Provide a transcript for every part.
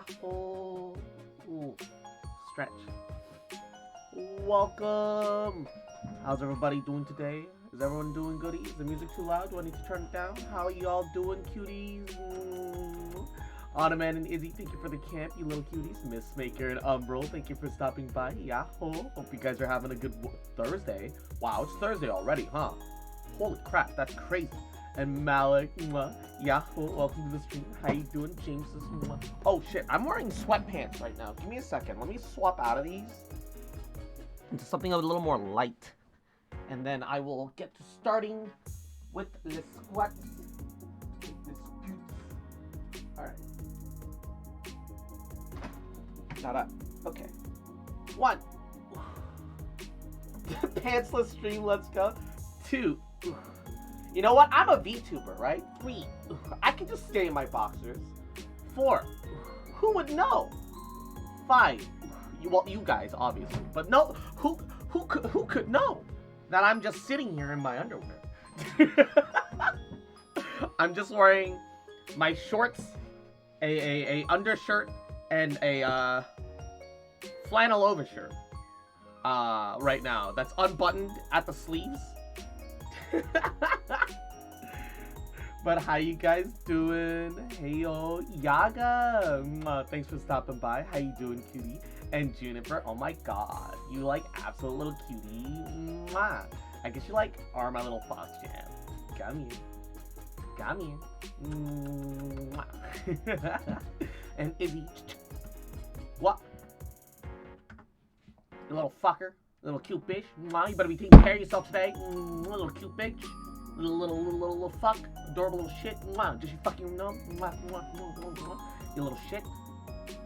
Yahoo! Ooh, stretch. Welcome! How's everybody doing today? Is everyone doing goody? Is the music too loud? Do I need to turn it down? How are y'all doing, cuties? Ottoman and Izzy, thank you for the camp, you little cuties. Miss Maker and Umbral, thank you for stopping by. Yahoo! Hope you guys are having a good Thursday. Wow, it's Thursday already, huh? Holy crap, that's crazy. And Malik, Yahoo! Welcome to the stream. How you doing, James? Oh shit, I'm wearing sweatpants right now. Give me a second. Let me swap out of these into something a little more light. And then I will get to starting with the squats. Alright. Shut up. Okay. 1. Pantsless stream, let's go. 2. You know what? I'm a VTuber, right? 3. I can just stay in my boxers. 4. Who would know? 5. Well, you guys, obviously. But no, who could know that I'm just sitting here in my underwear? I'm just wearing my shorts, a undershirt, and a flannel overshirt right now. That's unbuttoned at the sleeves. But how you guys doing? Hey yo, Yaga! Thanks for stopping by. How you doing, cutie? And Juniper, oh my god, you like absolute little cutie. I guess you like are my little fox jam. Come here. And Izzy, what? You little fucker, little cute bitch. You better be taking care of yourself today. Little cute bitch. Little fuck, adorable little shit. Just you fucking know. You little shit.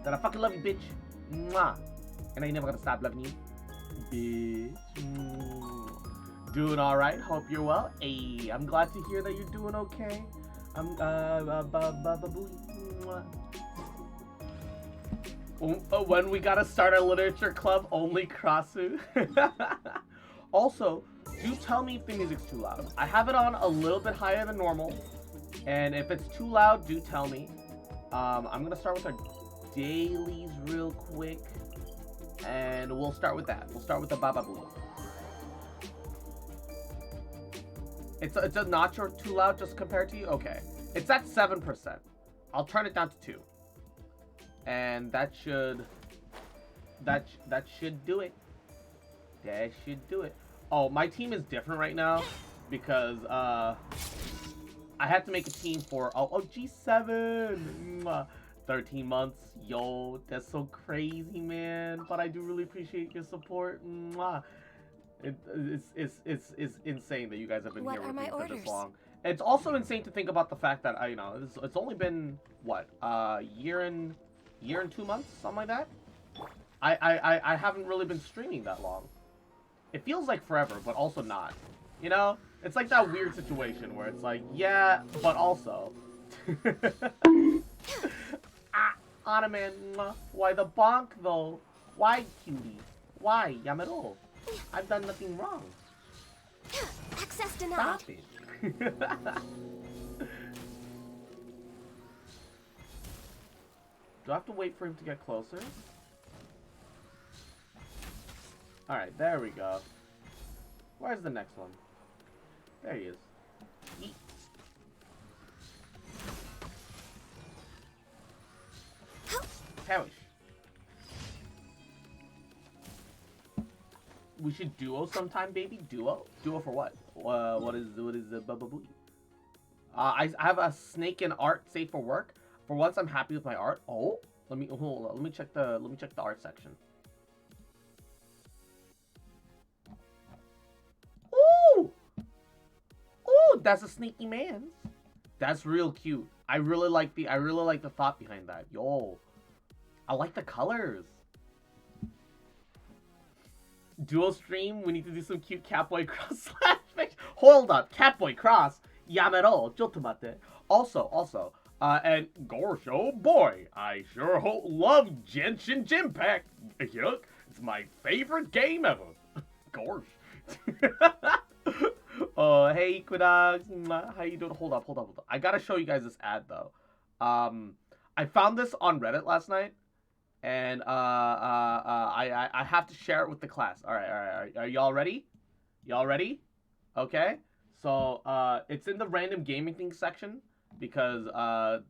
That I fucking love you, bitch. And I ain't never gonna stop loving you, bitch. Doing all right. Hope you're well. Hey, I'm glad to hear that you're doing okay. I'm when we gotta start a literature club, only Krasu. Also, do tell me if the music's too loud. I have it on a little bit higher than normal, and if it's too loud, do tell me. I'm gonna start with our dailies real quick, and we'll start with that. We'll start with the Baba Boo. It's a notch or too loud just compared to you? Okay. It's at 7%. I'll turn it down to 2. And that should do it. That should do it. Oh, my team is different right now because I had to make a team for G7. 13 months. Yo, that's so crazy, man. But I do really appreciate your support. It's insane that you guys have been here with me for this long. It's also insane to think about the fact that it's only been what year and 2 months, something like that. I haven't really been streaming that long. It feels like forever, but also not. You know, it's like that weird situation where it's like, yeah, but also. Ottoman, why the bonk though? Why, cutie? Why, Yamero? I've done nothing wrong. Access denied. Stop it. Do I have to wait for him to get closer? Alright, there we go. Where's the next one? There he is. Yeet. Perish. We should duo sometime, baby. Duo? Duo for what? What is the bubaboo? I have a snake in art safe for work. For once, I'm happy with my art. Oh, let me check the art section. Ooh, ooh, that's a sneaky man's. That's real cute. I really like the thought behind that. Yo, I like the colors. Duo stream, we need to do some cute Catboy Cross slash fiction. Hold up, Catboy Cross. Yamero, jotomate. Also, and gosh, oh boy, I sure love Genshin Impact. Yuck, it's my favorite game ever. Gosh. Hey, Equidogs, how you doing? Hold up. I gotta show you guys this ad though. I found this on Reddit last night, and I have to share it with the class. All right, all right, all right. Are y'all ready? Y'all ready? Okay. So it's in the random gaming thing section because I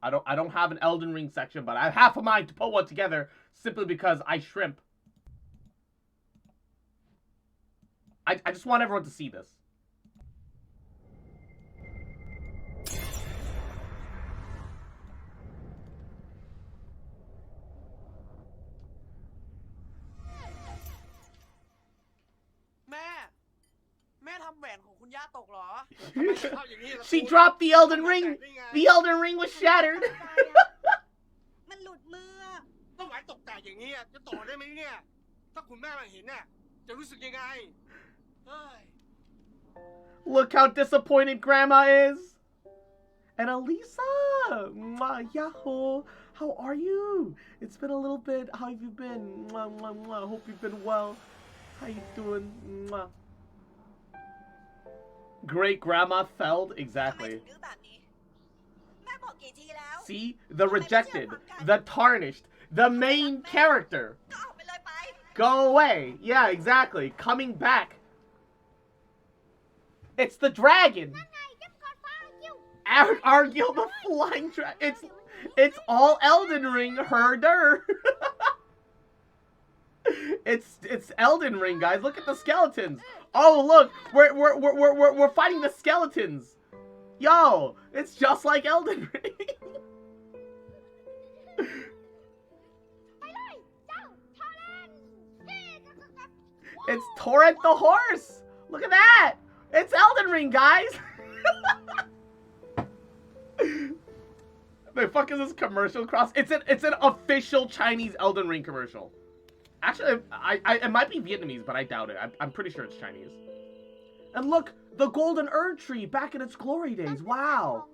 don't have an Elden Ring section, but I have half a mind to put one together simply because I shrimp. I just want everyone to see this. She dropped the Elden Ring. The Elden Ring was shattered. มันหลุดมือก็หวานตกใจอย่างนี้จะต่อได้ไหมเนี่ยถ้าคุณแม่มาเห็นน่ะจะรู้สึกยังไง Look how disappointed Grandma is. And Elisa, mwah, yahoo. How are you? It's been a little bit. How have you been? Mwah, mwah, mwah. Hope you've been well. How you doing? Mwah. Great Grandma Feld, exactly. See? The rejected, the tarnished, the main character. Go away. Yeah, exactly. Coming back. It's the dragon. Argyll the flying dragon. It's all Elden Ring herder. It's Elden Ring, guys. Look at the skeletons. Oh, look, we're fighting the skeletons. Yo, it's just like Elden Ring. It's Torrent the horse. Look at that. It's Elden Ring, guys. The fuck is this commercial cross? It's an official Chinese Elden Ring commercial. Actually, it might be Vietnamese, but I doubt it. I'm pretty sure it's Chinese. And look, the golden Erd tree back in its glory days. Wow.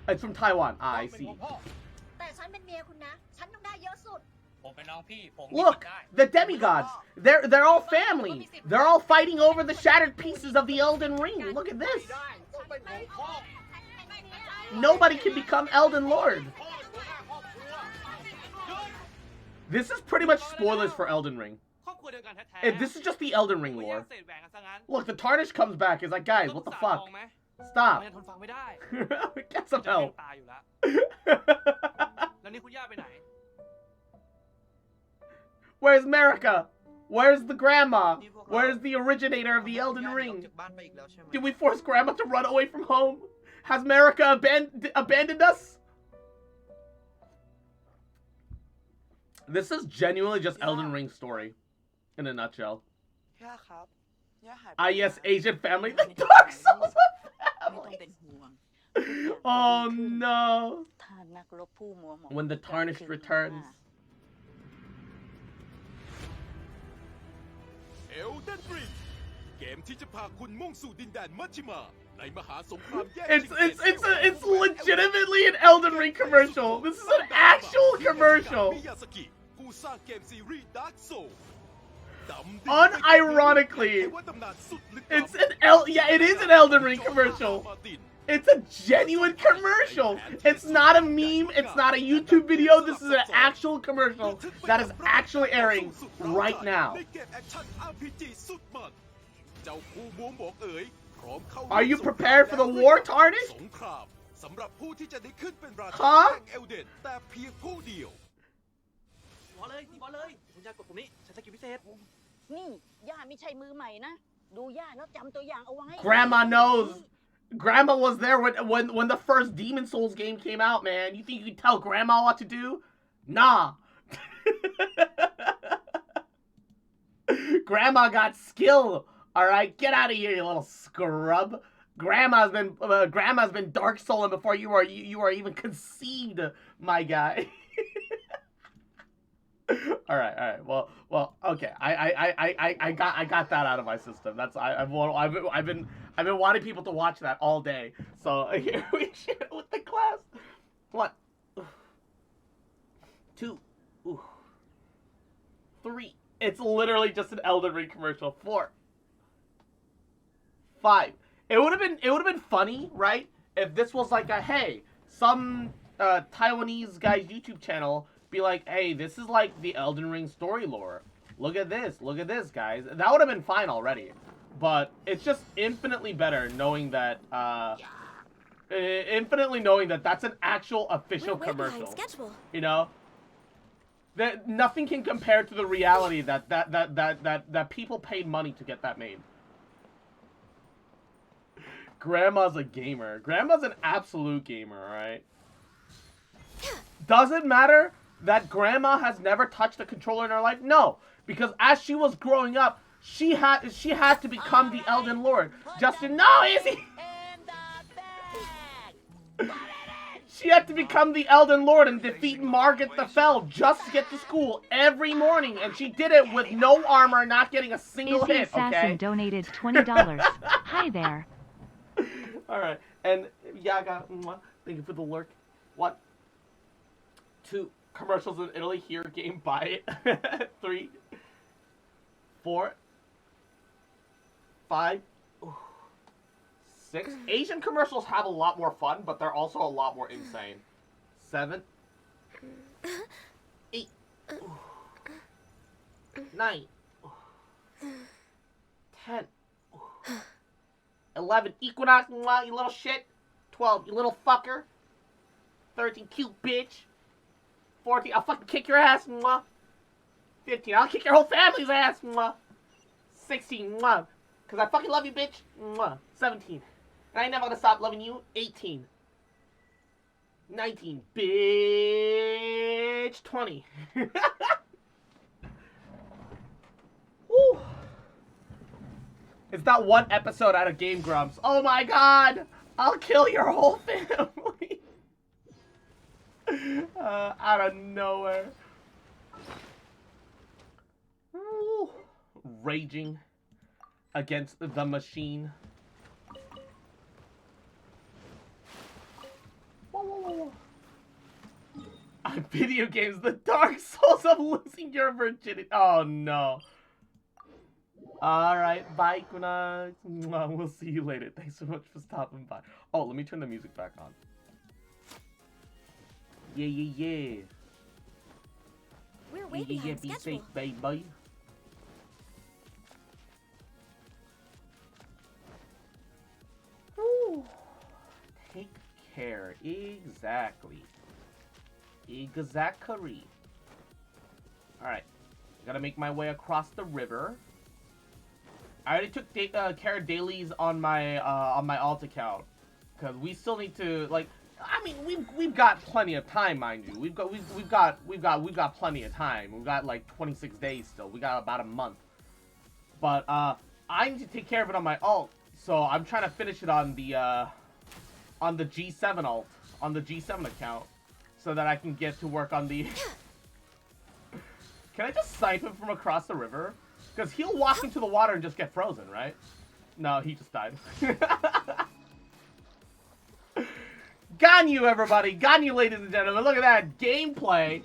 It's from Taiwan. Ah, I see. Look, the demigods. They're all family. They're all fighting over the shattered pieces of the Elden Ring. Look at this. Nobody can become Elden Lord. This is pretty much spoilers for Elden Ring. This is just the Elden Ring lore. Look, the Tarnish comes back. He's like, guys, what the fuck? Stop. Get some help. Where's Marika? Where's the grandma? Where's the originator of the Elden Ring? Did we force Grandma to run away from home? Has Marika abandoned us? This is genuinely just Elden Ring's story. In a nutshell. Ah, yes, Asian family. The Dark Souls of families. Oh no. When the Tarnished returns. Elden Ring. It's legitimately an Elden Ring commercial. This is an actual commercial. Unironically, it is an Elden Ring commercial. It's a genuine commercial. It's not a meme. It's not a YouTube video. This is an actual commercial that is actually airing right now. Are you prepared for the war, Tarnished? Huh? Grandma knows. Grandma was there when the first Demon Souls game came out, man. You think you can tell Grandma what to do? Nah. Grandma got skill. All right, get out of here, you little scrub. Grandma's been Dark Souling before you are even conceived, my guy. All right. Well. Okay. I got that out of my system. That's I've been wanting people to watch that all day. So here we share it with the class. 1, 2, 3. It's literally just an Elden Ring commercial. 4, 5. It would have been funny, right? If this was like a, hey, some Taiwanese guy's YouTube channel be like, hey, this is like the Elden Ring story lore. Look at this, guys. That would have been fine already. But it's just infinitely better knowing that, that's an actual official commercial. You know? That nothing can compare to the reality that people paid money to get that made. Grandma's a gamer. Grandma's an absolute gamer, alright? Does it matter that grandma has never touched a controller in her life? No, because as she was growing up, she had to become the Elden Lord. Justin, no, Izzy! She had to become the Elden Lord and defeat Margaret the Fell just to get to school every morning, and she did it with no armor, not getting a single Izzy hit, Assassin okay? donated $20. Hi there. Alright, and Yaga, thank you for the lurk. 1, 2, commercials in Italy, here, game, buy it. 3, 4, 5, 6. Asian commercials have a lot more fun, but they're also a lot more insane. 7, 8, 9, 10, 11, Equinox, you little shit. 12, you little fucker. 13, cute bitch. 14, I'll fucking kick your ass. 15, I'll kick your whole family's ass. 16, cause I fucking love you, bitch. 17, and I ain't never gonna stop loving you. 18, 19, bitch. 20. Woo. It's that one episode out of Game Grumps. Oh my god! I'll kill your whole family! Out of nowhere. Woo. Raging against the machine. Whoa. Video games, the Dark Souls of losing your virginity. Oh no. Alright, bye, Equinox. We'll see you later. Thanks so much for stopping by. Oh, let me turn the music back on. Yeah. We're way behind Be schedule. safe, baby. Woo. Take care. Exactly. Alright. I gotta make my way across the river. I already took care of dailies on my alt account, because we still need to, like, I mean, we've got plenty of time, mind you. We've got plenty of time. We've got like 26 days still. We got about a month. But I need to take care of it on my alt, so I'm trying to finish it on the G7 alt, on the G7 account, so that I can get to work on the. Can I just snipe him from across the river? Because he'll walk into the water and just get frozen, right? No, he just died. Ganyu, everybody! Ganyu, ladies and gentlemen! Look at that gameplay!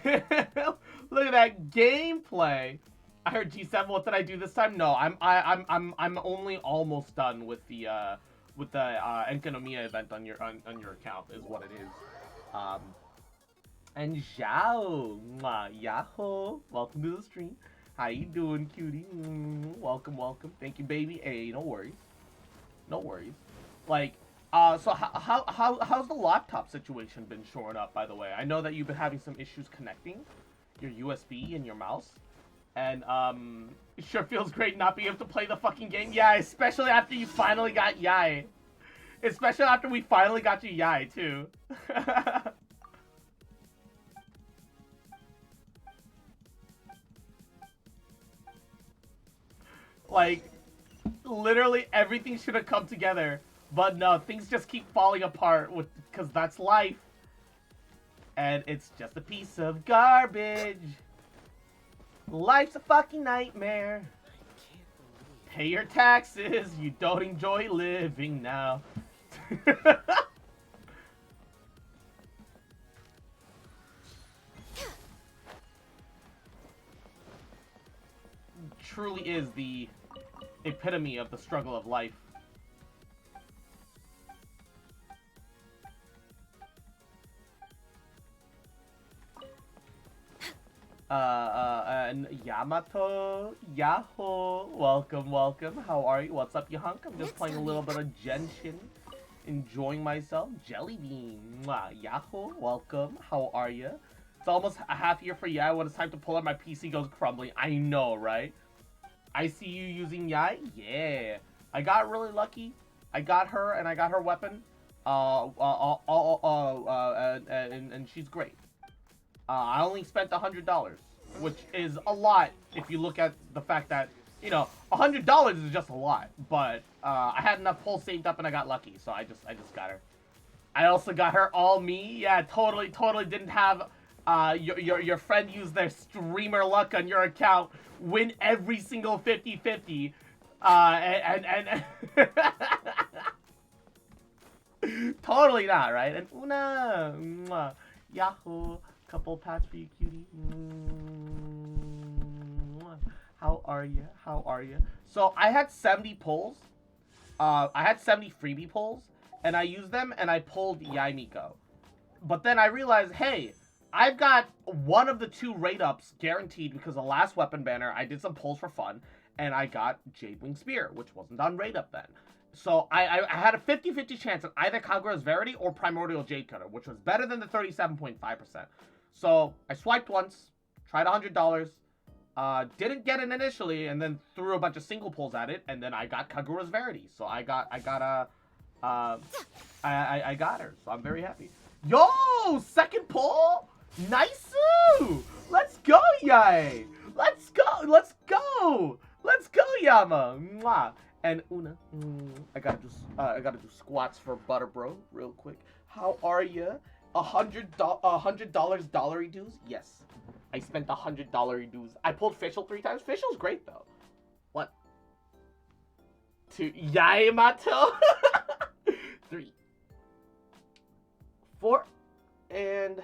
Look at that gameplay! I heard G7. What did I do this time? No, I'm only almost done with the Enkanomiya event on your account is what it is. And Zhao, Yahoo! Welcome to the stream. How you doing, cutie? Welcome. Thank you, baby. Hey, no worries. Like, so how's the laptop situation been showing up, by the way? I know that you've been having some issues connecting your USB and your mouse. And, it sure feels great not being able to play the fucking game. Yeah, especially after you finally got Yai. Especially after we finally got you Yai, too. Like, literally everything should have come together, but no, things just keep falling apart because that's life. And it's just a piece of garbage. Life's a fucking nightmare. Pay your taxes, you don't enjoy living now. truly is the epitome of the struggle of life. And Yamato, Yahoo, welcome. How are you? What's up, you hunk? I'm just playing a little bit of Genshin, enjoying myself. Jellybean, mwah, Yahoo, welcome. How are you? It's almost a half year for Yai. When it's time to pull out, my PC goes crumbling. I know, right? I see you using Yai. Yeah, I got really lucky. I got her, and I got her weapon. And she's great. I only spent $100, which is a lot if you look at the fact that, you know, $100 is just a lot. But I had enough pulls saved up and I got lucky, so I just got her. I also got her all me. Yeah, totally didn't have your friend use their streamer luck on your account, win every single 50-50, and totally not, right? And Una, mwah, Yahoo. Couple pats for you, cutie. How are you? How are you? So I had 70 pulls. I had 70 freebie pulls, and I used them, and I pulled Yaimiko. But then I realized, hey, I've got one of the 2 rate ups guaranteed because the last weapon banner, I did some pulls for fun, and I got Jadewing Spear, which wasn't on rate up then. So I had a 50-50 chance of either Kagura's Verity or Primordial Jade Cutter, which was better than the 37.5%. So I swiped once, tried $100, didn't get it initially, and then threw a bunch of single pulls at it, and then I got Kagura's Verity. So I got her. So I'm very happy. Yo, second pull, nice. Let's go, Yai. Let's go, Yama. Mwah. And Una, I gotta do squats for Butter Bro real quick. How are you? $100 dollary dues? Yes, I spent $100 dues. I pulled Fischl 3 times. Fischl's great though. What? 2 Yamato. 3, 4, and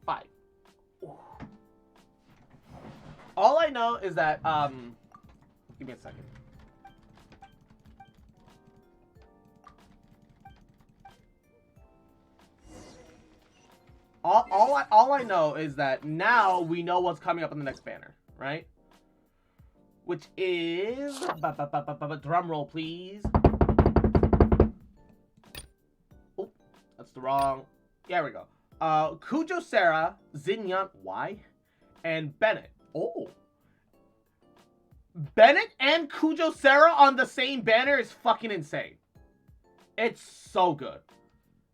5. Ooh. All I know is that give me a second. All I know is that now we know what's coming up in the next banner, right? Which is drum roll, please. Oh, that's the wrong. There we go. Kujou, Sara, Xinyan, why? And Bennett. Oh, Bennett and Kujou Sara on the same banner is fucking insane. It's so good.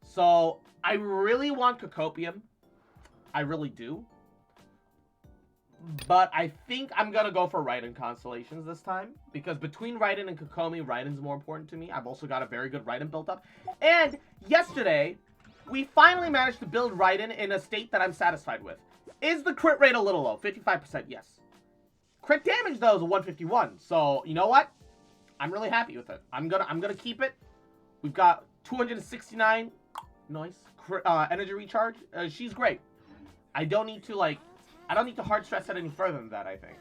So I really want Cocopium. I really do. But I think I'm going to go for Raiden Constellations this time. Because between Raiden and Kokomi, Raiden's more important to me. I've also got a very good Raiden built up. And yesterday, we finally managed to build Raiden in a state that I'm satisfied with. Is the crit rate a little low? 55%, yes. Crit damage, though, is a 151. So, you know what? I'm really happy with it. I'm gonna keep it. We've got 269. Nice. Energy recharge. She's great. I don't need to hard stress it any further than that, I think.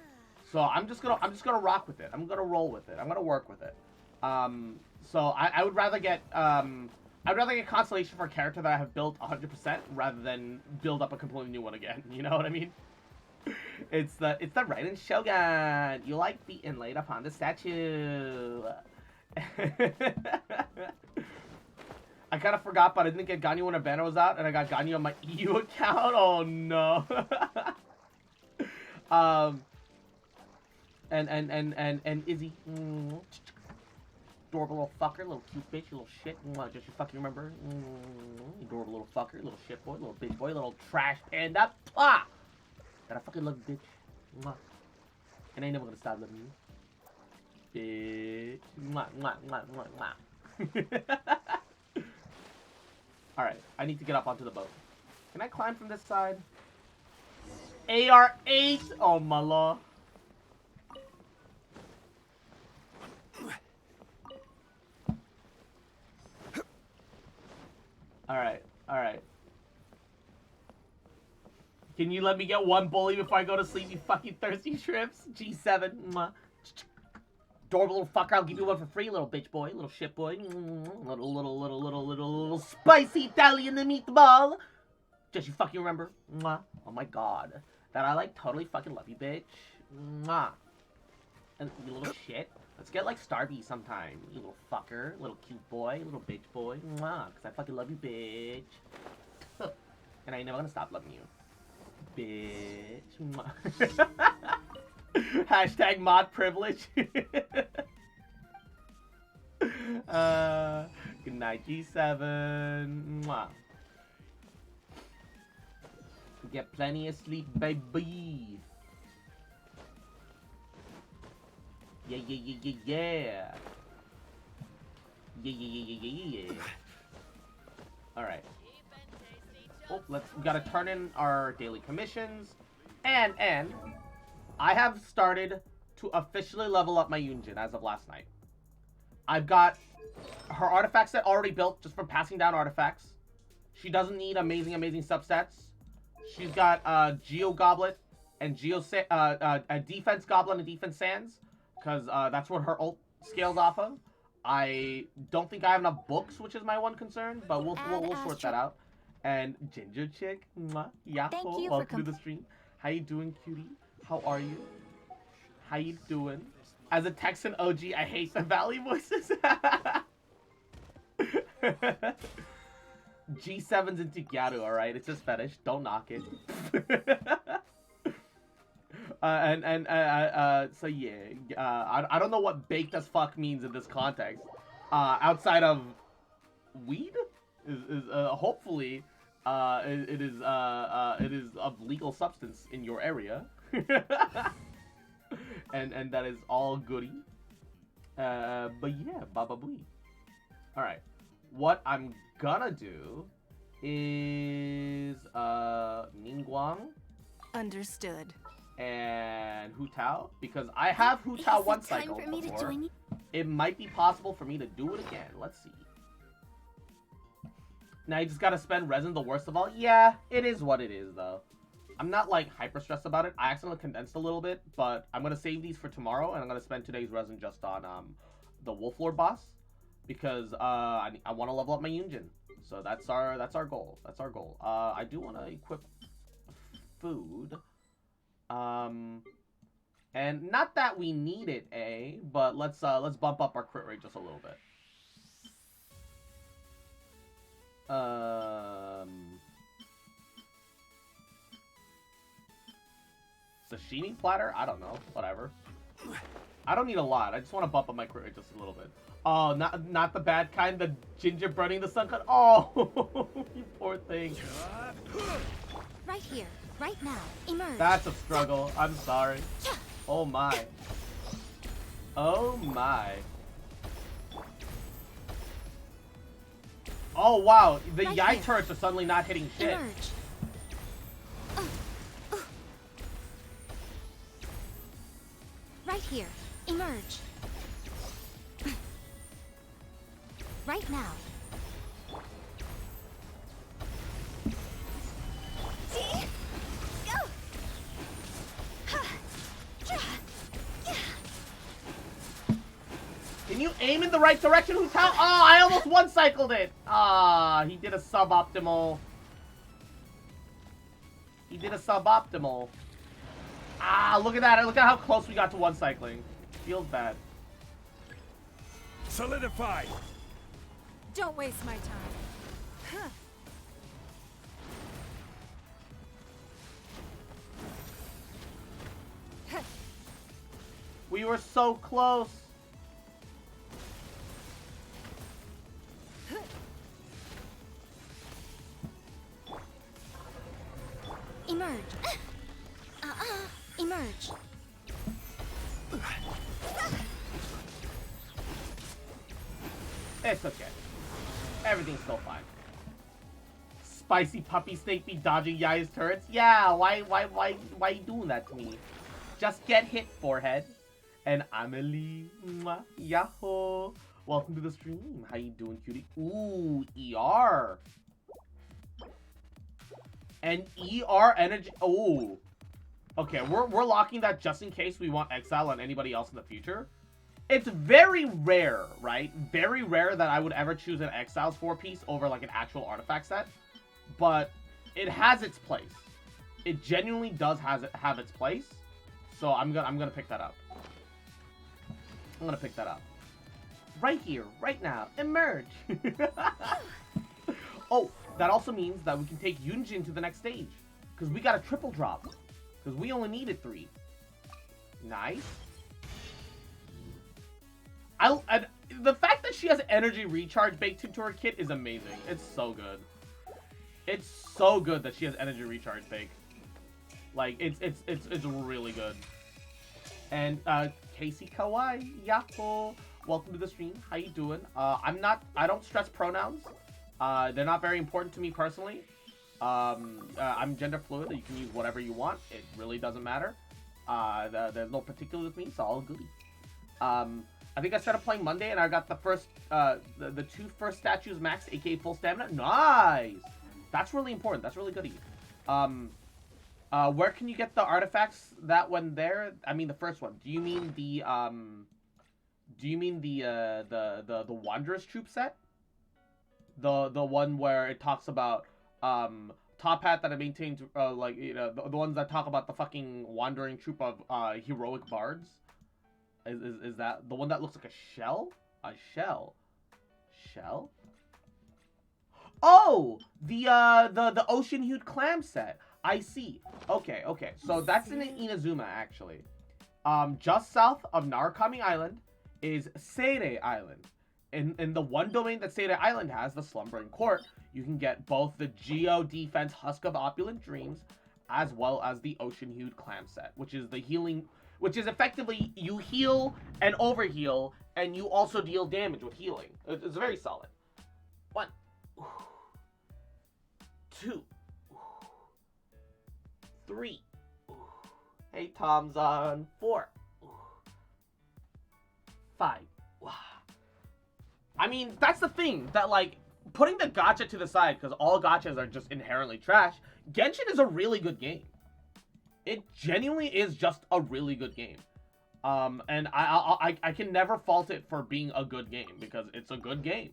So I'm just gonna rock with it. I'm gonna roll with it. I'm gonna work with it. So I would rather get Constellation for a character that I have built 100% rather than build up a completely new one again. You know what I mean? It's the Raiden Shogun. You like being laid upon the statue. I kind of forgot, but I didn't get Ganyu when a banner was out, and I got Ganyu on my EU account. Oh no. And Izzy, adorable little fucker, little cute bitch, little shit. Just you fucking remember, adorable little fucker, little shit boy, little bitch boy, little trash panda. Ah, that I fucking love, bitch. And I ain't never gonna stop loving you, bitch. Alright, I need to get up onto the boat. Can I climb from this side? AR-8! Oh, my lord. Alright. Can you let me get one bully before I go to sleep, you fucking thirsty shrimps? G7. adorable little fucker. I'll give you one for free, little bitch boy, little shit boy. Little spicy Italian meatball. Just you fucking remember? Mwah. Oh my god. That I like totally fucking love you, bitch. Mwah. And you little shit. Let's get like Starby sometime. You little fucker. Little cute boy. Little bitch boy. Mwah. Cause I fucking love you, bitch. Huh. And I ain't never gonna stop loving you. Bitch. Mwah. Hashtag mod privilege. Good night, G7. Mwah. Get plenty of sleep, baby. Yeah. Alright. Oh, we gotta turn in our daily commissions. And I have started to officially level up my Yunjin as of last night. I've got her artifact set already built just from passing down artifacts. She doesn't need amazing substats. She's got Geo Goblet and a Defense Goblin and Defense Sands, because that's what her ult scales off of. I don't think I have enough books, which is my one concern, but we'll sort that out. And Ginger Chick, mwah, yahoo, welcome to the stream. How you doing, cutie? How are you? How you doing? As a Texan OG, I hate the Valley voices. G7's into Gyaru, alright? It's just fetish. Don't knock it. So yeah. I don't know what baked as fuck means in this context. Outside of weed? Hopefully, it is of legal substance in your area. and that is all goody. But yeah, baba booey. Alright. What I'm gonna do is Ningguang. Understood. And Hu Tao, because I have Hu Tao one cycle before. It might be possible for me to do it again. Let's see. Now you just gotta spend resin, the worst of all. Yeah, it is what it is though. I'm not like hyper stressed about it. I accidentally condensed a little bit, but I'm gonna save these for tomorrow, and I'm gonna spend today's resin just on the Wolf Lord boss, because I want to level up my Yunjin. So that's our goal. That's our goal. I do want to equip food. And not that we need it, but let's bump up our crit rate just a little bit. Sashimi platter? I don't know. Whatever. I don't need a lot. I just want to bump up my crit rate just a little bit. Oh, not the bad kind. The ginger burning the sun cut. Oh, you poor thing. Right here, right now. Emerge. That's a struggle. I'm sorry. Oh my. Oh my. Oh wow. The right Yai here. turrets are suddenly not hitting shit. Emerge. Right here. Emerge. Right now. See? Go. Can you aim in the right direction? Who's how? Oh, I almost one-cycled it. Ah, he did a suboptimal. He did a suboptimal. Ah, look at that. Look at how close we got to one-cycling. Feels bad. Solidify. Don't waste my time. We were so close. Emerge. Emerge. It's okay. Everything's still fine. Spicy puppy snake be dodging Yai's turrets? Yeah, why you doing that to me? Just get hit, forehead. And Amelie, mwah, yahoo. Welcome to the stream. How you doing, cutie? Ooh, ER. And ER energy. Oh. Okay, we're locking that just in case we want exile on anybody else in the future. it's very rare, right? Very rare that I would ever choose an Exiles 4-piece over like an actual artifact set. But it has its place. It genuinely does have its place. So I'm gonna pick that up. I'm gonna pick that up. Right here, right now. Emerge. Oh, that also means that we can take Yunjin to the next stage. Because we got a triple drop. Because we only needed 3. Nice. The fact that she has energy recharge baked into her kit is amazing. It's so good. It's so good that she has energy recharge baked. Like, it's really good. And, Casey Kawaii, Yahoo! Welcome to the stream. How you doing? I don't stress pronouns. They're not very important to me personally. I'm gender fluid. You can use whatever you want. It really doesn't matter. There's no particular with me, so all goody. I think I started playing Monday, and I got the first, the 2 first statues maxed, aka full stamina. Nice! That's really important. That's really goody. Where can you get the artifacts that one there? I mean, the first one. Do you mean the Wanderer's Troop set? The one where it talks about Top Hat that I maintained, like, you know, the ones that talk about the fucking wandering troop of heroic bards. Is that the one that looks like a shell? A shell? Shell? Oh, the ocean-hued clam set. I see. Okay. So that's in Inazuma, actually. Just south of Narukami Island is Seirei Island. In the one domain that Seirei Island has, the Slumbering Court, you can get both the Geo Defense Husk of Opulent Dreams, as well as the Ocean-hued clam set, which is the healing, which is effectively you heal and overheal, and you also deal damage with healing. It's very solid. 1, 2, 3. Hey, Tom's on 4. 5. I mean, that's the thing, that, like, putting the gacha to the side, because all gachas are just inherently trash, Genshin is a really good game. It genuinely is just a really good game. And I can never fault it for being a good game, because it's a good game.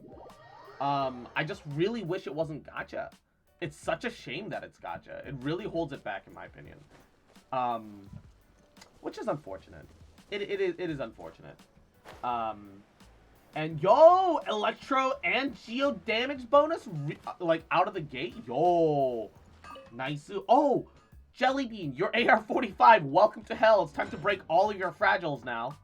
I just really wish it wasn't gacha. It's such a shame that it's gacha. It really holds it back, in my opinion. Which is unfortunate. It is unfortunate. And yo, Electro and Geo damage bonus, like, out of the gate. Yo, nice. Oh, Jellybean, your AR-45, welcome to hell. It's time to break all of your fragiles now.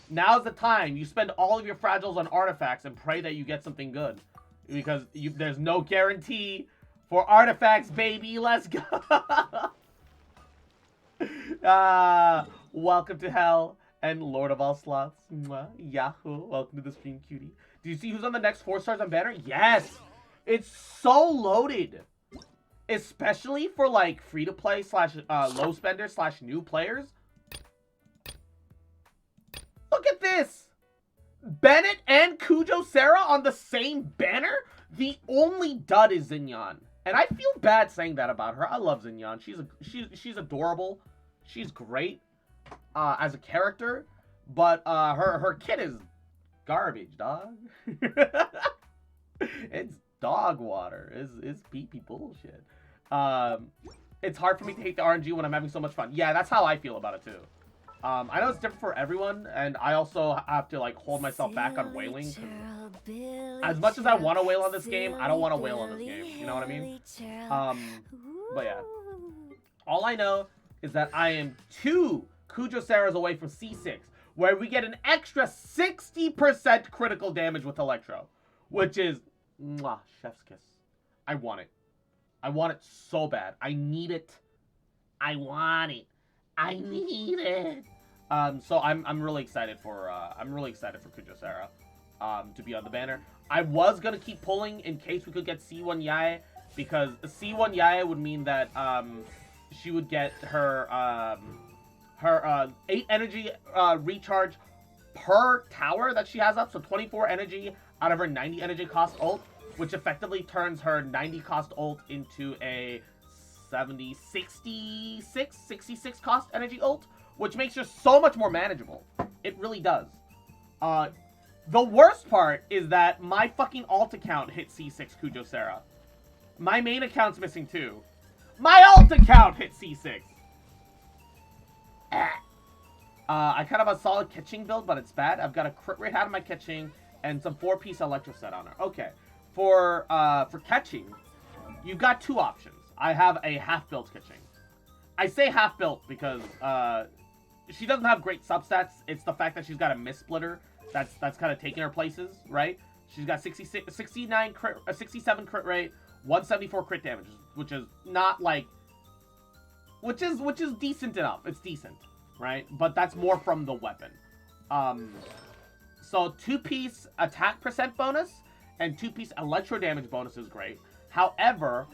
Now's the time. You spend all of your fragiles on artifacts and pray that you get something good. Because there's no guarantee for artifacts, baby. Let's go. Welcome to hell. And Lord of all slots. Mwah. Yahoo. Welcome to the stream, cutie. Do you see who's on the next 4 stars on banner? Yes! It's so loaded. Especially for, like, free-to-play slash low spender slash new players. Look at this! Bennett and Kujou Sara on the same banner? The only dud is Xinyan. And I feel bad saying that about her. I love Xinyan. She's adorable. She's great. As a character, but her kit is garbage, dog. It's dog water. It's pee-pee bullshit. It's hard for me to hate the RNG when I'm having so much fun. Yeah, that's how I feel about it too. I know it's different for everyone, and I also have to, like, hold myself back on wailing. As much as I want to wail on this game, I don't want to wail on this game. You know what I mean? But yeah. All I know is that I am 2 Kujou Sara's away from C6, where we get an extra 60% critical damage with Electro, which is, mwah, chef's kiss. I want it. I want it so bad. I need it. I want it. I need it. So I'm really excited for Kujou Sara, to be on the banner. I was gonna keep pulling in case we could get C1 Yae, because C1 Yae would mean that she would get her 8 energy recharge per tower that she has up, so 24 energy out of her 90 energy cost ult, which effectively turns her 90 cost ult into a 66 cost energy ult, which makes her so much more manageable. It really does. The worst part is that my fucking alt account hit C6 Kujou Sara. My main account's missing too. My alt account hit C6. I kind of have a solid catching build, but it's bad. I've got a crit rate out of my catching and some 4-piece electro set on her. Okay, for catching, you've got two options. I have a half-built catching. I say half-built because she doesn't have great substats. It's the fact that she's got a miss splitter that's kind of taking her places, right? She's got 67 crit rate, 174 crit damage, which is not like, which is decent enough. It's decent, right? But that's more from the weapon. So 2-piece attack percent bonus and 2-piece electro damage bonus is great. However,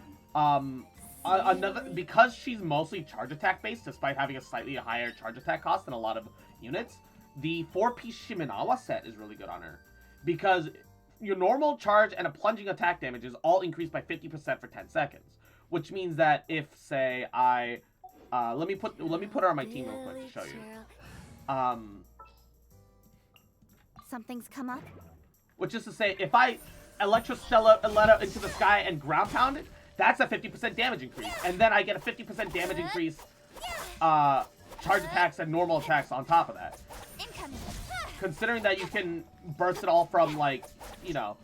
because she's mostly charge attack based, despite having a slightly higher charge attack cost than a lot of units, the 4-piece Shimenawa set is really good on her, because your normal charge and a plunging attack damage is all increased by 50% for 10 seconds, which means that if, say, I let me put her on my team real quick to show you. Something's come up. Which is to say, if I Electrostella into the sky and ground pound it, that's a 50% damage increase, and then I get a 50% damage increase, charge attacks and normal attacks on top of that. Incoming. Considering that you can burst it all from, like, you know,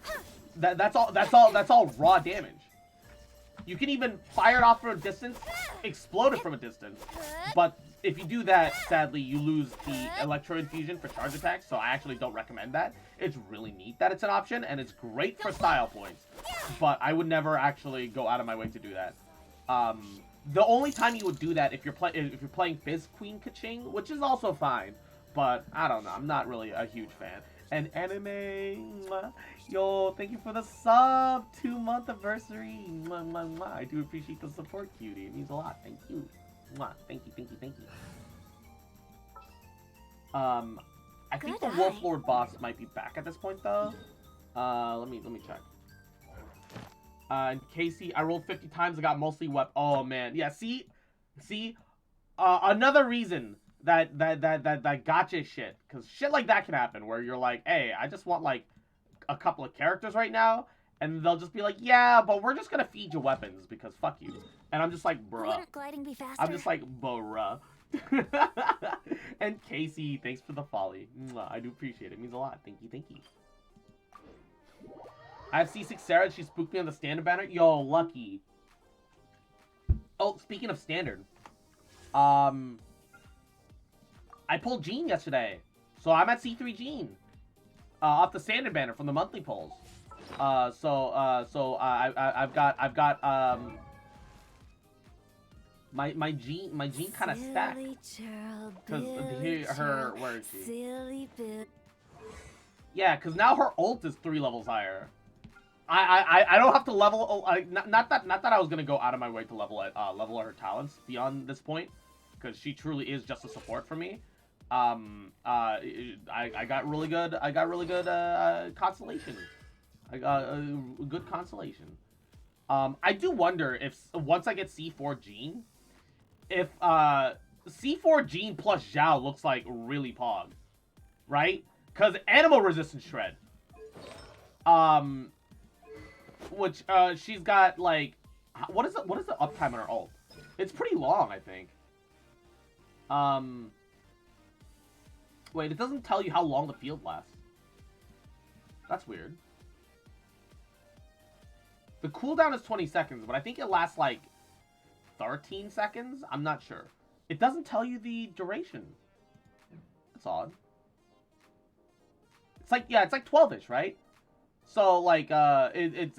that's all raw damage. You can even fire it off from a distance, explode it from a distance, but if you do that, sadly, you lose the electro infusion for charge attacks, so I actually don't recommend that. It's really neat that it's an option, and it's great for style points, but I would never actually go out of my way to do that. The only time you would do that if you're playing Fizz Queen Kaching, which is also fine, but I don't know, I'm not really a huge fan. And Anime, yo, thank you for the sub, 2-month anniversary. I do appreciate the support, cutie. It means a lot. Thank you. Thank you. I think the Wolf Lord boss might be back at this point, though. Let me check. And Casey, I rolled 50 times. I got mostly weapon. Oh man, yeah. See, another reason that gotcha shit, because shit like that can happen where you're like, hey, I just want like a couple of characters right now, and they'll just be like, yeah, but we're just gonna feed you weapons because fuck you. And I'm just like, bruh. Wouldn't gliding be faster? I'm just like, bruh. And Casey, thanks for the folly. I do appreciate it. It means a lot. Thank you. I have C6 Sara. She spooked me on the standard banner. Yo, lucky. Oh, speaking of standard. I pulled Jean yesterday. So I'm at C3 Jean. Off the standard banner from the monthly polls. I've got my Jean kind of stacked. Cause where is she? Yeah, cause now her ult is 3 levels higher. I don't have to level. Not that I was gonna go out of my way to level her talents beyond this point, because she truly is just a support for me. I got really good. Constellation. I got a good constellation. I do wonder if once I get C4 Jean, if C4 Jean plus Zhao looks like really pog, right? Because animal resistance shred. Which she's got like, what is the uptime on her ult? It's pretty long, I think. Wait, it doesn't tell you how long the field lasts. That's weird. The cooldown is 20 seconds, but I think it lasts like 13 seconds. I'm not sure. It doesn't tell you the duration. That's odd. It's like, yeah, it's like 12-ish, right? So like it's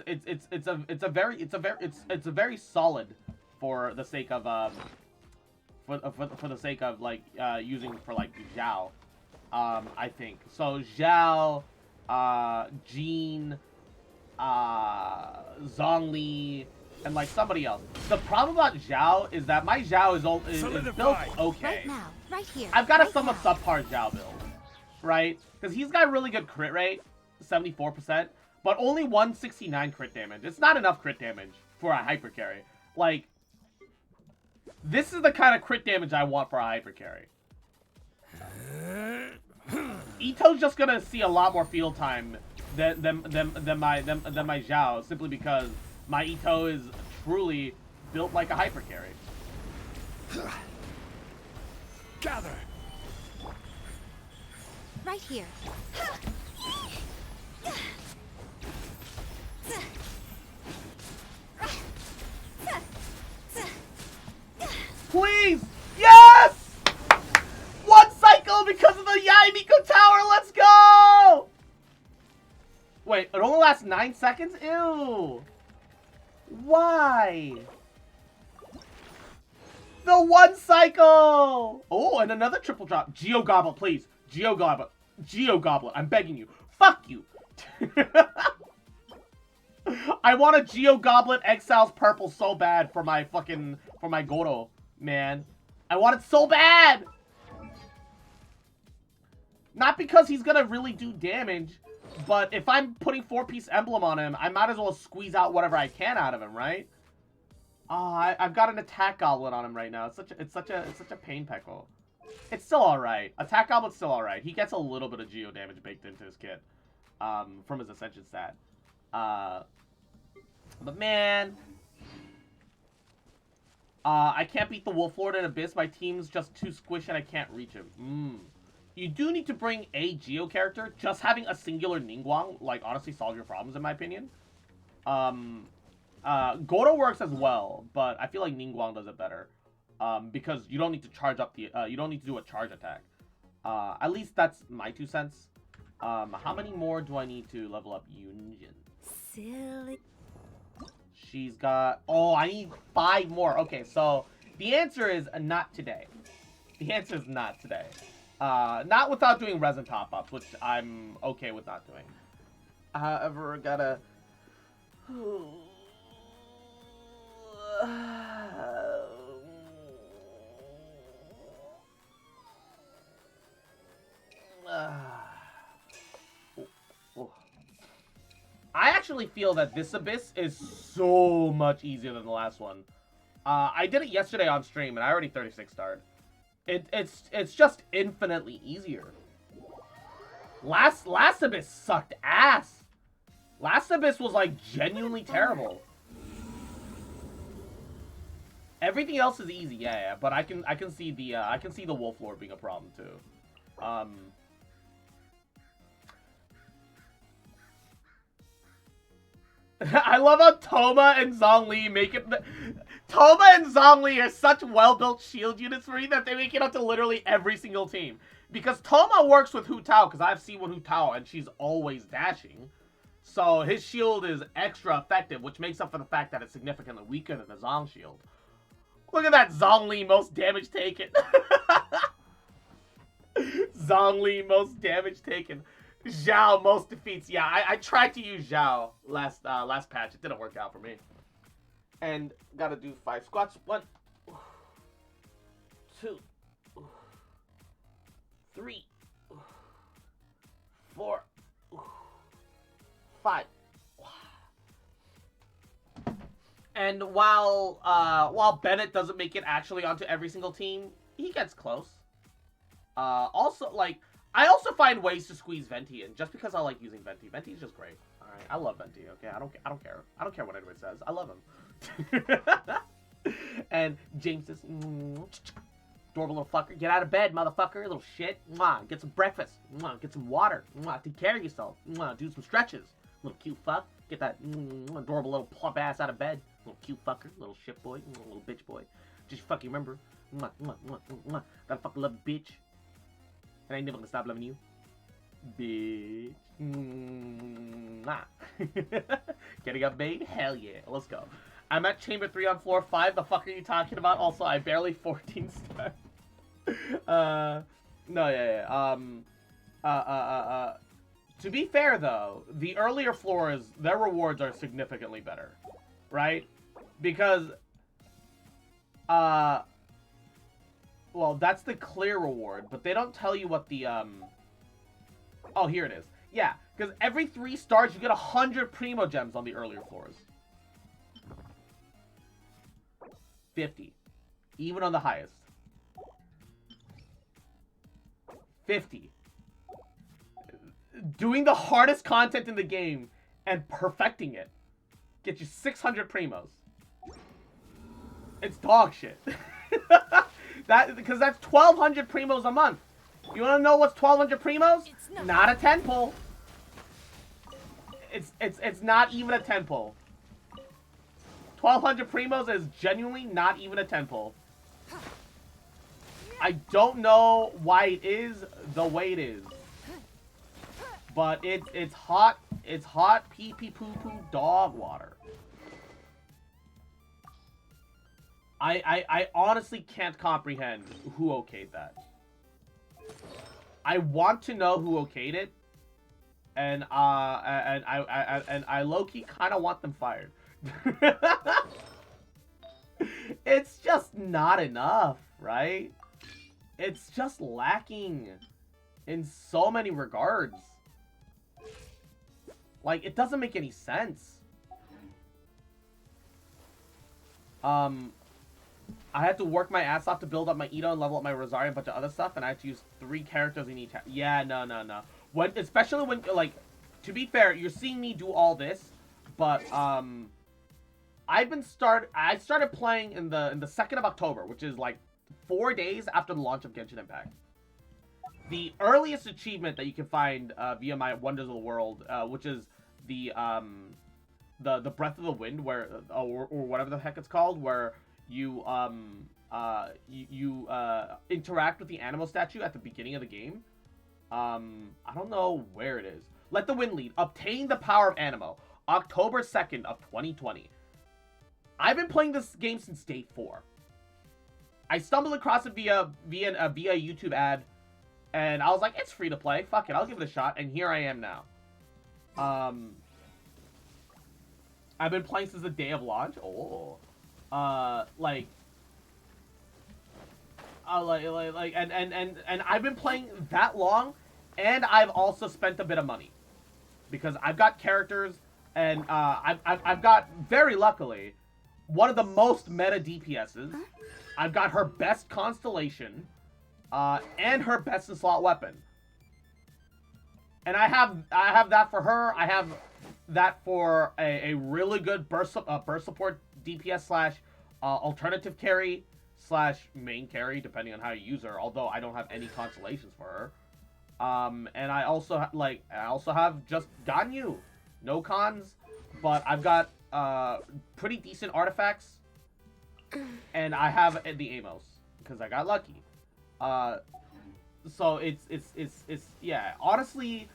a very solid for the sake of for the sake of like using for like Zhao, I think. So Zhao, Jean, Zhongli, and like somebody else. The problem about Zhao is that my Zhao is built okay. Right now, right here. I've got a somewhat subpar Zhao build, right? Because he's got really good crit rate, 74%, but only 169 crit damage. It's not enough crit damage for a hyper carry. Like, this is the kind of crit damage I want for a hyper carry. Ito's just gonna see a lot more field time than my Zhao, simply because my Ito is truly built like a hyper carry. Gather. Right here. Please! Yes! One cycle because of the Yaimiko Tower! Let's go! Wait, it only lasts 9 seconds? Ew! Why? The one cycle! Oh, and another triple drop. Geo Goblet, please. Geo Goblet. Geo Goblet. I'm begging you. Fuck you. I want a Geo Goblet Exiles Purple so bad for my fucking... for my Goro, man. I want it so bad! Not because he's gonna really do damage, but if I'm putting 4-piece emblem on him, I might as well squeeze out whatever I can out of him, right? Oh, I've got an attack goblin on him right now. It's such a pain peckle. It's still alright. Attack goblin's still alright. He gets a little bit of geo damage baked into his kit. From his ascension stat. But man, I can't beat the Wolf Lord and Abyss. My team's just too squishy and I can't reach him. You do need to bring a Geo character. Just having a singular Ningguang, like, honestly solve your problems, in my opinion. Goro works as well, but I feel like Ningguang does it better. Because you don't need to charge up the, you don't need to do a charge attack. At least that's my 2 cents. How many more do I need to level up Yunjin? Silly. She's got... Oh, I need 5 more. Okay, so the answer is not today. The answer is not today. Not without doing resin top-ups, which I'm okay with not doing. However, gotta... I actually feel that this Abyss is so much easier than the last one. I did it yesterday on stream, and I already 36 starred. It's just infinitely easier. Last Abyss sucked ass. Last Abyss was like genuinely terrible. Everything else is easy, yeah, but I can see the Wolf Lord being a problem too. I love how Toma and Zhongli make it... Toma and Zhongli are such well-built shield units for me that they make it onto literally every single team. Because Toma works with Hu Tao, because I've seen with Hu Tao, and she's always dashing. So his shield is extra effective, which makes up for the fact that it's significantly weaker than the Zhong shield. Look at that Zhongli most damage taken. Zhongli most damage taken. Zhao most defeats. Yeah, I tried to use Zhao last patch. It didn't work out for me. And gotta do 5 squats. 1, 2, 3, 4, 5. And while Bennett doesn't make it actually onto every single team, he gets close. Also, like, I also find ways to squeeze Venti in, just because I like using Venti. Venti's just great. All right, I love Venti. Okay, I don't care. I don't care what anyone says. I love him. And James says, adorable little fucker, get out of bed, motherfucker, little shit. Mwah, get some breakfast. Mwah, get some water. Mwah, take care of yourself. Mwah, do some stretches. Little cute fuck, get that adorable little plump ass out of bed. Little cute fucker, little shit boy, little bitch boy. Just fucking remember, mwah, mwah, mwah, mwah. Gotta fucking love bitch. And I ain't never gonna stop loving you. Bitch. Getting up, babe? Hell yeah. Let's go. I'm at chamber 3 on floor 5. The fuck are you talking about? Also, I barely 14 star. No, yeah. To be fair, though, the earlier floors, their rewards are significantly better. Right? Because, well, that's the clear reward, but they don't tell you what the, oh, here it is. Yeah, because every 3 stars, you get 100 Primo Gems on the earlier floors. 50. Even on the highest. 50. doing the hardest content in the game and perfecting it. Get you 600 primos. It's dog shit. Because that's 1,200 primos a month. You want to know what's 1,200 primos? Not a 10 pull. It's not even a 10 pull. 1,200 primos is genuinely not even a 10 pull. I don't know why it is the way it is. But it's hot pee pee poo poo dog water. I honestly can't comprehend who okayed that. I want to know who okayed it, and I low-key kind of want them fired. It's just not enough, right? It's just lacking in so many regards. Like, it doesn't make any sense. I had to work my ass off to build up my Ito and level up my Rosario and a bunch of other stuff, and I had to use 3 characters in each. Yeah, no. Especially when, like, to be fair, you're seeing me do all this, but I started playing in the 2nd of October, which is like 4 days after the launch of Genshin Impact. The earliest achievement that you can find via my Wonders of the World, which is the Breath of the Wind, where or whatever the heck it's called, where you interact with the animal statue at the beginning of the game. I don't know where it is. Let the Wind lead. Obtain the power of Animo. October 2nd of 2020. I've been playing this game since day 4. I stumbled across it via a YouTube ad, and I was like, it's free to play. Fuck it, I'll give it a shot. And here I am now. I've been playing since the day of launch. And I've been playing that long, and I've also spent a bit of money because I've got characters, and I've got, very luckily, one of the most meta DPSs. I've got her best constellation, and her best in slot weapon. And I have that for her. I have that for a really good burst support DPS slash alternative carry slash main carry, depending on how you use her. Although I don't have any constellations for her. And I also have just Ganyu, no cons, but I've got pretty decent artifacts, and I have the Amos because I got lucky. So it's yeah. Honestly,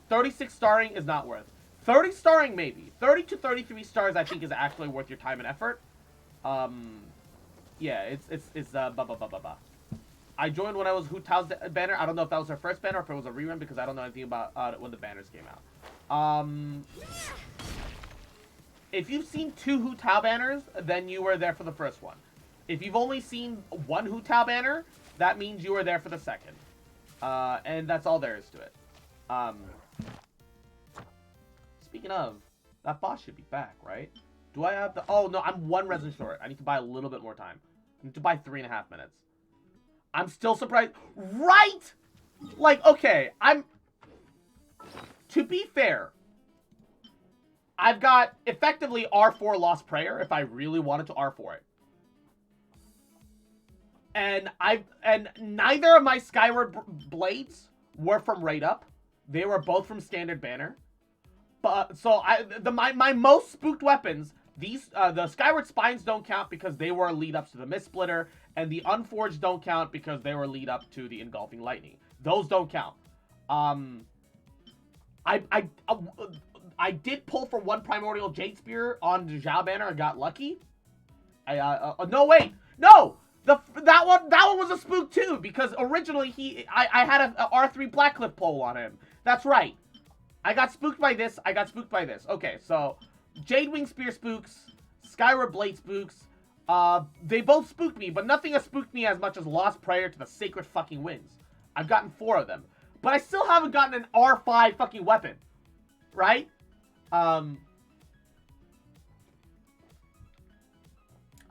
36 starring is not worth. 30 starring maybe. 30 to 33 stars I think is actually worth your time and effort. Yeah, it's I joined when I was Hu Tao's banner. I don't know if that was her first banner or if it was a rerun because I don't know anything about when the banners came out. If you've seen 2 Hu Tao banners, then you were there for the first one. If you've only seen 1 Hu Tao banner, that means you were there for the second. And that's all there is to it. Speaking of, that boss should be back, right? Do I have the... Oh, no, I'm 1 resin short. I need to buy a little bit more time. I need to buy 3.5 minutes. I'm still surprised. Right? Like, okay, to be fair, I've got effectively R4 Lost Prayer if I really wanted to R4 it. And neither of my Skyward Blades were from Raid Up. They were both from Standard Banner. But so my most spooked weapons, the Skyward Spines don't count because they were lead ups to the Mist Splitter, and the Unforged don't count because they were lead up to the Engulfing Lightning. Those don't count. I did pull for 1 Primordial Jade Spear on the Zhao banner and got lucky. No, wait, no. That one was a spook too, because originally I had a R3 Blackcliff pole on him. That's right. I got spooked by this. Okay, so Jade Wing Spear spooks, Skyward Blade spooks. They both spooked me, but nothing has spooked me as much as Lost Prayer to the Sacred fucking Winds. I've gotten 4 of them, but I still haven't gotten an R5 fucking weapon, right? I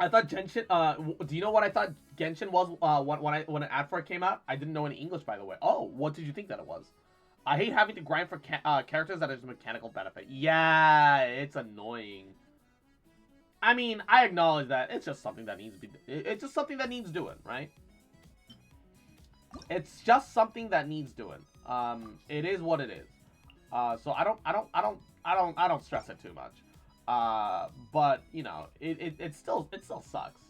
thought Genshin, do you know what I thought Genshin was when an ad for it came out? I didn't know any English, by the way. Oh, what did you think that it was? I hate having to grind for characters that are just mechanical benefit. Yeah, it's annoying. I mean, I acknowledge that it's just something that needs to be. It's just something that needs doing, right? It's just something that needs doing. It is what it is. So I don't stress it too much. But you know, it still sucks.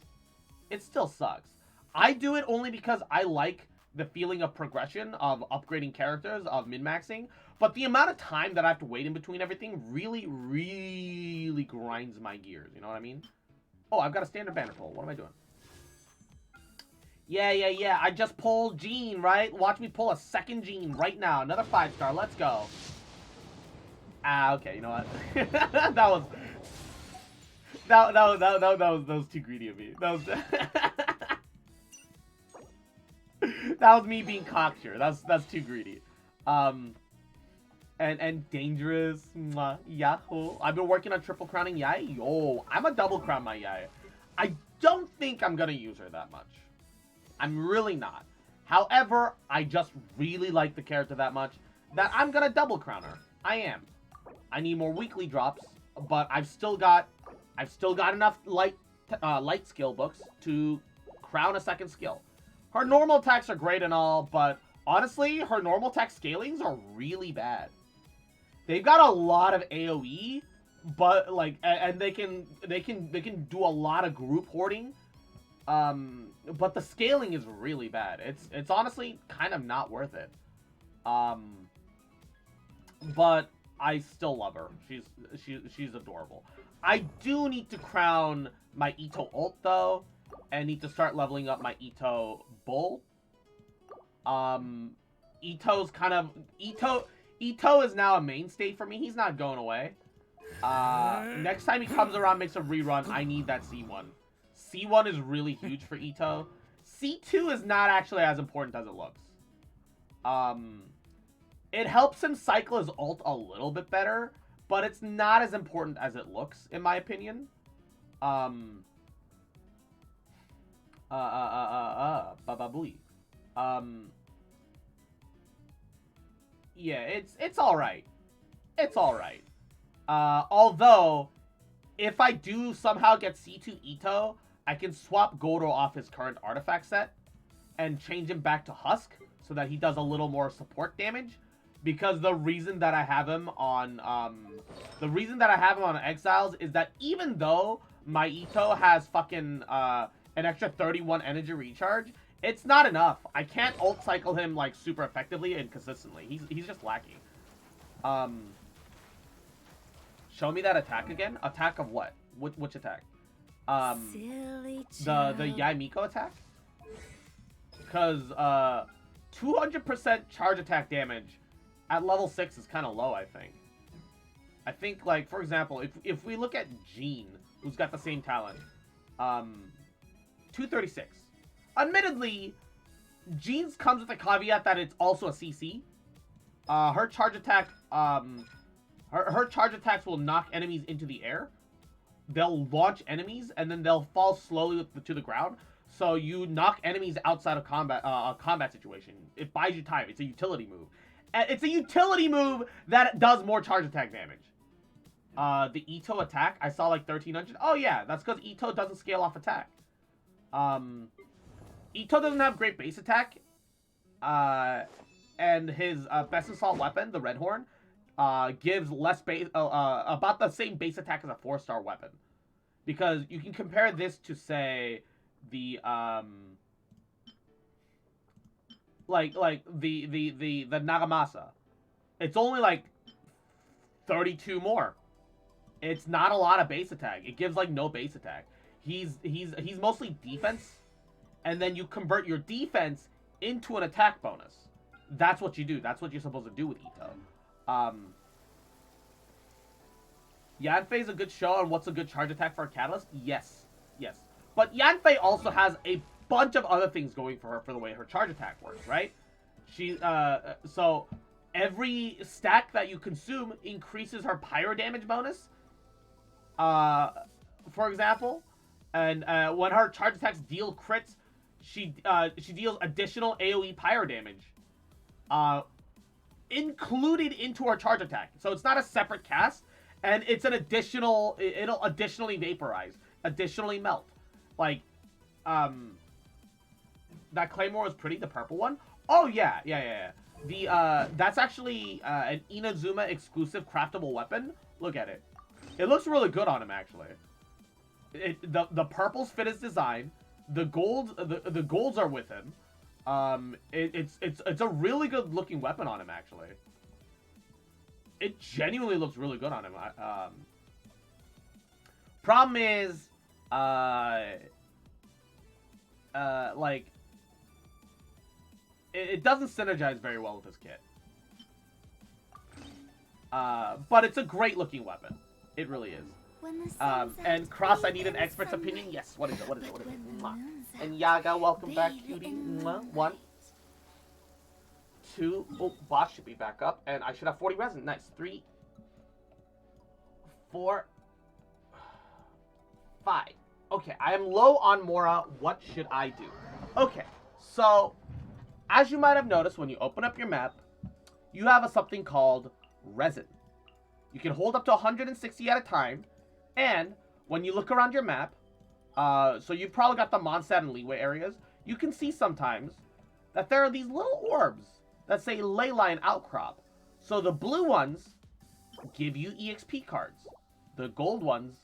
It still sucks. I do it only because I like the feeling of progression, of upgrading characters, of min-maxing. But the amount of time that I have to wait in between everything really, really grinds my gears. You know what I mean? Oh, I've got a standard banner pull. What am I doing? Yeah. I just pulled Jean, right? Watch me pull a second Jean right now. Another 5-star. Let's go. Ah, okay. You know what? that was too greedy of me. That was me being cocksure. That's too greedy. And dangerous. Yahoo. I've been working on triple crowning Yai. Yo, I'm a double crown my Yai. I don't think I'm gonna use her that much. I'm really not. However, I just really like the character that much that I'm gonna double crown her. I am. I need more weekly drops, but I've still got enough light skill books to crown a second skill. Her normal attacks are great and all, but honestly, her normal attack scalings are really bad. They've got a lot of AoE, but like, and they can do a lot of group hoarding. But the scaling is really bad. It's honestly kind of not worth it. But I still love her. She's adorable. I do need to crown my Ito ult though, and need to start leveling up my Ito bull. Ito's kind of Ito is now a mainstay for me. He's not going away. Next time he comes around, makes a rerun, I need that C1. C1 is really huge for Ito. C2 is not actually as important as it looks. It helps him cycle his ult a little bit better, but it's not as important as it looks, in my opinion. Bababooey. Yeah, it's alright. It's alright. Although, if I do somehow get C2 Ito, I can swap Goro off his current artifact set and change him back to Husk so that he does a little more support damage. Because the reason that I have him on Exiles is that even though my Ito has fucking an extra 31 energy recharge, it's not enough. I can't ult cycle him like super effectively and consistently. He's just lacking. Show me that attack again. Attack of what? Which attack? Silly The Yai Miko attack? Because 200% charge attack damage at level 6 is kind of low, I think. I think, like, for example, if we look at Jean, who's got the same talent, 236. Admittedly, Jean's comes with a caveat that it's also a CC. Her charge attack, her charge attacks will knock enemies into the air. They'll launch enemies, and then they'll fall slowly to the ground. So you knock enemies outside of combat, a combat situation. It buys you time. It's a utility move. It's a utility move that does more charge attack damage. The Ito attack, I saw like 1300. Oh yeah, that's because Ito doesn't scale off attack. Ito doesn't have great base attack. And his best assault weapon, the Red Horn, gives less base, about the same base attack as a 4-star weapon. Because you can compare this to, say, the the Nagamasa. It's only like 32 more. It's not a lot of base attack. It gives like no base attack. He's mostly defense, and then you convert your defense into an attack bonus. That's what you do. That's what you're supposed to do with Ito. Yanfei's a good show on what's a good charge attack for a catalyst? Yes. Yes. But Yanfei also has a bunch of other things going for her for the way her charge attack works, right? So every stack that you consume increases her pyro damage bonus. For example, and when her charge attacks deal crits, she deals additional AoE pyro damage. included into our charge attack. So it's not a separate cast, and it's an additional, it'll additionally vaporize, additionally melt. Like, that Claymore is pretty, the purple one. Oh, yeah. That's actually an Inazuma exclusive craftable weapon. Look at it. It looks really good on him, actually. The purples fit his design. The golds are with him. It's a really good looking weapon on him, actually. It genuinely looks really good on him. Problem is, like, it doesn't synergize very well with this kit. But it's a great looking weapon. It really is. And Cross, I need an expert's opinion. Yes, what is it? Mwah. And Yaga, welcome back, cutie. Mwah. 1, 2. Oh, boss should be back up. And I should have 40 resin. Nice. 3, 4, 5. Okay, I am low on Mora. What should I do? Okay, so as you might have noticed, when you open up your map, you have something called resin. You can hold up to 160 at a time, and when you look around your map, so you've probably got the Mondstadt and Leeway areas, you can see sometimes that there are these little orbs that say Leyline Outcrop. So the blue ones give you EXP cards. The gold ones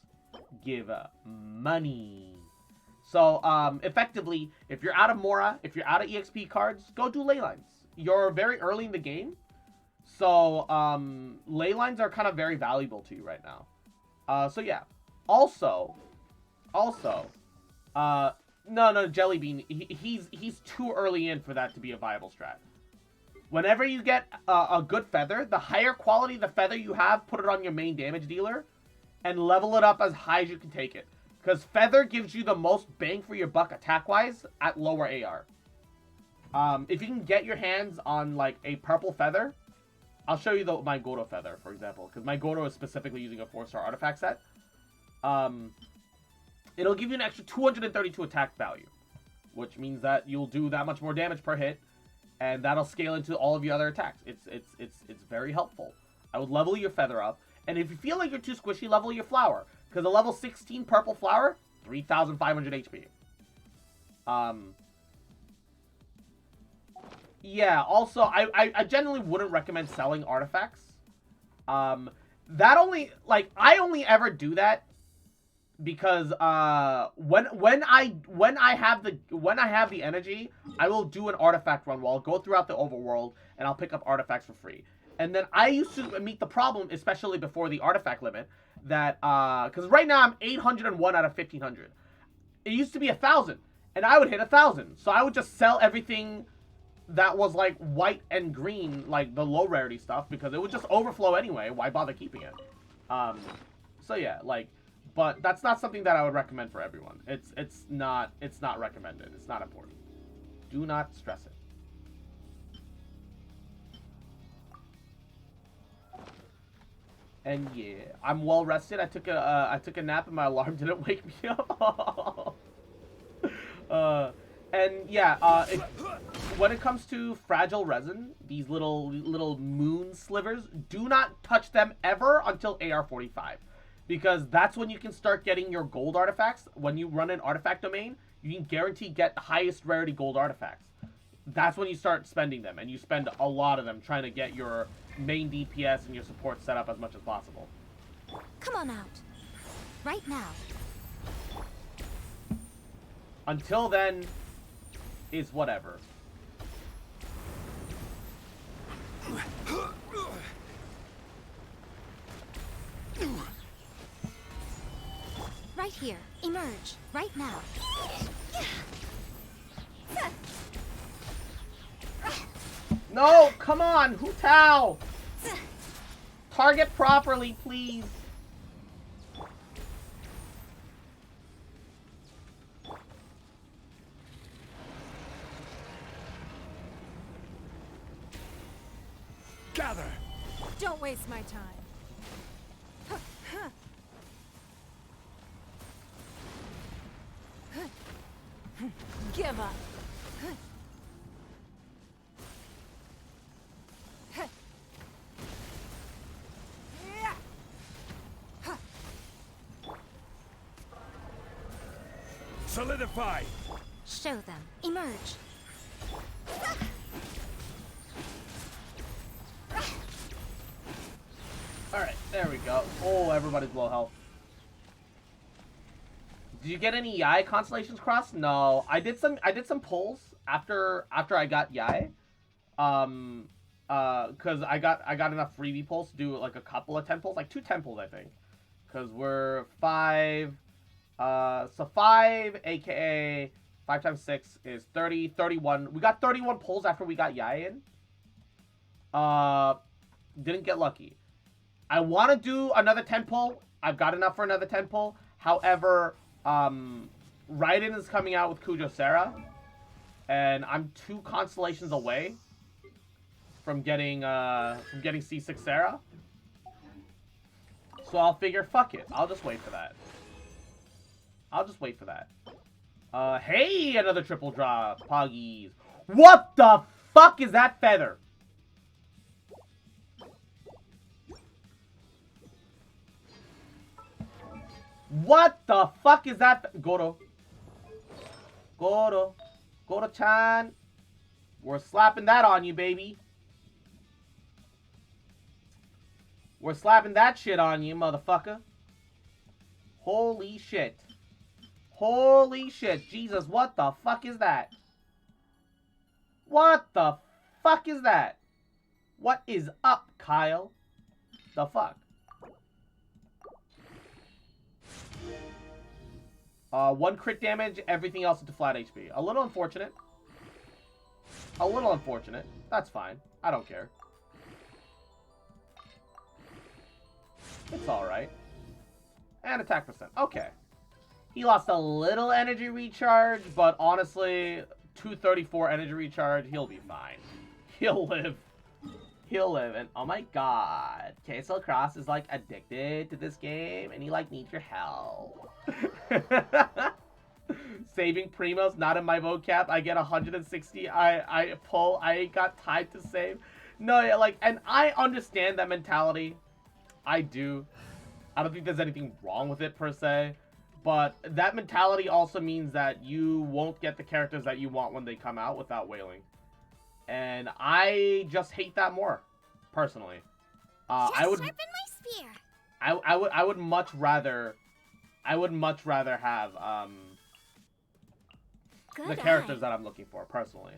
give money. So, effectively, if you're out of Mora, if you're out of EXP cards, go do ley lines. You're very early in the game, so, ley lines are kind of very valuable to you right now. So yeah. Also, no, Jellybean, he's too early in for that to be a viable strat. Whenever you get a good feather, the higher quality the feather you have, put it on your main damage dealer, and level it up as high as you can take it. Because Feather gives you the most bang for your buck attack-wise at lower AR. If you can get your hands on, like, a purple Feather, I'll show you my Goro Feather, for example. Because my Goro is specifically using a 4-star artifact set. It'll give you an extra 232 attack value. Which means that you'll do that much more damage per hit. And that'll scale into all of your other attacks. It's very helpful. I would level your Feather up. And if you feel like you're too squishy, level your Flower. Because a level 16 purple flower, 3,500 HP. Yeah, also, I generally wouldn't recommend selling artifacts. I only ever do that because when I have the energy, I will do an artifact run where I'll go throughout the overworld and I'll pick up artifacts for free. And then I used to meet the problem, especially before the artifact limit, that, because right now I'm 801 out of 1,500. It used to be 1,000, and I would hit 1,000. So I would just sell everything that was, like, white and green, like, the low rarity stuff, because it would just overflow anyway. Why bother keeping it? So yeah, like, but that's not something that I would recommend for everyone. It's not recommended. It's not important. Do not stress it. And yeah, I'm well rested. I took a nap and my alarm didn't wake me up. And yeah, when it comes to fragile resin, these little moon slivers, do not touch them ever until AR45, because that's when you can start getting your gold artifacts. When you run an artifact domain, you can guarantee get the highest rarity gold artifacts. That's when you start spending them, and you spend a lot of them trying to get your main DPS and your support set up as much as possible. Come on out. Right now. Until then, is whatever. Right here. Emerge. Right now. No, come on, Hu Tao! Target properly, please. Gather. Don't waste my time. Give up. Solidify! Show them. Emerge. Alright, there we go. Oh, everybody's low health. Did you get any Yai constellations crossed? No. I did some pulls after I got Yai. Cause I got enough freebie pulls to do like a couple of 10 pulls, like 2 10 pulls I think. Cause we're 5 so 5 aka 5 times 6 is 30, 31. We got 31 pulls after we got Yai in. Didn't get lucky. I want to do another 10 pull. I've got enough for another 10 pull. However, Raiden is coming out with Kujou Sara, and I'm 2 constellations away from getting C6 Sara. So I'll figure, fuck it. I'll just wait for that. Hey, another triple drop, Poggies. What the fuck is that feather? What the fuck is that? Goro-chan. We're slapping that on you, baby. We're slapping that shit on you, motherfucker. Holy shit. Holy shit. Jesus, what the fuck is that? What the fuck is that? What is up, Kyle? The fuck? 1 crit damage, everything else into flat HP. A little unfortunate. That's fine. I don't care. It's alright. And attack percent. Okay. He lost a little energy recharge, but honestly, 234 energy recharge, he'll be fine. He'll live. And oh my god, Queso Cross is like addicted to this game, and he like needs your help. Saving Primos, not in my vocab. I get 160. I pull. I ain't got time to save. No, yeah, like, and I understand that mentality. I do. I don't think there's anything wrong with it per se, but that mentality also means that you won't get the characters that you want when they come out without wailing. And I just hate that more, personally. I would sharpen my spear. I would much rather have the characters that I'm looking for personally.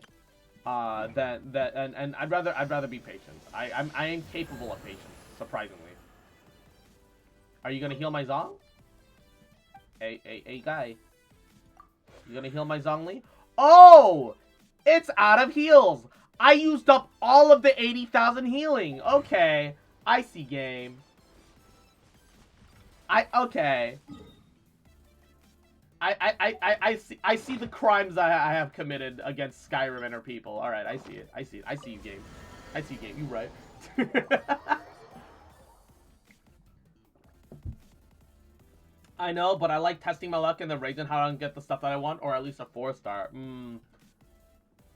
And I'd rather be patient. I am capable of patience, surprisingly. Are you gonna heal my Zong? Hey guy. You gonna heal my Zhongli? Oh! It's out of heals! I used up all of the 80,000 healing. Okay. I see game. Okay. I see the crimes I have committed against Skyrim and her people. Alright, I see it. I see you, game. I see you, game. You right. I know, but I like testing my luck and then raising how I can get the stuff that I want, or at least a 4-star.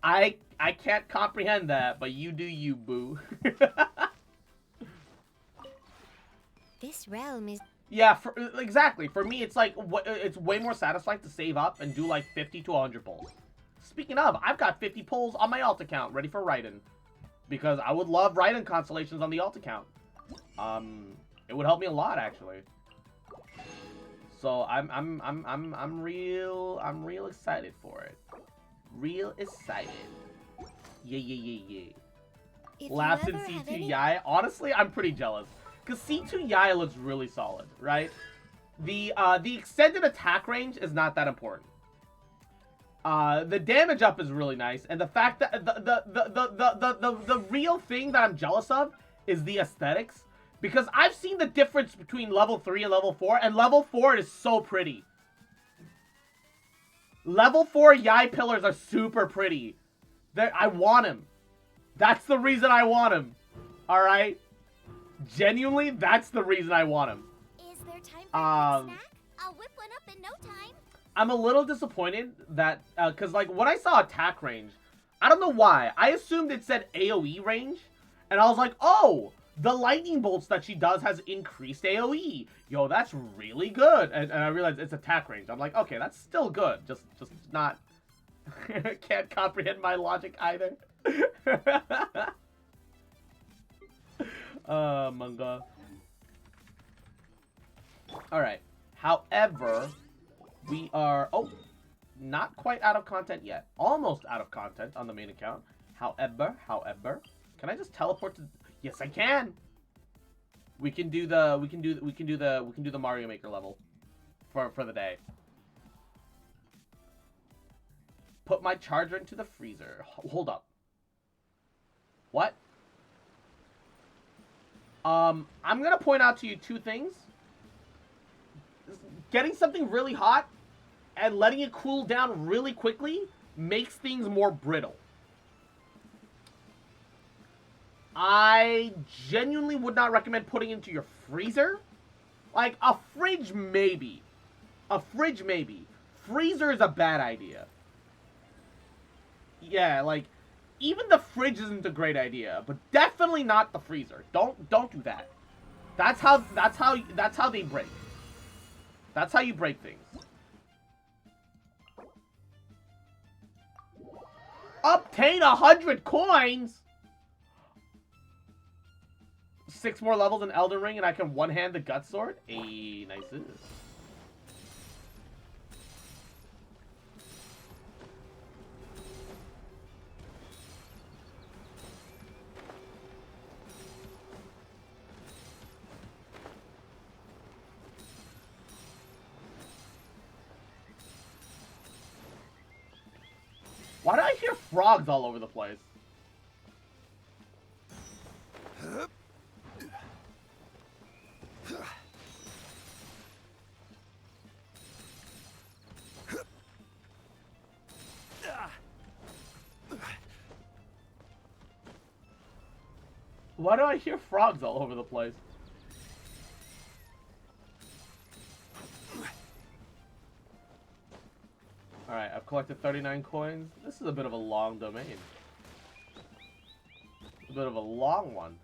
I can't comprehend that, but you do you, boo. This realm is... Yeah, exactly. For me, it's like, it's way more satisfying to save up and do like 50 to 100 pulls. Speaking of, I've got 50 pulls on my alt account ready for Raiden, because I would love Raiden constellations on the alt account. It would help me a lot, actually. So I'm real excited for it. Real excited. Yeah. Labs in C2 Yai. Honestly, I'm pretty jealous. Because C2 Yai looks really solid, right? The extended attack range is not that important. The damage up is really nice, and the fact that the real thing that I'm jealous of is the aesthetics. Because I've seen the difference between level 3 and level 4, and level 4 is so pretty. Level 4 Yai pillars are super pretty. I want him. That's the reason I want him. Alright? Genuinely, that's the reason I want him. Is there time for a snack? I'll whip one up in no time. I'm a little disappointed that, because, like, when I saw attack range, I don't know why. I assumed it said AoE range, and I was like, oh, The lightning bolts that she does has increased AoE. Yo, that's really good. And I realized it's attack range. I'm like, okay, that's still good. Just not... Can't comprehend my logic either. Manga. Alright. However, we are... Oh, not quite out of content yet. Almost out of content on the main account. However, can I just teleport to... Yes, I can. We can do the Mario Maker level for the day. Put my charger into the freezer. Hold up. What? I'm gonna point out to you two things. Getting something really hot and letting it cool down really quickly makes things more brittle. I genuinely would not recommend putting it into your freezer. Like, a fridge, maybe. A fridge, maybe. Freezer is a bad idea. Yeah, like, even the fridge isn't a great idea, but definitely not the freezer. Don't do that. That's how they break. That's how you break things. Obtain 100 coins. 6 more levels in Elden Ring and I can one-hand the gut sword. Hey, nice. Why do I hear frogs all over the place? Why do I hear frogs all over the place? Alright, I've collected 39 coins. This is a bit of a long domain. A bit of a long one.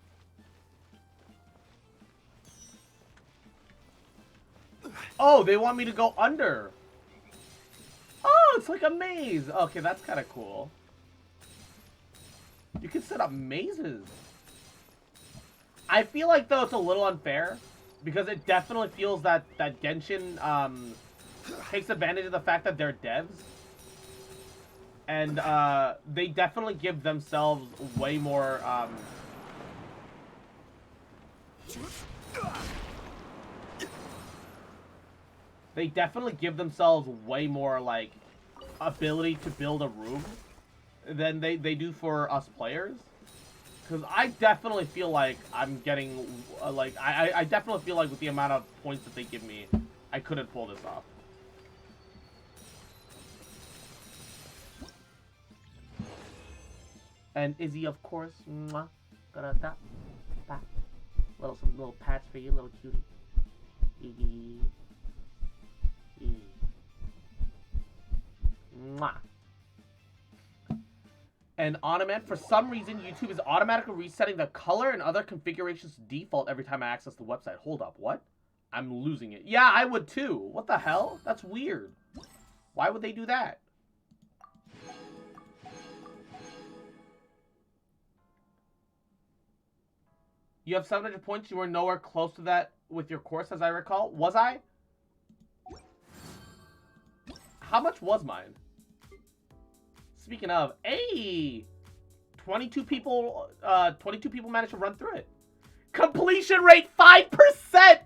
Oh, they want me to go under. Oh, it's like a maze. Okay, that's kind of cool. You can set up mazes. I feel like, though, it's a little unfair. Because it definitely feels that Genshin takes advantage of the fact that they're devs. And they definitely give themselves way more... They definitely give themselves way more, like, ability to build a room than they do for us players. Because I definitely feel like I'm getting, like, I definitely feel like with the amount of points that they give me, I couldn't pull this off. And Izzy, of course, mwah, got a tap, tap. Some little pats for you, little cutie. Mwah. And Onament, for some reason, YouTube is automatically resetting the color and other configurations to default every time I access the website. Hold up, what? I'm losing it. Yeah, I would too. What the hell? That's weird. Why would they do that? You have 700 points. You were nowhere close to that with your course, as I recall. Was I? How much was mine? Speaking of, hey, 22 people managed to run through it. Completion rate 5%.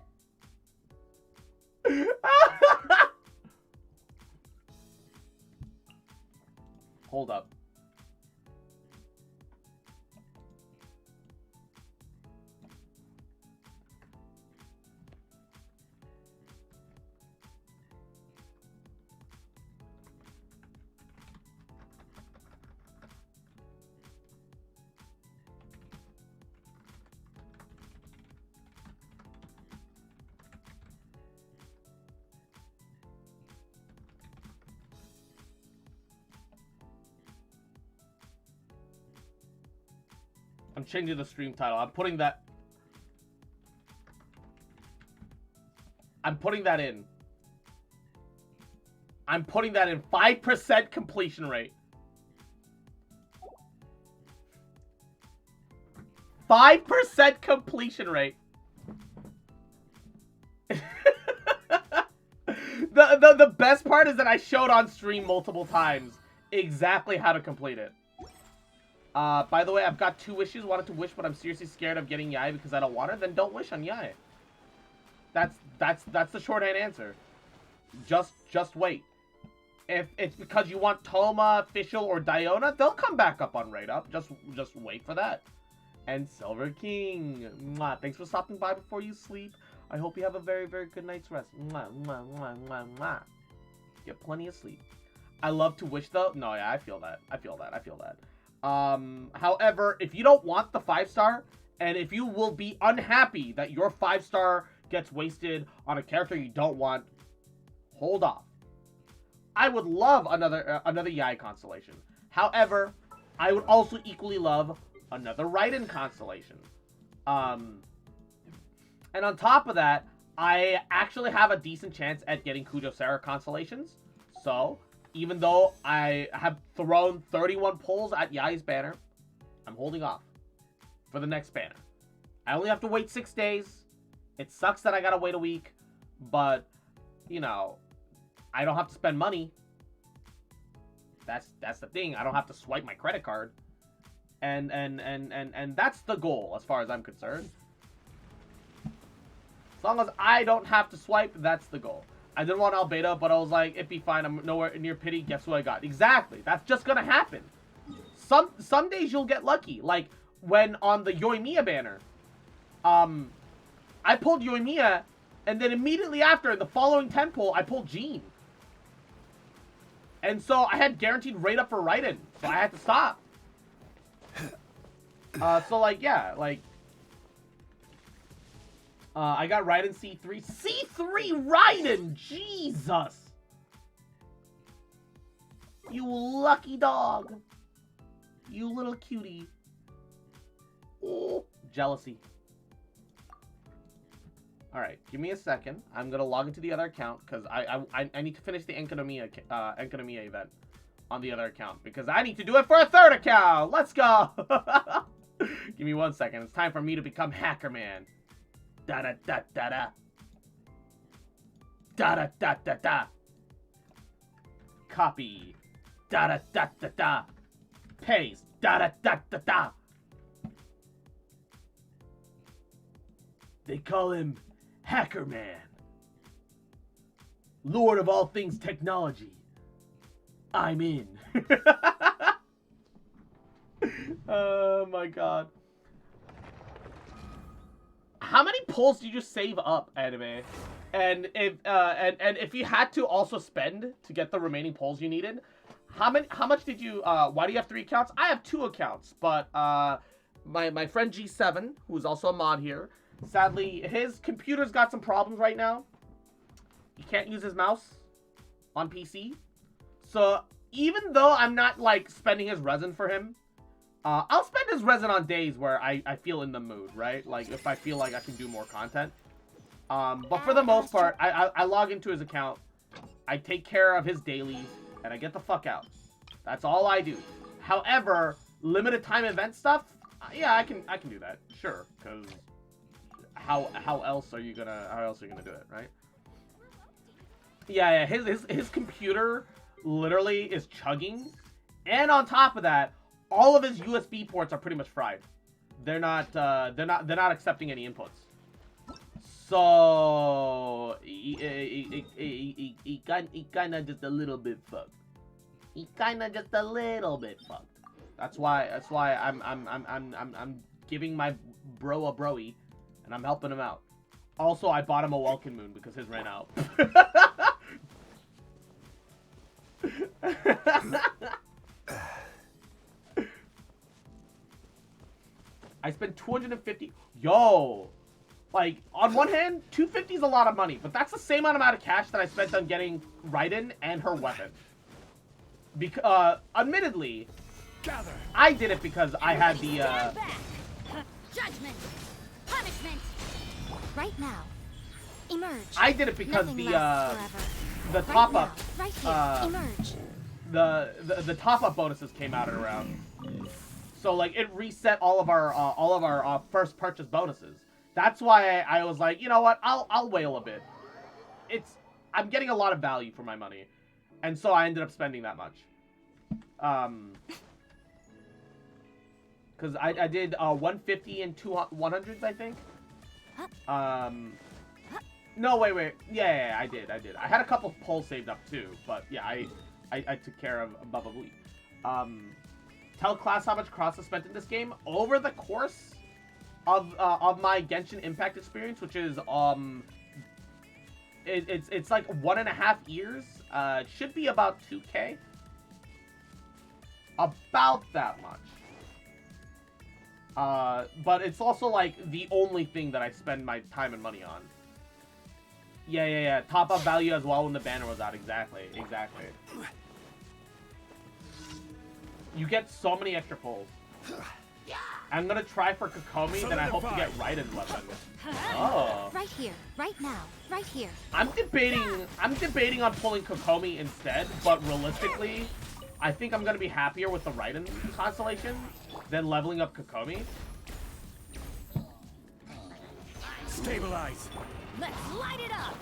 Hold up. I'm changing the stream title. I'm putting that I'm putting that in. I'm putting that in. 5% completion rate. 5% completion rate. The best part is that I showed on stream multiple times exactly how to complete it. By the way, I've got 2 wishes. Wanted to wish, but I'm seriously scared of getting Yai because I don't want her. Then don't wish on Yai. That's the shorthand answer. Just wait. If it's because you want Toma, Fischl, or Diona, they'll come back up on Raid Up. Just wait for that. And Silver King, mwah, thanks for stopping by before you sleep. I hope you have a very, very good night's rest. Mwah, mwah, mwah, mwah, mwah. Get plenty of sleep. I love to wish though. No, yeah, I feel that. I feel that. However, if you don't want the 5-star, and if you will be unhappy that your 5-star gets wasted on a character you don't want, hold off. I would love another Yai constellation. However, I would also equally love another Raiden constellation. And on top of that, I actually have a decent chance at getting Kujou Sara constellations. So, even though I have thrown 31 pulls at Yai's banner, I'm holding off for the next banner. I only have to wait 6 days. It sucks that I gotta wait a week, but, you know, I don't have to spend money. That's the thing. I don't have to swipe my credit card. And that's the goal as far as I'm concerned. As long as I don't have to swipe, that's the goal. I didn't want Albedo, but I was like, it'd be fine. I'm nowhere near pity. Guess who I got? Exactly. That's just gonna happen. Some days you'll get lucky. Like when on the Yoimiya banner, I pulled Yoimiya, and then immediately after, in the following 10 pull, I pulled Jean. And so I had guaranteed Raid Up for Raiden, so I had to stop. So like, yeah, like, I got Raiden C3. C3 Raiden! Jesus! You lucky dog. You little cutie. Ooh, jealousy. Alright, give me a second. I'm gonna log into the other account, because I need to finish the Enkanomiya event on the other account, because I need to do it for a 3rd account! Let's go! Give me 1 second. It's time for me to become Hacker Man. Da-da-da-da-da. Da-da-da-da-da. Copy. Da-da-da-da-da. Paste. Da-da-da-da-da. They call him Hacker Man. Lord of all things technology. I'm in. Oh my god. How many pulls did you save up, anime? And if you had to also spend to get the remaining pulls you needed, how much did you why do you have 3 accounts? I have 2 accounts, but my friend G7, who's also a mod here, sadly his computer's got some problems right now. He can't use his mouse on PC. So even though I'm not like spending his resin for him, I'll spend his resin on days where I feel in the mood, right? Like if I feel like I can do more content. But for the most part, I log into his account, I take care of his dailies, and I get the fuck out. That's all I do. However, limited time event stuff, yeah, I can do that, sure. Because how else are you gonna do it, right? Yeah, his computer literally is chugging, and on top of that, all of his USB ports are pretty much fried. They're not accepting any inputs. So he kinda just a little bit fucked. He kinda just a little bit fucked. That's why I'm giving my bro a broy, and I'm helping him out. Also, I bought him a Welkin Moon because his ran out. I spent 250. Yo, like on one hand, 250 is a lot of money, but that's the same amount of cash that I spent on getting Raiden and her weapon. Admittedly, I did it because I had the Judgment, punishment. Right now, Emerge. I did it because Nothing lasts forever. the top up Right here. Emerge. the top up bonuses came out at around. So like it reset all of our first purchase bonuses. That's why I was like, you know what? I'll wail a bit. I'm getting a lot of value for my money, and so I ended up spending that much. Because I did 150 and 100s, I think. No, wait. Yeah, I did. I had a couple polls saved up too, but yeah, I took care of Baba Booey. Tell class how much Cross has spent in this game over the course of my Genshin Impact experience, which is it's like 1.5 years. It should be about 2K. About that much. But it's also like the only thing that I spend my time and money on. Yeah. Top up value as well when the banner was out. Exactly. You get so many extra pulls. I'm gonna try for Kokomi, then I hope to get Raiden's weapon. Oh. Right here, right now, right here. I'm debating on pulling Kokomi instead, but realistically, I think I'm gonna be happier with the Raiden constellation than leveling up Kokomi. Stabilize. Let's light it up.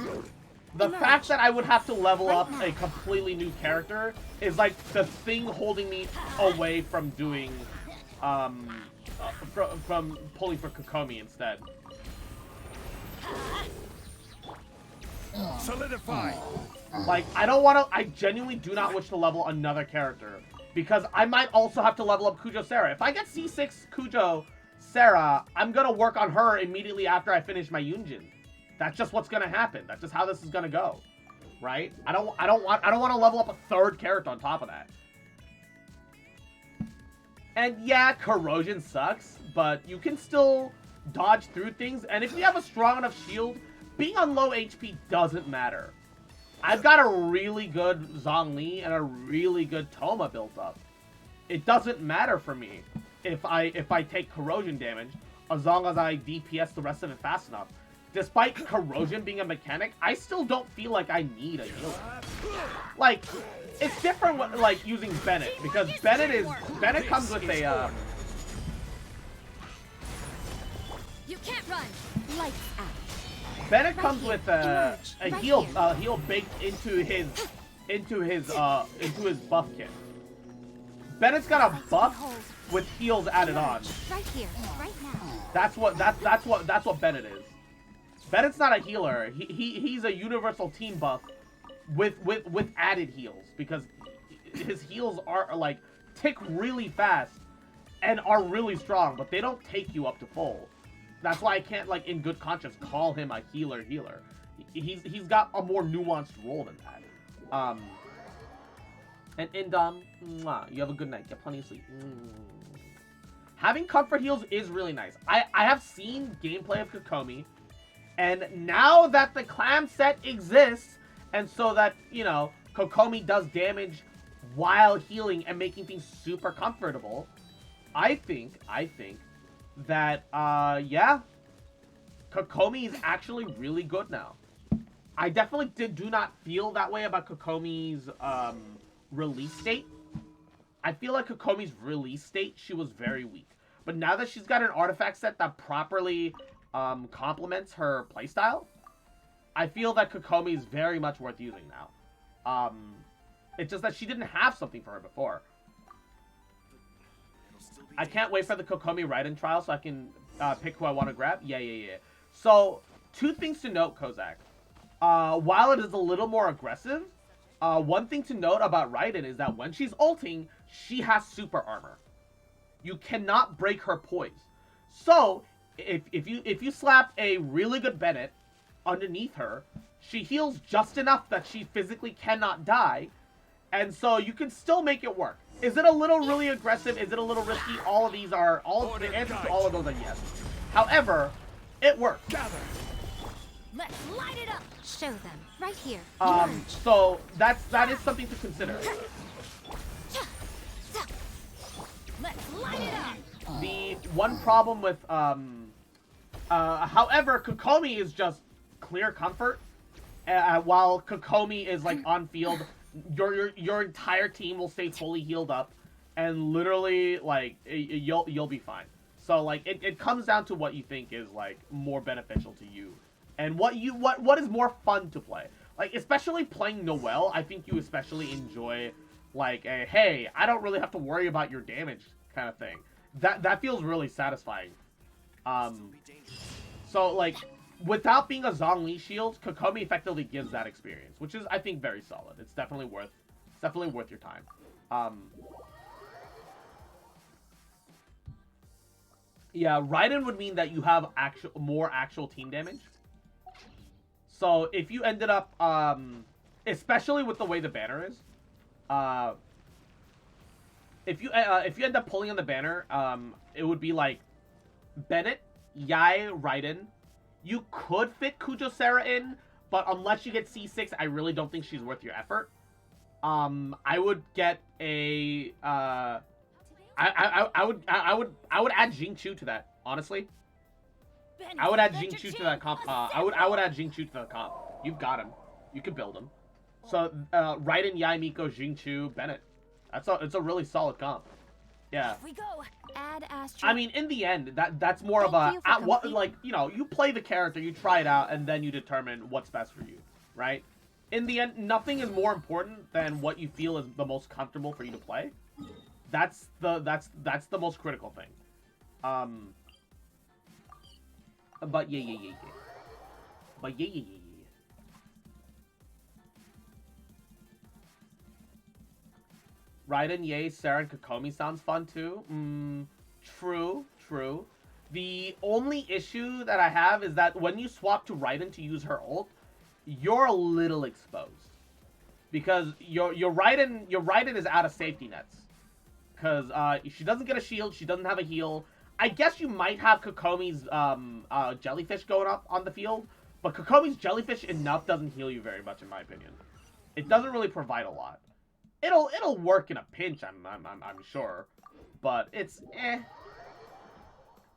The fact that I would have to level up a completely new character is like the thing holding me away from doing, from pulling for Kokomi instead. Solidify. Like, I genuinely do not wish to level another character, because I might also have to level up Kujou Sara. If I get C6 Kujou Sara, I'm gonna work on her immediately after I finish my Yunjin. That's just what's gonna happen. That's just how this is gonna go, right? I don't want to level up a third character on top of that. And yeah, corrosion sucks, but you can still dodge through things. And if you have a strong enough shield, being on low HP doesn't matter. I've got a really good Zhongli and a really good Toma built up. It doesn't matter for me if I take corrosion damage, as long as I DPS the rest of it fast enough. Despite corrosion being a mechanic, I still don't feel like I need a healer. Like, it's different with, like, using Bennett, because Bennett comes with a, You can't run. Lights out. Bennett comes with a heal baked into his buff kit. Bennett's got a buff with heals added on. Right here, right now. That's what Bennett is. Bennett's not a healer. He's a universal team buff with added heals, because his heals are like tick really fast and are really strong, but they don't take you up to full. That's why I can't, like, in good conscience call him a healer. He's got a more nuanced role than that. And Indom, you have a good night. Get plenty of sleep. Having comfort heals is really nice. I have seen gameplay of Kokomi, and now that the clam set exists, and so that, you know, Kokomi does damage while healing and making things super comfortable, I think that, yeah, Kokomi is actually really good now. I definitely do not feel that way about Kokomi's, release date. I feel like Kokomi's release date, she was very weak. But now that she's got an artifact set that properly complements her playstyle, I feel that Kokomi is very much worth using now. It's just that she didn't have something for her before. I can't wait for the Kokomi Raiden trial so I can pick who I want to grab. Yeah. So, two things to note, Kozak. While it is a little more aggressive, one thing to note about Raiden is that when she's ulting, she has super armor. You cannot break her poise. So, if you slap a really good Bennett underneath her, she heals just enough that she physically cannot die, and so you can still make it work. Is it a little really aggressive? Is it a little risky? All of these are, the answers to all of those are yes. However, it works. Let's light it up. Show them. Right here. So that is something to consider. Let's light it up. The one problem with, however, Kokomi is just clear comfort, while Kokomi is like on field. Your entire team will stay fully healed up, and literally like you'll be fine. So like it comes down to what you think is like more beneficial to you, and what is more fun to play. Like especially playing Noelle, I think you especially enjoy like a hey, I don't really have to worry about your damage kind of thing. That feels really satisfying. So like without being a Zhongli shield, Kokomi effectively gives that experience, which is I think very solid. It's definitely worth your time. Yeah, Raiden would mean that you have more actual team damage. So if you ended up, especially with the way the banner is, if you end up pulling on the banner, it would be like Bennett, Yai, Raiden. You could fit Kujou Sara in, but unless you get C6, I really don't think she's worth your effort. I would get a I would add Jingchu to that, honestly. I would add Jingchu to that comp. I would add Jingchu to the comp. You've got him. You can build him. So Raiden, Yai, Miko, Jingchu, Bennett. It's a really solid comp. Yeah. We go. Add Astro. I mean, in the end, that's more of a like you play the character, you try it out, and then you determine what's best for you, right? In the end, nothing is more important than what you feel is the most comfortable for you to play. That's the most critical thing. But yeah. But yeah. Raiden, Yae, Sara, and Kokomi sounds fun too. True. The only issue that I have is that when you swap to Raiden to use her ult, you're a little exposed. Because your Raiden is out of safety nets. Because she doesn't get a shield, she doesn't have a heal. I guess you might have Kokomi's jellyfish going up on the field, but Kokomi's jellyfish enough doesn't heal you very much, in my opinion. It doesn't really provide a lot. It'll work in a pinch, I'm sure, but it's eh.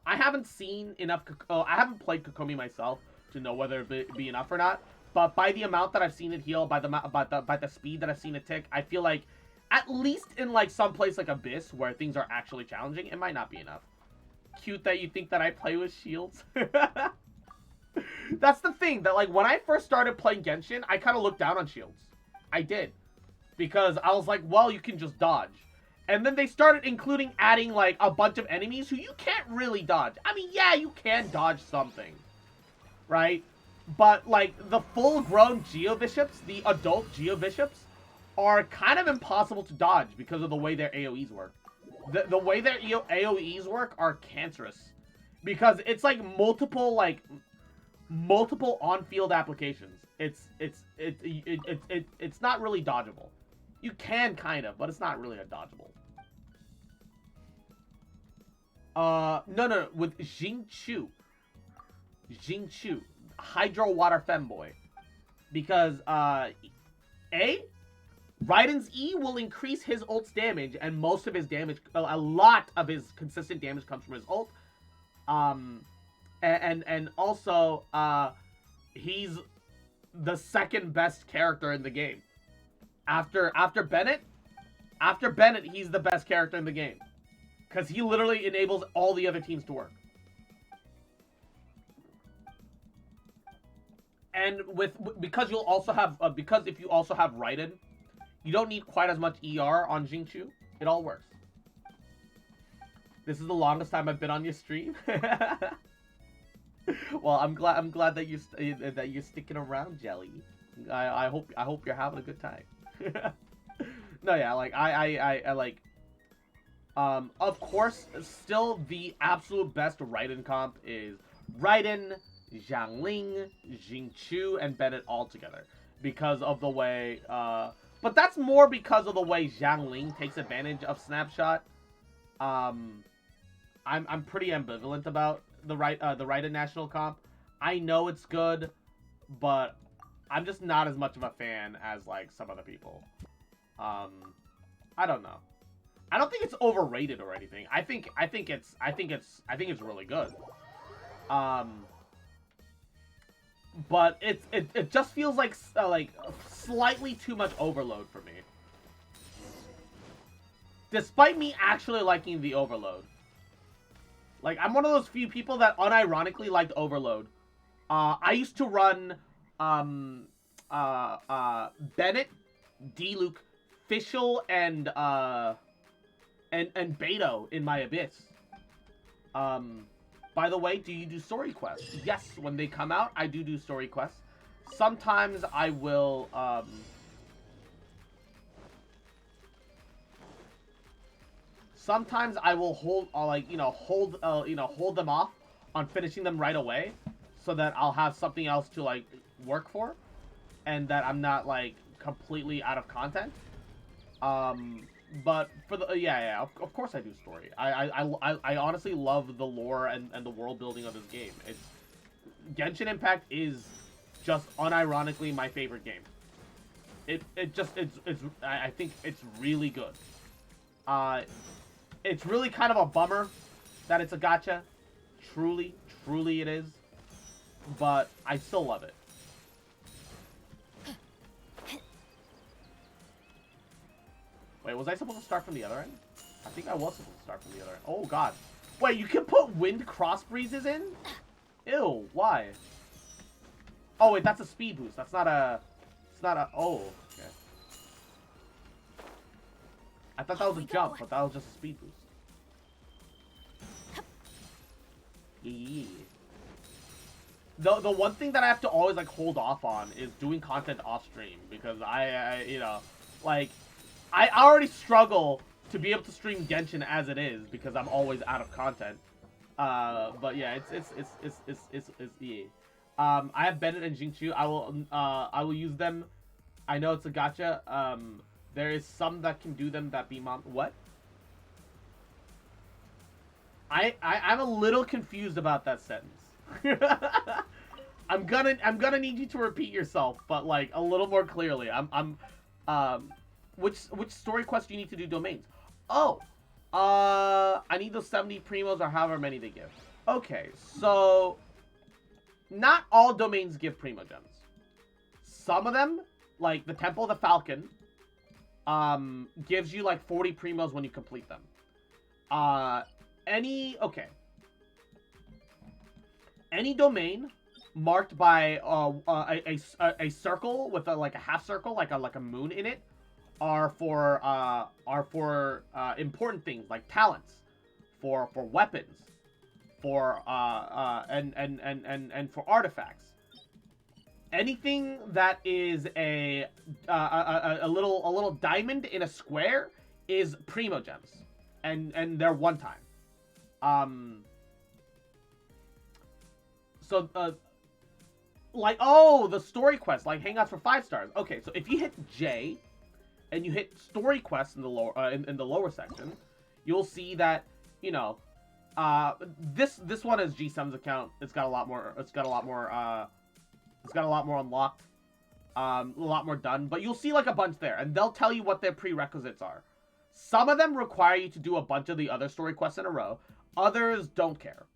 I haven't seen enough. I haven't played Kokomi myself to know whether it be enough or not. But by the amount that I've seen it heal, by the speed that I've seen it tick, I feel like at least in like some place like Abyss where things are actually challenging, it might not be enough. Cute that you think that I play with shields. That's the thing, that like when I first started playing Genshin, I kind of looked down on shields. I did. Because I was like, well, you can just dodge. And then they started adding like a bunch of enemies who you can't really dodge. I mean, yeah, you can dodge something. Right? But like the full-grown Geobishops, the adult Geobishops, are kind of impossible to dodge because of the way their AoEs work. The way their AoEs work are cancerous. Because it's like multiple on-field applications. It's not really dodgeable. You can kind of, but it's not really a dodgeable. No, with Jingchu, Hydro Water Femboy, because Raiden's E will increase his ult's damage, and most of his damage, a lot of his consistent damage comes from his ult. And also he's the second best character in the game. After Bennett, he's the best character in the game. Because he literally enables all the other teams to work. And because you'll also have, because if you also have Raiden, you don't need quite as much ER on Jingchu. It all works. This is the longest time I've been on your stream. Well, I'm glad that you're sticking around, Jelly. I hope you're having a good time. No, yeah, like I like of course still the absolute best Raiden comp is Raiden, Xiangling, Jingchu, and Bennett all together because of the way but that's more because of the way Xiangling takes advantage of Snapshot. I'm pretty ambivalent about the Raiden national comp. I know it's good, but I'm just not as much of a fan as like some other people. I don't know. I don't think it's overrated or anything. I think it's really good. but it just feels like slightly too much overload for me. Despite me actually liking the overload. Like, I'm one of those few people that unironically liked overload. I used to run Bennett, D-Luke, Fischl, and Beto in my Abyss. By the way, do you do story quests? Yes, when they come out, I do story quests. Sometimes I will, sometimes I will hold, hold them off on finishing them right away, so that I'll have something else to, like, work for, and that I'm not, like, completely out of content. But for the of course I do story. I honestly love the lore and the world building of this game. It's Genshin Impact is just unironically my favorite game. I think it's really good. It's really kind of a bummer that it's a gacha. Truly it is. But I still love it. Wait, was I supposed to start from the other end? I think I was supposed to start from the other end. Oh, God. Wait, you can put wind cross breezes in? Ew, why? Oh, wait, that's a speed boost. That's not a... It's not a... Oh, okay. I thought that was a jump, but that was just a speed boost. Yeah. The one thing that I have to always, like, hold off on is doing content off stream. Because I you know, like... I already struggle to be able to stream Genshin as it is because I'm always out of content. But yeah, it's yeah. I have Bennett and Jinchu. I will use them. I know it's a gacha. There is some that can do them that be mom. What? I'm a little confused about that sentence. I'm gonna need you to repeat yourself, but like a little more clearly. Which story quest do you need to do domains? Oh, I need those 70 primos or however many they give. Okay, so not all domains give primo gems. Some of them, like the Temple of the Falcon, gives you like 40 primos when you complete them. Any domain marked by a circle with like a half circle, like a moon in it, are for important things like talents, for weapons, for and for artifacts. Anything that is a little diamond in a square is primo gems, and they're one time. So like, oh, the story quest, like hangouts for 5 stars. Okay, so if you hit J and you hit story quests in the lower in the lower section, you'll see that, you know, this one is G7's account. It's got a lot more. It's got a lot more unlocked, a lot more done. But you'll see like a bunch there, and they'll tell you what their prerequisites are. Some of them require you to do a bunch of the other story quests in a row. Others don't care,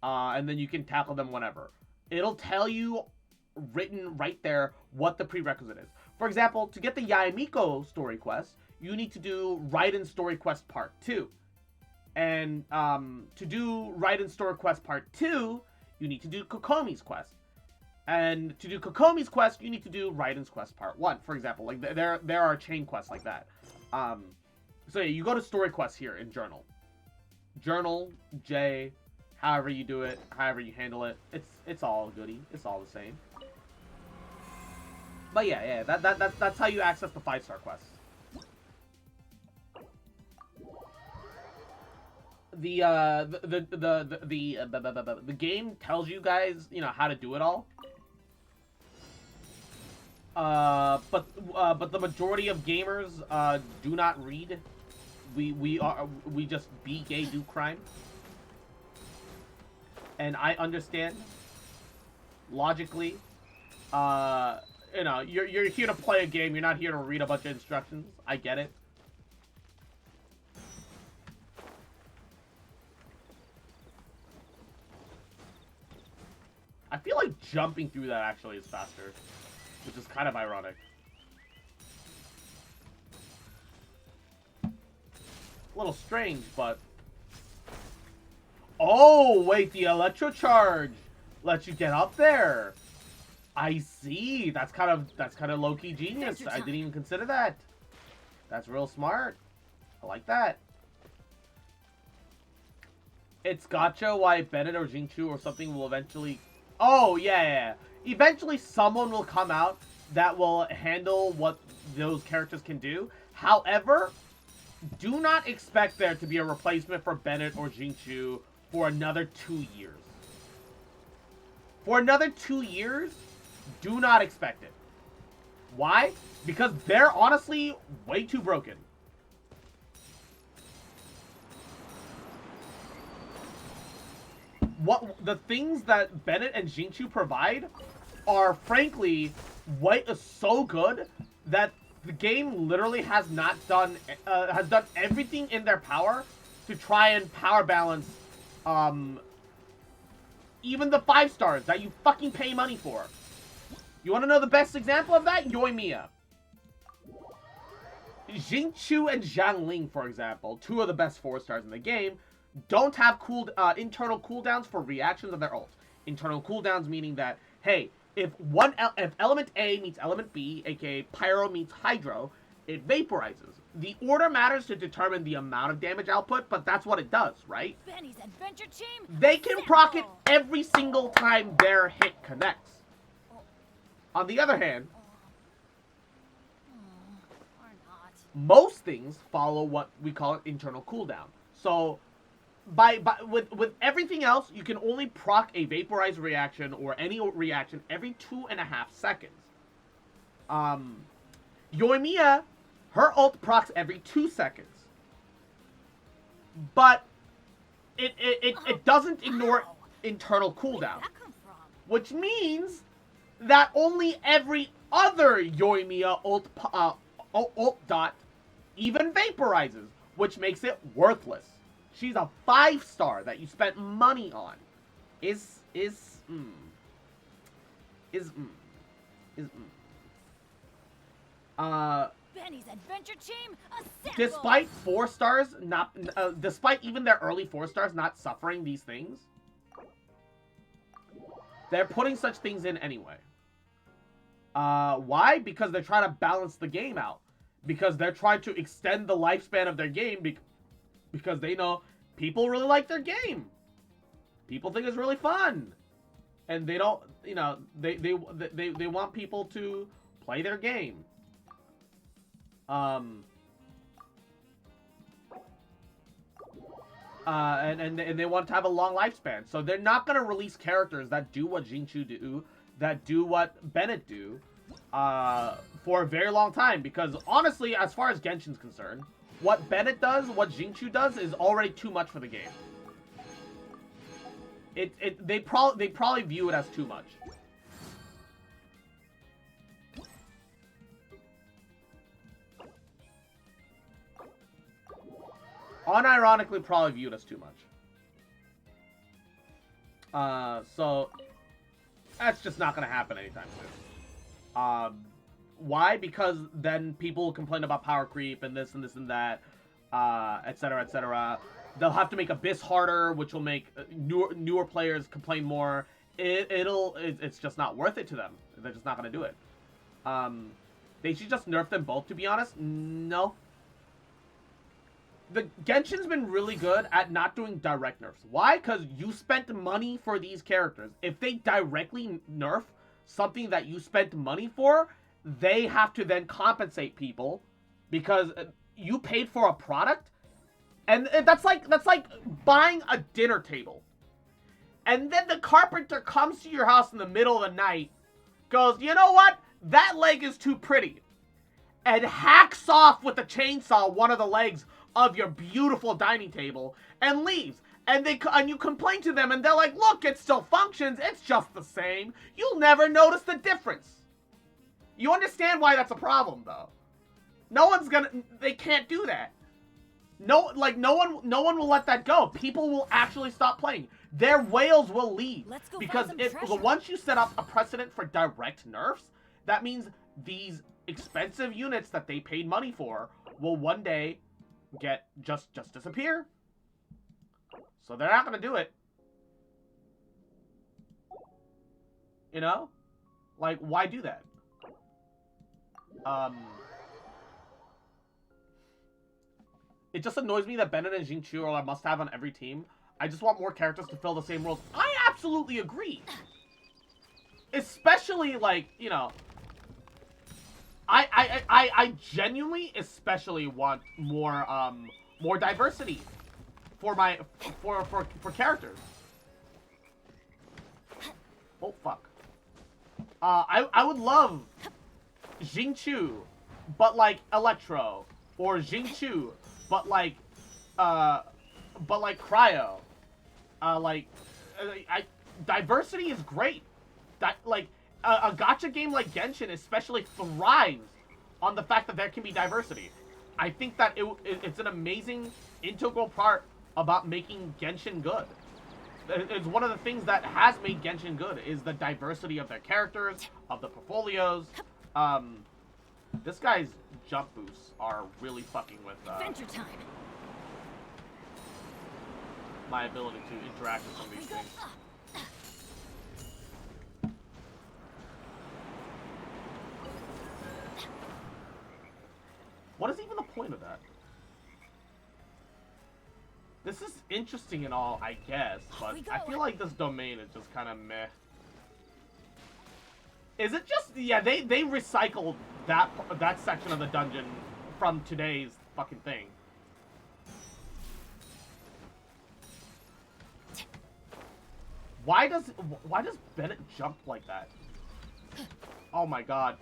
and then you can tackle them whenever. It'll tell you written right there what the prerequisite is. For example, to get the Yaemiko story quest, you need to do Raiden story quest part 2. And to do Raiden story quest part 2, you need to do Kokomi's quest. And to do Kokomi's quest, you need to do Raiden's quest part 1, for example. Like there are chain quests like that. So yeah, you go to story quests here in Journal. Journal, J, however you do it, however you handle it, it's all goody. It's all the same. But yeah, that's how you access the 5-star quests. The game tells you guys, you know, how to do it all. But the majority of gamers do not read. We just be gay, do crime. And I understand logically. You know, you're here to play a game. You're not here to read a bunch of instructions. I get it. I feel like jumping through that actually is faster, which is kind of ironic. A little strange, but... Oh, wait, the electro charge lets you get up there. I see. That's kind of low-key genius. I didn't even consider that. That's real smart. I like that. It's gotcha why Bennett or Jingchu or something will eventually... Oh, yeah. Eventually someone will come out that will handle what those characters can do. However, do not expect there to be a replacement for Bennett or Jingchu for another 2 years. For another 2 years, do not expect it. Why? Because they're honestly way too broken. The things that Bennett and Jingchu provide are frankly so good that the game literally has done everything in their power to try and power balance even the 5 stars that you fucking pay money for. You want to know the best example of that? Yoimiya. Jingchu and Xiangling, for example, 2 of the best 4 stars in the game, don't have internal cooldowns for reactions of their ult. Internal cooldowns meaning that, hey, if element A meets element B, aka Pyro meets Hydro, it vaporizes. The order matters to determine the amount of damage output, but that's what it does, right? Benny's adventure team. They can proc it every single time their hit connects. On the other hand, Or not. most things follow what we call an internal cooldown. So, with everything else, you can only proc a vaporized reaction or any reaction every 2.5 seconds. Yoimiya, her ult procs every 2 seconds. But it doesn't ignore internal Where did cooldown. that come from? Which means that only every other Yoimiya ult dot even vaporizes, which makes it worthless. She's a 5-star that you spent money on. Benny's adventure team. Assemble. Despite 4 stars despite even their early 4 stars not suffering these things, they're putting such things in anyway. Why? Because they're trying to balance the game out. Because they're trying to extend the lifespan of their game because they know people really like their game. People think it's really fun. And they don't, they want people to play their game. And they want to have a long lifespan. So they're not going to release characters that do what Jingchu do, that do what Bennett do, for a very long time. Because honestly, as far as Genshin's concerned, what Bennett does, what Jingchu does, is already too much for the game. They probably view it as too much. Unironically, probably view it as too much. So that's just not gonna happen anytime soon. Why? Because then people will complain about power creep and this and this and that, etc., etc. They'll have to make Abyss harder, which will make newer players complain more. It's just not worth it to them. They're just not gonna do it. They should just nerf them both, to be honest. No. The Genshin's been really good at not doing direct nerfs. Why? Because you spent money for these characters. If they directly nerf something that you spent money for, they have to then compensate people because you paid for a product, and that's like buying a dinner table, and then the carpenter comes to your house in the middle of the night, goes, you know what? That leg is too pretty, and hacks off with a chainsaw one of the legs of your beautiful dining table and leaves. And you complain to them, and they're like, look, it still functions. It's just the same. You'll never notice the difference. You understand why that's a problem, though. They can't do that. No, like no one will let that go. People will actually stop playing. Their whales will leave. Let's go Because find some if treasure. once you set up a precedent for direct nerfs, that means these expensive units that they paid money for will one day get just disappear. So they're not gonna do it. You know? Like, why do that? It just annoys me that Bennett and Xingqiu are a must-have on every team. I just want more characters to fill the same roles. I absolutely agree. Especially, like, you know... I genuinely especially want more, more diversity for my... for characters. Oh, fuck. I would love Xingqiu, but like Electro, or Xingqiu, but like Cryo. Diversity is great. That a gacha game like Genshin especially thrives on the fact that there can be diversity. I think that it's an amazing integral part about making Genshin good. It's one of the things that has made Genshin good, is the diversity of their characters, of the portfolios. This guy's jump boosts are really fucking with Adventure time. my ability to interact with some of these things. What is even the point of that? This is interesting and all, I guess, but I feel like this domain is just kind of meh. Is it just... Yeah, they recycled that section of the dungeon from today's fucking thing. Why does Bennett jump like that? Oh my god.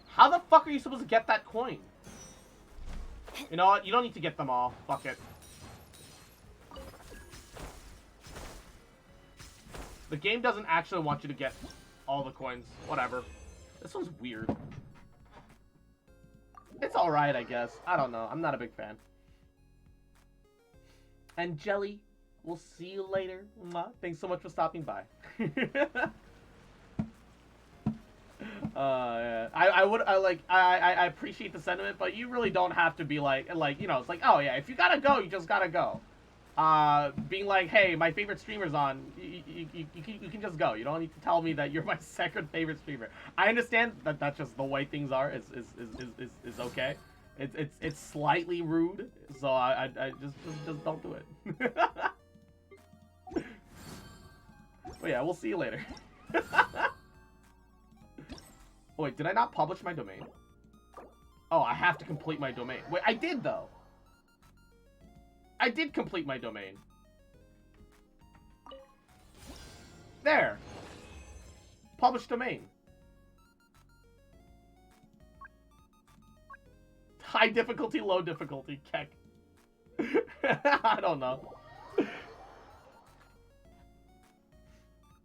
How the fuck are you supposed to get that coin? You know what? You don't need to get them all. Fuck it. The game doesn't actually want you to get all the coins. Whatever. This one's weird. It's alright, I guess. I don't know. I'm not a big fan. And Jelly, we'll see you later. Mwah. Thanks so much for stopping by. Yeah. I appreciate the sentiment, but you really don't have to be like, you know, it's like, oh yeah, if you gotta go, you just gotta go. Being like, hey, my favorite streamer's on, you can just go. You don't need to tell me that you're my second favorite streamer. I understand that that's just the way things are. Is okay. It's slightly rude, so I just don't do it. But yeah, we'll see you later. Oh, wait, did I not publish my domain? Oh, I have to complete my domain. Wait, I did, though. I did complete my domain. There. Publish domain. High difficulty, low difficulty. Keck. I don't know.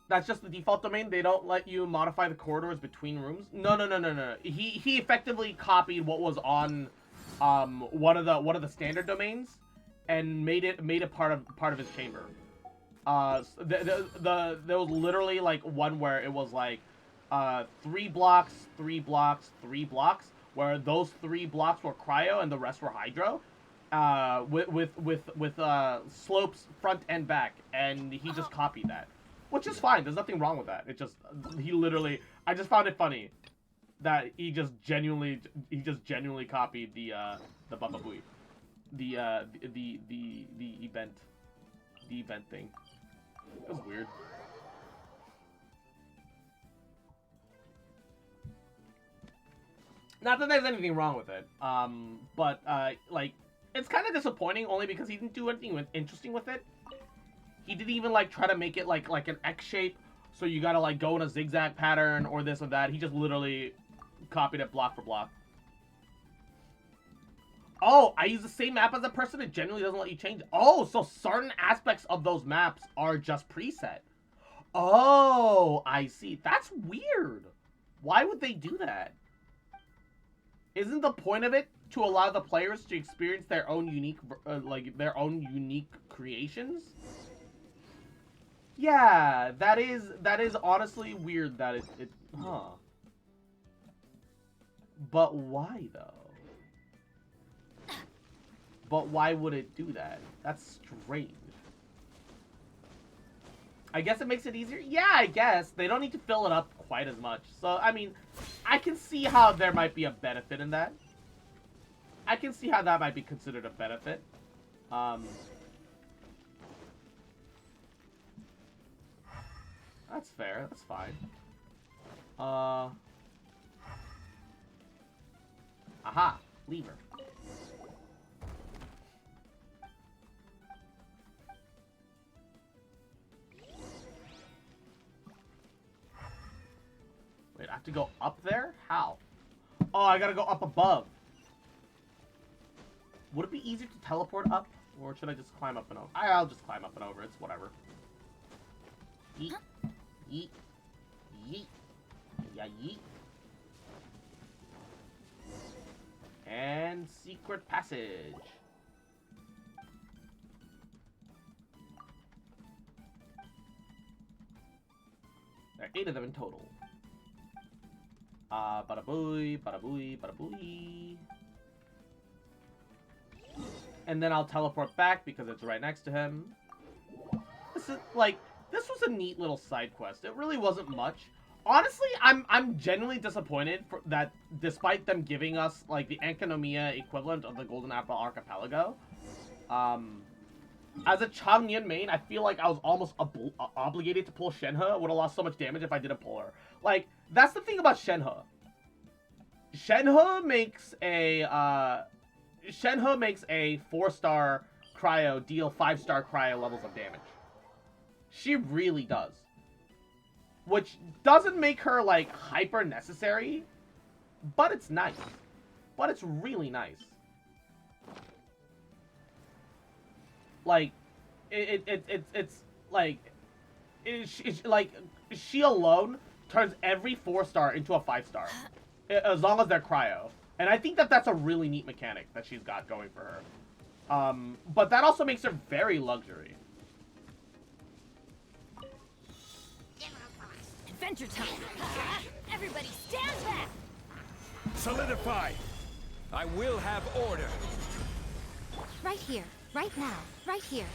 That's just the default domain. They don't let you modify the corridors between rooms. No. He effectively copied what was on one of the standard domains and made it part of his chamber. There was literally like one where it was like 3 blocks, 3 blocks, 3 blocks, where those 3 blocks were cryo and the rest were hydro. With slopes front and back, and he just copied that. Which is fine. There's nothing wrong with that. It just he literally. I just found it funny that he just genuinely copied the Bababui, the event thing. It was weird. Not that there's anything wrong with it. But like it's kind of disappointing only because he didn't do anything interesting with it. He didn't even like try to make it like an X shape, so you gotta like go in a zigzag pattern or this or that. He just literally copied it block for block. Oh, I use the same map as a person. It generally doesn't let you change it. Oh, so certain aspects of those maps are just preset. Oh, I see. That's weird. Why would they do that? Isn't the point of it to allow the players to experience their own unique, their own unique creations? Yeah, that is honestly weird that it huh. But why though? But why would it do that? That's strange. I guess it makes it easier? Yeah, I guess. They don't need to fill it up quite as much. So, I mean, I can see how there might be a benefit in that. I can see how that might be considered a benefit. That's fair. That's fine. Aha. Lever. Wait, I have to go up there? How? Oh, I gotta go up above. Would it be easier to teleport up? Or should I just climb up and over? I'll just climb up and over. It's whatever. Yeet. Yeet. Yeet. Yeah, yeet. And secret passage. There are 8 of them in total. Bada booey, bada booey, bada booey. And then I'll teleport back because it's right next to him. This is like, this was a neat little side quest. It really wasn't much. Honestly, I'm genuinely disappointed that despite them giving us like the Enkanomiya equivalent of the Golden Apple Archipelago, as a Changnyeon main, I feel like I was almost obligated to pull Shenhe. Would have lost so much damage if I didn't pull her. Like, that's the thing about Shenhe. Shenhe makes a 4-star cryo deal 5-star cryo levels of damage. She really does. Which doesn't make her, like, hyper necessary, but it's nice. But it's really nice. Like, it's like, she alone turns every 4-star into a 5-star. As long as they're cryo. And I think that that's a really neat mechanic that she's got going for her. But that also makes her very luxury. Adventure time! Everybody stand back! Solidify! I will have order. Right here, right now, right here.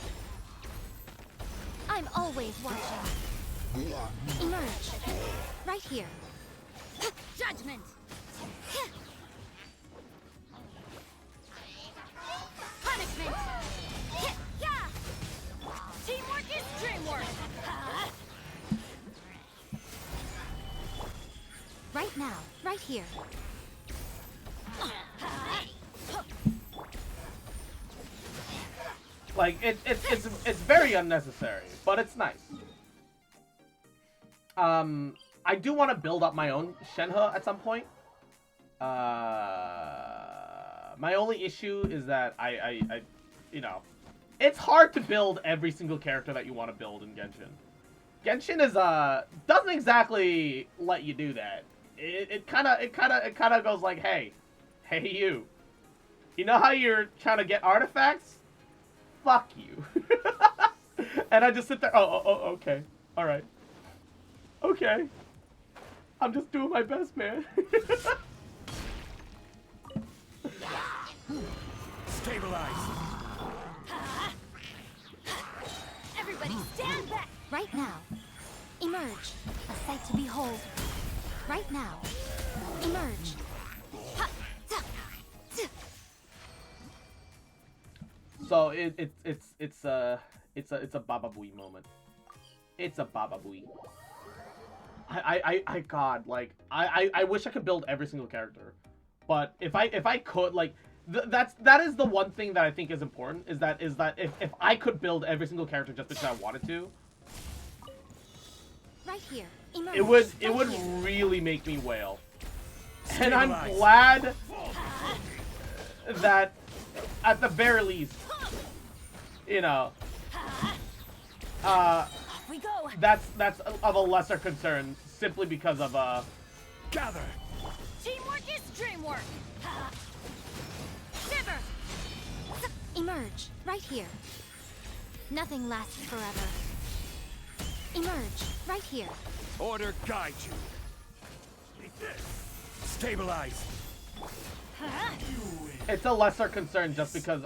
I'm always watching. Emerge. Right here. Judgment! Punishment! Teamwork is dreamwork! Right now, right here. Like, it's very unnecessary, but it's nice. I do want to build up my own Shenhe at some point. My only issue is that I you know, it's hard to build every single character that you want to build in Genshin. Genshin is doesn't exactly let you do that. It kind of goes like, hey you know how you're trying to get artifacts? Fuck you. And I just sit there. Oh, okay, all right, okay. I'm just doing my best, man. Stabilize. Everybody stand back! Right now. Emerge. A sight to behold. Right now. Emerge. So it's a Baba Booey moment. It's a Baba Booey. I God, like I wish I could build every single character, but if I could, like that is the one thing that I think is important, is that if I could build every single character just because I wanted to, right here. It would really make me wail. And I'm glad that at the very least, you know, We go. that's of a lesser concern simply because of Gather. Teamwork is dreamwork. Shiver. Emerge right here. Nothing lasts forever. Emerge right here. Order guide you. Stabilize. it's a lesser concern just because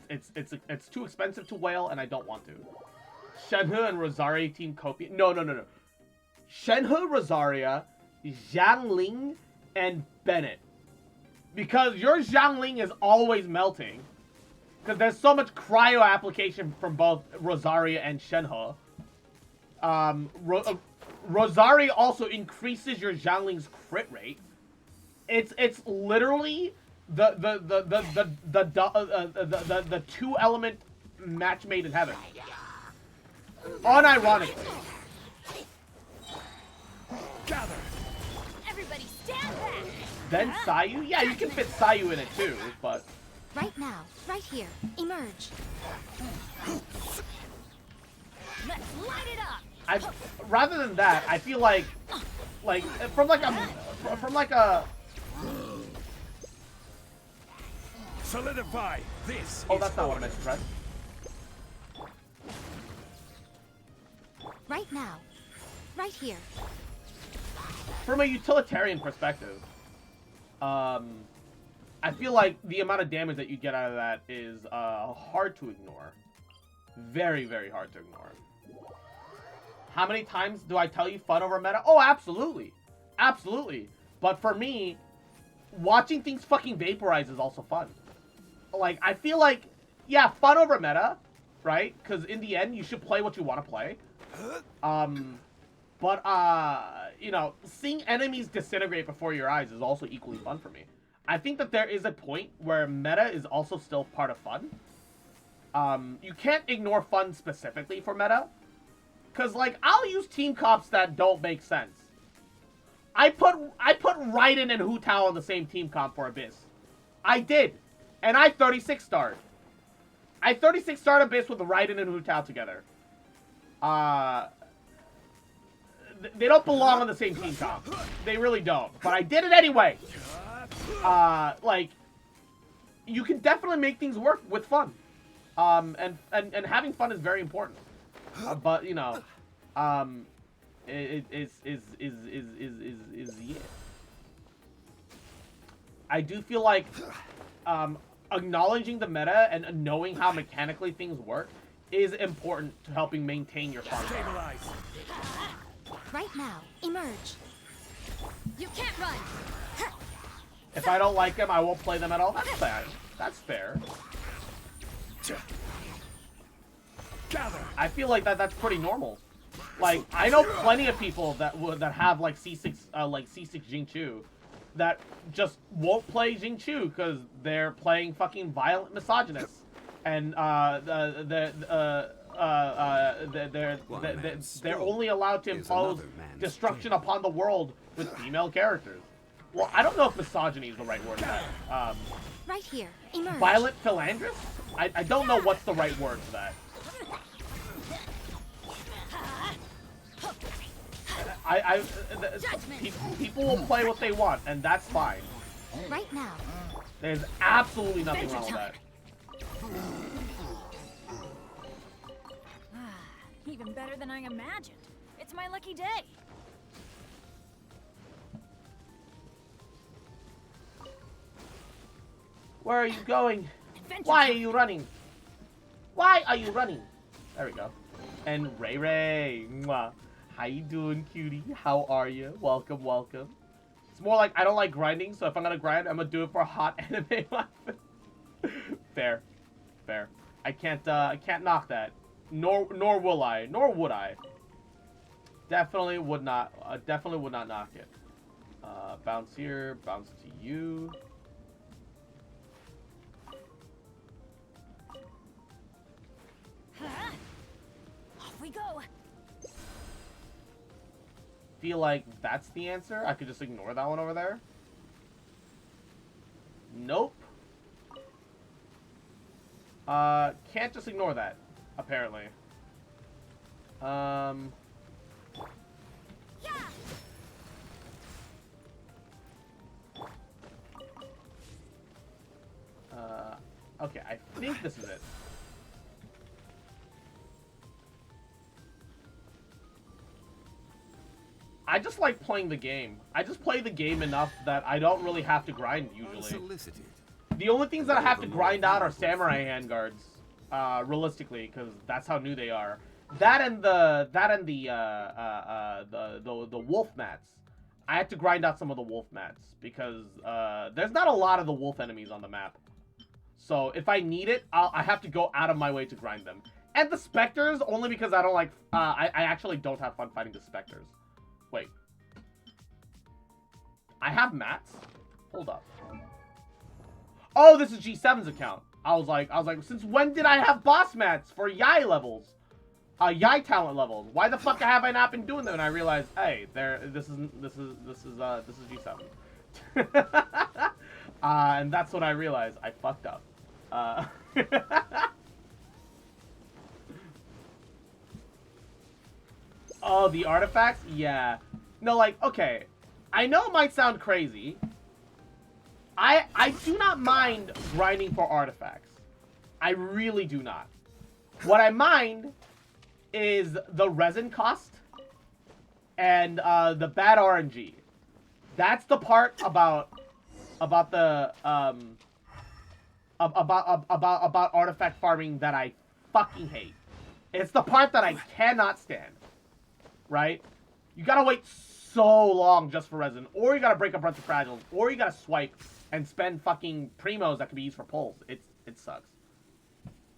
it's too expensive to whale and I don't want to. Shenhe and Rosaria team copy. No. Shenhe, Rosaria, Xiangling, and Bennett. Because your Xiangling is always melting. Because there's so much cryo application from both Rosaria and Shenhe. Rosaria also increases your Xiangling's crit rate. It's literally the two element match made in heaven. Unironically. Gather. Everybody stand back. Then Sayu? Yeah, you can fit Sayu in it too, but... Right now, right here. Emerge. Let's light it up. Rather than that, I feel like from like a Solidify. This. oh, is that's not what I order. meant to press. Right now. Right here. From a utilitarian perspective, I feel like the amount of damage that you get out of that is hard to ignore. Very, very hard to ignore. How many times do I tell you fun over meta? Oh, absolutely. Absolutely. But for me, watching things fucking vaporize is also fun. Like, I feel like, yeah, fun over meta, right? Because in the end, you should play what you want to play. But, you know, seeing enemies disintegrate before your eyes is also equally fun for me. I think that there is a point where meta is also still part of fun. You can't ignore fun specifically for meta. Because, like, I'll use team comps that don't make sense. I put Raiden and Hu Tao on the same team comp for Abyss. I did. And I 36 starred. I 36 starred Abyss with Raiden and Hu Tao together. They don't belong on the same team comp. They really don't. But I did it anyway. Like, you can definitely make things work with fun. And having fun is very important. But you know, yeah. I do feel like acknowledging the meta and knowing how mechanically things work is important to helping maintain your fun. Stabilize. Right now. Emerge. You can't run. If I don't like them, I won't play them at all. That's fair. That's fair. Gather. I feel like that's pretty normal. Like, I know plenty of people that have like C6 Jingchu that just won't play Jingchu because they're playing fucking violent misogynists, and they're only allowed to impose destruction upon the world with female characters. Well, I don't know if misogyny is the right word for that. Right here. Emerge. Violent philanderist? I don't know what's the right word for that. People will play what they want, and that's fine. Right now. There's absolutely nothing wrong with that. Even better than I imagined. It's my lucky day. Where are you going? Adventure Why are time. you running? Why are you running? There we go. And Ray Ray. Mwah. How you doing, cutie? How are you? Welcome, welcome. It's more like I don't like grinding, so if I'm gonna grind, I'm gonna do it for a hot anime life. Fair. Fair. I can't knock that. Nor will I. Nor would I. Definitely would not knock it. Bounce here, bounce to you. Off we go. Feel like that's the answer. I could just ignore that one over there. Nope. Can't just ignore that, apparently. Yeah. Okay, I think this is it. I just like playing the game. I just play the game enough that I don't really have to grind usually. Unsolicited. The only things that I have to grind out are samurai handguards, realistically, because that's how new they are. That and the wolf mats. I had to grind out some of the wolf mats because there's not a lot of the wolf enemies on the map. So if I need it, I have to go out of my way to grind them. And the specters, only because I don't like. I actually don't have fun fighting the specters. Wait. I have mats? Hold up. Oh, this is G7's account. I was like, since when did I have boss mats for Yai levels? Yai talent levels. Why the fuck have I not been doing them? And I realized, hey, this is G7. And that's what I realized. I fucked up. Oh, the artifacts? Yeah. No, like, okay. I know it might sound crazy. I do not mind grinding for artifacts. I really do not. What I mind is the resin cost and the bad RNG. That's the part about the about artifact farming that I fucking hate. It's the part that I cannot stand. Right? You gotta wait so long just for resin, or you gotta break up runs of fragiles, or you gotta swipe and spend fucking primos that can be used for pulls. It sucks.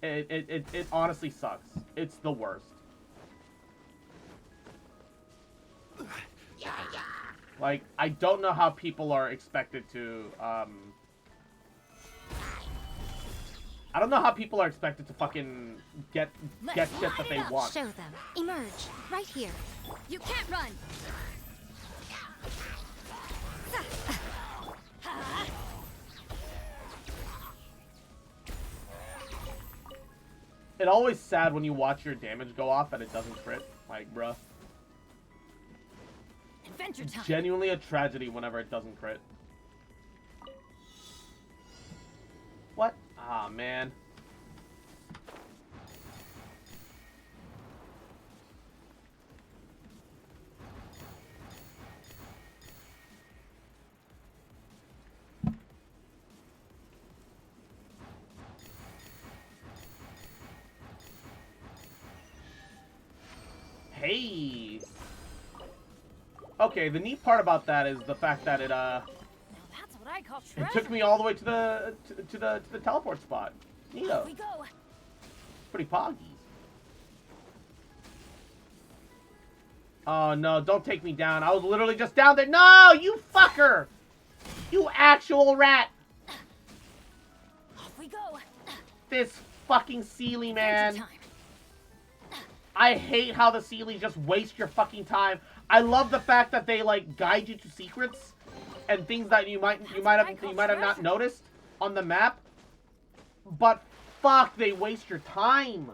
It honestly sucks. It's the worst. Like, I don't know how people are expected to I don't know how people are expected to fucking get shit that they want. Show them. Emerge. Right here. You can't run. It's always sad when you watch your damage go off and it doesn't crit. Like, bruh. Adventure time. Genuinely a tragedy whenever it doesn't crit. What? Ah, man. Hey. Okay, the neat part about that is the fact that it Now that's what I call treasure. it took me all the way to the teleport spot. Here Neato. we go. Pretty poggy. Oh no, don't take me down. I was literally just down there. No, you fucker! You actual rat! Off we go. This fucking Sealy, man. Adventure time. I hate how the Sealy just waste your fucking time. I love the fact that they like guide you to secrets and things that you might have not noticed on the map. But fuck, they waste your time.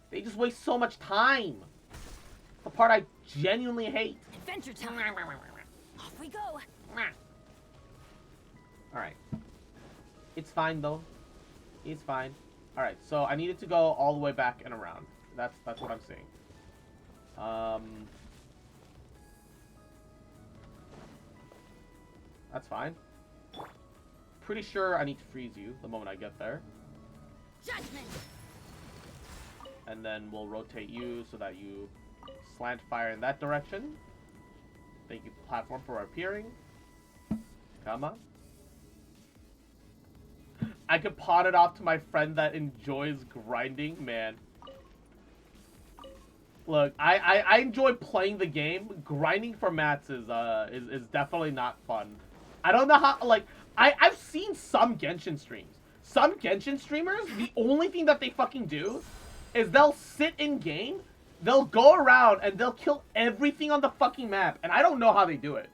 They just waste so much time. The part I genuinely hate. Adventure time. Off we go. Alright. It's fine though. It's fine. Alright, so I needed to go all the way back and around. That's what I'm seeing. That's fine. Pretty sure I need to freeze you the moment I get there. Judgment. And then we'll rotate you so that you slant fire in that direction. Thank you, platform, for appearing. Come on. I could pawn it off to my friend that enjoys grinding, man. Look, I enjoy playing the game. Grinding for mats is definitely not fun. I don't know how, like, I've seen some Genshin streams. Some Genshin streamers, the only thing that they fucking do is they'll sit in game, they'll go around, and they'll kill everything on the fucking map. And I don't know how they do it.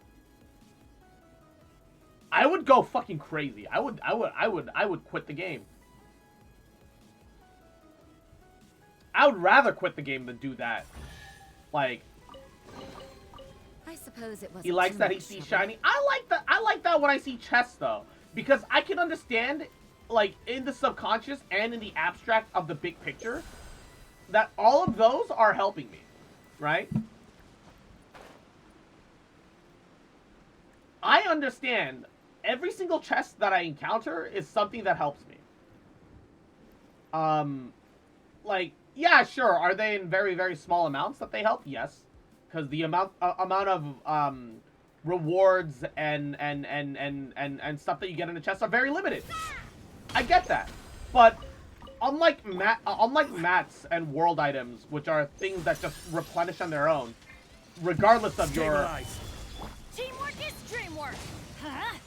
I would go fucking crazy. I would quit the game. I would rather quit the game than do that. Like, I suppose it was. he likes that he sees shiny. I like that when I see chests though, because I can understand, like, in the subconscious and in the abstract of the big picture, that all of those are helping me, right? I understand every single chest that I encounter is something that helps me. Like, yeah, sure. Are they in very, very small amounts that they help? Yes, because the amount of rewards and stuff that you get in the chest are very limited. I get that, but unlike mats and world items, which are things that just replenish on their own, regardless of your. Stabilize. Teamwork is dreamwork. Huh?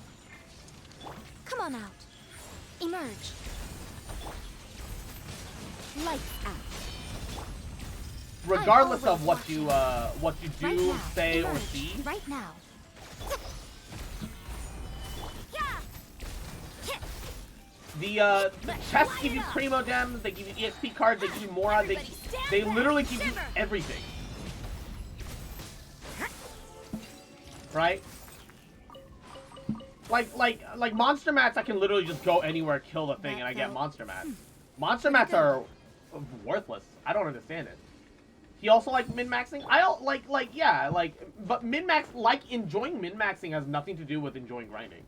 Come on out. Emerge. Lights out. Regardless I of what you do, Right now. say, or Emerge. see, Right now. the chests give you primo gems, they give you EXP cards, they give you moron, they literally give you everything. Right? Like monster mats, I can literally just go anywhere, kill the thing, and I get monster mats. Monster mats are worthless. I don't understand it. He also like min-maxing. I don't but min-max, like enjoying min-maxing has nothing to do with enjoying grinding.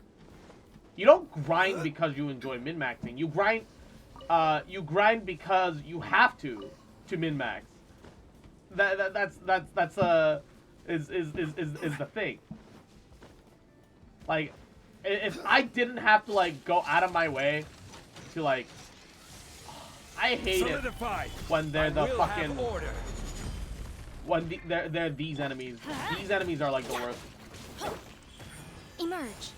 You don't grind because you enjoy min-maxing. You grind because you have to min-max. That's the thing. Like, if I didn't have to like go out of my way to like, I hate Solidify. it when they're the I will fucking have order. when they're these enemies. These enemies are like the worst. Emerge.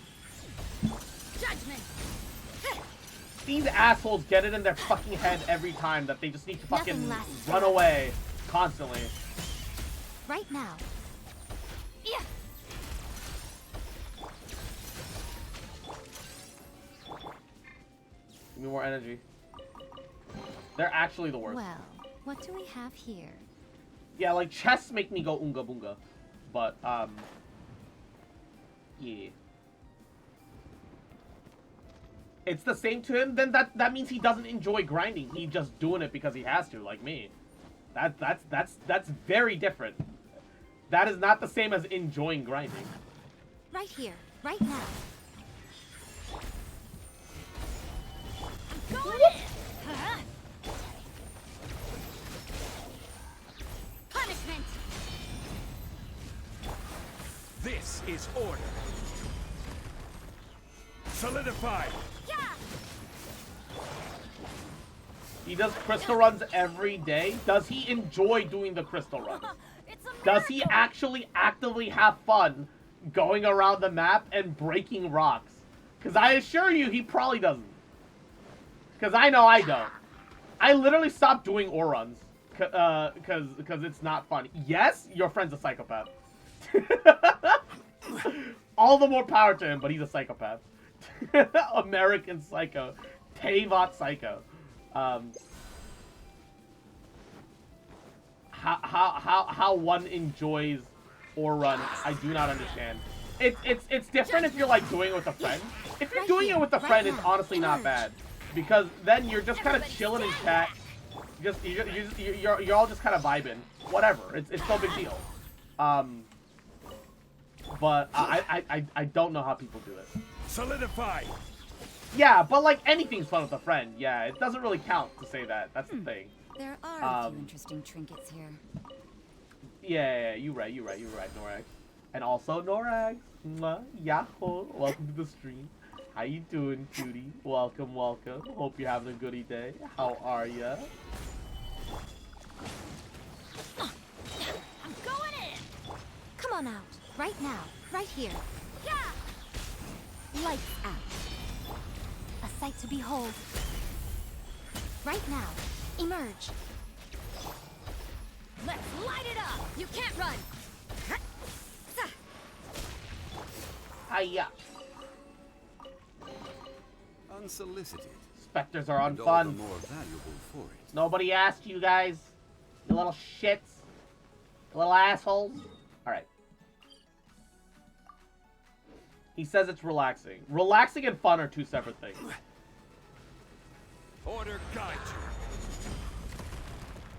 Judgment. These assholes get it in their fucking head every time that they just need to fucking Nothing lasts run forever. away constantly. Right now. Yeah. Give me more energy. They're actually the worst. Well, what do we have here? Yeah, like chests make me go unga boonga, but yeah. It's the same to him. Then that means he doesn't enjoy grinding. He's just doing it because he has to, like me. That's very different. That is not the same as enjoying grinding. Right here. Right now. Going in. Huh? Punishment. This is order. Solidify. Yeah. He does crystal runs every day. Does he enjoy doing the crystal runs? It's a Does he miracle. actually actively have fun going around the map and breaking rocks? Because I assure you, he probably doesn't. Because I know I don't. I literally stopped doing ore runs. Because it's not fun. Yes, your friend's a psychopath. All the more power to him, but he's a psychopath. American psycho. Tavot psycho. How one enjoys ore run, I do not understand. It's different if you're like doing it with a friend. If you're doing it with a friend, it's honestly not bad, because then you're just kind of chilling in chat. You're all just kind of vibing. Whatever. It's no big deal. But I don't know how people do it. Solidify. Yeah, but like anything's fun with a friend. Yeah, it doesn't really count to say that. That's the thing. There are a few interesting trinkets here. Yeah, you're right, Norax. And also Norax. Yahoo! Welcome to the stream. How you doing, cutie? Welcome. Hope you're having a goody day. How are ya? I'm going in. Come on out. Right now. Right here. Yeah. Lights out. A sight to behold. Right now. Emerge. Let's light it up. You can't run. Hiya. Unsolicited. Specters are And all the unfun. more valuable for it. Nobody asked you guys. You little shits. You little assholes. Alright. He says it's relaxing. Relaxing and fun are two separate things. Order guide you.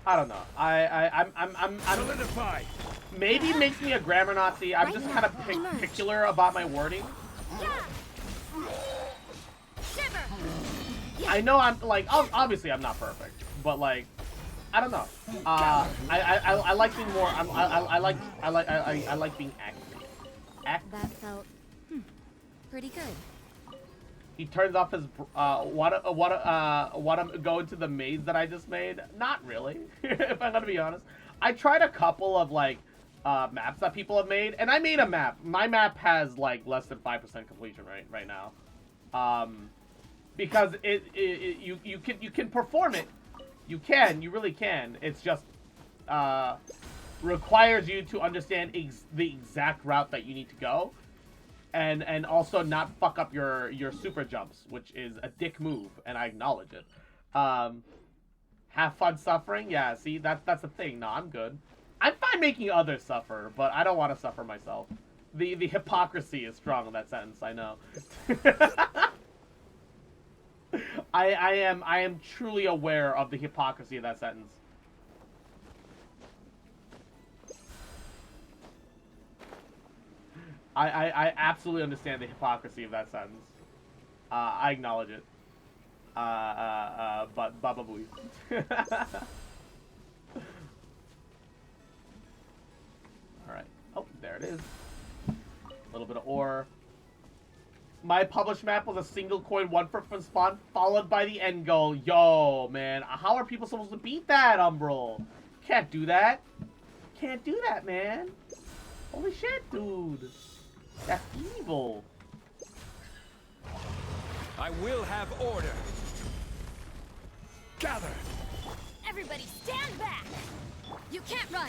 I don't know. I'm Solidify. maybe it makes me a grammar Nazi. I'm just kind of particular about my wording. Shiver. I know I'm like obviously I'm not perfect, but like I don't know. I like being more. I like being accurate. That felt pretty good. He turns off his want to go into the maze that I just made? Not really, if I'm gonna be honest. I tried a couple of like maps that people have made, and I made a map. My map has like less than 5% completion rate right now, because you can perform it. You really can. It's just requires you to understand the exact route that you need to go. And also not fuck up your super jumps, which is a dick move, and I acknowledge it. Have fun suffering? Yeah, see, that's the thing. No, I'm good. I'm fine making others suffer, but I don't want to suffer myself. The hypocrisy is strong in that sentence, I know. I am truly aware of the hypocrisy of that sentence. I absolutely understand the hypocrisy of that sentence. I acknowledge it. But Baba Booey. Alright. Oh, there it is. A little bit of ore. My published map was a single coin, 1 for from spawn, followed by the end goal. Yo, man. How are people supposed to beat that, Umbral? Can't do that. Can't do that, man. Holy shit, dude. That's evil. I will have order. Gather. Everybody stand back. You can't run.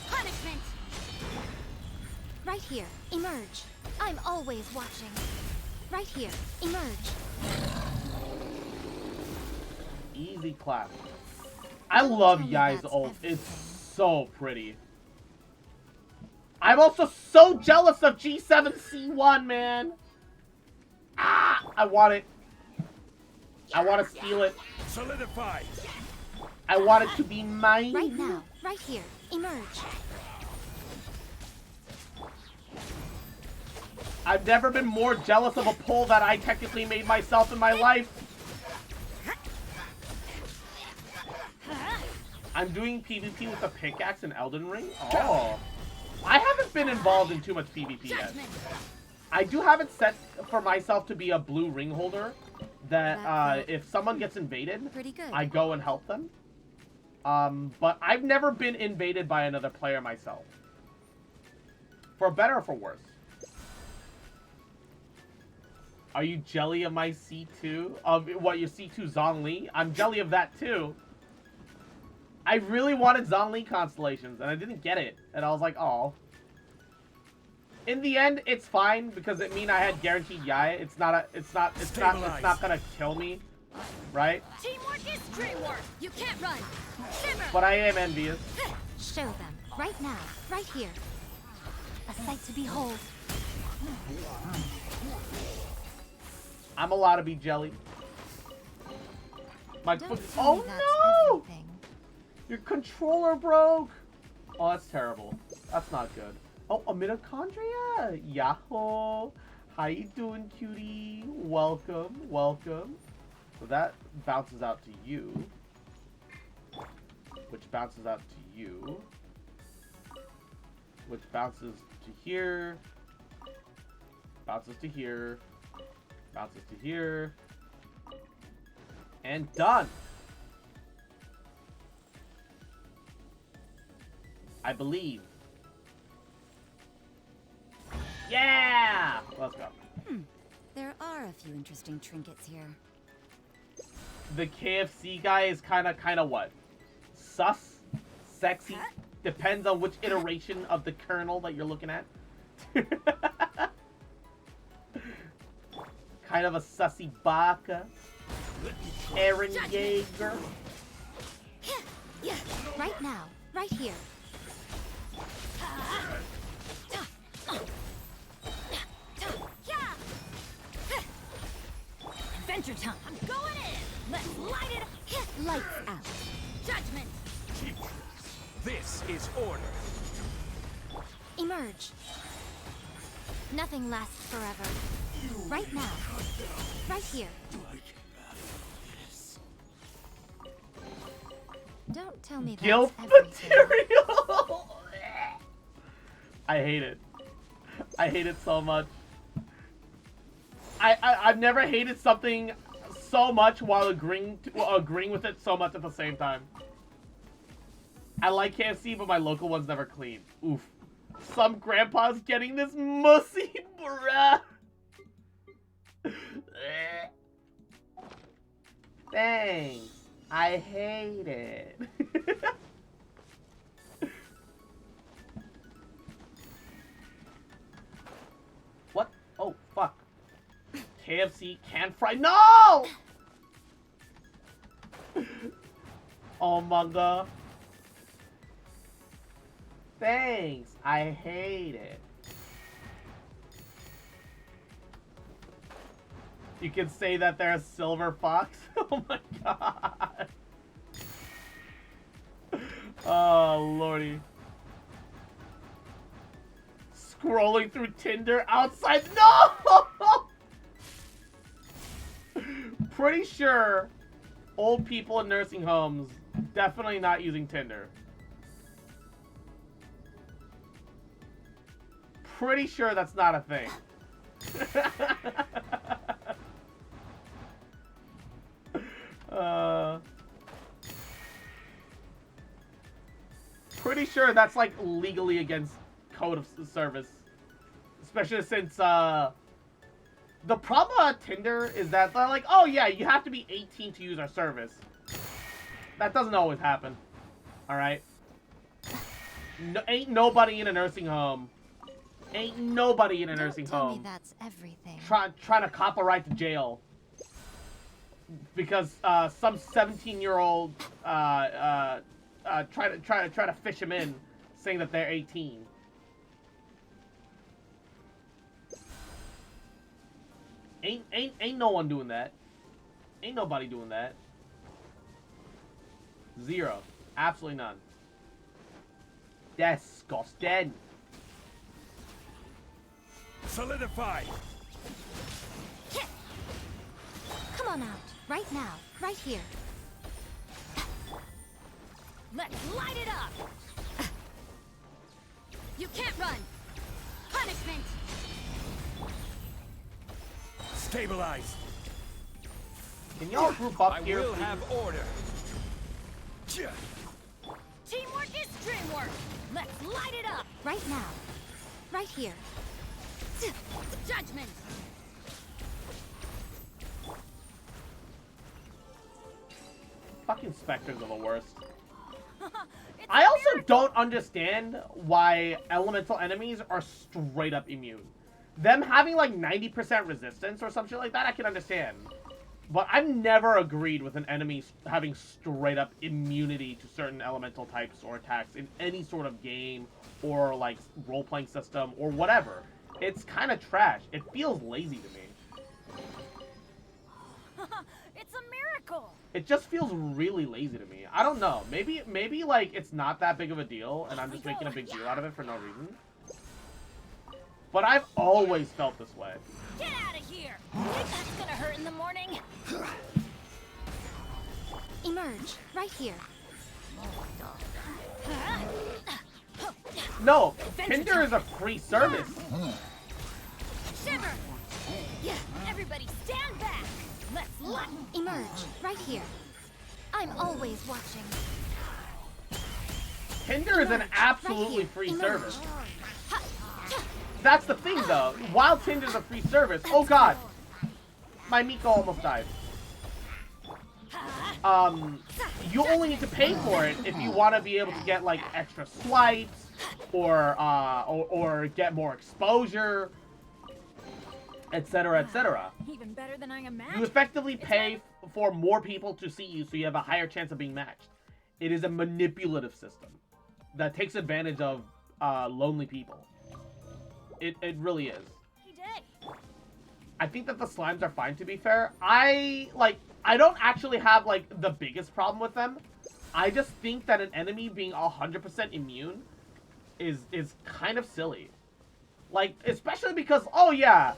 Punishment. Right here, emerge. I'm always watching. Right here, emerge. Easy clap. I love Yai's ult. It's so pretty. I'm also so jealous of G7C1, man. Ah, I want it. I want to steal it. Solidify. I want it to be mine. Right now, right here, emerge. I've never been more jealous of a pull that I technically made myself in my life. I'm doing PvP with a pickaxe in Elden Ring. Oh. I haven't been involved in too much PvP yet. I do have it set for myself to be a blue ring holder. That if someone gets invaded, I go and help them. But I've never been invaded by another player myself. For better or for worse. Are you jelly of my C2? Of what, your C2 Zhongli? I'm jelly of that too. I really wanted Zhongli constellations, and I didn't get it. And I was like, oh. In the end, it's fine because it mean I had guaranteed Yaya. It's not gonna kill me, right? Teamwork is dreamwork. You can't run. Shiver. But I am envious. Show them right now, right here. A sight to behold. I'm allowed to be jelly. My foot. tell me Oh that's no! everything. Your controller broke. Oh, that's terrible. That's not good. Oh, a mitochondria. Yahoo! How you doing, cutie? Welcome, welcome. So that bounces out to you, which bounces out to you, which bounces to here, bounces to here, bounces to here, and done. I believe. Yeah! Let's go. There are a few interesting trinkets here. The KFC guy is kind of what? Sus? Sexy? Depends on which iteration of the kernel that you're looking at. Kind of a sussy baka. Aaron Yeager. Right now, right here. Adventure time. I'm going in. Let's light it up. Lights out. Judgment. This is order. Emerge. Nothing lasts forever. Right now. Right here. Don't tell me Guilt that's everything. material. I hate it. I hate it so much. I've never hated something so much while agreeing with it so much at the same time. I like KFC, but my local one's never clean. Oof. Some grandpa's getting this mussy, bruh. Thanks. I hate it. What? Oh, fuck. KFC can fry. No! Oh my god. Thanks. I hate it. You can say that they're a silver fox? Oh my god. Oh, lordy. Scrolling through Tinder outside. No! Pretty sure old people in nursing homes definitely not using Tinder. Pretty sure that's not a thing. Pretty sure that's like legally against code of service, especially since the problem about Tinder is that they're like, oh yeah, you have to be 18 to use our service. That doesn't always happen. All right. No, ain't nobody in a nursing home. Ain't nobody in a nursing Don't tell home me that's everything. trying to copyright the jail because some 17-year-old try to fish him in, saying that they're 18. Ain't no one doing that. Ain't nobody doing that. Zero. Absolutely none. Disgusting. Solidify. Come on out. Right now. Right here. Let's light it up. You can't run. Punishment. Stabilize. Can y'all group up I here, will please? have order. Teamwork is dreamwork. Let's light it up. Right now. Right here. Judgment. Fucking specters are the worst. It's I a also miracle. don't understand why elemental enemies are straight up immune. Them having like 90% resistance or some shit like that, I can understand. But I've never agreed with an enemy having straight up immunity to certain elemental types or attacks in any sort of game or like role-playing system or whatever. It's kind of trash. It feels lazy to me. It's a miracle. It just feels really lazy to me. I don't know. Maybe like it's not that big of a deal and I'm just making a big deal out of it for no reason. But I've always felt this way. Get out of here. Think that's gonna hurt in the morning? Emerge. Right here. No, Tinder is a free service. Shiver. Yeah. Everybody stand back. Let's light. Emerge. Right here. I'm always watching. Tinder is an Emerge. absolutely Right free here. service. Ha. That's the thing, though. While Tinder's a free service, oh god, my Miko almost died. You only need to pay for it if you want to be able to get like extra swipes or get more exposure. etc., etc. Even better than I You imagined. effectively pay for more people to see you, so you have a higher chance of being matched. It is a manipulative system that takes advantage of lonely people. It really is. He did. I think that the slimes are fine, to be fair. I don't actually have, like, the biggest problem with them. I just think that an enemy being 100% immune is kind of silly. Like, especially because, oh yeah,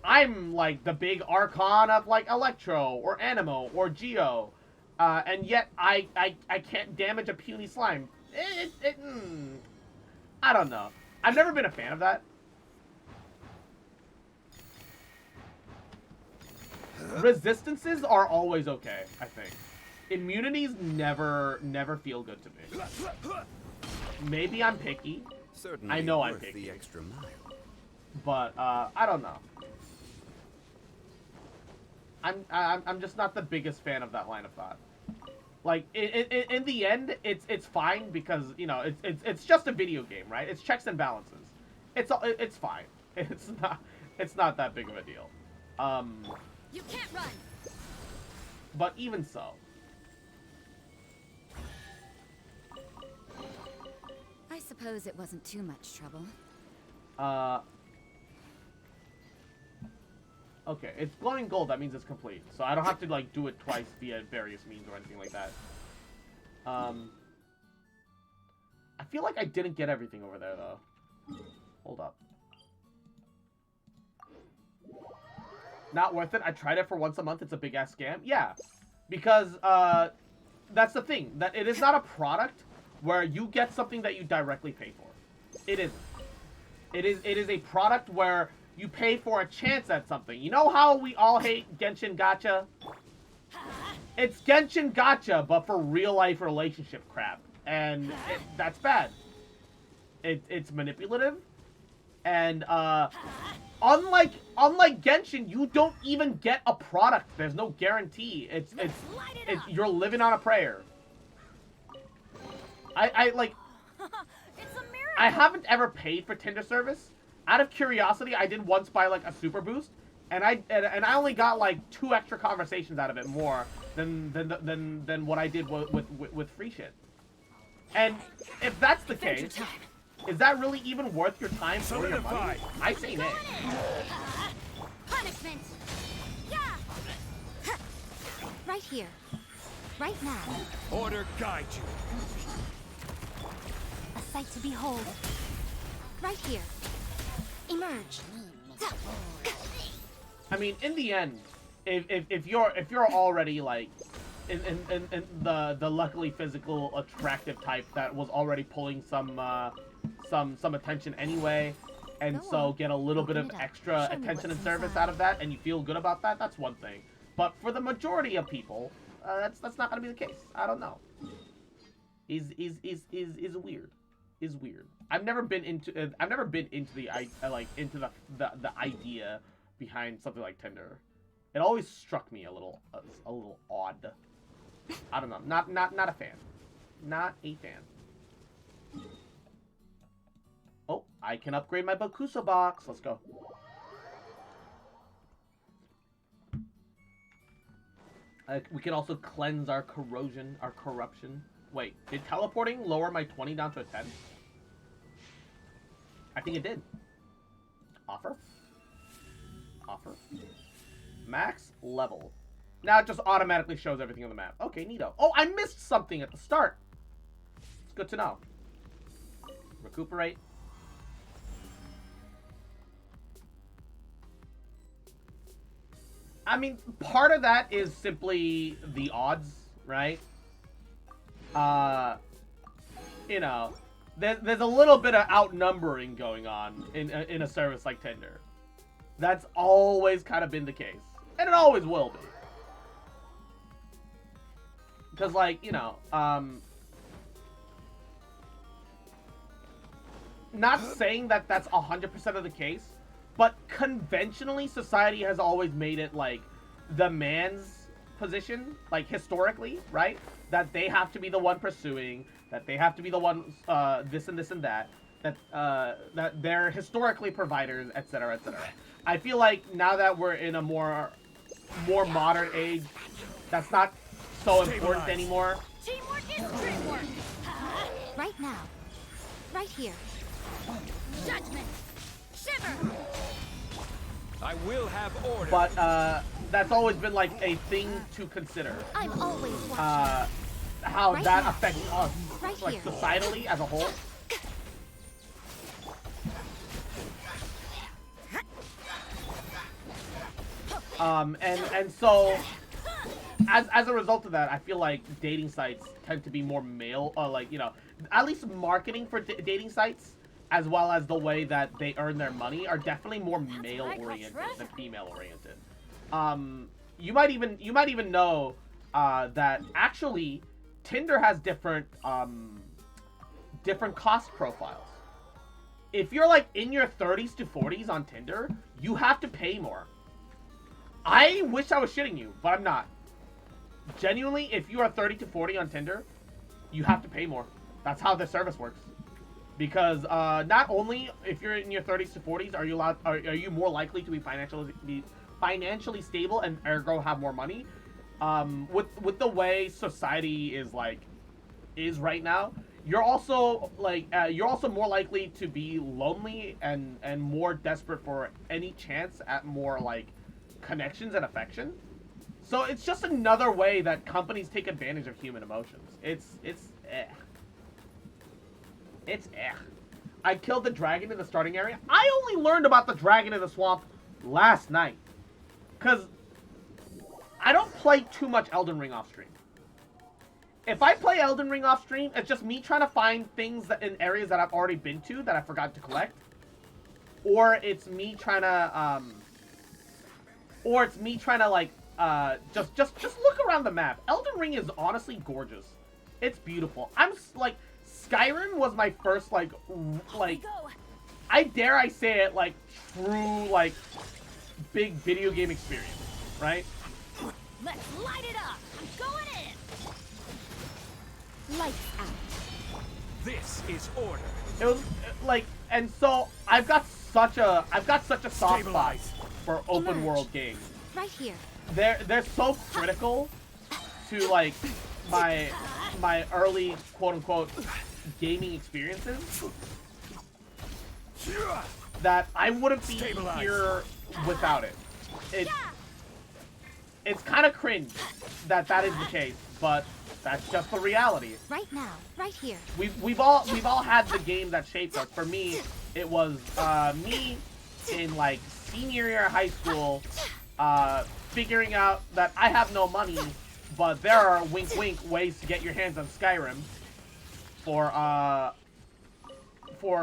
I'm, like, the big Archon of, like, Electro, or Animo, or Geo. And yet I can't damage a puny slime. I don't know. I've never been a fan of that. Resistances are always okay, I think. Immunities never feel good to me. Maybe I'm picky. Certainly I know I'm worth picky. the extra mile. But I don't know. I'm just not the biggest fan of that line of thought. Like in the end, it's fine because, you know, it's just a video game, right? It's checks and balances. It's fine. It's not that big of a deal. You can't run. But even so. I suppose it wasn't too much trouble. Okay, it's glowing gold. That means it's complete. So I don't have to, like, do it twice via various means or anything like that. I feel like I didn't get everything over there, though. Hold up. Not worth it. I tried it for once a month. It's a big-ass scam. Yeah. Because, that's the thing. That it is not a product where you get something that you directly pay for. It isn't. It is a product where you pay for a chance at something. You know how we all hate Genshin Gacha? It's Genshin Gacha, but for real-life relationship crap. And that's bad. It's manipulative. And, unlike Genshin, you don't even get a product. There's no guarantee. It's you're living on a prayer. I like... It's a miracle. I haven't ever paid for Tinder service. Out of curiosity, I did once buy, like, a super boost, and I only got, like, 2 extra conversations out of it more than what I did with free shit. And if that's the case, is that really even worth your time or your money? I say nay. Punishment. Yeah. Right here. Right now. Order guide you. A sight to behold. Right here. Emerge. I mean, in the end, if you're already, like, in the luckily physical attractive type that was already pulling some attention anyway, and so get a little bit of extra attention and service out of that, and you feel good about that, that's one thing. But for the majority of people, that's not gonna be the case. I don't know. Is weird. Is weird. I've never been into the idea behind something like Tinder. It always struck me a little odd. I don't know. Not a fan. Not a fan. Oh, I can upgrade my Bakusa box. Let's go. We can also cleanse our corrosion, our corruption. Wait, did teleporting lower my 20 down to a 10? I think it did. Offer. Offer. Max level. Now it just automatically shows everything on the map. Okay, neato. Oh, I missed something at the start. It's good to know. Recuperate. I mean, part of that is simply the odds, right? You know, there's a little bit of outnumbering going on in a service like Tinder. That's always kind of been the case. And it always will be. Because, like, you know, not saying that that's 100% of the case, but conventionally, society has always made it, like, the man's position, like, historically, right? That they have to be the one pursuing, that they have to be the one, this and this and that, that they're historically providers, etc., etc. I feel like now that we're in a more modern age, that's not so important anymore. Teamwork is dreamwork. Right now. Right here. Judgment. Shiver. I will have order. But that's always been like a thing to consider. I'm always watching. How Right that now. affects us, Right like here. societally as a whole. And so as a result of that, I feel like dating sites tend to be more male, like, you know, at least marketing for dating sites, as well as the way that they earn their money, are definitely more male oriented than female oriented. You might even know that actually Tinder has different cost profiles. If you're like in your 30s to 40s on Tinder, you have to pay more. I wish I was shitting you, but I'm not. Genuinely, if you are 30 to 40 on Tinder, you have to pay more. That's how the service works. Because not only if you're in your 30s to 40s are you more likely to be financially stable and ergo have more money. With the way society is right now, you're also more likely to be lonely and more desperate for any chance at more like connections and affection. So it's just another way that companies take advantage of human emotions. It's eh. It's eh. I killed the dragon in the starting area. I only learned about the dragon in the swamp last night. Because I don't play too much Elden Ring off stream. If I play Elden Ring off stream, it's just me trying to find things in areas that I've already been to that I forgot to collect. Or it's me trying to, like, just look around the map. Elden Ring is honestly gorgeous. It's beautiful. Like, Skyrim was my first, like, I say it, like, true, like, big video game experience, right? Let's light it up. I'm going in. Lights out. This is order. It was like, and so I've got such a soft spot for open world games. Right here. They're so critical to like my early quote unquote gaming experiences that I wouldn't be here without it. It's kind of cringe that is the case, but that's just the reality. Right now, right here. We've all had the game that shaped us. For me, it was me in like senior year of high school, figuring out that I have no money, but there are wink wink ways to get your hands on Skyrim for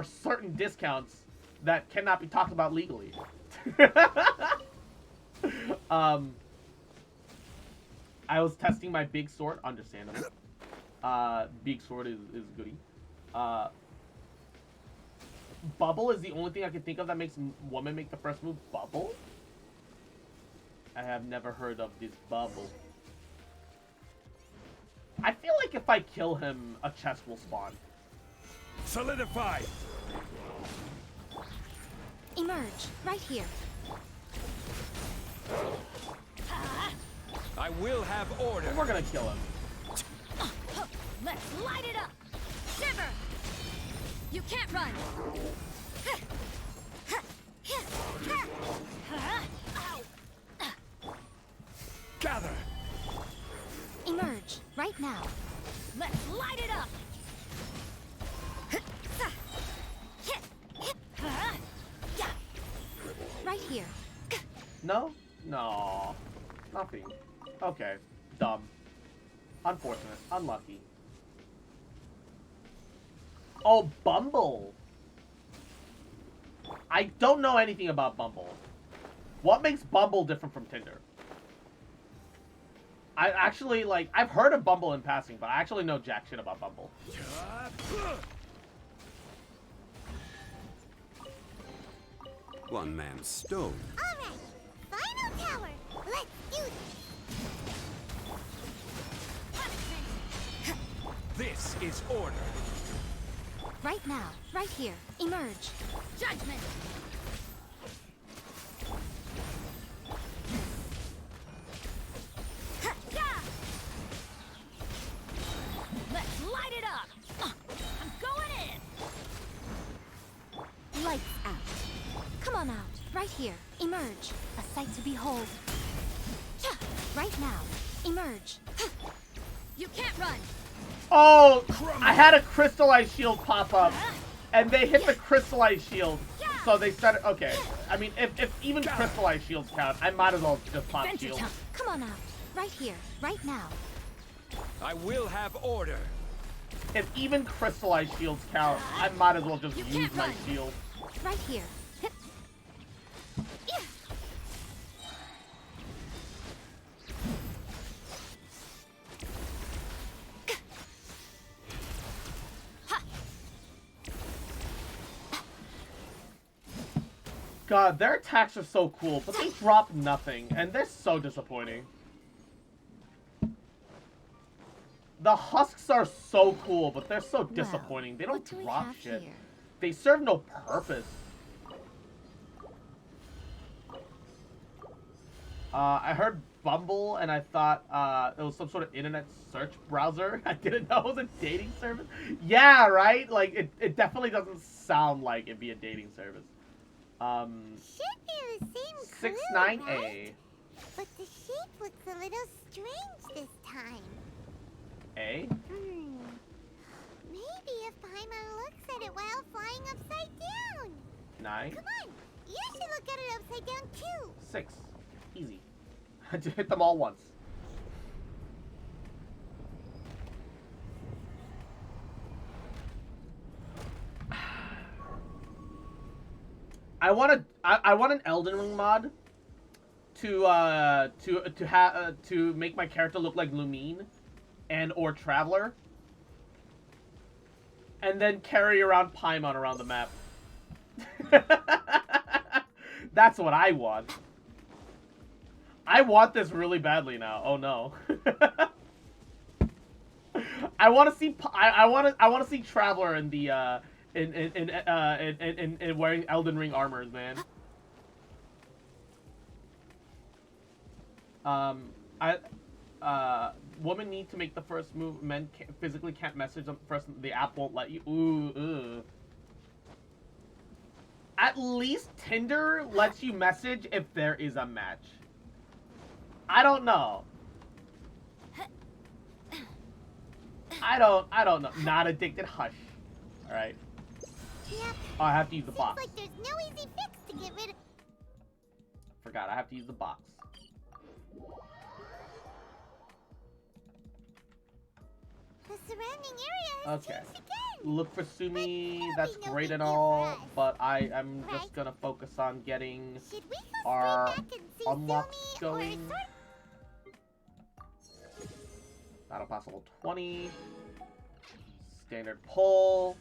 certain discounts that cannot be talked about legally. I was testing my big sword, understandable. Big sword is goody. Bubble is the only thing I can think of that makes woman make the first move. Bubble? I have never heard of this bubble. I feel like if I kill him, a chest will spawn. Solidify. Emerge, right here. I will have order. We're gonna kill him. Let's light it up. Shiver. You can't run. Gather. Emerge, right now. Let's light it up. Right here. No? No. Nothing. Okay. Dumb. Unfortunate. Unlucky. Oh, Bumble. I don't know anything about Bumble. What makes Bumble different from Tinder? I actually, like, I've heard of Bumble in passing, but I actually know jack shit about Bumble. One man's stone. Alright, final tower. Let's do this. This is order. Right now, right here. Emerge. Judgment. Right here. Emerge. A sight to behold. Right now. Emerge. You can't run. Oh, I had a crystallized shield pop up, and they hit the crystallized shield, so they started. Okay, I mean, if even crystallized shields count, I might as well just pop shields. Come on out. Right here. Right now. I will have order. If even crystallized shields count, I might as well just use my shield. Right here. God, their attacks are so cool, but they drop nothing, and they're so disappointing. The husks are so cool, but they're so disappointing. They don't drop shit. Here? They serve no purpose. I heard Bumble, and I thought it was some sort of internet search browser. I didn't know it was a dating service. Yeah, right? Like, it definitely doesn't sound like it'd be a dating service. Should be the same clue, 69A. right? But the shape looks a little strange this time. A? Maybe if Paimon looks at it while flying upside down. 9? Come on, you should look at it upside down too. 6. Easy. I just hit them all once. I want an Elden Ring mod to make my character look like Lumine and or Traveler, and then carry around Paimon around the map. That's what I want. I want this really badly now. Oh no. I want to see I want to see Traveler in the in wearing Elden Ring armors, man. Women need to make the first move. Men physically can't message them first. The app won't let you. Ooh. At least Tinder lets you message if there is a match. I don't know. I don't know. Not addicted. Hush. All right. Yep. Oh, I have to use the box. Like there's no easy fix to get rid of. Forgot. I have to use the box. The surrounding area has Okay. changed again. Look for Sumi. But That's that'll be no great big and deal for all, us. but I'm Right. just gonna focus on getting Should we go our straight back and see unlocks Sumi or going. sort Battle Pass level 20. Standard pull.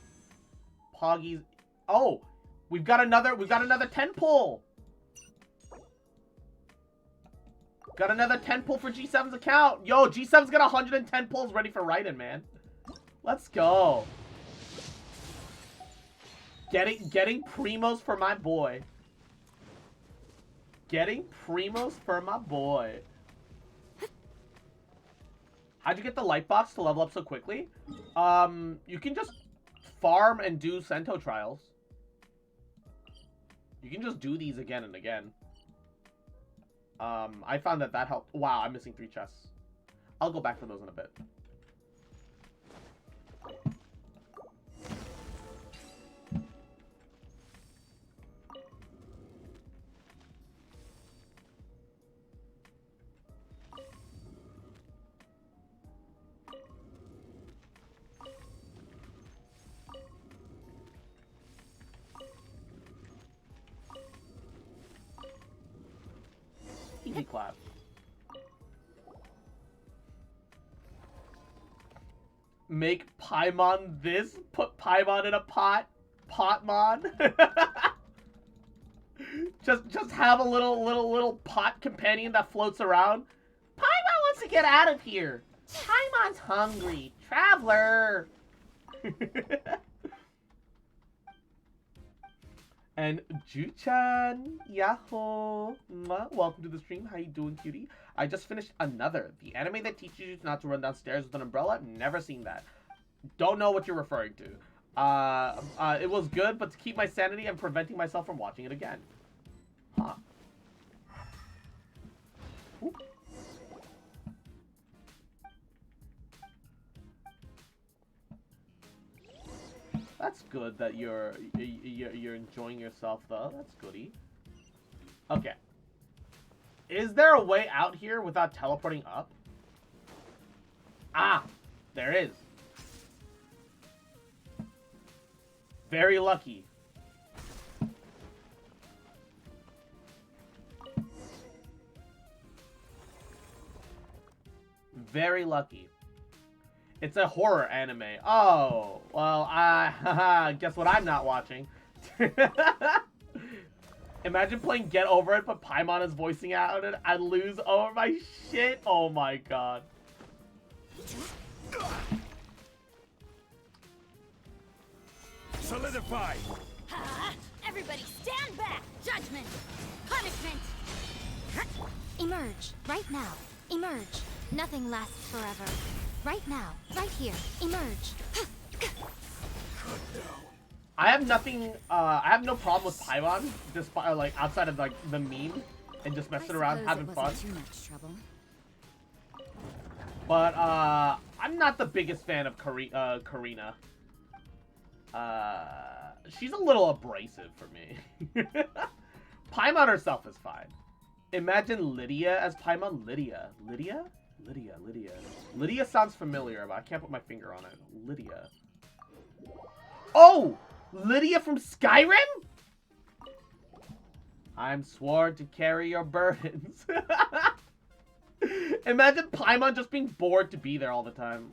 Poggies. Oh, we've got another 10 pull. Got another 10 pull for G7's account. Yo, G7's got 110 pulls ready for Raiden, man. Let's go. Getting primos for my boy. Getting primos for my boy. How'd you get the light box to level up so quickly? You can just farm and do Sento trials. You can just do these again and again. I found that helped. Wow, I'm missing 3 chests. I'll go back for those in a bit. Easy clap. Make Paimon this? Put Paimon in a pot? Potmon? just have a little pot companion that floats around. Paimon wants to get out of here. Paimon's hungry. Traveler. And Ju-chan, Yahoo! Welcome to the stream. How you doing, cutie? I just finished another. The anime that teaches you not to run downstairs with an umbrella. Never seen that. Don't know what you're referring to. It was good, but to keep my sanity, I'm preventing myself from watching it again. That's good that you're enjoying yourself though. That's goody. Okay. Is there a way out here without teleporting up? Ah, there is. Very lucky. Very lucky. It's a horror anime. Oh, well, guess what I'm not watching. Imagine playing Get Over It, but Paimon is voicing out it. I'd lose over my shit. Oh my god. Solidify! Everybody stand back! Judgment! Punishment! Emerge, right now. Emerge. Nothing lasts forever. Right now, right here. Emerge. I have nothing, I have no problem with Paimon, just like outside of like the meme and just messing around, having fun. Too much trouble. But I'm not the biggest fan of Karina. She's a little abrasive for me. Paimon herself is fine. Imagine Lydia as Paimon. Lydia. Lydia sounds familiar, but I can't put my finger on it. Lydia. Oh! Lydia from Skyrim? I'm sworn to carry your burdens. Imagine Paimon just being bored to be there all the time.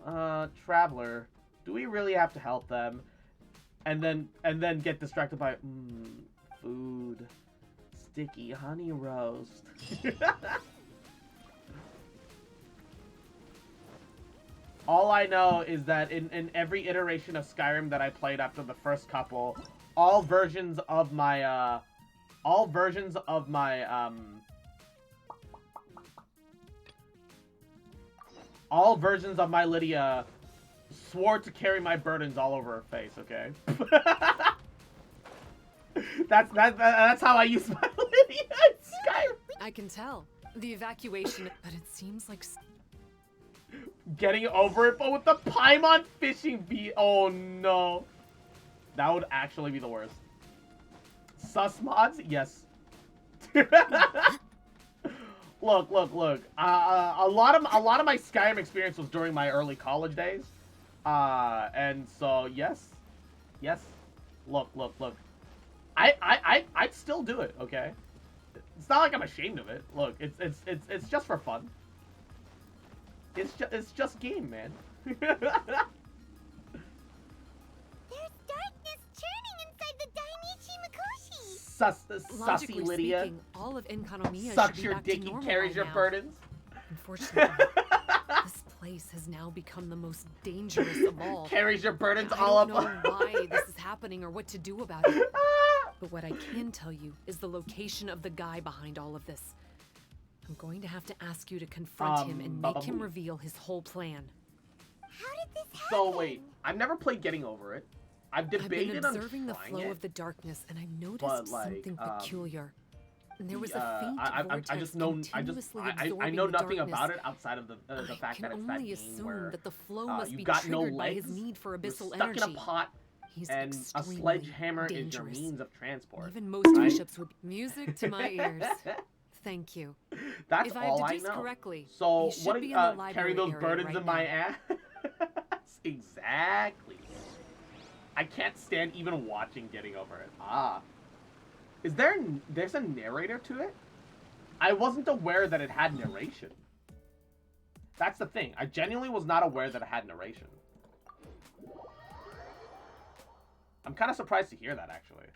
Traveler, do we really have to help them? And then get distracted by food. Sticky honey roast. All I know is that in every iteration of Skyrim that I played after the first couple, all versions of my Lydia swore to carry my burdens all over her face, okay? That's how I use my Lydia in Skyrim. I can tell. The evacuation, but it seems like... Getting over it, but with the Paimon fishing beat. Oh no. That would actually be the worst. Sus mods? Yes. Look. A lot of my Skyrim experience was during my early college days. And so yes. Look. I'd still do it, okay? It's not like I'm ashamed of it. Look, it's just for fun. It's just game, man. There's darkness churning inside the Dainichi Mikoshi. Sussy Lydia. Speaking, all of Enkanomiya Sucks should be your back dick to and normal carries by your now. burdens. Unfortunately, this place has now become the most dangerous of all. Carries your burdens I all don't up. know why this is happening or what to do about it. But what I can tell you is the location of the guy behind all of this. I'm going to have to ask you to confront him and make him reveal his whole plan. How did this happen? So wait, I've never played Getting Over It. I've debated I've been observing on the trying flow it. of the darkness, and I've noticed But, like, something peculiar. And there was a I faint vortex just know continuously I absorbing know the nothing darkness. about it outside of the fact that it's that I can only game assume where that the flow must you be got no triggered by his legs, need for you're abyssal stuck energy. in a pot, He's and a extremely sledgehammer is your dangerous. means of transport. Even most right? bishops would music to my ears. Thank you. That's If I all I deduced know. correctly, So he should what? be in the Carry library those area burdens right in my now. ass. Exactly. I can't stand even watching Getting Over It. Is there's a narrator to it? I wasn't aware that it had narration. That's the thing. I genuinely was not aware that it had narration. I'm kind of surprised to hear that, actually.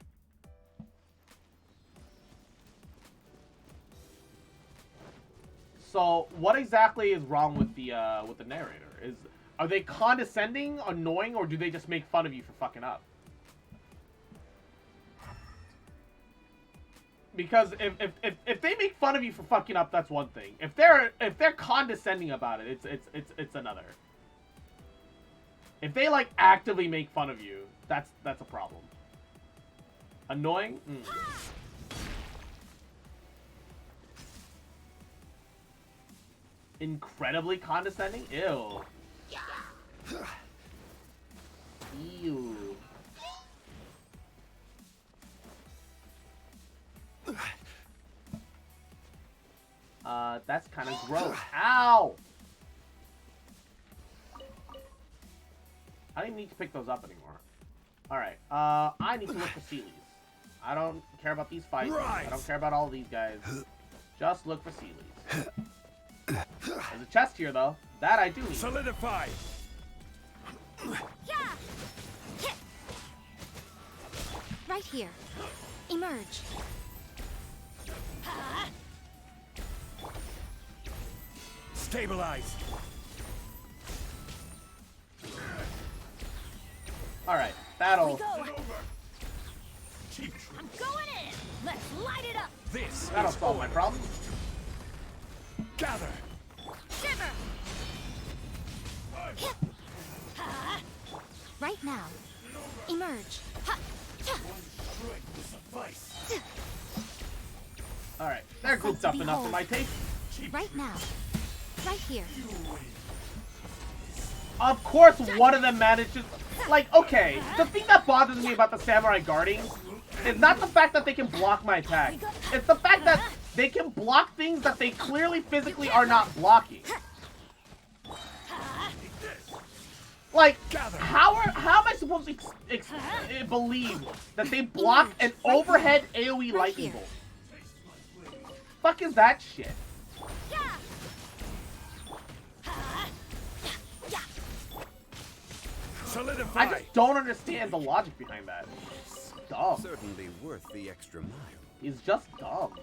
So, what exactly is wrong with the narrator? Are they condescending, annoying, or do they just make fun of you for fucking up? Because if they make fun of you for fucking up, that's one thing. If they're condescending about it, it's another. If they like actively make fun of you, that's a problem. Annoying? Incredibly condescending? Ew. Ew. That's kind of gross. Ow! I don't even need to pick those up anymore. Alright, I need to look for Sealies. I don't care about these fights. I don't care about all these guys. Just look for Sealies. There's a chest here, though. That I do need. Solidify. Yeah. Hit. Right here. Emerge. Stabilize. Alright, We that'll... go. I'm going in. Let's light it up. This That'll is solve my order. problem. Gather. Shiver. Right now. Emerge. Ha. Alright, they're grouped up enough for my taste. Right now. Right here. Of course, one of them manages... Like, okay, the thing that bothers me about the Samurai guarding is not the fact that they can block my attack. It's the fact that they can block things that they clearly physically are not blocking. Like, how am I supposed to believe that they block an overhead AoE lightning bolt? Fuck is that shit? Solidify. I just don't understand the logic behind that. It's dumb. Certainly worth the extra mile. He's just dumb.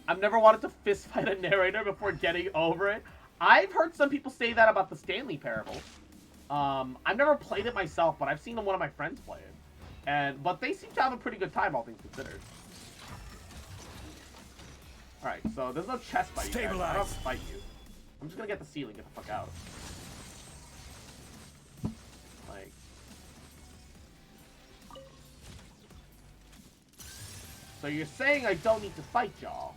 I've never wanted to fist fight a narrator before getting over it. I've heard some people say that about the Stanley Parable. I've never played it myself, but I've seen one of my friends play it. But they seem to have a pretty good time, all things considered. Alright, so there's no chest fight. I don't have to fight you. I'm just gonna get the ceiling, get the fuck out. Like... So you're saying I don't need to fight y'all?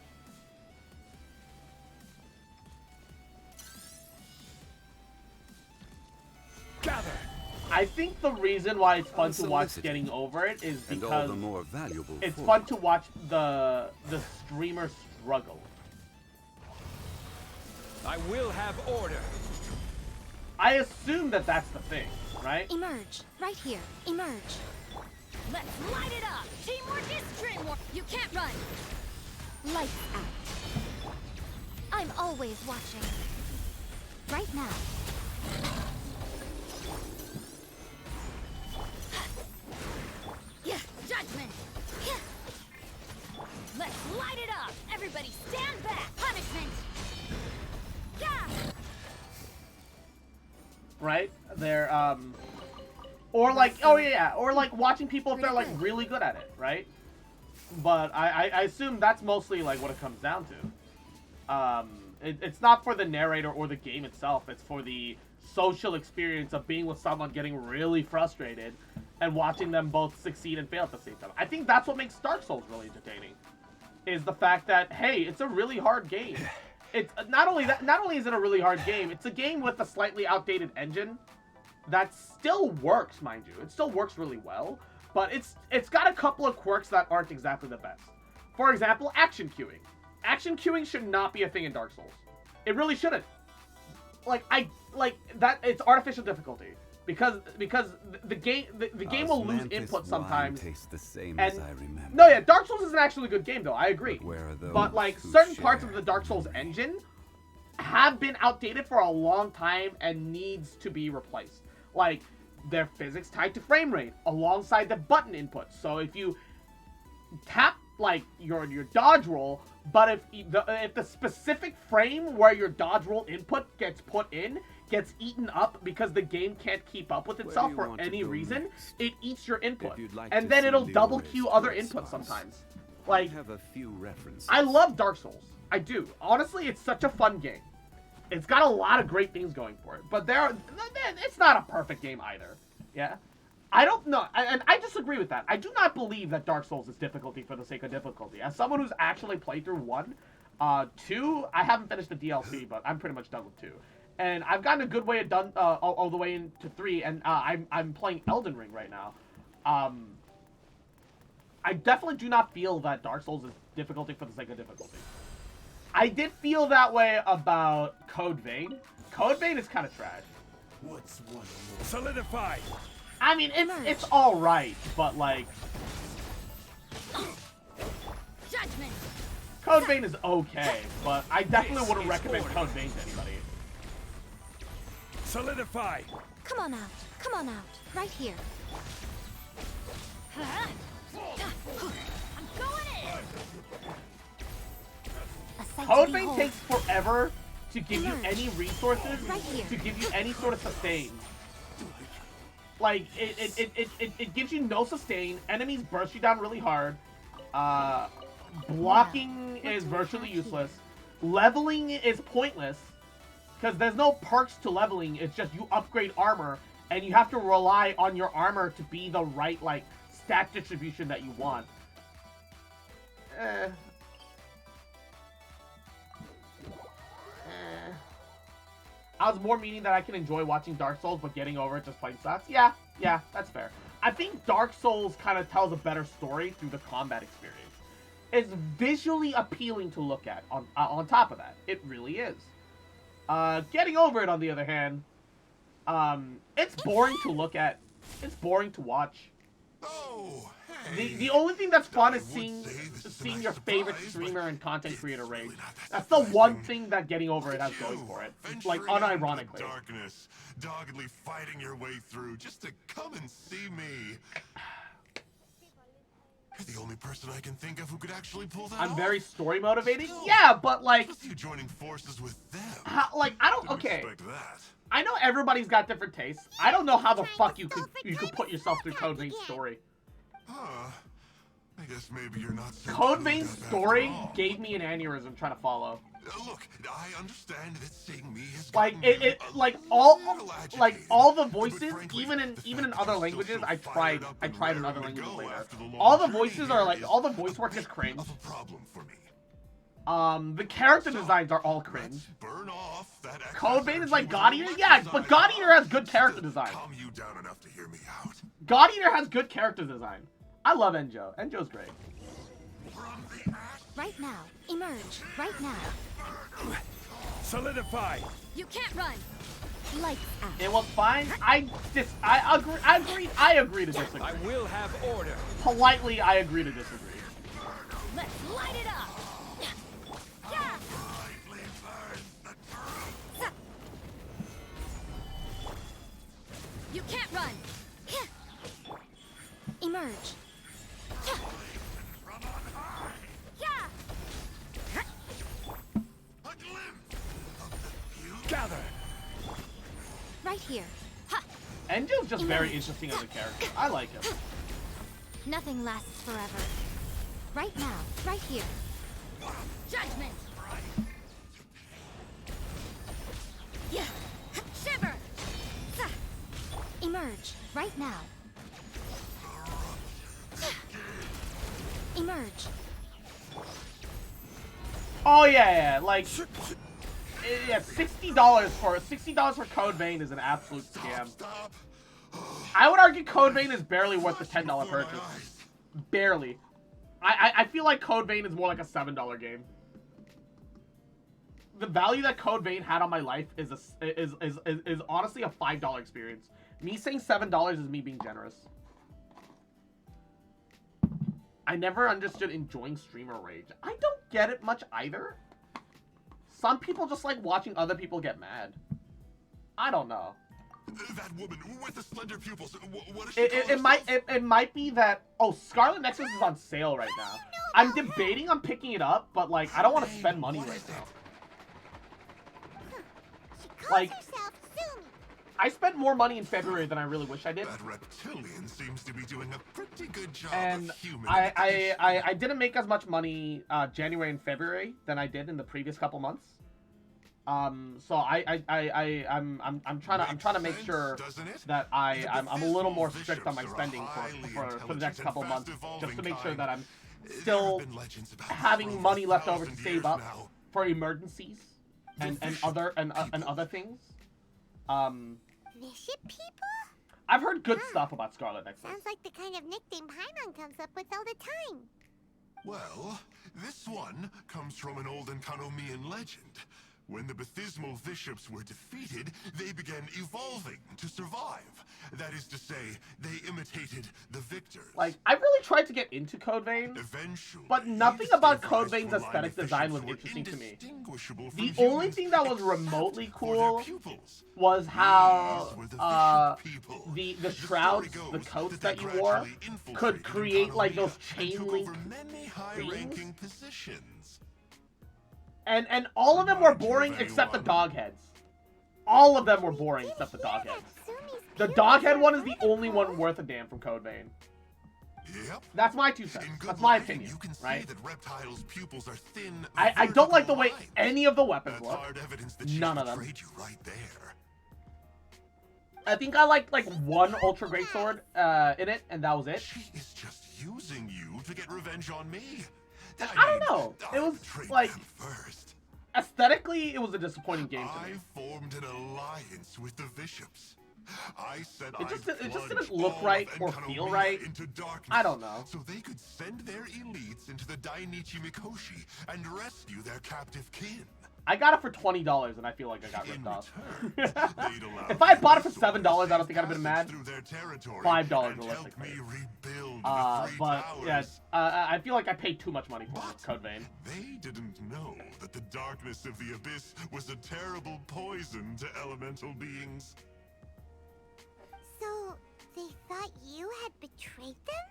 Gather. I think the reason why it's fun to watch getting over it is And all because the more valuable it's for fun you. to watch the streamer struggle. I will have order. I assume that that's the thing, right? Emerge. Right here. Emerge. Let's light it up. Teamwork is dreamwork. You can't run. Lights out. I'm always watching. Right now. Yeah, judgment. Yeah. Let's light it up. Everybody stand back. Punishment. Yeah. Right? They're or like, oh yeah, or like watching people if they're like really good at it, right? But I assume that's mostly like what it comes down to. It's not for the narrator or the game itself. It's for the social experience of being with someone getting really frustrated and watching them both succeed and fail at the same time. I think that's what makes Dark Souls really entertaining. Is the fact that, hey, it's a really hard game. It's not only is it a really hard game, it's a game with a slightly outdated engine that still works, mind you. It still works really well, but it's got a couple of quirks that aren't exactly the best. For example, action queuing. Action queuing should not be a thing in Dark Souls. It really shouldn't. It's artificial difficulty because the game will lose input sometimes. Tastes the same And as I remember. no, yeah, Dark Souls is an actually good game though. I agree. But where are those But like who certain parts of share the Dark Souls memory? engine have been outdated for a long time and needs to be replaced. Like their physics tied to frame rate alongside the button inputs. So if you tap like your dodge roll, but if the specific frame where your dodge roll input gets put in gets eaten up because the game can't keep up with Where itself do you for want to any go reason, next? it eats your input, If you'd like and to then see it'll the double order's queue other good inputs spots. sometimes. I Like, have a few references. I love Dark Souls. I do. Honestly, it's such a fun game. It's got a lot of great things going for it, but it's not a perfect game either. Yeah? I don't know, and I disagree with that. I do not believe that Dark Souls is difficulty for the sake of difficulty. As someone who's actually played through 1, 2, I haven't finished the DLC, but I'm pretty much done with 2. And I've gotten a good way done all the way into 3, and I'm playing Elden Ring right now. I definitely do not feel that Dark Souls is difficulty for the sake of difficulty. I did feel that way about Code Vein. Code Vein is kind of trash. What's one more? Solidify. I mean, it's all right, but like, Judgment. Code Vein is okay, but I definitely wouldn't recommend Code Vein to anybody. Solidify. Come on out. Come on out. Right here. Huh? I'm going in. A sight Code to Vein behold. takes forever to give you any resources, Right here. to give you any sort of sustain. Like, it gives you no sustain, enemies burst you down really hard, blocking is virtually useless, leveling is pointless, because there's no perks to leveling, it's just you upgrade armor, and you have to rely on your armor to be the right, like, stat distribution that you want. I was more meaning that I can enjoy watching Dark Souls, but getting over it just plain sucks. Yeah, that's fair. I think Dark Souls kind of tells a better story through the combat experience. It's visually appealing to look at, on top of that. It really is. Getting over it, on the other hand, it's boring to look at. It's boring to watch. Oh, hey. The only thing that's fun is I would seeing say this is a seeing nice your favorite surprise, streamer but and content it's creator rage. really not that That's the one surprising. thing that getting over it has going for it. Like, Venturing into the unironically. darkness, doggedly fighting your way through just to come and see me. You're the only person I can think of who could actually pull that I'm off. very story motivated. Yeah, but like, Just you joining forces with them. like I don't. Didn't Okay, expect that. I know everybody's got different tastes. I don't know how the fuck you could put yourself through Code Vein's story. Huh. I guess maybe you're not so Code clued Vein's up after story all. gave me an aneurysm trying to follow. Look, I understand that seeing me has Like gotten you like a all little like agitated. all the But voices, frankly, even the in fact other that you're languages, still I so tried fired up in and other raring to languages go later. after the long All the journey voices are here like is all the a voice work is bit cringe. of a problem for me. The character So, designs are all let's cringe. burn off that excess Code Vein is energy like with God a Eater, little yeah, but exercise, God Eater has good just character to design. Calm you down enough to hear me out. God Eater has good character design. I love Enjo. Enjo's great. From the ash Right now. Emerge. Right now. Solidify. You can't run. Lights out. It was fine. I agree to disagree. I will have order. Politely, I agree to disagree. Let's light it up. Yeah. brightly burns the truth. You can't run. Emerge. From on high, Yeah. a glimpse of the future. Gather. Right here. Enjo's just very interesting as a character. I like him. Nothing lasts forever. Right now. Right here. Judgment. Yeah. Shiver. Emerge. Right now. Emerge. Oh yeah, like yeah, $60 for Code Vein is an absolute scam. Stop. I would argue Code Vein is barely worth the $10 Before my purchase. eyes. Barely. I feel like Code Vein is more like a $7 game. The value that Code Vein had on my life is honestly a $5 experience. Me saying $7 is me being generous. I never understood enjoying streamer rage. I don't get it much either. Some people just like watching other people get mad. I don't know. That woman with the slender pupils. What is she calling It might be that. Oh, Scarlet Nexus is on sale right now. I'm debating on picking it up, but like I don't want to spend money right now. Like, I spent more money in February than I really wish I did, That reptilian seems to be doing a pretty good job and of human I didn't make as much money January and February than I did in the previous couple months. So I'm trying to make sure that I'm a little more strict on my spending for the next couple months, just to make sure that I'm still having money left over to save up for emergencies and other things. Bishop people? I've heard good stuff about Scarlet Nexus. Sounds like the kind of nickname Paimon comes up with all the time. Well, this one comes from an old Enkanomian legend. When the Bathismal bishops were defeated, they began evolving to survive. That is to say, they imitated the victors. Like, I really tried to get into Code Vein, Eventually, but nothing these about gave Code rise Vein's to a line aesthetic of design was bishops who were interesting to me. indistinguishable from The only humans thing that was except remotely for their cool pupils. was how These were the bishop people. the shrouds, story the goes coats they that you wore, gradually could infiltrated create like those Enkanomiya and chain took link over many high-ranking positions. and all of them were boring except the dog heads. All of them were boring except the dog heads. The dog head one is the only one worth a damn from Code Vein. Yep. That's my 2 cents. In good That's my lighting, opinion, you can see right? that reptiles' pupils are thin. I don't like the way vertical lines. any of the weapons That's look. hard evidence that she's None of them. betrayed you right there. I think I liked like one Ultra Great Sword in it, and that was it. She is just using you to get revenge on me. I don't know. It was betrayed like them first. aesthetically, it was a disappointing game to I me. formed an alliance with the bishops. I said It just I'd didn't plunge look all right of or Enkanomiya feel right. into darkness I don't know. So they could send their elites into the Dainichi Mikoshi and rescue their captive kin. I got it for $20, and I feel like I got In ripped off. return, they'd allow If I had bought it for you $7, I don't think I'd have been passage mad. through their territory $5 and help me realistically. rebuild the three But yeah, towers. I feel like I paid too much money for But Code Vein. they didn't know that the darkness of the abyss was a terrible poison to elemental beings. So, they thought you had betrayed them?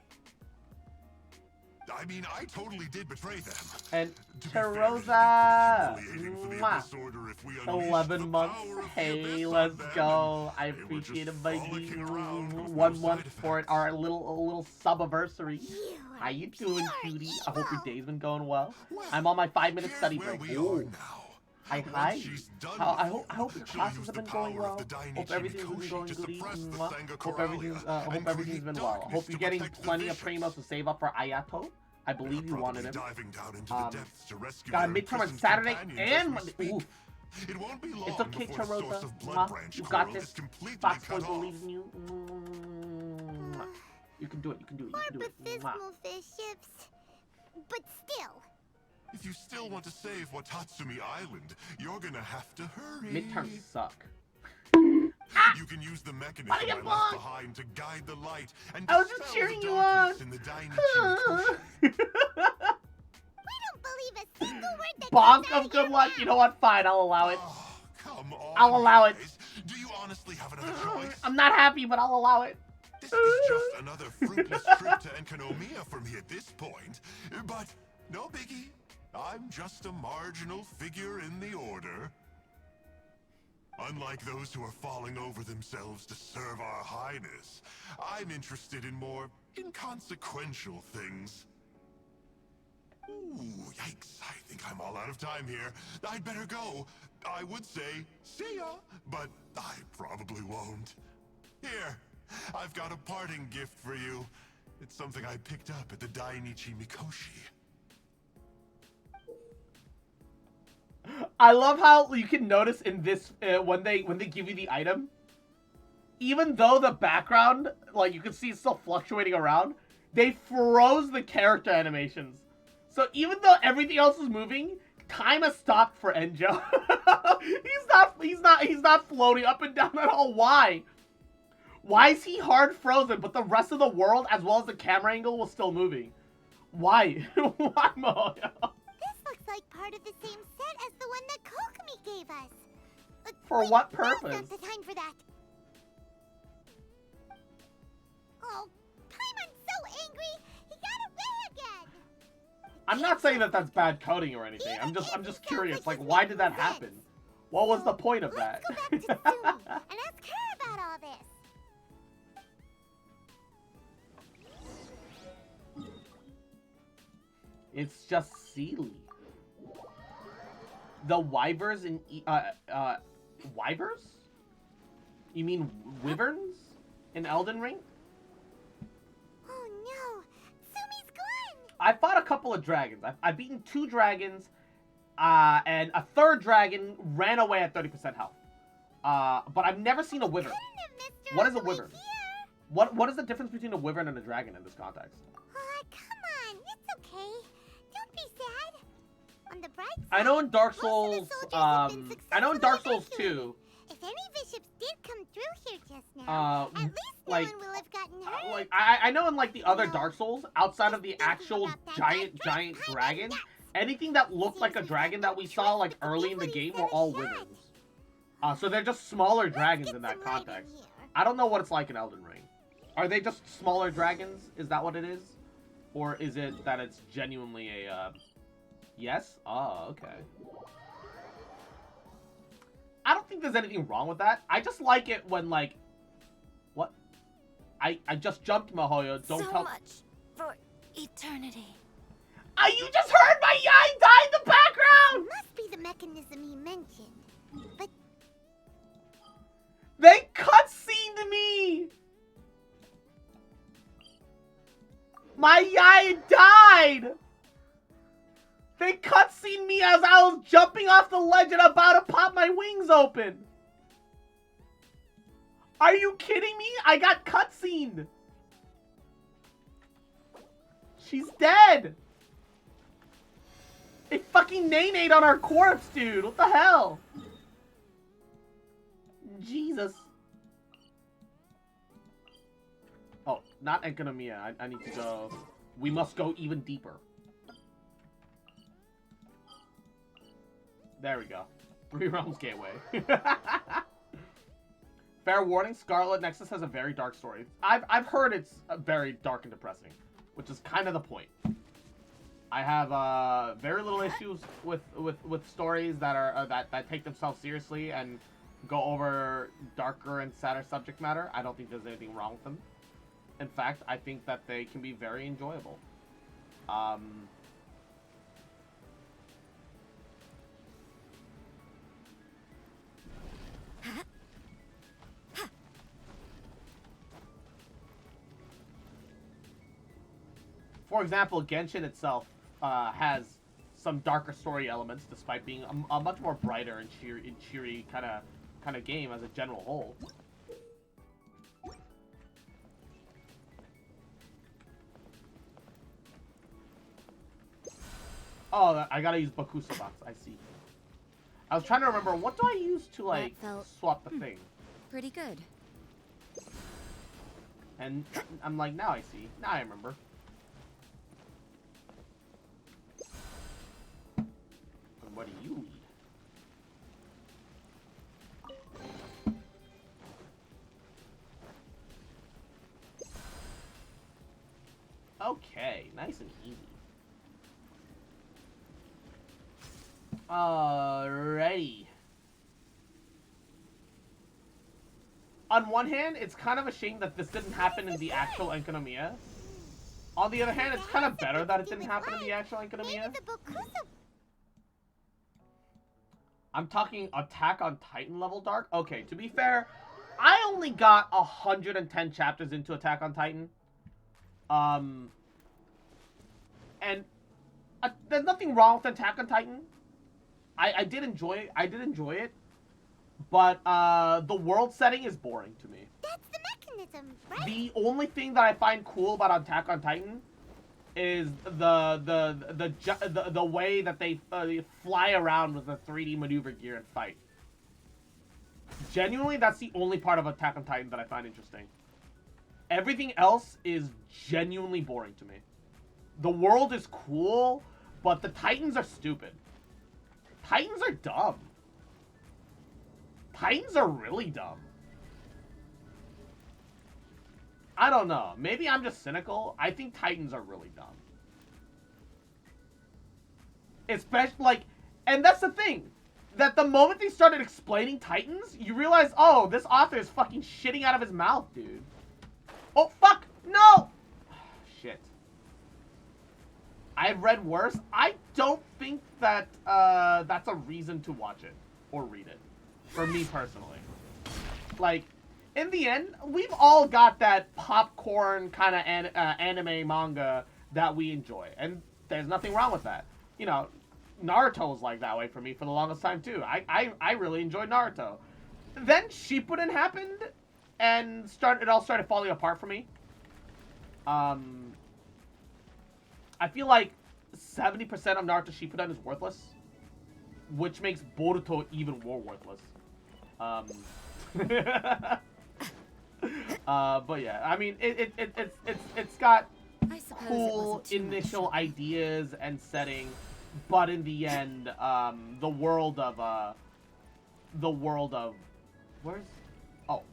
I mean, I totally did betray them. And To be fair, Terrosa, they'd be humiliating for the mwah. Abyss Order if we unleashed the 11 months. power of the Hey, Abyss on let's them, go. I and they were just appreciate it, baby. frolicking around with 1 no month side for it, effects. our little sub-anniversary. You How are you doing, pure cutie? I hope your evil. day's been going well. Well, I'm on my 5-minute here's study where break. we Ooh. are now. Hi, Once hi. she's done I with hope you, your she'll classes use have the been going power well. of the Dainichi Hope everything's been Mikoshi going to goody. suppress the Mwah. Sangha Hope everything's Coralia hope and everything's been create well. darkness Hope you're to getting protect the plenty of bishops. primos to save up for Ayato. I believe you They're wanted him. probably diving down into Um, the depths to rescue Got a their midterm on imprisoned Saturday companions and as we Monday. speak. Ooh. It won't be long It's okay, before the source Tarosa. of Blood Mwah. Branch You got Coral this. is completely Fox cut Boy off. believes in you. Mwah. You can do it. You can do it. You Or can do it. Mwah. Bathismal bishops. But still. If you still want to save Watatsumi Island, you're gonna have to hurry. Midterms suck. You can use the mechanism Why I you left bonk? behind to guide the light and I was just dispel cheering the you darkness on. in the Dainichi Mikoshi. We don't believe a single word that Bonk comes out of of good your luck. mouth. You know what? Fine, I'll allow it. Oh, come on, I'll allow it. guys. Do you honestly have another choice? I'm not happy, but I'll allow it. This is just another fruitless trip to Enkanomiya for me at this point. But no biggie. I'm just a marginal figure in the order. Unlike those who are falling over themselves to serve our highness, I'm interested in more inconsequential things. Ooh, yikes. I think I'm all out of time here. I'd better go. I would say, see ya, but I probably won't. Here, I've got a parting gift for you. It's something I picked up at the Dainichi Mikoshi. I love how you can notice in this when they give you the item, even though the background, like you can see, it's still fluctuating around. They froze the character animations, so even though everything else is moving, time has stopped for Enjo. he's not floating up and down at all. Why? Why is he hard frozen, but the rest of the world, as well as the camera angle, was still moving? Why? Why, Moyo? This looks like part of the same set as the one that Kokomi gave us. For wait, what now's purpose? not the time for that. Oh, Paimon's so angry, he got away again. I'm not saying that that's bad coding or anything. I'm just curious. Like, why did that happen? What was the point of that? Let's go back to Sumi and ask her about all this. It's just Sealy. The wyvers in wyvers? You mean wyverns in Elden Ring? Oh no, Sumi's gone. I fought a couple of dragons. I've beaten 2 dragons, and a 3rd dragon ran away at 30% health. But I've never seen a wyvern. Couldn't have missed her What on is a the way wyvern? here. What is the difference between a wyvern and a dragon in this context? Come on, it's okay. Don't be sad. On the bright side, I know in Dark most of the Souls, soldiers have been I know in Dark successfully Souls 2, evacuated. If any bishops did come through here just now, at least like, no one will have gotten hurt. like I know in like the other No. Dark Souls, outside of the Just thinking actual about that giant giant dragon, nuts. anything that looked like a Seems as dragon though that we no saw choice like but to early do in the what he game said were all is shot. wyverns. So they're just smaller Let's dragons get in that some light in context. here. I don't know what it's like in Elden Ring. Are they just smaller dragons? Is that what it is? Or is it that it's genuinely a, yes? Oh, okay. I don't think there's anything wrong with that. I just like it when, like... What? I just jumped, Mahoyo. Don't so tell... much for eternity. You just heard my yai die in the background! Must be the mechanism he mentioned. But They cutscened me! My yai died! They cutscened me as I was jumping off the ledge and about to pop my wings open! Are you kidding me? I got cutscened! She's dead! They fucking nay-nayed on our corpse, dude! What the hell? Jesus. Oh, not Enkanomiya. I need to go... We must go even deeper. There we go. 3 Realms Gateway. Fair warning, Scarlet Nexus has a very dark story. I've heard it's very dark and depressing, which is kind of the point. I have very little issues with stories that are that take themselves seriously and go over darker and sadder subject matter. I don't think there's anything wrong with them. In fact, I think that they can be very enjoyable. For example, Genshin itself has some darker story elements, despite being a much more brighter and cheery kind of game as a general whole. Oh, I gotta use Bakusa box. I see. I was trying to remember, what do I use to, like, swap the thing? Pretty good. And I'm like, now I see. Now I remember. And what do you need? Okay, nice and easy. Alrighty. On one hand, it's kind of a shame that this didn't happen in the actual Enkanomiya. On the other hand, it's kind of better that it didn't happen in the actual Enkanomiya. I'm talking Attack on Titan level dark. Okay, to be fair, I only got 110 chapters into Attack on Titan. And there's nothing wrong with Attack on Titan. I did enjoy it. But the world setting is boring to me. That's the mechanism, right? The only thing that I find cool about Attack on Titan is the way that they fly around with the 3D maneuver gear and fight. Genuinely, that's the only part of Attack on Titan that I find interesting. Everything else is genuinely boring to me. The world is cool, but the Titans are stupid. Titans are dumb. Titans are really dumb. I don't know. Maybe I'm just cynical. I think Titans are really dumb. Especially, like, and that's the thing. That the moment they started explaining Titans, you realize, oh, this author is fucking shitting out of his mouth, dude. Oh, fuck! No! Shit. I've read worse. I don't think that, that's a reason to watch it. Or read it. For me, personally. Like, in the end, we've all got that popcorn kind of anime manga that we enjoy. And there's nothing wrong with that. You know, Naruto was like that way for me for the longest time, too. I really enjoyed Naruto. Then Shippuden happened, and it all started falling apart for me. I feel like 70% of Naruto Shippuden is worthless, which makes Boruto even more worthless. But yeah, I mean, it's got cool initial ideas and setting, but in the end, the world of where's, oh,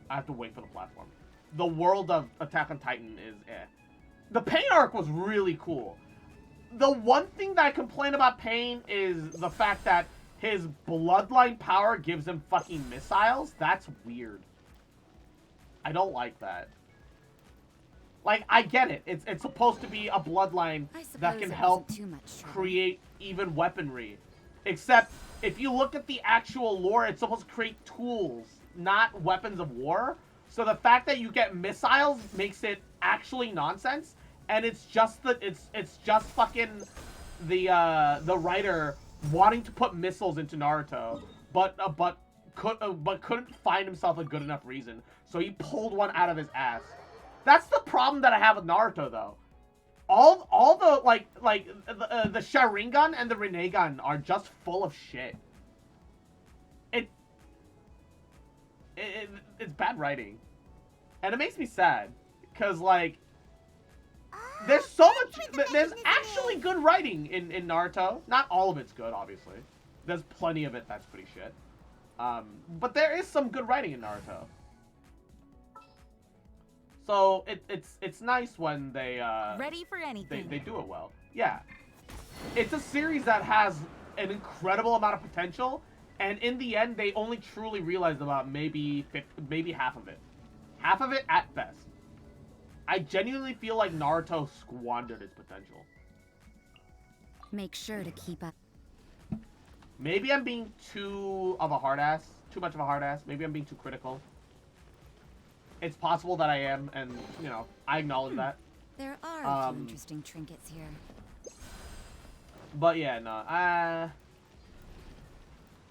I have to wait for the platform. The world of Attack on Titan is eh. The Pain arc was really cool. The one thing that I complain about Pain is the fact that his bloodline power gives him fucking missiles. That's weird. I don't like that. Like, I get it. It's supposed to be a bloodline that can help create even weaponry. Except, if you look at the actual lore, it's supposed to create tools, not weapons of war. So the fact that you get missiles makes it actually nonsense. And it's just it's just fucking the writer wanting to put missiles into Naruto, but couldn't find himself a good enough reason, so he pulled one out of his ass. That's the problem that I have with Naruto, though. All the the Sharingan and the Rinnegan are just full of shit. It's bad writing, and it makes me sad because like. There's so much. There's actually good writing in Naruto. Not all of it's good, obviously. There's plenty of it that's pretty shit. But there is some good writing in Naruto. So it's nice when they ready for anything. They do it well. Yeah, it's a series that has an incredible amount of potential, and in the end, they only truly realized about maybe half of it at best. I genuinely feel like Naruto squandered its potential. Make sure to keep up. Maybe I'm being too much of a hard ass. Maybe I'm being too critical. It's possible that I am, and, you know, I acknowledge that. There are a few interesting trinkets here. But yeah, no,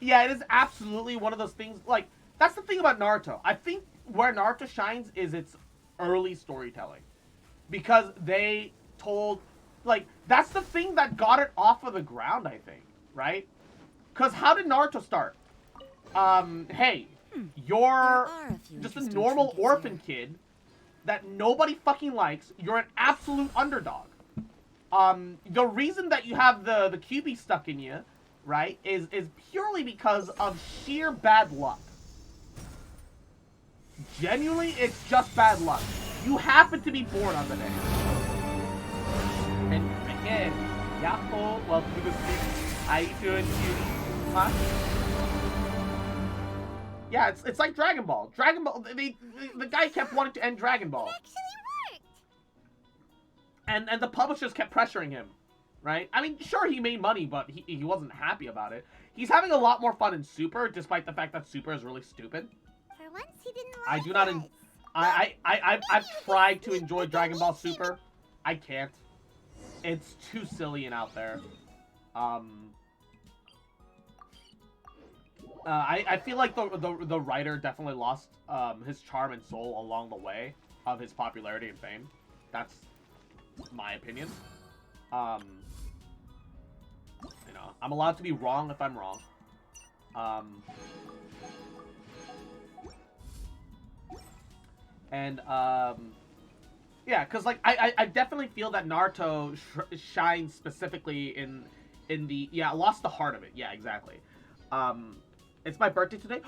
yeah, it is absolutely one of those things, like, that's the thing about Naruto. I think where Naruto shines is its early storytelling, because they told, like, that's the thing that got it off of the ground, I think, right? Because how did Naruto start? Hey, you're just a normal orphan kid that nobody fucking likes. You're an absolute underdog. The reason that you have the QB stuck in you, right, is purely because of sheer bad luck. Genuinely, it's just bad luck. You happen to be born on the day. And again, Yahoo, welcome to the stream. How you doing, cutie? Huh? Yeah, it's like Dragon Ball. Dragon Ball, the guy kept wanting to end Dragon Ball. It actually worked! And the publishers kept pressuring him, right? I mean, sure, he made money, but he wasn't happy about it. He's having a lot more fun in Super, despite the fact that Super is really stupid. For once, he didn't like I do not. I've tried to enjoy Dragon Ball Super. I can't. It's too silly and out there. I feel like the writer definitely lost his charm and soul along the way of his popularity and fame. That's my opinion. You know, I'm allowed to be wrong if I'm wrong. And yeah, because like I definitely feel that Naruto shines specifically in the lost the heart of it. Yeah, exactly. It's my birthday today.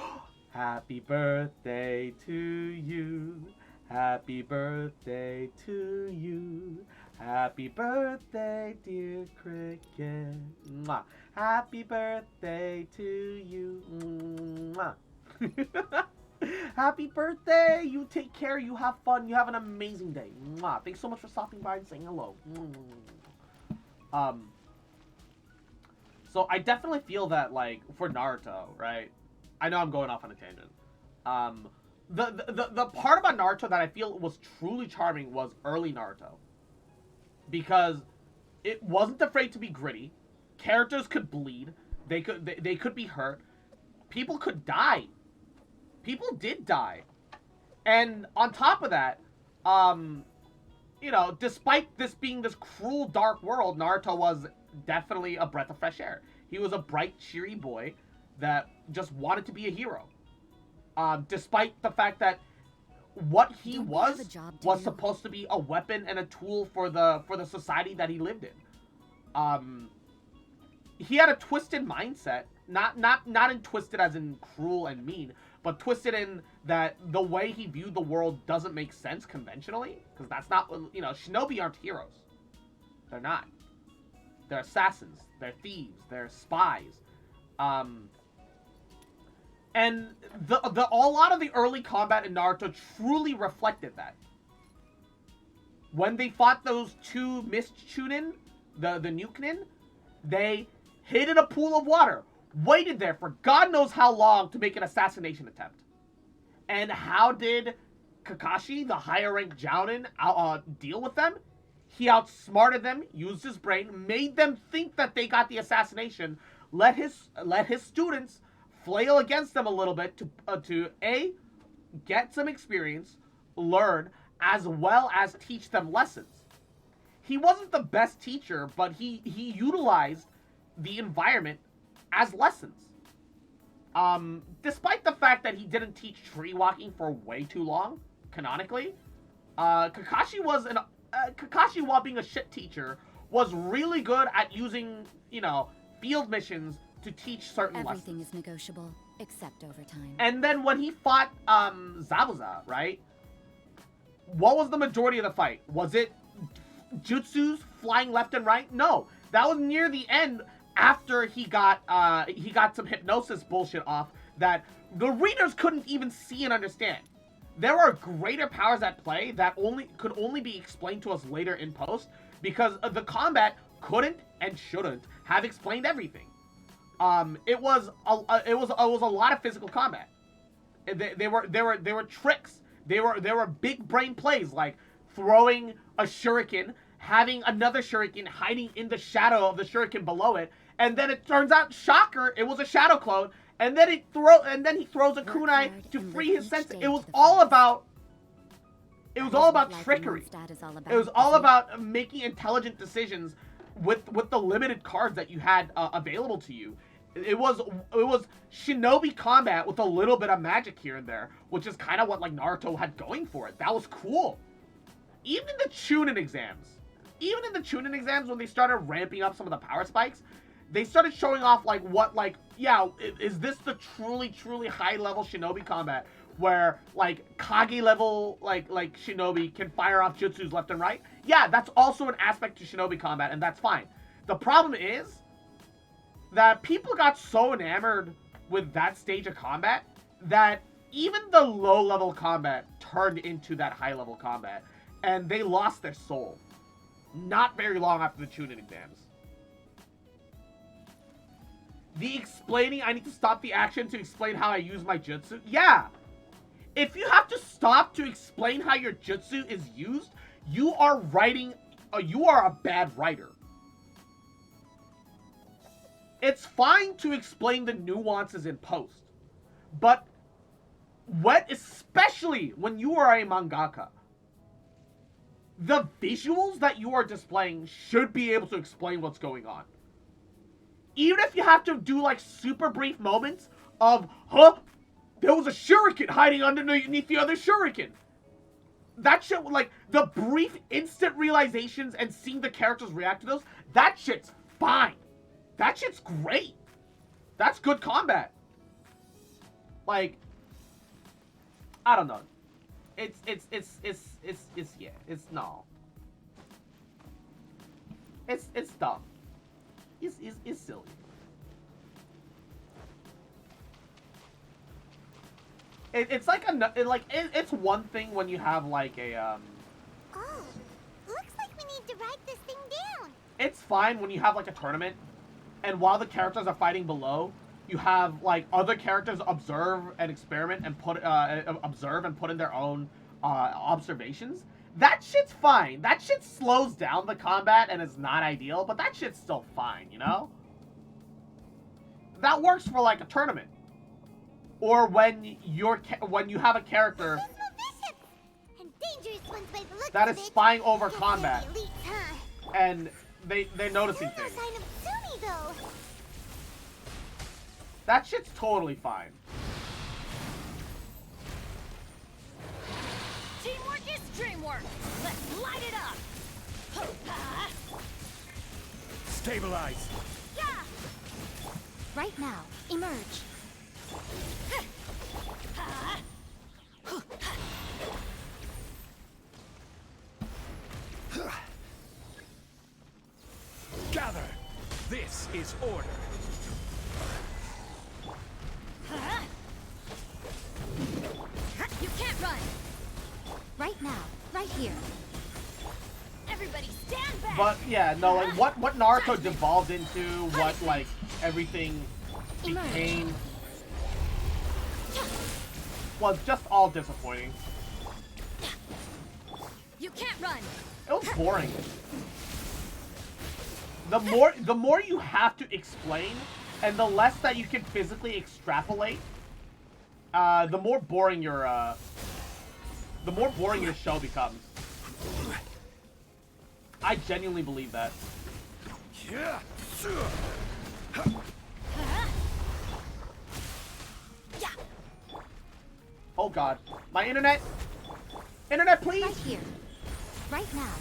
Happy birthday to you. Happy birthday to you. Happy birthday, dear Cricket. Mwah. Happy birthday to you. Mwah. Happy birthday. You take care. You have fun. You have an amazing day. Mwah. Thanks so much for stopping by and saying hello. So I definitely feel that, like, for Naruto, right? I know I'm going off on a tangent. The part about Naruto that I feel was truly charming was early Naruto. Because it wasn't afraid to be gritty. Characters could bleed. They could be hurt. People could die. People did die. And on top of that, you know, despite this being this cruel, dark world, Naruto was definitely a breath of fresh air. He was a bright, cheery boy that just wanted to be a hero. Despite the fact that what he Don't we was have a job to was do? supposed to be a weapon and a tool for the society that he lived in. He had a twisted mindset, not in twisted as in cruel and mean, but twisted in that the way he viewed the world doesn't make sense conventionally, because that's not, you know, shinobi aren't heroes. They're not. They're assassins. They're thieves. They're spies. And a lot of the early combat in Naruto truly reflected that. When they fought those two mist chunin, the Nukenin, they hid in a pool of water, waited there for God knows how long to make an assassination attempt. And how did Kakashi, the higher ranked Jounin, deal with them? He outsmarted them, used his brain, made them think that they got the assassination, let his students flail against them a little bit to A, get some experience, learn, as well as teach them lessons. He wasn't the best teacher, but he utilized the environment as lessons. Despite the fact that he didn't teach tree walking for way too long, canonically, Kakashi, while being a shit teacher, was really good at using, you know, field missions to teach certain lessons. Everything is negotiable, except overtime. And then when he fought Zabuza, right? What was the majority of the fight? Was it jutsus flying left and right? No, that was near the end after he got some hypnosis bullshit off that the readers couldn't even see and understand. There are greater powers at play that could only be explained to us later in post, because the combat couldn't and shouldn't have explained everything. It was a lot of physical combat. They were tricks. They were big brain plays, like throwing a shuriken, having another shuriken hiding in the shadow of the shuriken below it, and then it turns out, shocker, it was a shadow clone, and then he throws a kunai to free his senses. It was all about trickery. It was all about making intelligent decisions with the limited cards that you had available to you. It was shinobi combat with a little bit of magic here and there, which is kind of what like Naruto had going for it. That was cool. Even in the Chunin exams, when they started ramping up some of the power spikes, they started showing off like what, like, yeah, is this the truly high level shinobi combat where like Kage level like shinobi can fire off jutsus left and right? Yeah, that's also an aspect to shinobi combat, and that's fine. The problem is that people got so enamored with that stage of combat that even the low-level combat turned into that high-level combat, and they lost their soul. Not very long after the Chunin exams. The explaining, I need to stop the action to explain how I use my jutsu. Yeah! If you have to stop to explain how your jutsu is used, you are a bad writer. It's fine to explain the nuances in post, but especially when you are a mangaka, the visuals that you are displaying should be able to explain what's going on. Even if you have to do like super brief moments of, there was a shuriken hiding underneath the other shuriken. That shit, like, the brief instant realizations and seeing the characters react to those, that shit's fine. That shit's great. That's good combat. Like, I don't know. It's no. It's dumb. It's silly. It's like it's one thing when you have like a Oh, looks like we need to write this thing down. It's fine when you have like a tournament, and while the characters are fighting below, you have like other characters observe and experiment and put in their own observations. That shit's fine. That shit slows down the combat and is not ideal, but that shit's still fine, you know? That works for like a tournament. Or when you have a character. This that is of it. spying over Guess combat, they're the elite, huh? and they're noticing Still no things. sign of Sumi, though. That shit's totally fine. Teamwork is dreamwork. Let's light it up. Stabilize. Yeah. Right now, emerge. Gather. This is order. You can't run. Right now, right here. Everybody stand back. But yeah, no, like what Naruto devolved into, what like everything became, was just all disappointing. You can't run. It was boring. The more you have to explain, and the less that you can physically extrapolate, the more boring your show becomes. I genuinely believe that. Yeah. Oh god, my internet, please. Right here. Right now.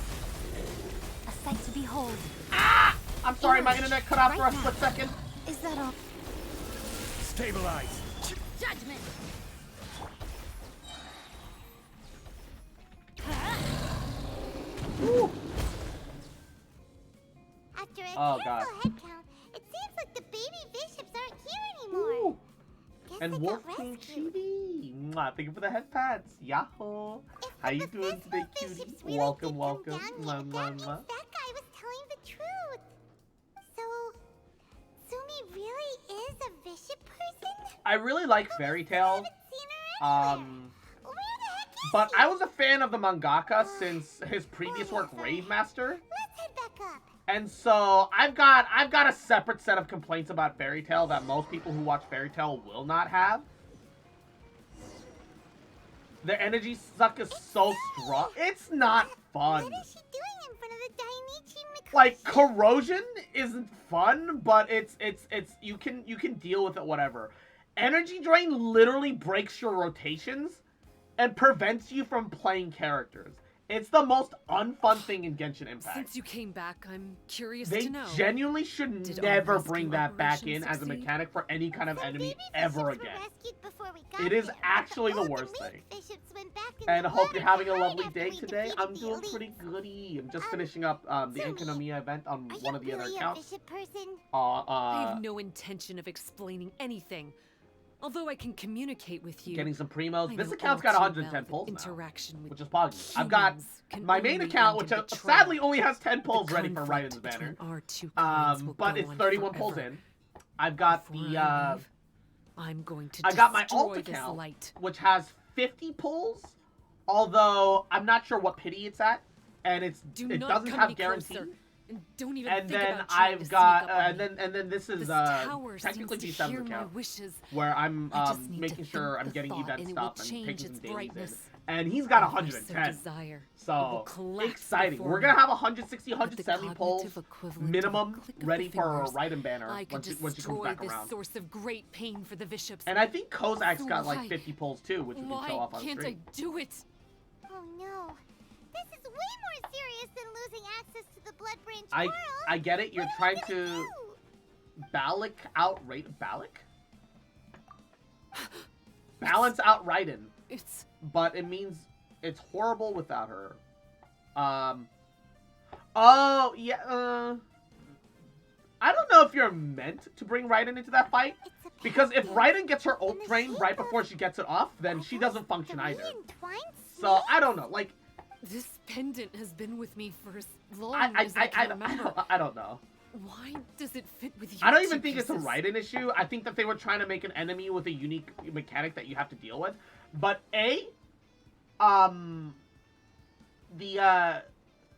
A sight to behold. Ah! I'm sorry, my Emerge. internet cut off for a Right split now. second. Is that all? Stabilize. Judgment. Woo. After a Oh, careful God. head count, it seems like the baby bishops aren't here anymore. Woo. Guess And they Wolf got King rescued. Chibi. Mwah, thank you for the head pats. Yahoo. How you doing today, cutie? Really Welcome, did welcome. come down Mwah, here. That mwah, means mwah. that guy was telling the truth. So, Sumi really is a bishop person? I really like Fairy Tail. Haven't seen her anywhere. Where the heck is But she? I was a fan of the mangaka since his previous work, Rave Master. Let's head back up. And so I've got a separate set of complaints about Fairy Tail that most people who watch Fairy Tail will not have. The energy suck is so strong. It's not fun. What is she doing in front of the Dainichi Mikoshi? Like corrosion isn't fun, but it's you can deal with it whatever. Energy drain literally breaks your rotations and prevents you from playing characters. It's the most unfun thing in Genshin Impact. Since you came back, I'm curious They to know. genuinely should Did never our rescue bring that back operation in as a succeed? mechanic for any kind of Some enemy baby ever bishops were again. rescued before we got It is there, but actually the old worst elite thing. bishops went back in And the I hope you're water having a hard lovely after day we today. defeated I'm the doing elite. pretty goody. I'm just finishing up the Sumi, Enkanomiya event on Are one you of the other really a accounts. bishop person? I have no intention of explaining anything. Although I can communicate with you. Getting some primos. I This know account's all got too 110 well that pulls now, interaction with which is poggy. I've got humans can my main only account, end which in betrayal. sadly only has 10 pulls The ready for conflict Raiden's banner. between our two kinds will But go it's on 31 pulls forever. in. I've got Before the I leave, I'm going to I got my destroy alt this account, light. which has 50 pulls, although I'm not sure what pity it's at, and it Do doesn't not come have any guarantee. closer, and don't even And think then about trying I've to got sneak up on me. and then this is This tower technically seems G7's to hear my account, wishes. where I'm I just need to making sure think I'm the getting thought event and it will stuff and change taking its some dailies in. brightness. And he's got If I so 110. desire, it So will collapse exciting. before We're gonna me. have 160, With the 170 polls cognitive equivalent of a minimum click of the ready for fingers, Raiden banner I could when she comes destroy back this around. source of great pain for the bishops. And I think Kozak's So got like why- 50 polls too, which we can Why show off on can't I stream. do it? Oh no. This is way more serious than losing access to the Blood Branch I world. I get it. You're What are trying we to gonna do? balance out Raiden, It's but it means it's horrible without her. Oh yeah. I don't know if you're meant to bring Raiden into that fight, It's a because if package. Raiden gets her ult And the drain shape right of- before she gets it off, then she doesn't function Three either. entwined So snakes? I don't know. Like this pendant has been with me for as long I as I can remember. I don't know. Why does it fit with you? I don't even think it's a Raiden issue. I think that they were trying to make an enemy with a unique mechanic that you have to deal with. But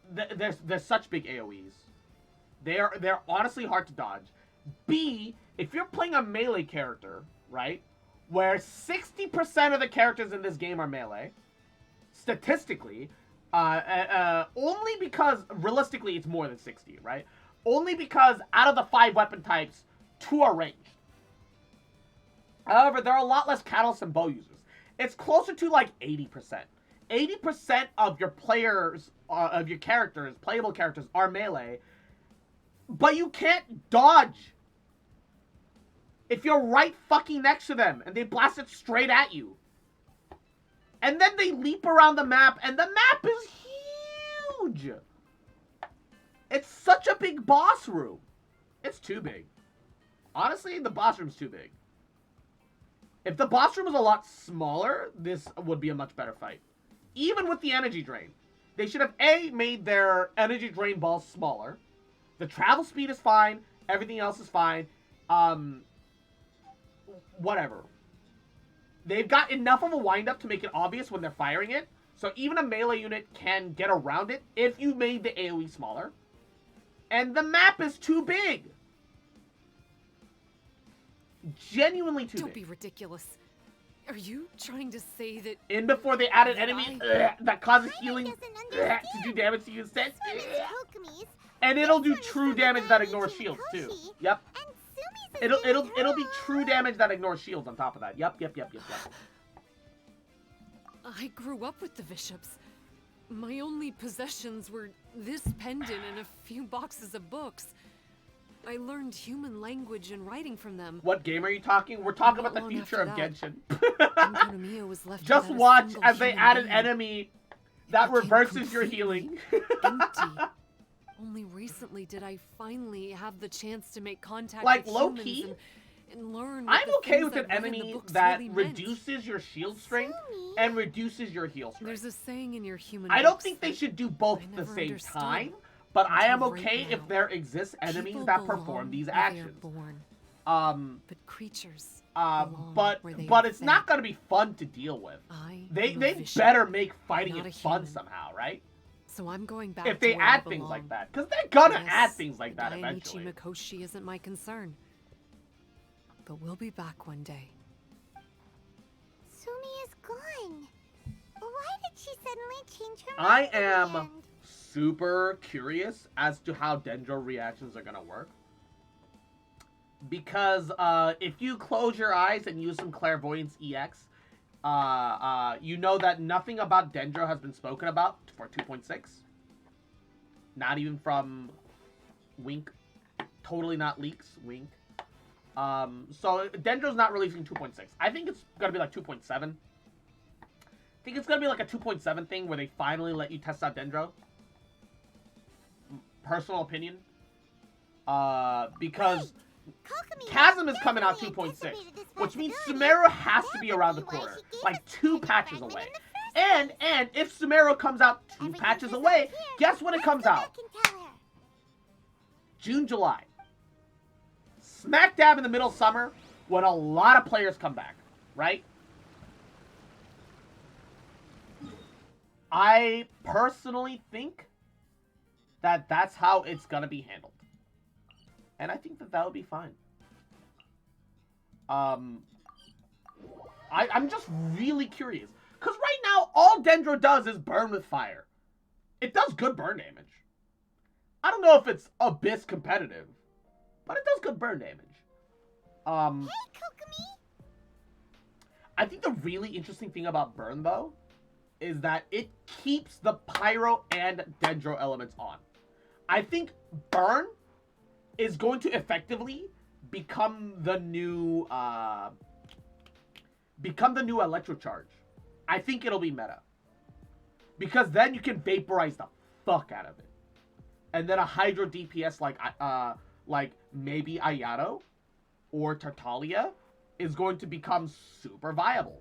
there's such big AoEs. They're honestly hard to dodge. B, if you're playing a melee character, right, where 60% of the characters in this game are melee, statistically, Only because, realistically, it's more than 60, right? Only because out of the 5 weapon types, 2 are ranged. However, there are a lot less catalysts and bow users. It's closer to like 80%. 80% of your players, of your characters, playable characters, are melee. But you can't dodge. If you're right fucking next to them and they blast it straight at you. And then they leap around the map, and the map is huge. It's such a big boss room. It's too big. Honestly, the boss room's too big. If the boss room was a lot smaller, this would be a much better fight. Even with the energy drain. They should have, A, made their energy drain balls smaller. The travel speed is fine. Everything else is fine. Whatever. They've got enough of a wind-up to make it obvious when they're firing it. So even a melee unit can get around it if you made the AoE smaller. And the map is too big. Genuinely too big. Don't be ridiculous. Are you trying to say that... And before they added enemies that causes healing to do damage to you instead. And it'll do true damage that ignores shields too. Yep. It'll be true damage that ignores shields on top of that. Yep. I grew up with the Bishops. My only possessions were this pendant and a few boxes of books. I learned human language and writing from them. What game are you talking? We're talking about the future of Genshin. Was left Just watch as they add an enemy that reverses your healing. Empty. Only recently did I finally have the chance to make contact like with low humans key. And learn. I'm okay things with an I read in the enemy books that really reduces your shield strength and reduces your heal strength. There's a saying in your human. I don't books think they that should do both I at the never same understood. time, but I am Until okay right if now. there exists enemies People that belong perform these where they are actions. born, But creatures. but it's not gonna be fun to deal with. They better make fighting not it a fun human. somehow, right? So I'm going back If to they where I add things belong. like that, because they're gonna Yes, add things like that Dainichi eventually. Mikoshi isn't my concern. But we'll be back one day. Sumi is gone. Why did she suddenly change her I mind at the am end? super curious as to how Dendro reactions are gonna work. Because if you close your eyes and use some Clairvoyance EX, you know that nothing about Dendro has been spoken about for 2.6. Not even from Wink. Totally not leaks. Wink. So Dendro's not releasing 2.6. I think it's gonna be like 2.7. I think it's gonna be like a 2.7 thing where they finally let you test out Dendro. Personal opinion. Because Chasm is coming out 2.6, which means Sumeru has to be around the corner, like 2 patches away. And if Sumeru comes out 2 patches away, guess when it comes out? June, July. Smack dab in the middle of summer, when a lot of players come back, right? I personally think that that's how it's gonna be handled. And I think that would be fine. I'm just really curious. Because right now, all Dendro does is burn with fire. It does good burn damage. I don't know if it's Abyss competitive, but it does good burn damage. Hey, Kokomi! I think the really interesting thing about burn, though, is that it keeps the Pyro and Dendro elements on. I think burn is going to effectively become the new electrocharge. I think it'll be meta. Because then you can vaporize the fuck out of it. And then a Hydro DPS like maybe Ayato or Tartaglia is going to become super viable.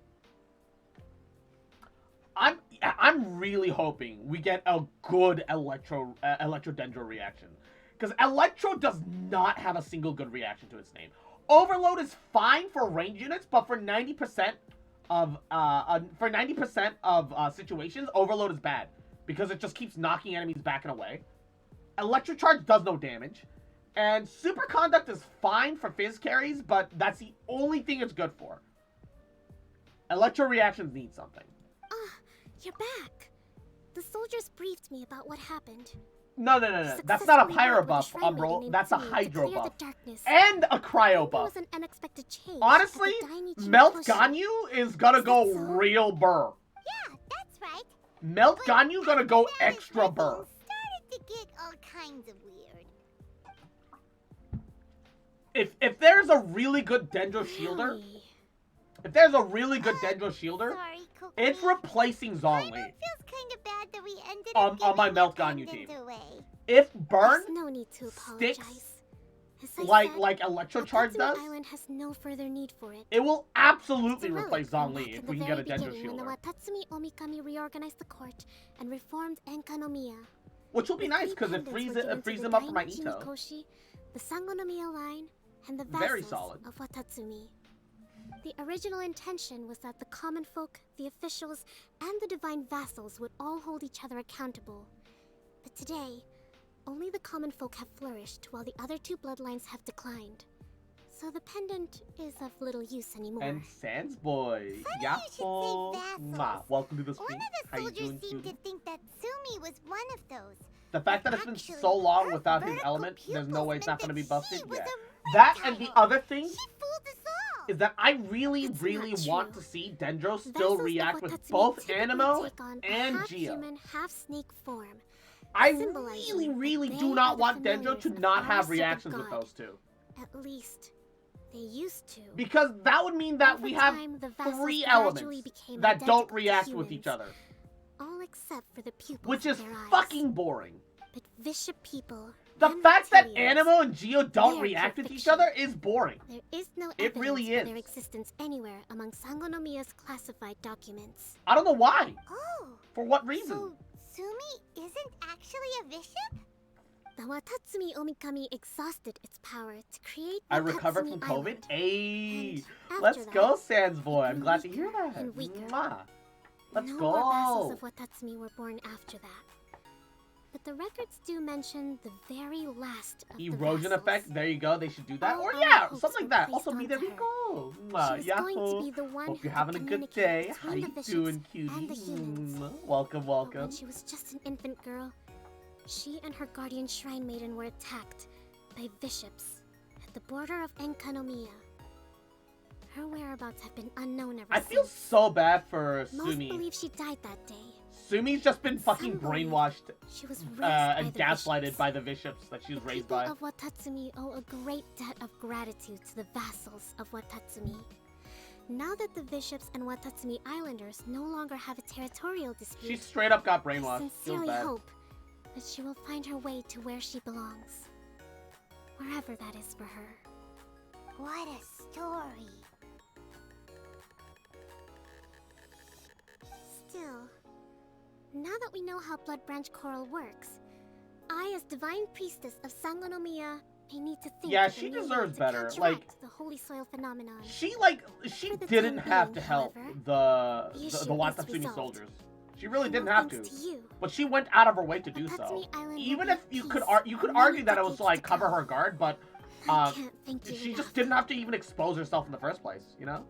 I'm really hoping we get a good Electro Dendro reaction. Because Electro does not have a single good reaction to its name. Overload is fine for range units, but for 90% of situations, Overload is bad because it just keeps knocking enemies back and away. Electrocharge does no damage, and Superconduct is fine for phys carries, but that's the only thing it's good for. Electro reactions need something. You're back. The soldiers briefed me about what happened. No. That's not a Successfully pyro worked with buff, shrine lady Umbral. named That's a Tsumi to hydro clear the buff. darkness. And a cryo There buff. was an unexpected change. Honestly, as the Dainichi Melt Mikoshi- Ganyu is gonna go Is that so? real burr. Yeah, that's right. Melt But Ganyu gonna go after that is extra when burr. things started to get all kinds of weird. If there's a really good Dendro Shielder, Really? if there's a really good Dendro Shielder, Sorry, Kokomi. it's replacing Kinda Zhongli. feels kind of bad that we ended On up giving my the Melt Ganyu pendant team. away. If Burn There's no need to sticks apologize. As I like said, Electro Charge Watatsumi does, Island has no further need for it. it will It's absolutely a relic replace from Zhongli back if in we the can get a very Dendro beginning when the Shielder. Watatsumi Omikami reorganized the court and reformed Enkanomiya. Which will be The nice three because it pendants frees were given it to frees the him up for my Dainichi Ito. Mikoshi, the Sangonomiya line, and the Very vassals solid. of Watatsumi. The original intention was that the common folk, the officials, and the divine vassals would all hold each other accountable. But today, only the common folk have flourished while the other two bloodlines have declined. So the pendant is of little use anymore. And Sans Boy, Funny you should say Yahoo! vassals. Mwah. Welcome to the One stream. of How the you soldiers doing, seemed to cutie? think that Sumi was one of those. The fact that it's been Actually, so long her without his vertical element, there's no pupils way it's not meant going to be that busted. she was Yeah. a That and the reptile. other thing She fooled us all. is that I really, It's really not want true. to see Dendro still Vassals of react with Watatsumi both typically Animo take on a and Geo. half-human, half-snake form. I symbolizing really, that really they do are not the want Dendro familiars to of not our have sacred reactions with god. those two. At least, they used to. Because that would mean that Over we have time, the vassals 3 gradually elements became that don't identical to react with each humans, other. all except for the pupils Which of is their eyes. fucking boring. But vicious people. The and fact that reptilians, Animo and Geo don't they're react pure with each fiction. other is boring. There is no It evidence really for is. their existence anywhere among Sangonomiya's classified documents. I don't know why. Oh, For what reason? so Sumi isn't actually a bishop? The Watatsumi Omikami exhausted its power to create I recovered Watatsumi from COVID. Island. Ayy, And let's after go, that, Sans Boy. I'm grew glad to weaker hear that. and weaker. Mwah. Let's No more vassals go. of Watatsumi were born after that. But the records do mention the very last of Erosion the effect. vassals. There you go. They should do that. All Or our yeah, hopes something like were that. placed Also, be there we onto her. go. She Mwah. was going to Yahoo. be the one Hope who you're could having a good communicate day. How between you the bishops doing, cutie? and the humans. Welcome, But welcome. when she was just an infant girl, she and her guardian shrine maiden were attacked by bishops at the border of Enkanomiya. Her wherabouts have been unknown ever I since. feel so bad for Most Sumi. believe she died that day. Sumi's just been fucking Some believe brainwashed She was raised and by the gaslighted bishops. by the bishops that she was The raised people by. of Watatsumi owe a great debt of gratitude to the vassals of Watatsumi. Now that the bishops and Watatsumi Islanders no longer have a territorial She dispute, straight up got I brainwashed. Feels sincerely bad. hope that she will find her way to where she belongs. Wherever that is for her. What a story. Still, now that we know how Blood Branch Coral works, I, as Divine Priestess of Sangonomiya, may need to think Yeah, of a she new way deserves to better, counteract like- the holy soil phenomenon. She For the didn't time have being, to help however, the issue is Watatsumi resolved. soldiers. She really And didn't all have to. thanks to you. But she went out of her way to do so. Watatsumi Island will Even be if at you peace could you could for argue many that it was to decades like to cover come. her guard, but I can't thank you she enough. just didn't have to even expose herself in the first place, you know?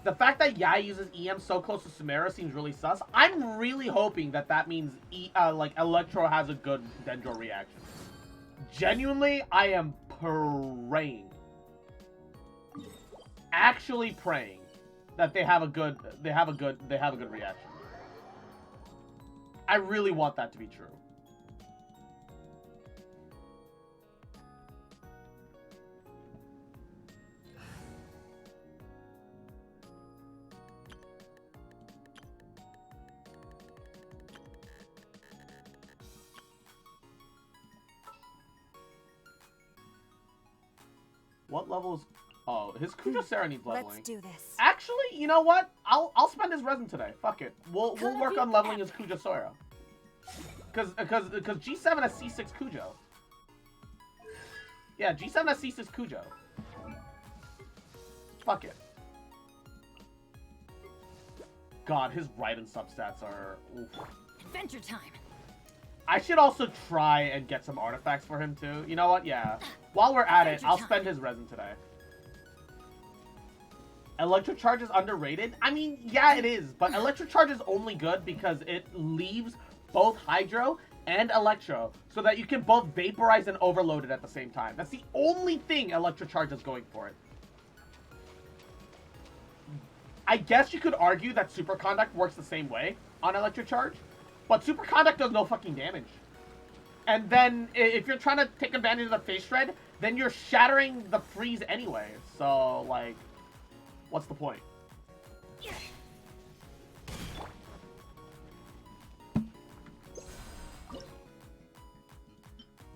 The fact that Yai uses EM so close to Samara seems really sus. I'm really hoping that that means like Electro has a good Dendro reaction. Genuinely, I am praying, actually praying, that they have a good reaction. I really want that to be true. What level is... Oh, his Kujou Sara needs leveling. Let's do this. Actually, you know what? I'll spend his resin today. Fuck it. We'll work on leveling his Kujou Sara. Because G7 has C6 Kujou. Yeah, G7 has C6 Kujou. Fuck it. God, his Raiden substats are... Oof. Adventure time. I should also try and get some artifacts for him too. You know what? Yeah. While we're at it, I'll spend his resin today. Electric Charge is underrated? I mean, yeah, it is. But Electric Charge is only good because it leaves both Hydro and Electro so that you can both vaporize and overload it at the same time. That's the only thing Electric Charge is going for it. I guess you could argue that Superconduct works the same way on Electric Charge, but Superconduct does no fucking damage. And then, if you're trying to take advantage of the Phase Shred, then you're shattering the freeze anyway. So, like, what's the point?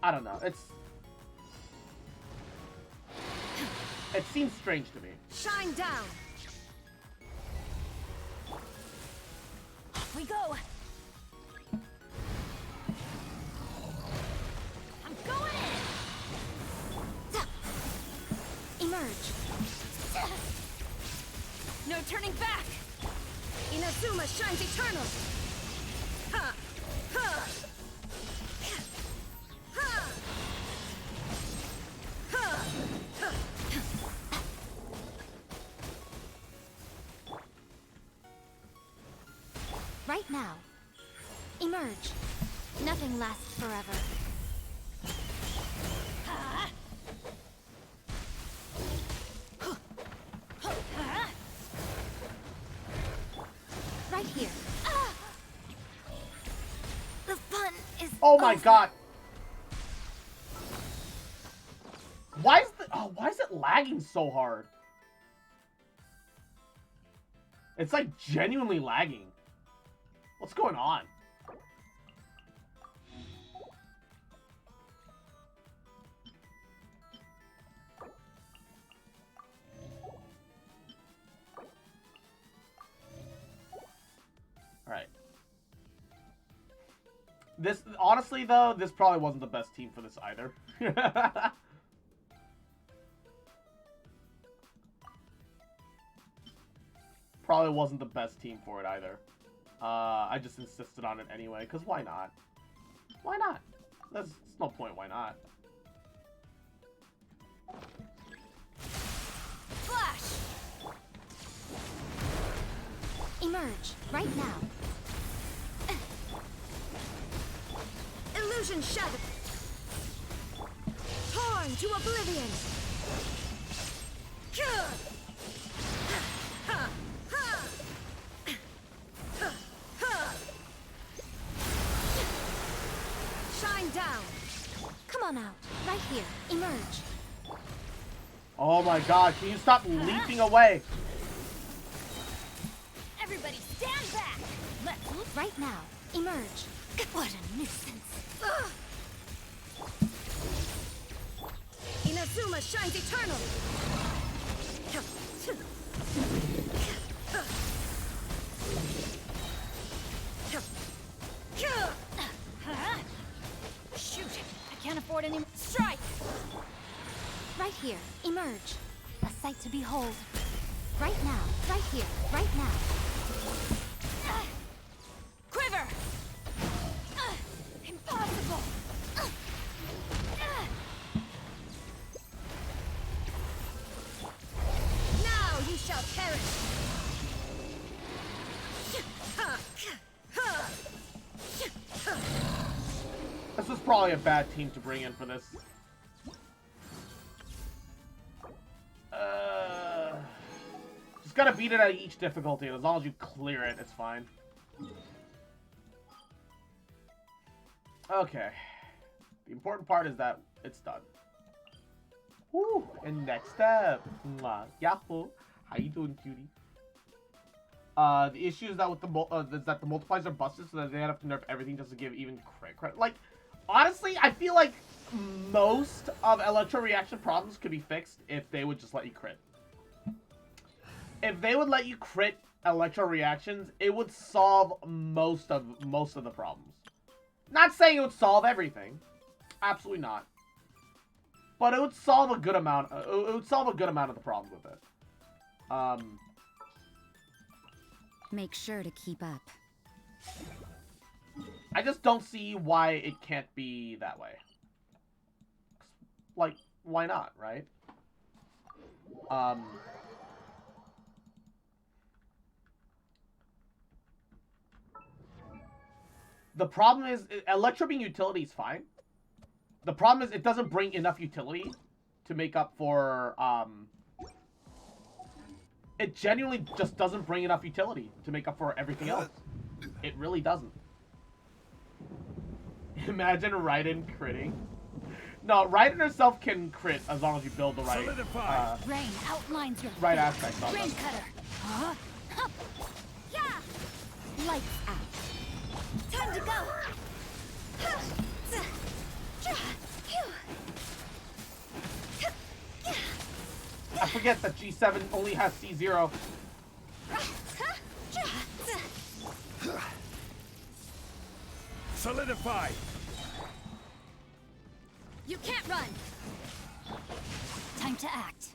I don't know. It seems strange to me. Shine down. Off we go. I'm going in. Emerge. No turning back. Inazuma shines eternal. Ha! Ha! Ha! Ha! Right now. Emerge. Nothing lasts forever. Right here. The fun is Oh my over. god! Why is it lagging so hard? It's like genuinely lagging. What's going on? Alright. This, honestly though, this probably wasn't the best team for this either. Probably wasn't the best team for it either. I just insisted on it anyway, because why not? Why not? There's no point, why not? Flash! Emerge. Right now. Illusion shadow. Torn to oblivion. Shine down. Come on out. Right here. Emerge. Oh my god, can you stop leaping away? Everybody stand back. Let's Right now. Emerge. What a nuisance. Inazuma shines eternal. Shoot! I can't afford any strike. Right here. Emerge. A sight to behold. Right now. Right here. Right now. Quiver. Impossible. Now you shall perish. This was probably a bad team to bring in for this. Just gotta beat it at each difficulty, and as long as you clear it, it's fine. Okay. The important part is that it's done. Woo! And next up, Yahoo! How you doing, cutie? The issue is that with the multipliers are busted, so that they have to nerf everything just to give even credit. Like, honestly, I feel like most of Electro Reaction problems could be fixed if they would just let you crit. If they would let you crit Electro Reactions, it would solve most of the problems. Not saying it would solve everything, absolutely not. But it would solve a good amount. It would solve a good amount of the problems with it. Make sure to keep up. I just don't see why it can't be that way. Like, why not, right? The problem is, Electro being utility is fine. The problem is it doesn't bring enough utility to make up for, It genuinely just doesn't bring enough utility to make up for everything else. It really doesn't. Imagine Raiden critting. No, Raiden herself can crit as long as you build the right, Rain outlines your right face. aspects of Rain it. cutter. Huh? Hup. Yeah. Lights out. Time to go. I forget that G7 only has C0. Solidify! You can't run. Time to act.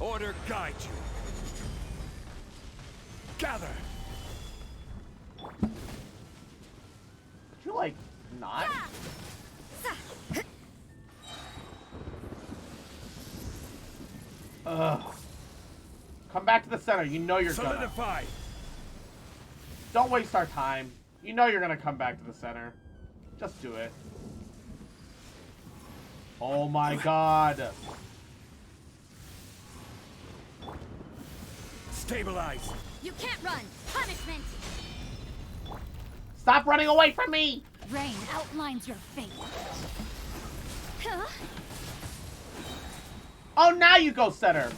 Order guide you. Gather! Could you, like, not? Ugh. Come back to the center. You know you're gonna. Solidify! Don't waste our time. You know you're gonna come back to the center. Just do it. Oh my god. Stabilize! You can't run. Punishment. Stop running away from me! Rain outlines your fate. Huh? Oh, now you go center.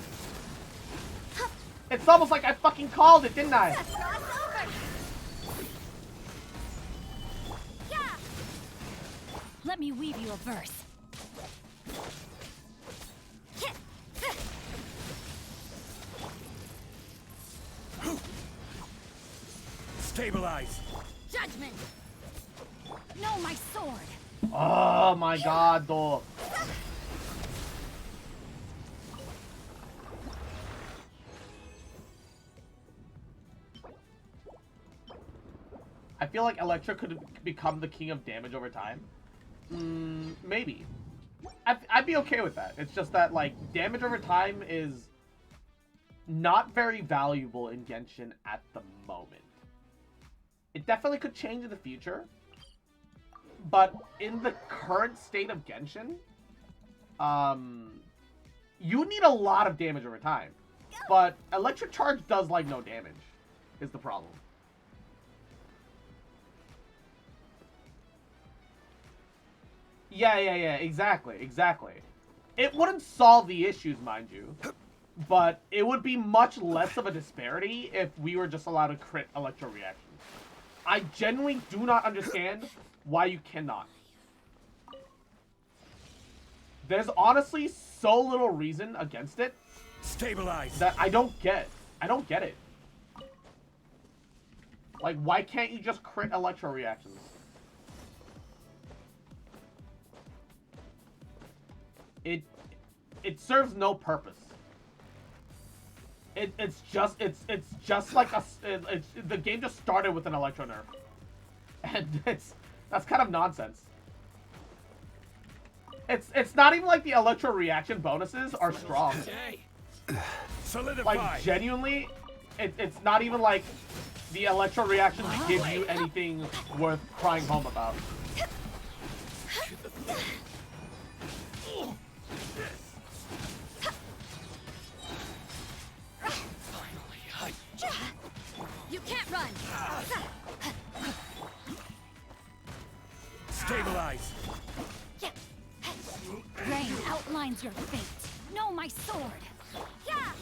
It's almost like I fucking called it, didn't I? That's not over. Yeah. Let me weave you a verse. Stabilize! Judgment. No, my sword. Oh my god, though. I feel like Electra could become the king of damage over time. Maybe. I'd be okay with that. It's just that, like, damage over time is not very valuable in Genshin at the moment. It definitely could change in the future. But in the current state of Genshin, you need a lot of damage over time. But Electric Charge does, like, no damage, is the problem. Yeah, exactly. It wouldn't solve the issues, mind you. But it would be much less of a disparity if we were just allowed to crit Electro reactions. I genuinely do not understand why you cannot. There's honestly so little reason against it. Stabilize! That I don't get. I don't get it. Like, why can't you just crit Electro reactions? It serves no purpose. It's just like the game just started with an Electro nerf, and that's kind of nonsense. It's not even like the Electro reaction bonuses are strong. Solidify! Like, genuinely, it's not even like the Electro reactions give you anything worth crying home about. You can't run. Stabilize! Rain outlines your fate. No, my sword. Yeah.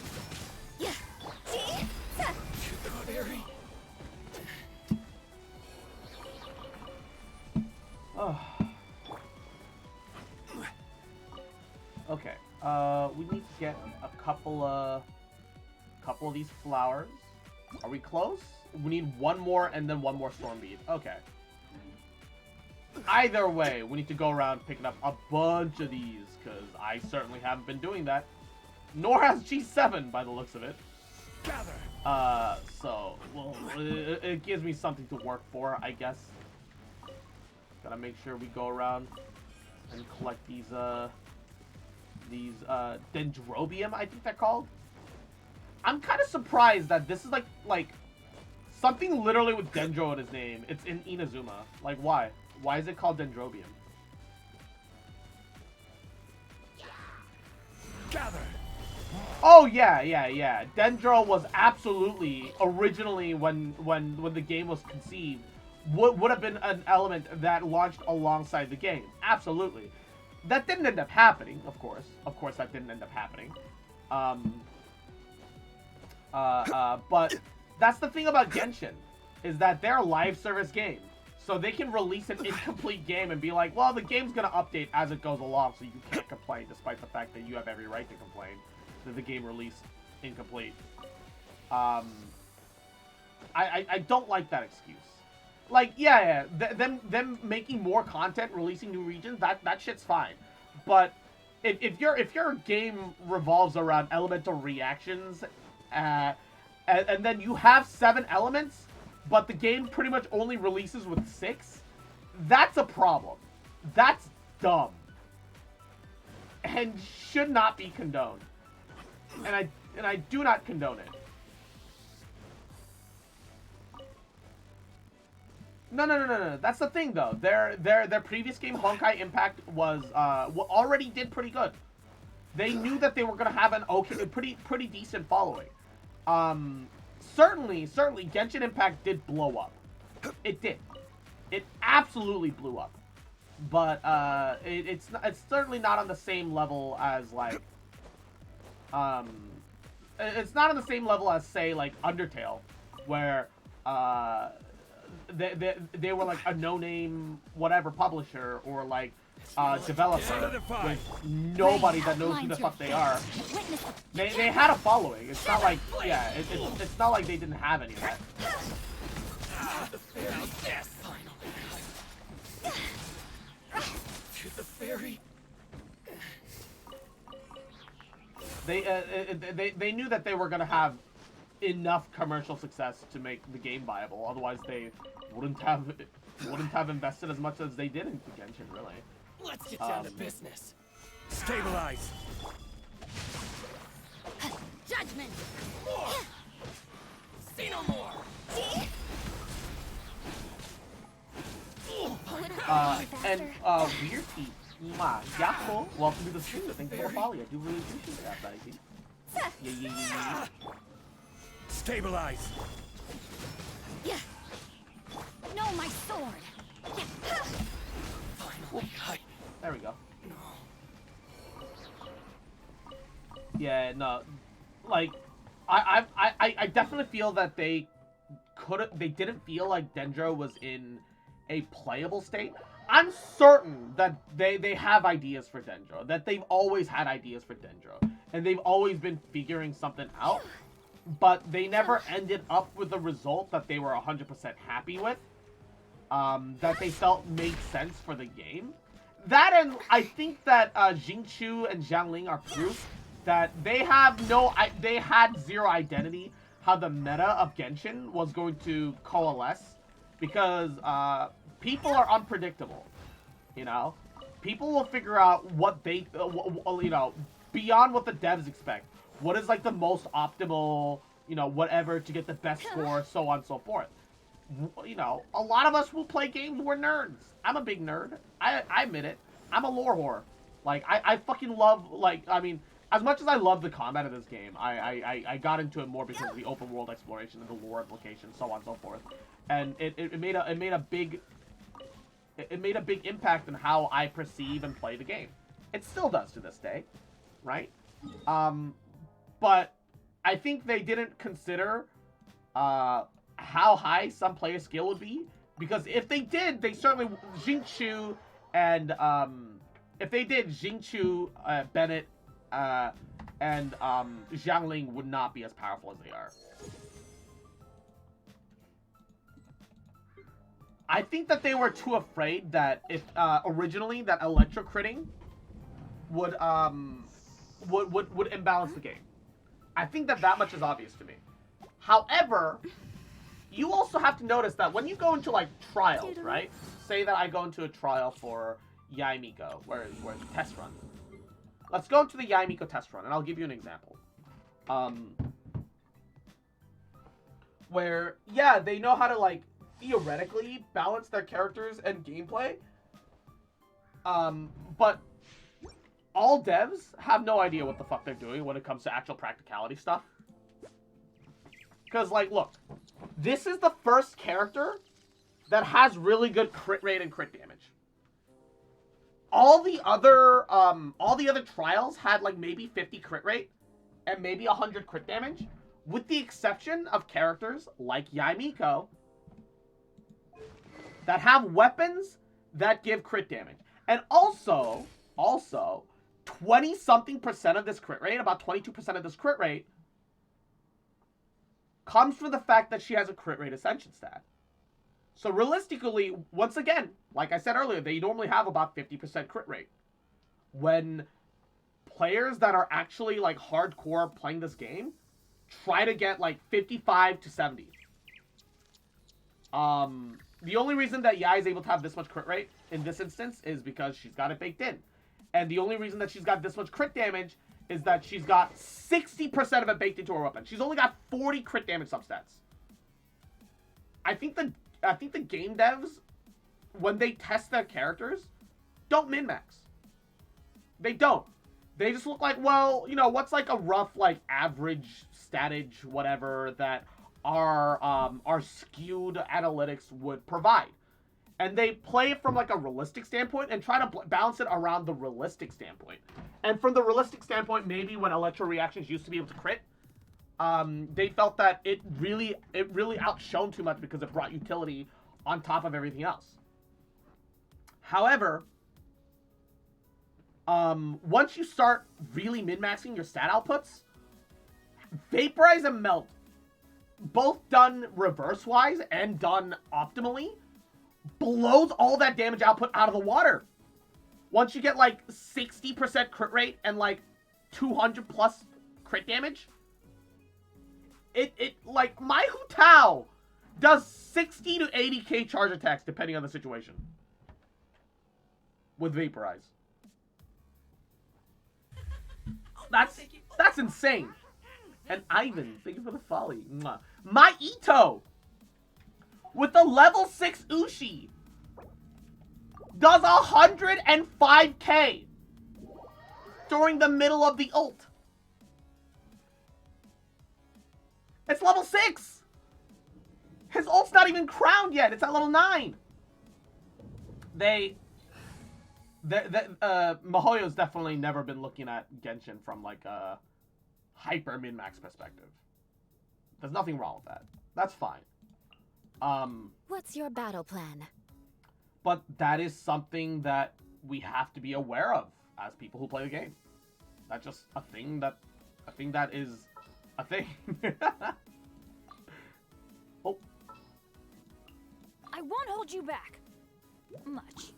Oh. Okay. We need to get a couple of these flowers. Are we close? We need one more and then one more storm bead. Okay. Either way, we need to go around picking up a bunch of these, because I certainly haven't been doing that. Nor has G7, by the looks of it. Gather! So, well, it gives me something to work for, I guess. Gotta make sure we go around and collect these Dendrobium, I think they're called. I'm kind of surprised that this is like something literally with Dendro in his name. It's in Inazuma. Like, why? Why is it called Dendrobium? Gather. Oh yeah. Dendro was absolutely originally when the game was conceived would have been an element that launched alongside the game. Absolutely. That didn't end up happening, of course. Of course that didn't end up happening. But that's the thing about Genshin, is that they're a live service game. So they can release an incomplete game and be like, well, the game's gonna update as it goes along, so you can't complain, despite the fact that you have every right to complain that the game released incomplete. I don't like that excuse. Like, yeah, them making more content, releasing new regions, that shit's fine. But if your game revolves around elemental reactions, and then you have 7 elements, but the game pretty much only releases with 6, that's a problem. That's dumb. And should not be condoned. And I do not condone it. No. That's the thing, though. Their previous game, Honkai Impact, was already did pretty good. They knew that they were gonna have an pretty decent following. Certainly, Genshin Impact did blow up. It did. It absolutely blew up. But it's certainly not on the same level as like it's not on the same level as, say, like Undertale, where they were like a no-name whatever publisher or like developer with nobody that knows who the fuck they are. They had a following. It's not like, yeah, it's not like they didn't have any of that. To the fairy. They knew that they were gonna have enough commercial success to make the game viable. Otherwise, they wouldn't have invested as much as they did into Genshin, really. Let's get down to business. Stabilize. Judgment. See no more. And Weird Teeth, Yako, welcome to the stream. Thank you for the follow. I do really appreciate that, buddy. Yeah. Stabilize. Yeah. No, my sword. Finally. There we go. Yeah, no, like, I definitely feel that they didn't feel like Dendro was in a playable state. I'm certain that they have ideas for Dendro, that they've always had ideas for Dendro, and they've always been figuring something out, but they never ended up with a result that they were 100% happy with, that they felt made sense for the game. That, and I think that Jingchu and Xiangling are proof that they had zero identity how the meta of Genshin was going to coalesce, because people are unpredictable, you know? People will figure out what they, you know, beyond what the devs expect. What is, like, the most optimal, you know, whatever to get the best score, so on and so forth. You know, a lot of us will play games, we're nerds. I'm a big nerd. I admit it. I'm a lore whore. Like, I fucking love, like, I mean, as much as I love the combat of this game, I got into it more because of the open world exploration and the lore implication, so on and so forth. And it made a big impact on how I perceive and play the game. It still does to this day, right? But I think they didn't consider how high some player skill would be, because if they did, they certainly Jingchu and if they did, Jingchu, Bennett, and Xiangling would not be as powerful as they are. I think that they were too afraid that if originally that electrocritting would imbalance the game. I think that much is obvious to me. However, you also have to notice that when you go into like trials, right? Say that I go into a trial for Yaimiko, where it's a test run. Let's go into the Yaimiko test run, and I'll give you an example. where, yeah, they know how to, like, theoretically balance their characters and gameplay. But all devs have no idea what the fuck they're doing when it comes to actual practicality stuff. Because, like, look, this is the first character that has really good crit rate and crit damage. All the other trials had, like, maybe 50 crit rate and maybe 100 crit damage, with the exception of characters like Yaimiko that have weapons that give crit damage. And also, 20-something% of this crit rate, about 22% of this crit rate, comes from the fact that she has a crit rate ascension stat. So realistically, once again, like I said earlier, they normally have about 50% crit rate. When players that are actually, like, hardcore playing this game try to get, like, 55 to 70. The only reason that Yai is able to have this much crit rate in this instance is because she's got it baked in. And the only reason that she's got this much crit damage is that she's got 60% of it baked into her weapon. She's only got 40 crit damage substats. I think the game devs, when they test their characters, don't min-max. They don't. They just look like, well, you know, what's like a rough, like, average statage, whatever, that our skewed analytics would provide. And they play it from, like, a realistic standpoint and try to balance it around the realistic standpoint. And from the realistic standpoint, maybe when electro reactions used to be able to crit, they felt that it really outshone too much because it brought utility on top of everything else. However, once you start really min-maxing your stat outputs, Vaporize and Melt, both done reverse-wise and done optimally, blows all that damage output out of the water. Once you get, like, 60% crit rate and, like, 200 plus crit damage, like, my Hu Tao does 60 to 80k charge attacks depending on the situation with Vaporize. That's insane. And Ivan, thank you for the folly. Mwah. My Ito with the level 6 Ushi does 105k during the middle of the ult. It's level 6. His ult's not even crowned yet. It's at level 9. Mihoyo's definitely never been looking at Genshin from, like, a hyper min-max perspective. There's nothing wrong with that. That's fine. What's your battle plan? But that is something that we have to be aware of as people who play the game. That's just a thing that is a thing. Oh. I won't hold you back. Much.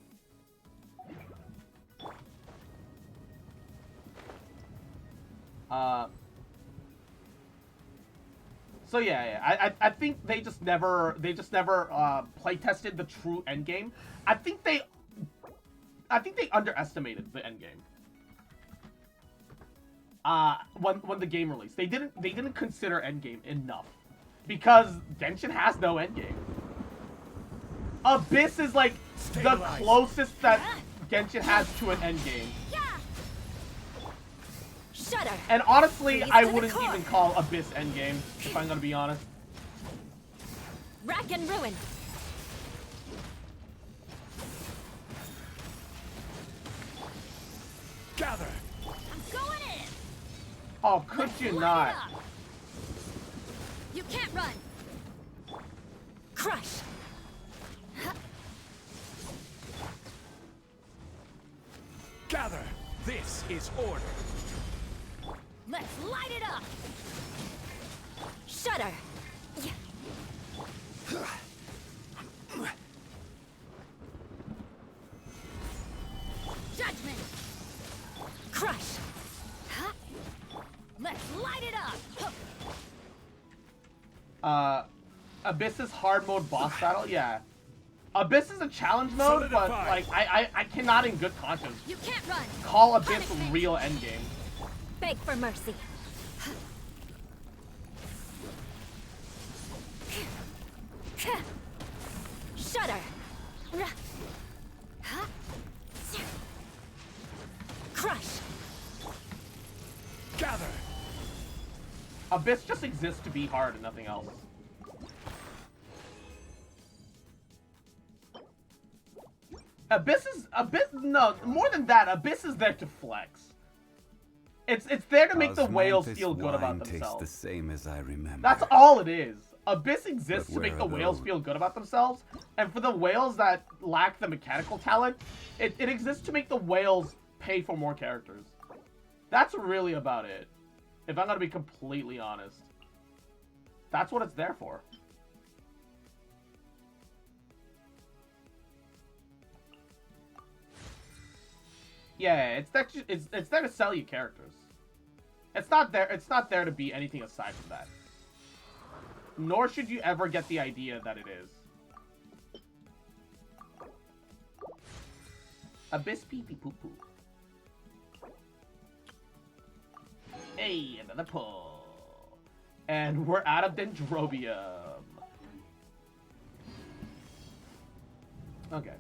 So yeah. I think they just never play tested the true endgame. I think they underestimated the endgame. When the game released, they didn't consider endgame enough because Genshin has no endgame. Abyss is like the closest that Genshin has to an endgame. Shudder. And honestly, I wouldn't even call Abyss endgame, if I'm gonna be honest. Rack and ruin. Gather. I'm going in. Oh, could you not? You can't run. Crush. Gather. This is order. Let's light it up. Shudder. Judgment. Crush. Let's light it up. Abyss's hard mode boss battle, yeah. Abyss is a challenge mode, but like I cannot in good conscience You can't run. call Abyss real endgame. Beg for mercy. Shudder. Crush. Gather. Abyss just exists to be hard and nothing else. Abyss, no, more than that, Abyss is there to flex. It's there to make the whales feel good about themselves. Tastes the same as I remember. That's all it is. Abyss exists But to make where the are whales those? feel good about themselves, and for the whales that lack the mechanical talent, it exists to make the whales pay for more characters. That's really about it. If I'm gonna be completely honest. That's what it's there for. Yeah, it's there to sell you characters. It's not there to be anything aside from that. Nor should you ever get the idea that it is. Abyss pee pee poo poo. Hey, another pull. And we're out of Dendrobium. Okay.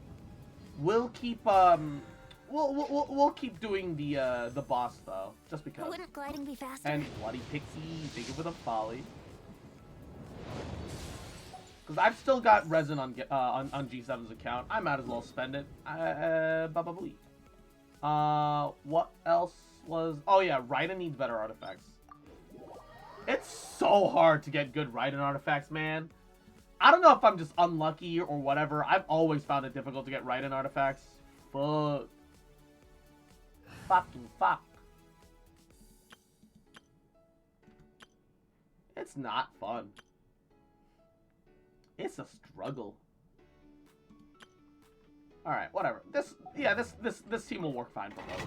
We'll keep we'll keep doing the boss though, just because. Wouldn't gliding be faster? And Bloody Pixie, take it with a folly. Because I've still got resin on G7's account. I might as well spend it. What else was? Oh yeah, Raiden needs better artifacts. It's so hard to get good Raiden artifacts, man. I don't know if I'm just unlucky or whatever. I've always found it difficult to get Raiden artifacts. Fuck. Fucking fuck. It's not fun. It's a struggle. Alright, whatever. This team will work fine for both.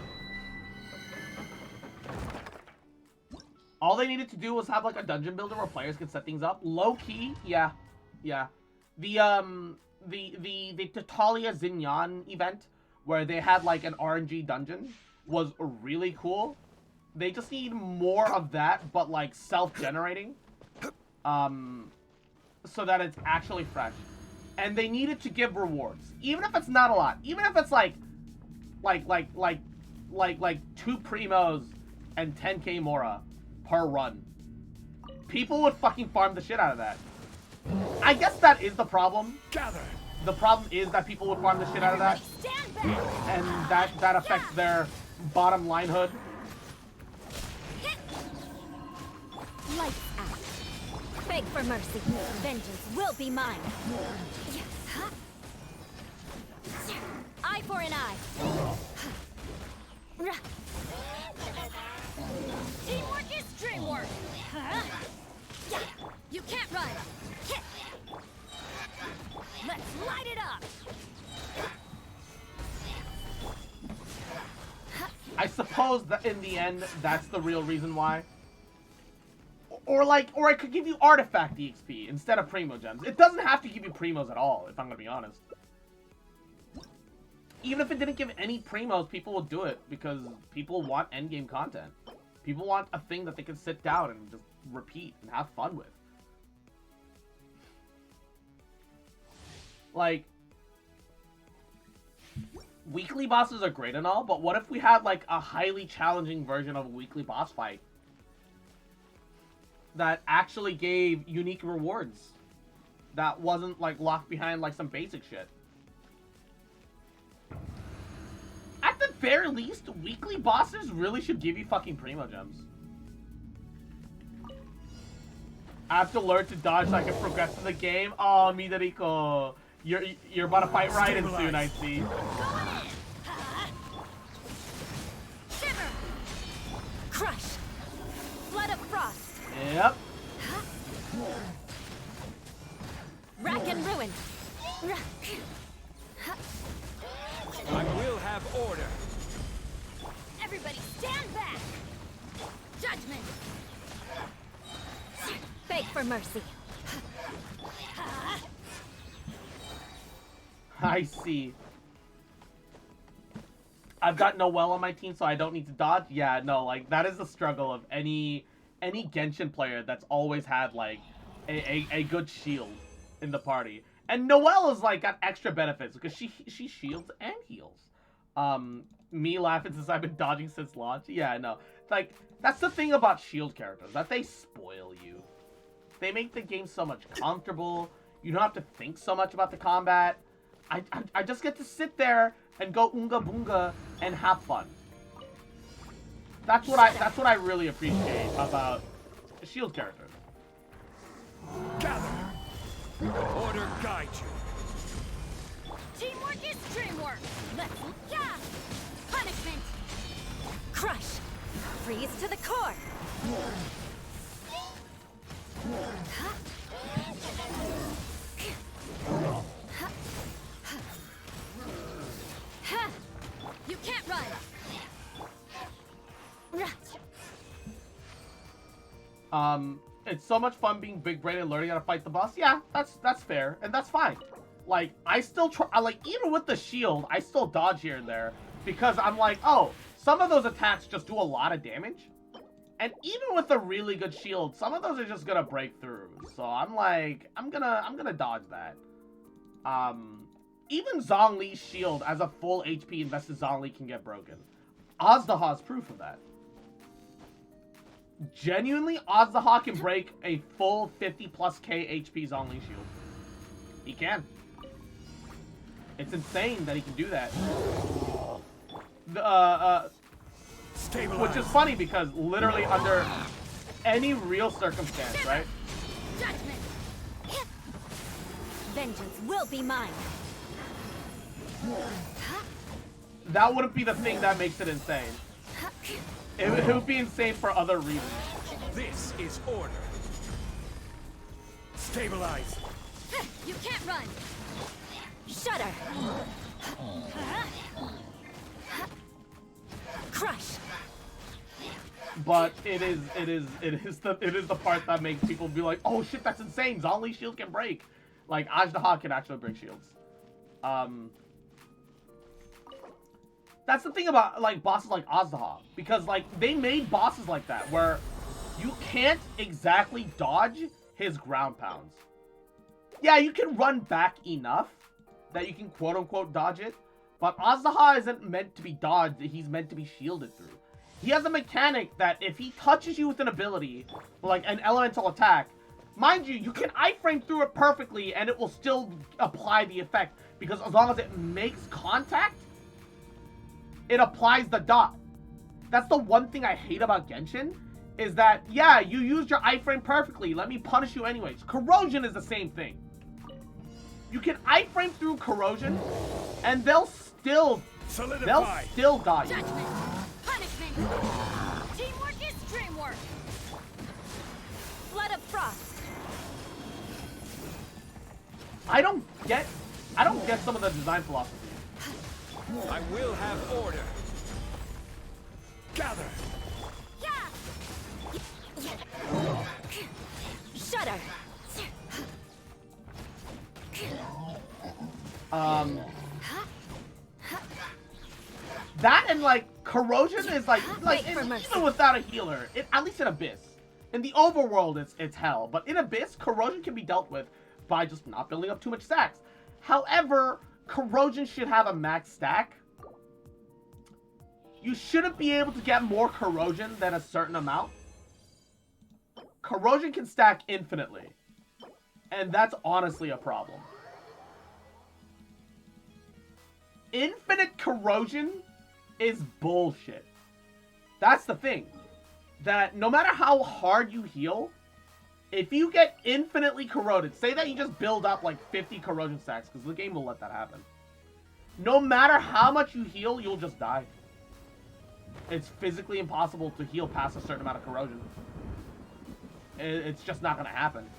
All they needed to do was have like a dungeon builder where players could set things up. Low key, yeah. The Tatalia Zinyan event where they had like an RNG dungeon was really cool. They just need more of that, but like self-generating. So that it's actually fresh. And they needed to give rewards. Even if it's not a lot. Even if it's like 2 primos and 10k mora per run. People would fucking farm the shit out of that. I guess that is the problem. Gather. The problem is that people would farm the shit out of that. And that affects their bottom linehood. Lights out. Beg for mercy. Vengeance will be mine. Eye for an eye. Teamwork is dreamwork. You can't run. Let's light it up. I suppose that in the end, that's the real reason why. Or I could give you artifact EXP instead of primo gems. It doesn't have to give you primos at all, if I'm gonna be honest. Even if it didn't give any primos, people will do it because people want endgame content. People want a thing that they can sit down and just repeat and have fun with. Like, weekly bosses are great and all, but what if we had like a highly challenging version of a weekly boss fight that actually gave unique rewards that wasn't like locked behind like some basic shit? At the very least, weekly bosses really should give you fucking primo gems. I have to learn to dodge so I can progress in the game. Oh, Midoriko. You're about to fight Raiden soon, I see. Shiver. Crush. Flood of frost. Yep. Rack and ruin. I will have order. Everybody stand back. Judgment. Beg for mercy. I see. I've got Noelle on my team, so I don't need to dodge. Yeah, no, like, that is the struggle of any Genshin player that's always had, like, a good shield. in the party. And Noelle is like got extra benefits because she shields and heals. Me laughing since I've been dodging since launch. Yeah, I know. Like, that's the thing about shield characters, that they spoil you. They make the game so much comfortable. You don't have to think so much about the combat. I just get to sit there and go oonga boonga and have fun. That's what I really appreciate about shield characters. Gather. Order guide you. Teamwork is dreamwork. Let's yeah. Punishment. Crush. Freeze to the core. You can't run. It's so much fun being big brain and learning how to fight the boss. Yeah, that's fair, and that's fine. Like, I still try, like, even with the shield, I still dodge here and there, because I'm like, oh, some of those attacks just do a lot of damage, and even with a really good shield, some of those are just gonna break through, so I'm like, I'm gonna dodge that. Even Zhongli's shield, as a full HP invested Zhongli, can get broken. Azdaha's proof of that. Genuinely, Azdaha can break a full 50+ K HP Zhongli shield. He can. It's insane that he can do that. Which is funny because literally under any real circumstance, right? Judgment. Vengeance will be mine. That wouldn't be the thing that makes it insane. It would be insane for other reasons. This is order. Stabilize. You can't run. Shudder. Crush. But it is the part that makes people be like, oh shit, that's insane. Zhongli's shield can break. Like, Azdaha can actually break shields. That's the thing about, like, bosses like Azdaha. Because, like, they made bosses like that, where you can't exactly dodge his ground pounds. Yeah, you can run back enough that you can quote-unquote dodge it. But Azdaha isn't meant to be dodged, he's meant to be shielded through. He has a mechanic that if he touches you with an ability, like an elemental attack, mind you, you can iframe through it perfectly and it will still apply the effect. Because as long as it makes contact, it applies the dot. That's the one thing I hate about Genshin, is that, yeah, you used your iframe perfectly, let me punish you anyways. Corrosion is the same thing. You can iframe through corrosion, and they'll still dot you. Judgment. Punishment. Teamwork is dreamwork. Blood of frost. I don't get some of the design philosophy. I will have order. Gather. Yeah. Shudder. That and like corrosion is like even without a healer, at least in Abyss. In the overworld, it's hell, but in Abyss, corrosion can be dealt with by just not building up too much stacks. However, corrosion should have a max stack. You shouldn't be able to get more corrosion than a certain amount. Corrosion can stack infinitely, and that's honestly a problem. Infinite corrosion is bullshit. That's the thing. That no matter how hard you heal, if you get infinitely corroded, say that you just build up like 50 corrosion stacks, because the game will let that happen. No matter how much you heal, you'll just die. It's physically impossible to heal past a certain amount of corrosion. It's just not going to happen.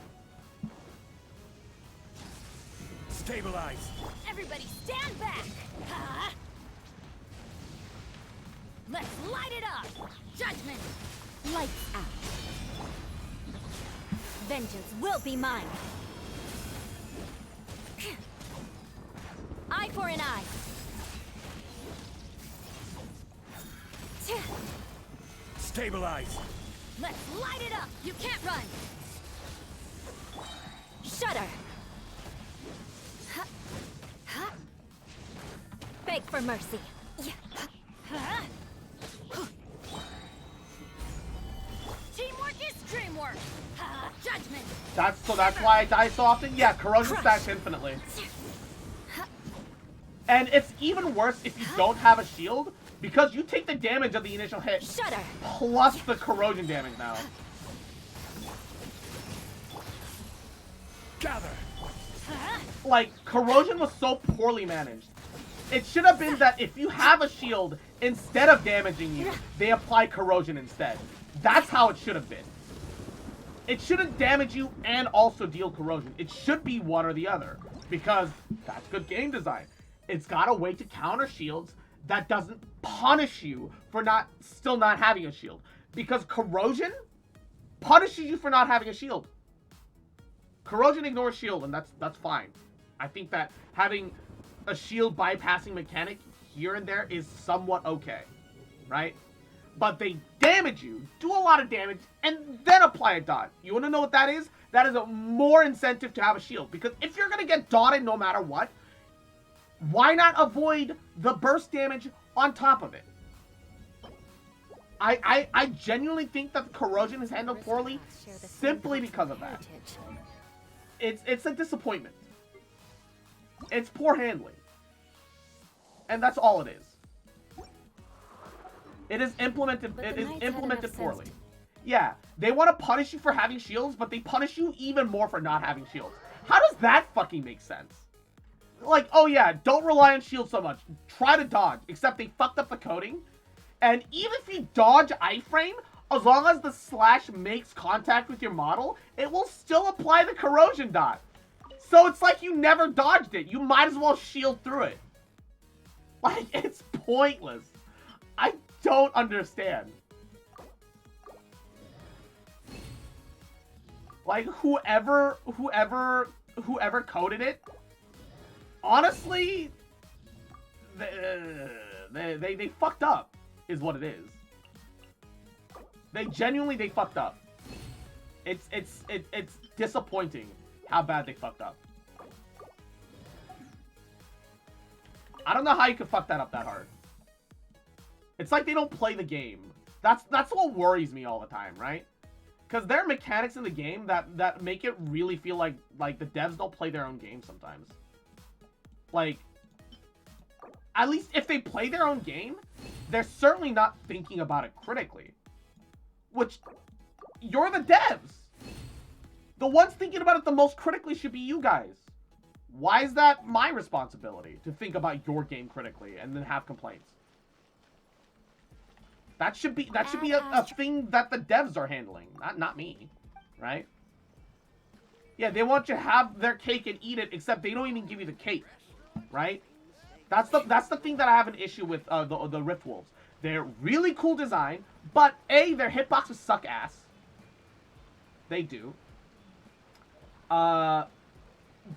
Stabilize. Everybody stand back. Let's light it up. Judgment. Lights out. Vengeance will be mine. Eye for an eye. Stabilize. Let's light it up. You can't run. Shudder. beg for mercy. Teamwork is dreamwork. Judgment. That's why I die so often. Yeah, corrosion stacks infinitely. And it's even worse if you don't have a shield, because you take the damage of the initial hit Shudder. plus the corrosion damage now. Gather. Like, corrosion was so poorly managed. It should have been that if you have a shield, instead of damaging you, they apply corrosion instead. That's how it should have been. It shouldn't damage you and also deal corrosion. It should be one or the other, because that's good game design. It's got a way to counter shields that doesn't punish you for still not having a shield. Because corrosion punishes you for not having a shield. Corrosion ignores shield, and that's fine. I think that having a shield bypassing mechanic here and there is somewhat okay, right? But they damage you, do a lot of damage, and then apply a dot. You want to know what that is? That is a more incentive to have a shield. Because if you're going to get dotted no matter what, why not avoid the burst damage on top of it? I genuinely think that the corrosion is handled poorly simply because of that. It's a disappointment. It's poor handling. And that's all it is. It is implemented poorly. Yeah, they want to punish you for having shields, but they punish you even more for not having shields. How does that fucking make sense? Like, oh yeah, don't rely on shields so much. Try to dodge, except they fucked up the coding. And even if you dodge iframe, as long as the slash makes contact with your model, it will still apply the corrosion dot. So it's like you never dodged it. You might as well shield through it. Like, it's pointless. I don't understand. Like, whoever coded it, honestly, they fucked up, is what it is. They fucked up. It's disappointing how bad they fucked up. I don't know how you could fuck that up that hard. It's like they don't play the game. That's what worries me all the time, right? Because there are mechanics in the game that make it really feel like the devs don't play their own game sometimes. Like, at least if they play their own game, they're certainly not thinking about it critically. Which, you're the devs. The ones thinking about it the most critically should be you guys. Why is that my responsibility to think about your game critically and then have complaints? That should be a thing that the devs are handling, not me, right? Yeah, they want you to have their cake and eat it, except they don't even give you the cake, right? That's the thing that I have an issue with the Rift Wolves. They're really cool design, but A, their hitboxes suck ass. They do.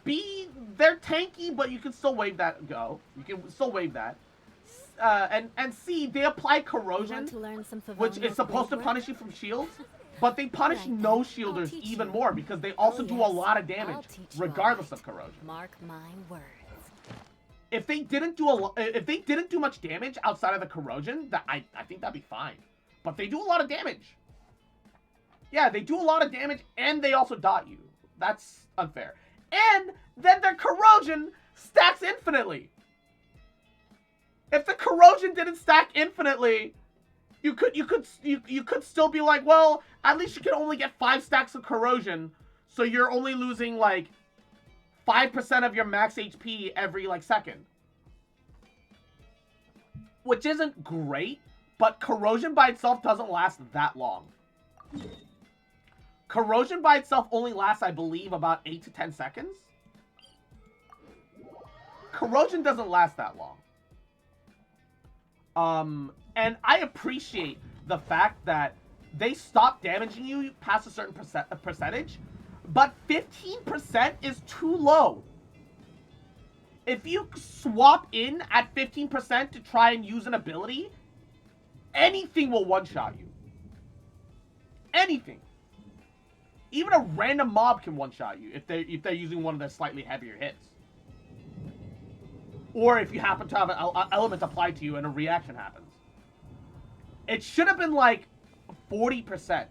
B, they're tanky, but you can still wave that go. You can still wave that. And C, they apply corrosion, which is supposed to punish you from shields, but they punish no shielders even more because they also do a lot of damage regardless of corrosion. Mark my words. If they didn't do much damage outside of the corrosion, I think that'd be fine. But they do a lot of damage. Yeah, they do a lot of damage and they also dot you. That's unfair. And then their corrosion stacks infinitely. If the corrosion didn't stack infinitely, you could still be like, well, at least you can only get 5 stacks of corrosion, so you're only losing like 5% of your max HP every like second. Which isn't great, but corrosion by itself doesn't last that long. Corrosion by itself only lasts, I believe, about 8 to 10 seconds. Corrosion doesn't last that long. And I appreciate the fact that they stop damaging you past a certain percentage, but 15% is too low. If you swap in at 15% to try and use an ability, anything will one-shot you. Anything. Even a random mob can one-shot you if they're using one of their slightly heavier hits. or if you happen to have an element applied to you and a reaction happens. It should have been like 40%.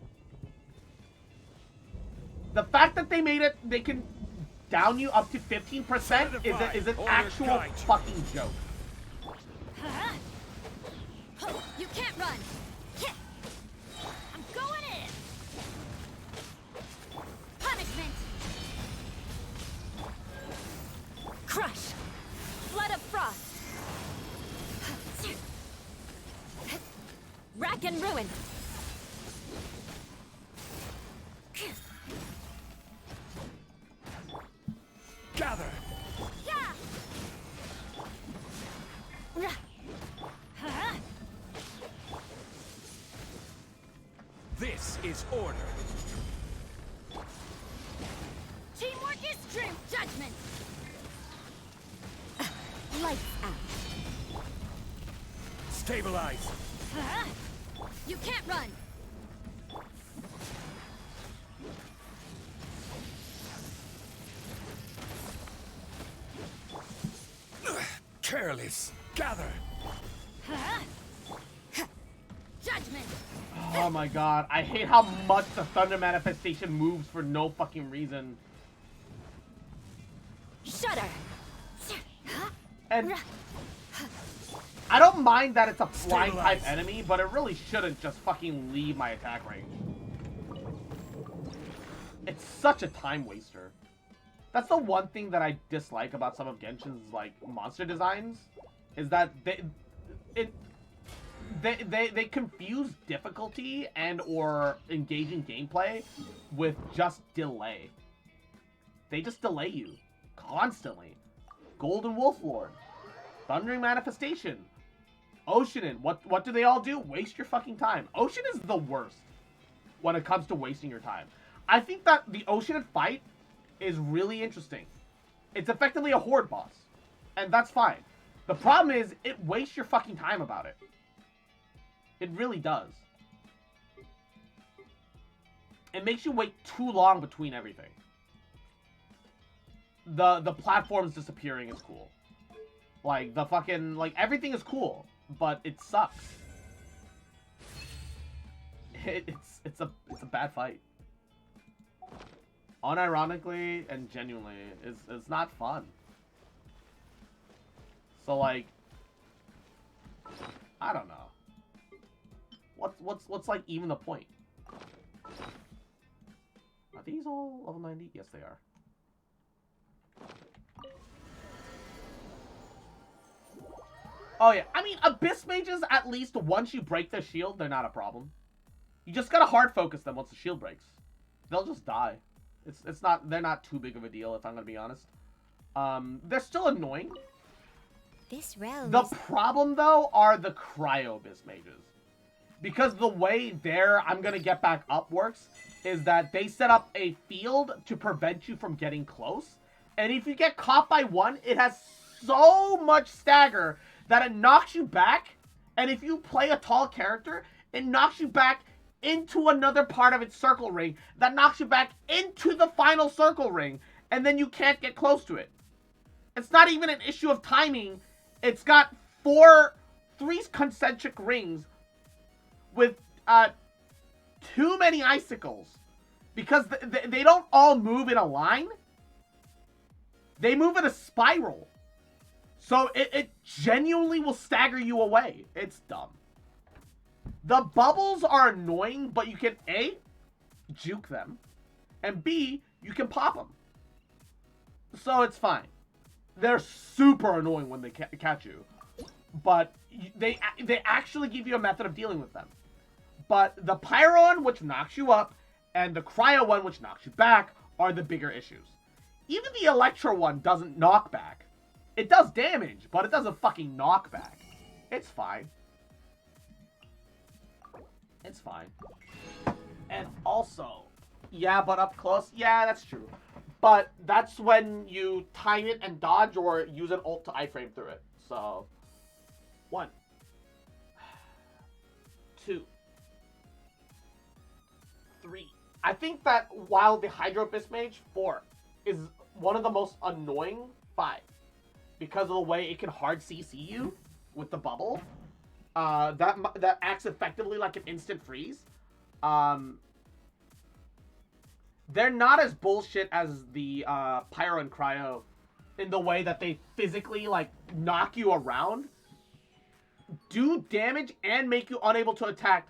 The fact that they made it, they can down you up to 15% is an actual fucking joke. You can't run. I'm going in. Punishment. Crush. Flood of frost. Rack and ruin. Gather. Yeah. This is order. Teamwork is true. Judgment. Lights out. Stabilize. You can't run. Careless. Gather. Judgment. Oh my god, I hate how much the Thunder Manifestation moves for no fucking reason. Shudder. And I don't mind that it's a flying type Stabilize. enemy, but it really shouldn't just fucking leave my attack range. It's such a time waster. That's the one thing that I dislike about some of Genshin's like monster designs, is that they confuse difficulty and or engaging gameplay with just delay. They just delay you constantly. Golden Wolf Lord, Thundering Manifestation, Oceanin. What do they all do? Waste your fucking time. Ocean is the worst when it comes to wasting your time. I think that the Oceanin fight is really interesting. It's effectively a horde boss, and that's fine. The problem is it wastes your fucking time about it. It really does. It makes you wait too long between everything. The platforms disappearing is cool. Like the fucking everything is cool, but it sucks. It's a bad fight. Unironically and genuinely, it's not fun. So like, I don't know. What's like even the point? Are these all level 90? Yes, they are. Oh yeah, I mean, Abyss Mages, at least once you break their shield, they're not a problem. You just gotta hard focus them once the shield breaks. They'll just die. They're not too big of a deal, if I'm gonna be honest. They're still annoying. This realm The problem, though, are the Cryo Abyss Mages. Because the way their I'm gonna get back up works is that they set up a field to prevent you from getting close. And if you get caught by one, it has so much stagger that it knocks you back. And if you play a tall character, it knocks you back into another part of its circle ring that knocks you back into the final circle ring, and then you can't get close to it. It's not even an issue of timing. It's got three concentric rings with too many icicles, because they don't all move in a line. They move in a spiral. So it genuinely will stagger you away. It's dumb. The bubbles are annoying, but you can A, juke them, and B, you can pop them. So it's fine. They're super annoying when they catch you, but they actually give you a method of dealing with them. But the Pyro one, which knocks you up, and the Cryo one, which knocks you back, are the bigger issues. Even the Electro one doesn't knock back. It does damage, but it doesn't fucking knock back. It's fine. It's fine. And also, yeah, but up close, yeah, that's true. But that's when you time it and dodge or use an ult to iframe through it. So, 1, 2, 3. I think that while the Hydro Abyss Mage, 4, is one of the most annoying 5. because of the way it can hard CC you with the bubble. That acts effectively like an instant freeze. They're not as bullshit as the Pyro and Cryo in the way that they physically like knock you around, do damage, and make you unable to attack,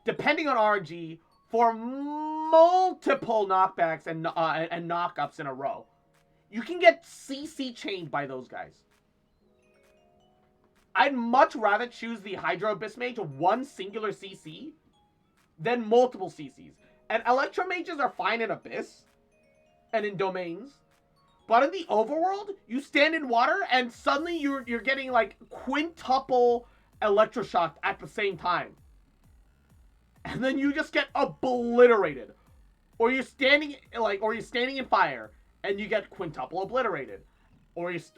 depending on RNG, for multiple knockbacks and knockups in a row. You can get CC chained by those guys. I'd much rather choose the Hydro Abyss Mage one singular CC than multiple CCs. And Electro Mages are fine in Abyss and in Domains. But in the overworld, you stand in water and suddenly you're getting like quintuple electroshocked at the same time. And then you just get obliterated. Or you're standing in fire and you get quintuple obliterated. Or there's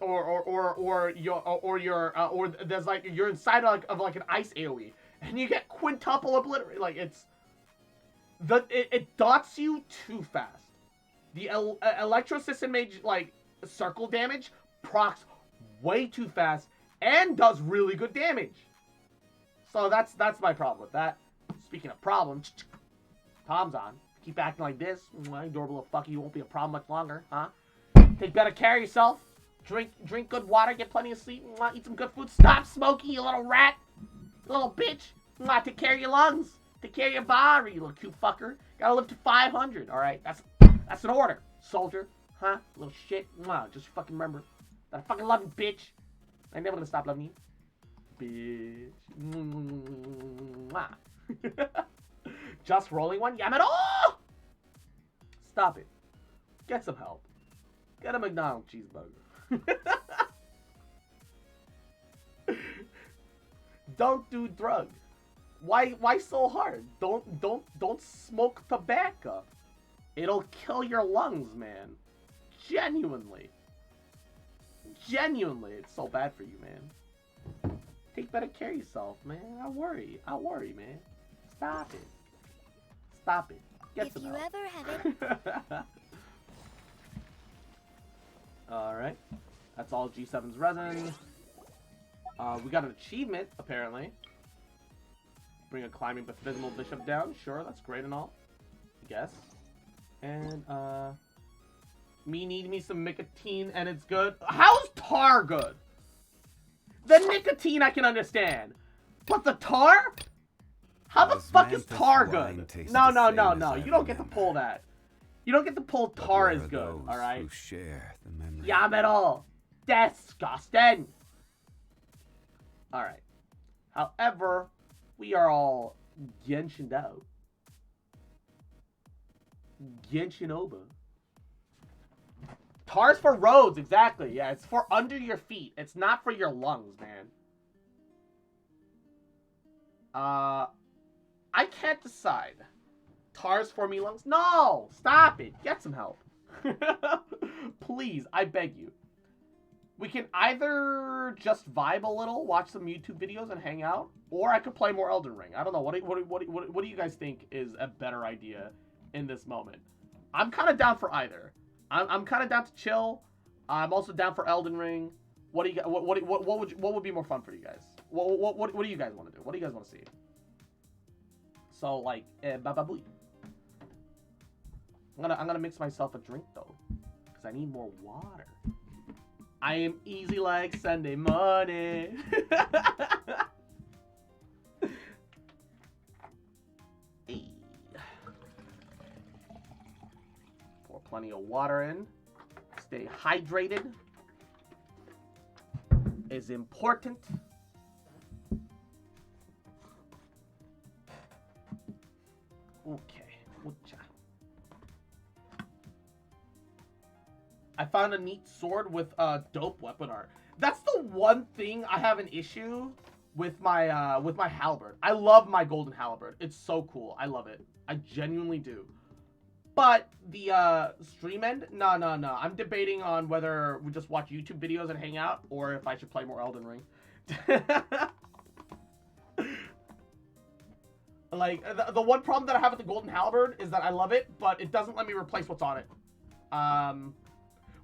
like you're inside of an ice AoE and you get quintuple obliterated. Like it dots you too fast. The Electro System Mage, like, circle damage procs way too fast and does really good damage. So that's my problem with that. Speaking of problems, Tom's on. Keep acting like this. Adorable little fucker, you won't be a problem much longer, huh? Take better care of yourself. Drink good water, get plenty of sleep. Eat some good food. Stop smoking, you little rat. You little bitch. Take care of your lungs. Take care of your body, you little cute fucker. Gotta live to 500, alright? That's an order, soldier. Huh? Little shit. Just fucking remember that I fucking love you, bitch. I'm never gonna stop loving you. Bitch. Just rolling one? Yamado! Stop it. Get some help. Get a McDonald's cheeseburger. Don't do drugs. Why so hard? Don't smoke tobacco. It'll kill your lungs, man. Genuinely. Genuinely, it's so bad for you, man. Take better care of yourself, man. I worry, man. Stop it. Stop it. Get some help. If you ever have it. Alright. That's all G7's resin. We got an achievement, apparently. Bring a climbing baptismal bishop down. Sure, that's great and all. I guess. And, need me some nicotine and it's good. How's tar good? The nicotine I can understand. But the tar? How the fuck is tar good? No. You don't get to pull that. You don't get to pull tar as good, alright? Yamero. Disgusting. Alright. However, we are all Genshin out. Genshin over. Tar's for roads, exactly. Yeah, it's for under your feet. It's not for your lungs, man. I can't decide. Tar's for me lungs? No! Stop it! Get some help. Please, I beg you. We can either just vibe a little, watch some YouTube videos and hang out, or I could play more Elden Ring. I don't know. What do you guys think is a better idea in this moment? I'm kind of down for either. I'm kind of down to chill. I'm also down for Elden Ring. What do you what would be more fun for you guys? What do you guys want to do? What do you guys want to see? So like bababooey. I'm gonna mix myself a drink though, because I need more water. I am easy like Sunday morning. Hey. Pour plenty of water in. Stay hydrated is important. Okay. Mucha. I found a neat sword with dope weapon art. That's the one thing I have an issue with my halberd. I love my golden halberd. It's so cool. I love it. I genuinely do. But the stream end, no. I'm debating on whether we just watch YouTube videos and hang out, or if I should play more Elden Ring. Like the one problem that I have with the golden halberd is that I love it, but it doesn't let me replace what's on it.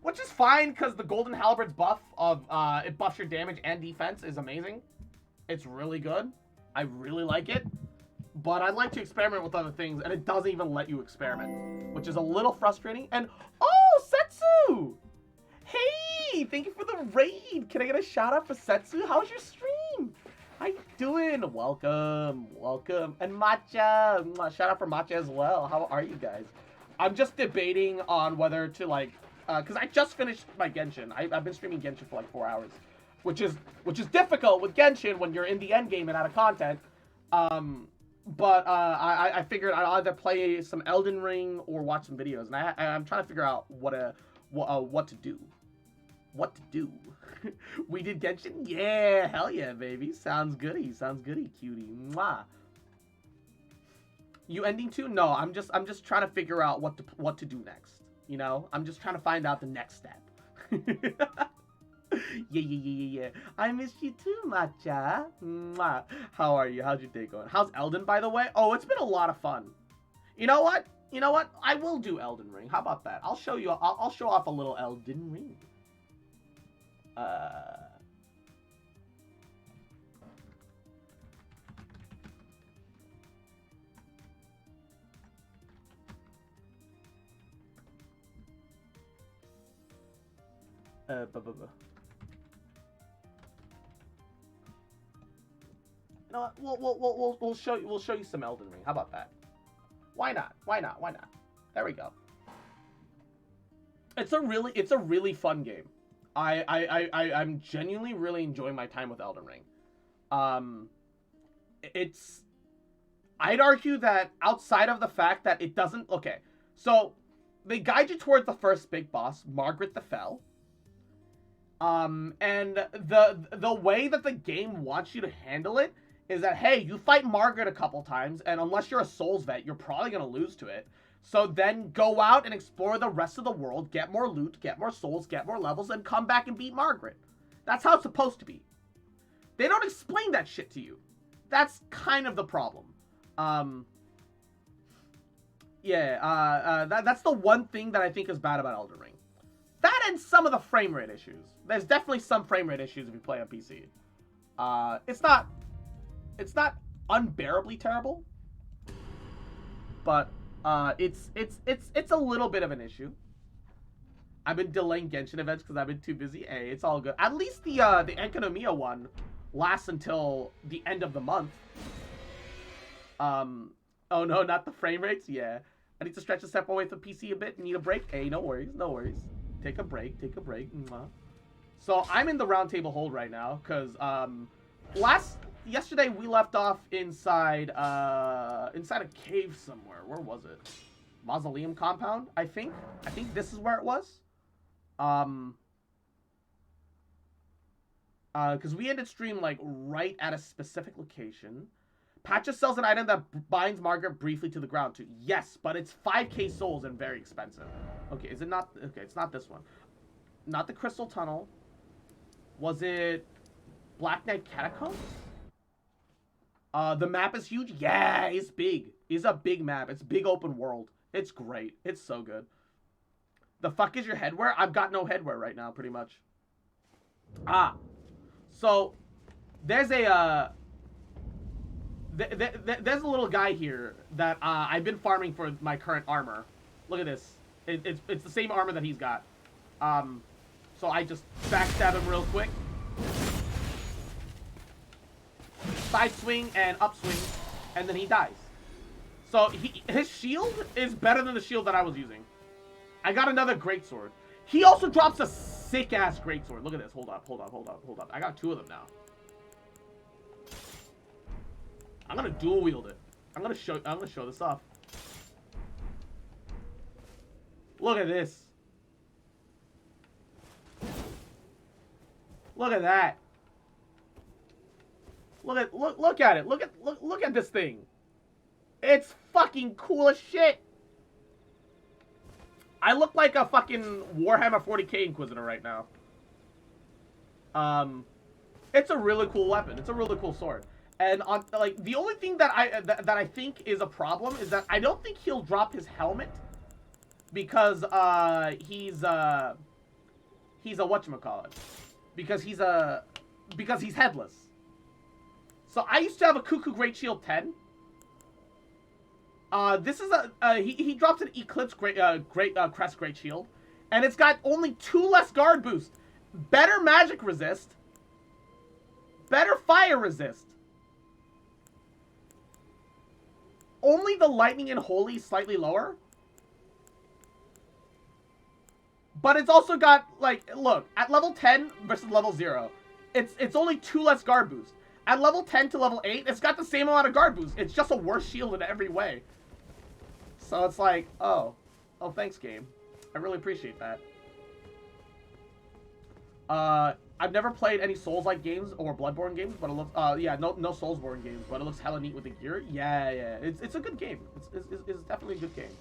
which is fine because the Golden Halberd's buff of it buffs your damage and defense is amazing. It's really good. I really like it. But I'd like to experiment with other things, and it doesn't even let you experiment, which is a little frustrating. And, oh, Setsu! Hey, thank you for the raid. Can I get a shout out for Setsu? How's your stream? How you doing? Welcome, welcome. And Matcha, shout out for Matcha as well. How are you guys? I'm just debating on whether to, like, because I just finished my Genshin. I've been streaming Genshin for like 4 hours, which is difficult with Genshin when you're in the end game and out of content. But I figured I'd either play some Elden Ring or watch some videos, and I'm trying to figure out what to do. What to do? We did Genshin? Yeah, hell yeah, baby. Sounds goody, cutie. Mwah. You ending too? No, I'm just trying to figure out what to do next. You know, I'm just trying to find out the next step. Yeah. I missed you too, Matcha. Mwah. How are you? How's your day going? How's Elden, by the way? Oh, it's been a lot of fun. You know what? I will do Elden Ring. How about that? I'll show you. I'll show off a little Elden Ring. You know what? We'll show you some Elden Ring. How about that? Why not? There we go. It's a really fun game. I'm genuinely really enjoying my time with Elden Ring. I'd argue that outside of the fact that it doesn't, okay, so they guide you towards the first big boss, Margaret the Fell. And the way that the game wants you to handle it is that, hey, you fight Margaret a couple times, and unless you're a Souls vet, you're probably gonna lose to it. So then go out and explore the rest of the world, get more loot, get more souls, get more levels, and come back and beat Margaret. That's how it's supposed to be. They don't explain that shit to you. That's kind of the problem. That's the one thing that I think is bad about Elden Ring. That and some of the frame rate issues. There's definitely some frame rate issues if you play on PC. It's not unbearably terrible, but it's a little bit of an issue. I've been delaying Genshin events because I've been too busy. Hey, it's all good. At least the Enkanomiya one lasts until the end of the month. Oh no, not the frame rates? Yeah. I need to stretch a step away from PC a bit. Need a break? Hey, no worries. Take a break. Mwah. So I'm in the round table hold right now because yesterday we left off inside a cave somewhere. Where was it? Mausoleum compound, I think. I think this is where it was. Because we ended stream like right at a specific location. Patches sells an item that binds Margaret briefly to the ground too. Yes, but it's 5k souls and very expensive. Okay, is it not? Okay, it's not this one. Not the Crystal Tunnel. Was it Black Knight Catacombs? The map is huge. Yeah, it's big. It's a big map. It's big open world. It's great. It's so good. The fuck is your headwear? I've got no headwear right now, pretty much. So there's a there's a little guy here that I've been farming for my current armor. Look at this. It's the same armor that he's got. So I just backstab him real quick. Side swing and upswing, and then he dies. So his shield is better than the shield that I was using. I got another greatsword. He also drops a sick-ass greatsword. Look at this. Hold up. I got two of them now. I'm gonna dual wield it. I'm gonna show this off. Look at this. Look at that. Look at it. Look at this thing. It's fucking cool as shit. I look like a fucking Warhammer 40k Inquisitor right now. It's a really cool weapon. It's a really cool sword. And on like the only thing that I think is a problem is that I don't think he'll drop his helmet because he's he's a whatchamacallit. Because he's headless. So I used to have a Cuckoo Great Shield 10. This is he drops an Eclipse Crest Great Shield. And it's got only 2 less guard boost. Better magic resist. Better fire resist. Only the lightning and holy slightly lower. But it's also got, like, look, at level 10 versus level 0, it's only 2 less guard boost. At level 10 to level 8, it's got the same amount of guard boost. It's just a worse shield in every way. So it's like, oh, thanks, game. I really appreciate that. I've never played any Souls-like games or Bloodborne games, but it looks, yeah, no Soulsborne games, but it looks hella neat with the gear. Yeah, it's a good game. It's definitely a good game.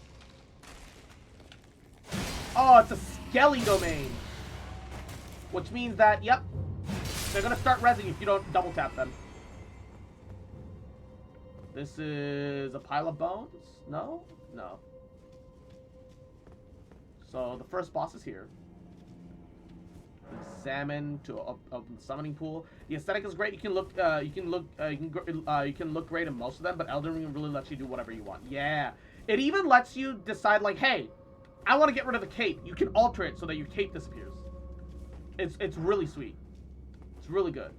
Oh, it's a Skelly domain. Which means that, yep, they're gonna start rezzing if you don't double tap them. This is a pile of bones? No? No. So the first boss is here. Salmon to open summoning pool. The aesthetic is great. You can look great in most of them, but Elden Ring really lets you do whatever you want. Yeah, it even lets you decide, like, hey, I want to get rid of the cape. You can alter it so that your cape disappears. It's really sweet. It's really good.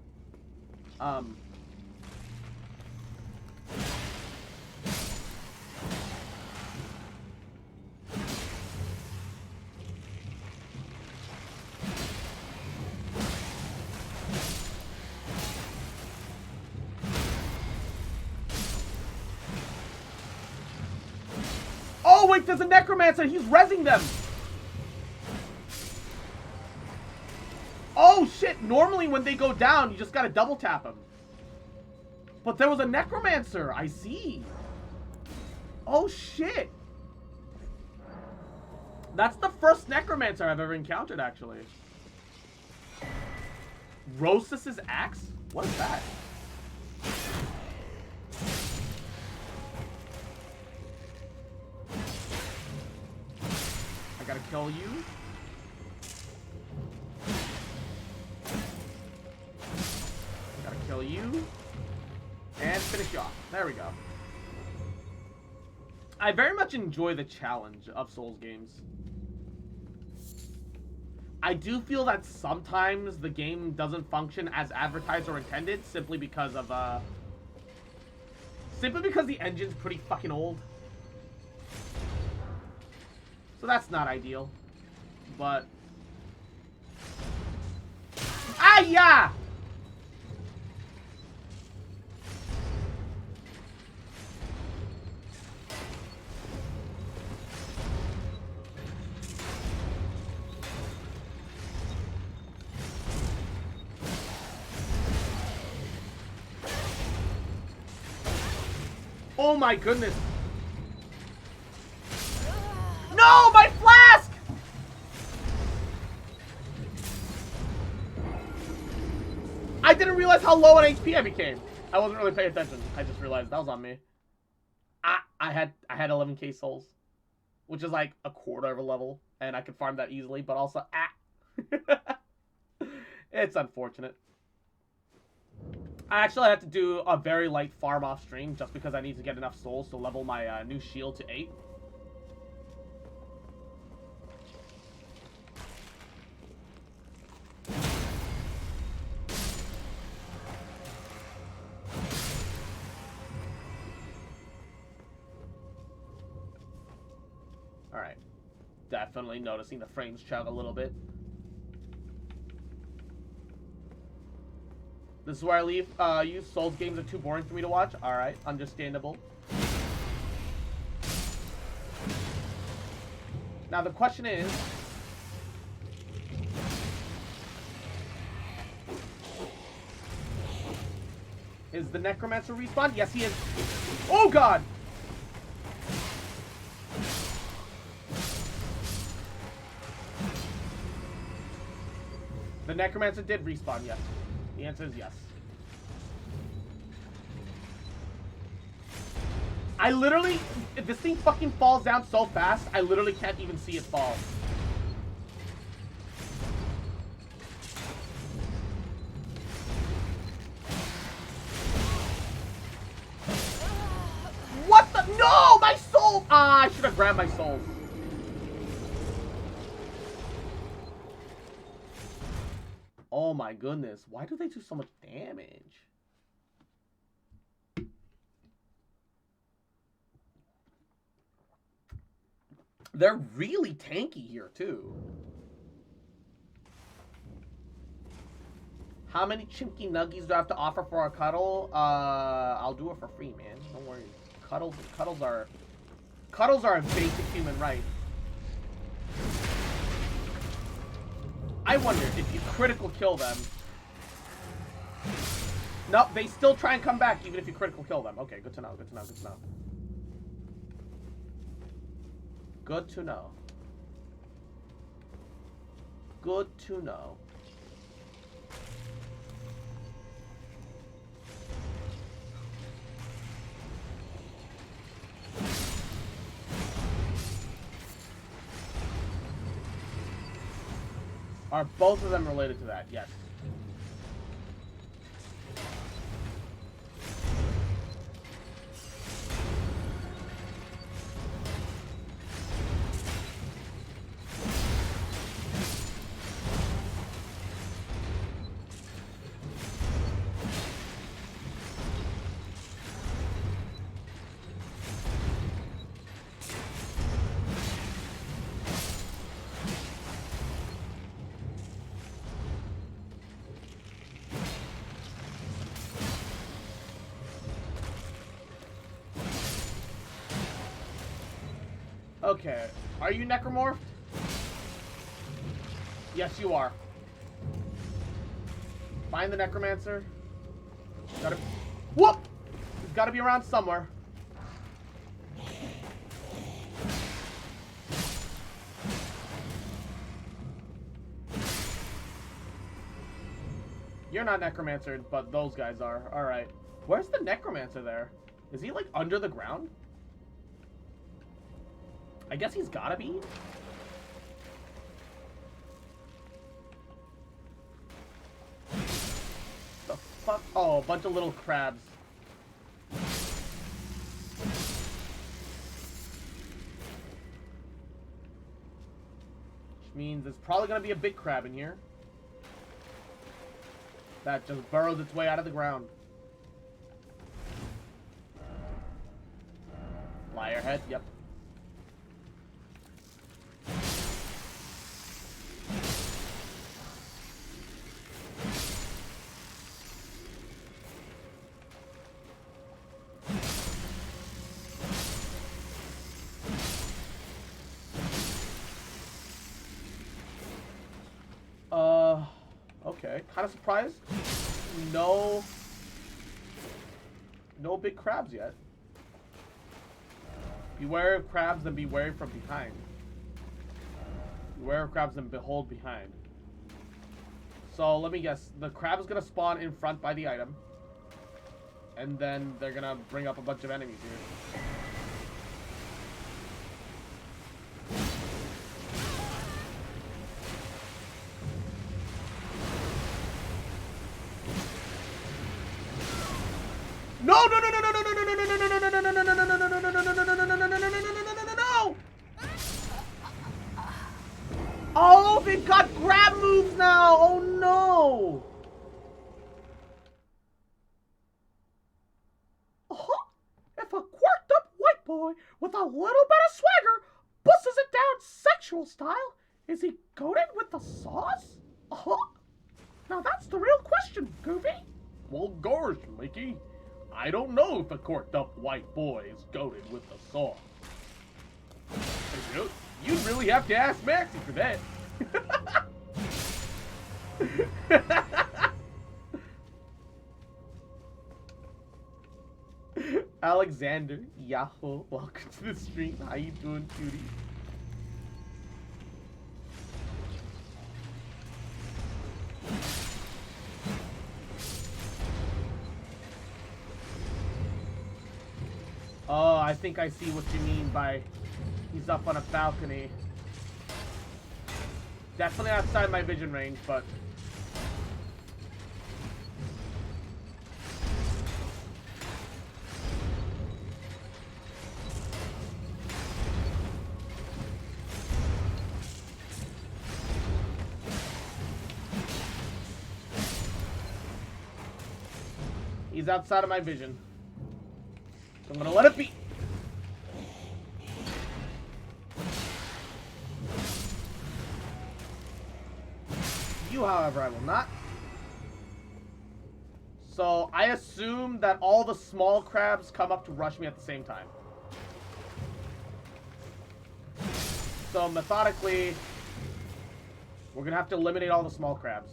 Oh wait, there's a necromancer. He's rezzing them. Oh shit, normally when they go down, you just gotta double tap them. But there was a necromancer, I see. Oh shit. That's the first necromancer I've ever encountered, actually. Rosas' axe? What is that? I gotta kill you. Kill you and finish you off. There we go. I very much enjoy the challenge of Souls games. I do feel that sometimes the game doesn't function as advertised or intended simply because of the engine's pretty fucking old. So that's not ideal. But yeah. Oh my goodness. No, my flask! I didn't realize how low on HP I became. I wasn't really paying attention. I just realized that was on me. I had 11k souls, which is like a quarter of a level, and I could farm that easily, but also it's unfortunate. I actually had to do a very light farm off stream just because I need to get enough souls to level my new shield to 8. Alright. Definitely noticing the frames chug a little bit. This is where I leave you. Souls games are too boring for me to watch. Alright, understandable. Now the question is... Is the Necromancer respawned? Yes, he is. Oh, God! The Necromancer did respawn, yes. The answer is yes. I literally... If this thing fucking falls down so fast, I literally can't even see it fall. Ah, I should have grabbed my souls. Oh my goodness. Why do they do so much damage? They're really tanky here, too. How many chimky nuggies do I have to offer for a cuddle? I'll do it for free, man. Don't worry. Cuddles are a basic human right. I wonder if you critical kill them. Nope, they still try and come back even if you critical kill them. Okay, good to know, good to know, good to know. Good to know. Good to know. Are both of them related to that? Yes. Okay, are you necromorphed? Yes, you are. Find the necromancer. Gotta... Whoop! He's gotta be around somewhere. You're not necromancer, but those guys are. Alright. Where's the necromancer there? Is he, like, under the ground? I guess he's gotta be. The fuck? Oh, a bunch of little crabs. Which means there's probably gonna be a big crab in here. That just burrows its way out of the ground. Liar head, yep. Okay, kind of surprised. No big crabs yet. Beware of crabs and beware from behind. Beware of crabs and behold behind. So let me guess. The crab is gonna spawn in front by the item. And then they're gonna bring up a bunch of enemies here. Oh, they've got grab moves now! Oh no! If a quirked up white boy with a little bit of swagger busses it down sexual style, is he coated with the sauce? Now that's the real question, Goofy. Well, gosh, Mickey. I don't know if a corked up white boy is coated with the sauce. You'd really have to ask Maxie for that. Alexander, Yahoo, welcome to the stream. How you doing, cutie? Oh, I think I see what you mean by he's up on a balcony. Definitely outside my vision range, but... He's outside of my vision. So I'm gonna let it be. You, however, I will not. So I assume that all the small crabs come up to rush me at the same time. So methodically, we're gonna have to eliminate all the small crabs.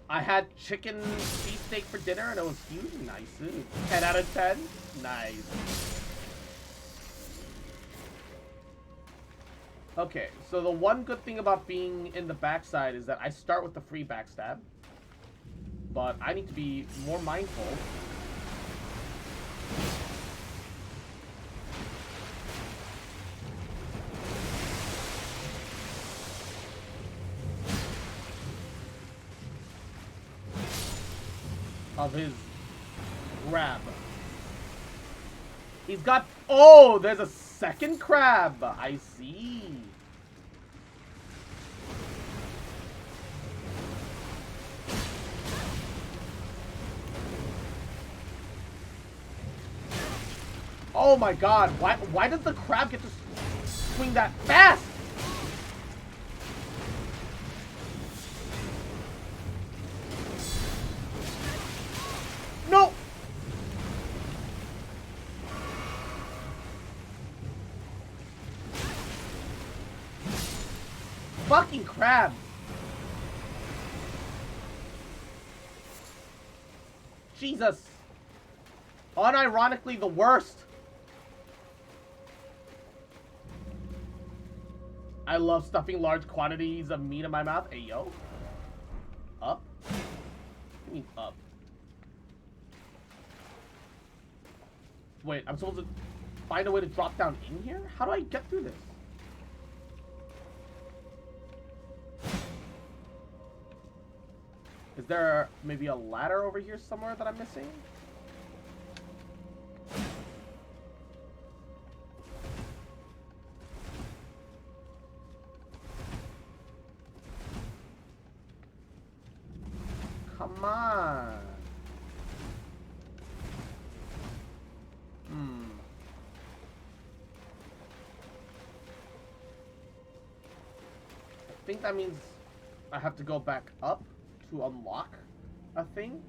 I had chicken cheesesteak for dinner and it was huge. Nice. 10 out of 10. Nice. Okay, so the one good thing about being in the backside is that I start with the free backstab. But I need to be more mindful. Of his grab. He's got... Oh, there's a second crab. I see. Oh my god. Why does the crab get to swing that fast? No! Fucking crab! Jesus! Unironically the worst! I love stuffing large quantities of meat in my mouth. Hey, yo. Up? What do you mean up? Wait, I'm supposed to find a way to drop down in here? How do I get through this? Is there maybe a ladder over here somewhere that I'm missing? Come on. I think that means I have to go back up to unlock a thing.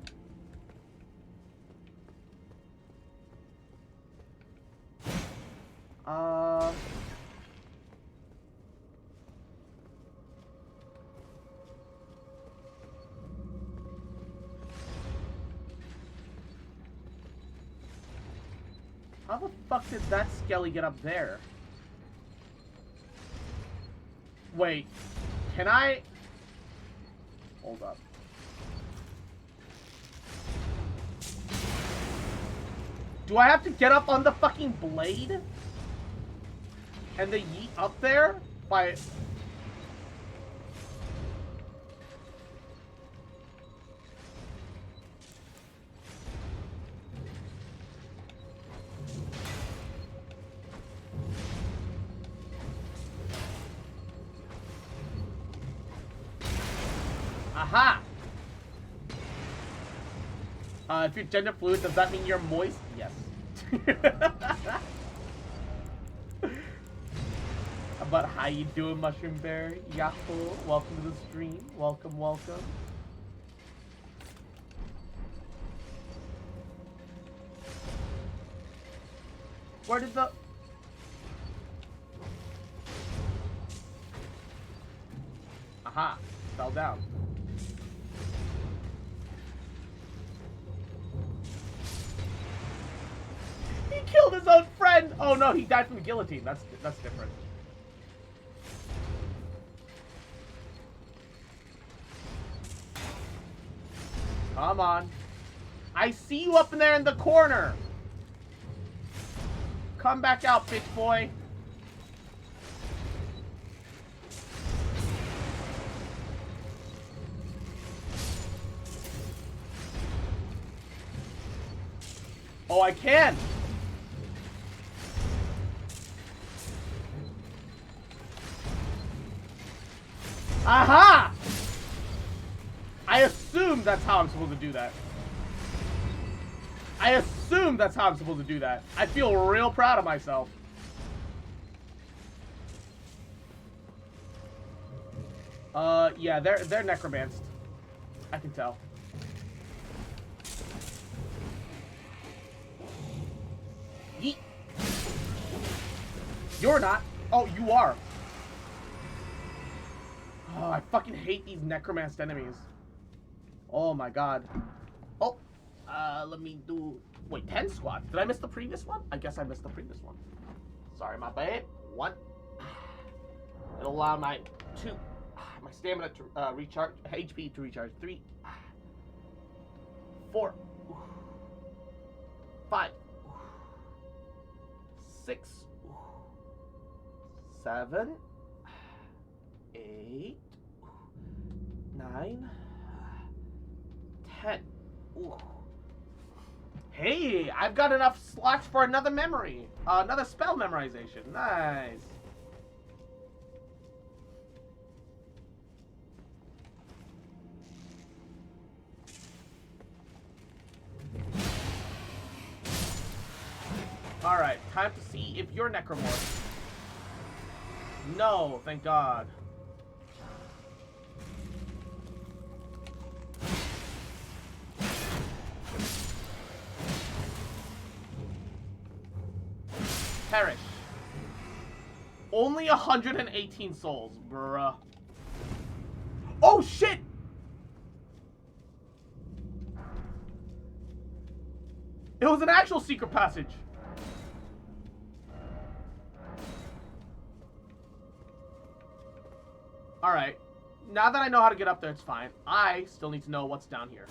How the fuck did that skelly get up there? Wait, can I... Hold up. Do I have to get up on the fucking blade? And then yeet up there? By... Aha! If you're gender fluid, does that mean you're moist? Yes. But how you doing, Mushroom Bear? Yahoo! Welcome to the stream. Welcome, welcome. Where did the... Aha! Fell down. He killed his own friend! Oh no, he died from the guillotine. That's different. Come on. I see you up in there in the corner! Come back out, bitch boy. Oh, I can! Aha! I assume that's how I'm supposed to do that. I assume that's how I'm supposed to do that. I feel real proud of myself. Yeah, they're necromanced. I can tell. Yeet. You're not. Oh, you are. Oh, I fucking hate these necromanced enemies. Oh my god. Oh, let me do... Wait, 10 squats. Did I miss the previous one? I guess I missed the previous one. Sorry, my bad. 1. It'll allow my 2... my stamina to recharge... HP to recharge. 3. 4. 5. 6. 7. 8. 9. 10. Ooh. Hey, I've got enough slots for another memory. Another spell memorization. Nice. Alright, time to see if you're necromorph. No, thank God. Perish. Only 118 souls, bruh. Oh, shit! It was an actual secret passage. Alright. Now that I know how to get up there, it's fine. I still need to know what's down here.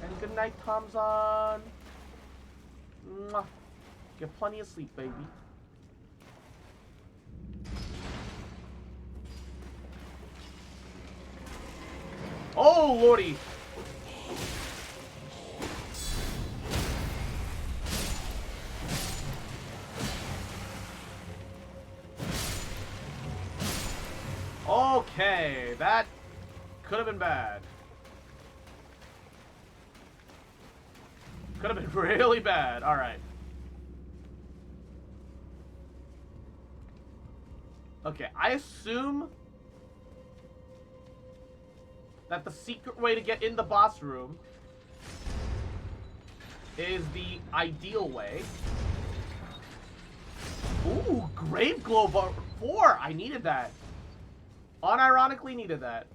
And good night, Tomzon. Mwah. Get plenty of sleep, baby. Oh, lordy. Okay, that could have been bad. Could have been really bad. All right. Okay, I assume that the secret way to get in the boss room is the ideal way. Ooh, Grave Glow 4. I needed that. Unironically needed that.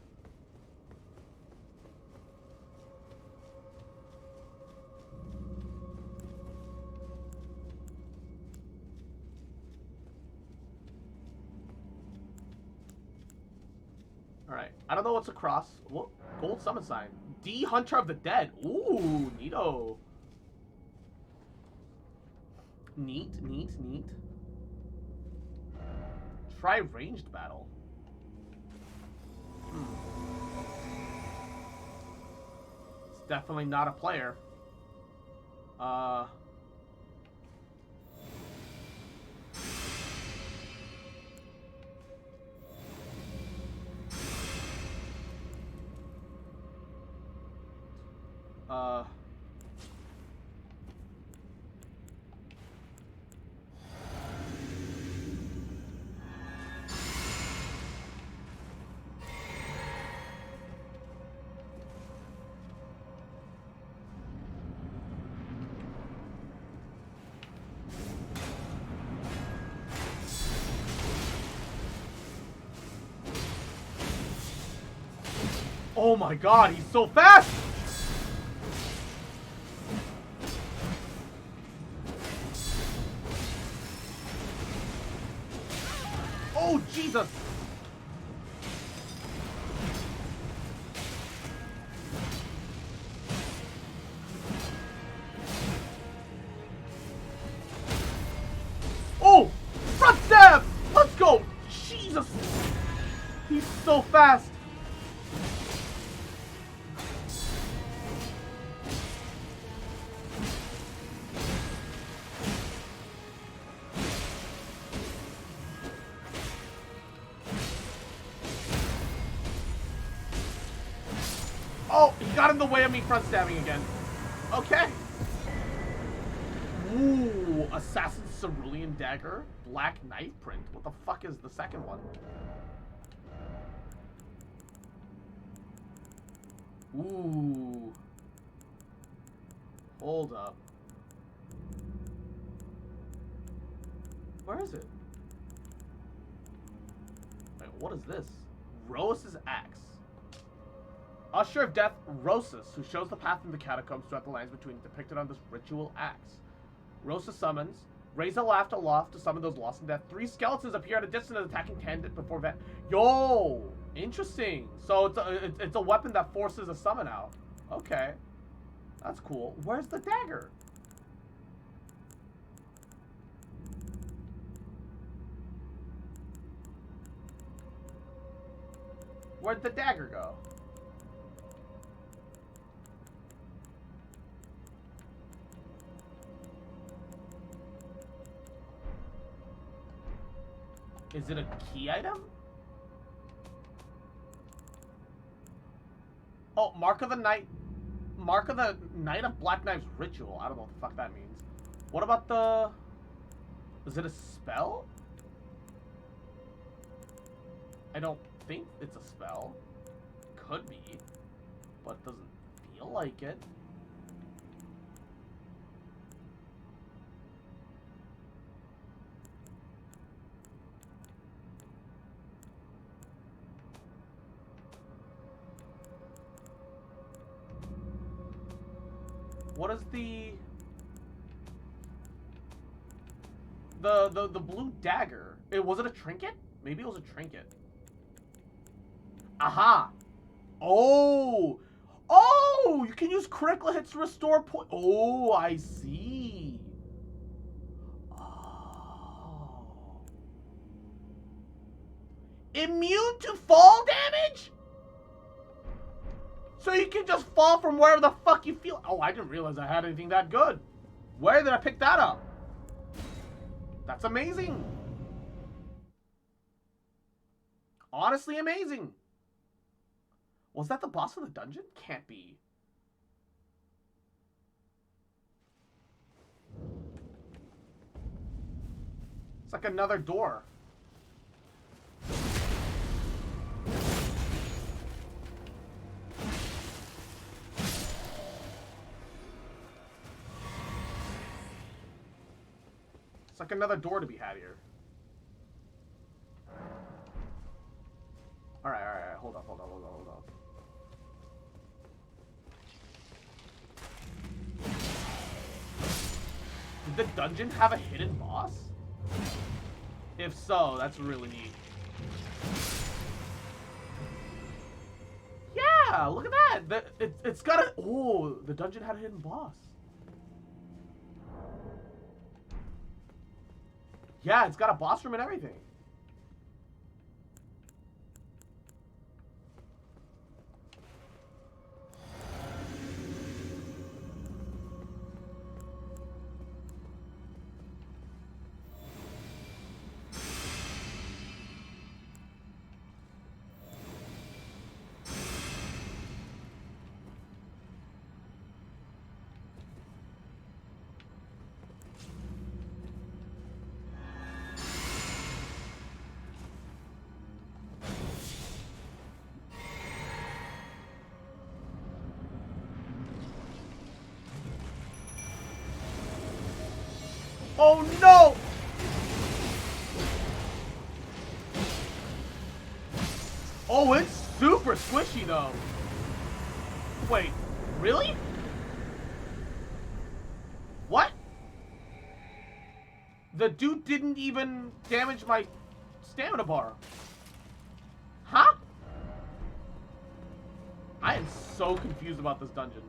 Alright, I don't know what's across. Whoa, gold summon sign. D Hunter of the Dead. Ooh, neato. Neat, neat, neat. Try ranged battle. It's definitely not a player. Oh my god, he's so fast! Oh, Jesus! Oh! Front stab! Let's go! Jesus! so fast. Oh, he got in the way of me front stabbing again. Okay. Ooh, Assassin's Cerulean Dagger, Black Knife print. What the fuck is the second one? Ooh. Hold up. Where is it? Wait, what is this? Ros's Axe. Usher of Death, Rosus, who shows the path in the catacombs throughout the lands between, depicted on this ritual axe. Rosus summons, raise a laugh aloft to summon those lost in death. 3 skeletons appear at a distance attacking tangent before vet. Yo! Interesting. So it's a weapon that forces a summon out. Okay. That's cool. Where's the dagger? Where'd the dagger go? Is it a key item? Oh, Mark of the Knight of Black Knife's ritual. I don't know what the fuck that means. What about the... Is it a spell? I don't think it's a spell. Could be. But it doesn't feel like it. What is the blue dagger? Was it a trinket? Maybe it was a trinket. Aha! Oh! Oh! You can use critical hits to restore point. Oh, I see. Oh. Immune to fall damage? So you can just fall from wherever the fuck you feel. Oh, I didn't realize I had anything that good. Where did I pick that up? That's amazing. Honestly amazing. Was that the boss of the dungeon? Can't be. It's like another door. It's like another door to be had here. Alright, hold up. Did the dungeon have a hidden boss? If so, that's really neat. Yeah, look at that! It's got a... Oh, the dungeon had a hidden boss. Yeah, it's got a boss room and everything. Oh no! Oh, it's super squishy though. Wait, really? What? The dude didn't even damage my stamina bar. Huh? I am so confused about this dungeon.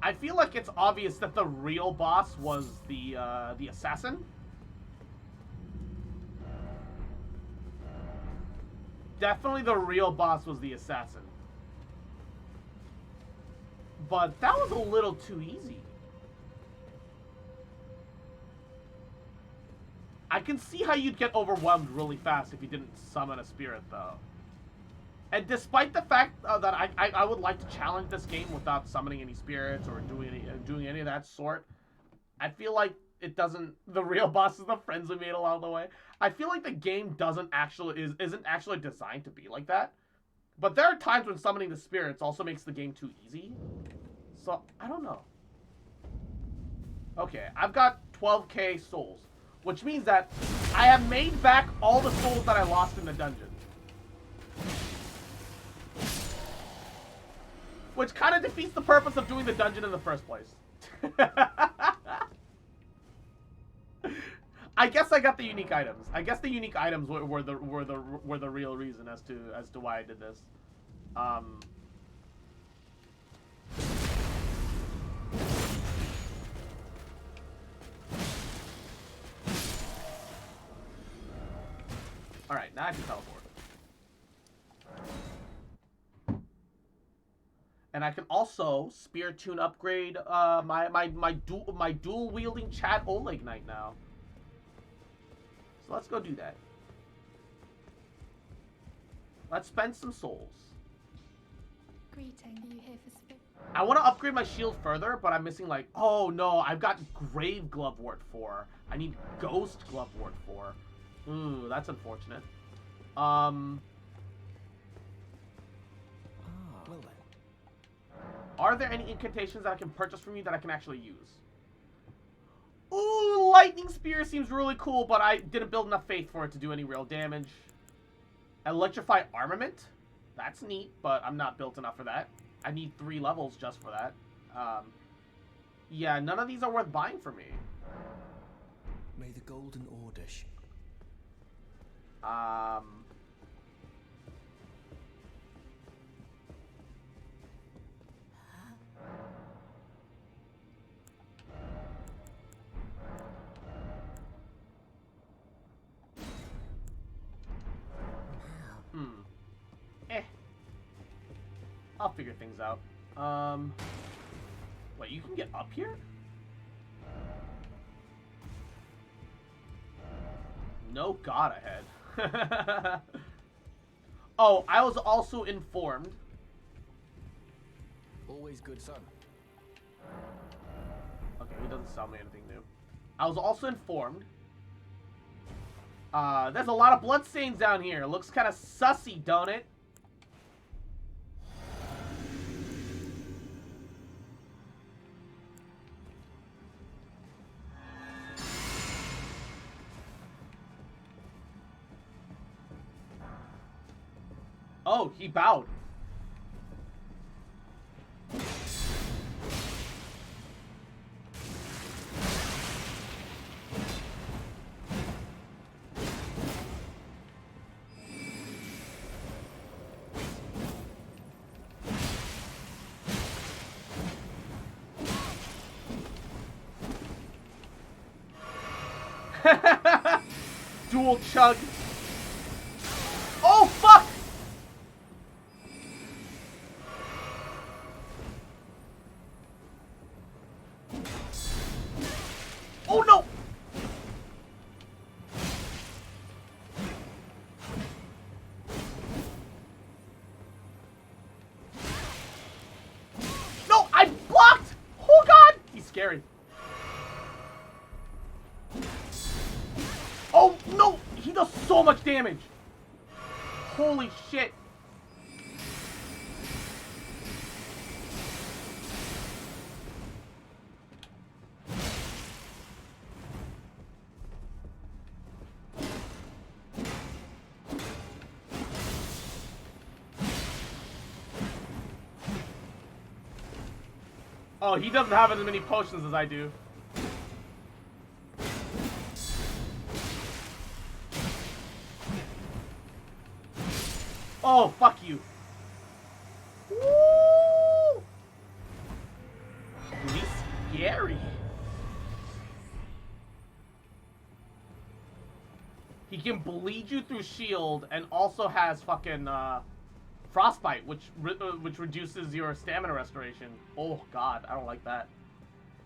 I feel like it's obvious that the real boss was the assassin. Definitely the real boss was the assassin. But that was a little too easy. I can see how you'd get overwhelmed really fast if you didn't summon a spirit, though. And despite the fact that I would like to challenge this game without summoning any spirits or doing any of that sort, I feel like it doesn't. The real boss is the friends we made along the way. I feel like the game isn't actually designed to be like that. But there are times when summoning the spirits also makes the game too easy. So I don't know. Okay, I've got 12k souls, which means that I have made back all the souls that I lost in the dungeon. Which kind of defeats the purpose of doing the dungeon in the first place. I guess I got the unique items. I guess the unique items were the real reason as to why I did this. All right, now I can teleport. And I can also spear tune upgrade my dual wielding Chad Oleg Knight now. So let's go do that. Let's spend some souls. Greeting, are you here for spirit? I want to upgrade my shield further, but I'm missing like, oh no, I've got Grave Glovewort 4. I need Ghost Glovewort 4. Ooh, that's unfortunate. Well then. Are there any incantations that I can purchase from you that I can actually use? Ooh, Lightning Spear seems really cool, but I didn't build enough faith for it to do any real damage. Electrify Armament? That's neat, but I'm not built enough for that. I need 3 levels just for that. Yeah, none of these are worth buying for me. May the Golden Order I'll figure things out. Wait, you can get up here? No god ahead. Oh, I was also informed. always good, son. Okay, he doesn't sell me anything new. I was also informed. There's a lot of bloodstains down here. Looks kind of sussy, don't it? Oh, he bowed. Dual chug. Oh, fuck! Oh, no! No, I blocked! Oh, God! He's scary. Oh, no! He does so much damage. Holy shit. Oh, he doesn't have as many potions as I do. Oh, fuck you. Woo! He's scary. He can bleed you through shield and also has fucking frostbite, which reduces your stamina restoration. Oh god, I don't like that.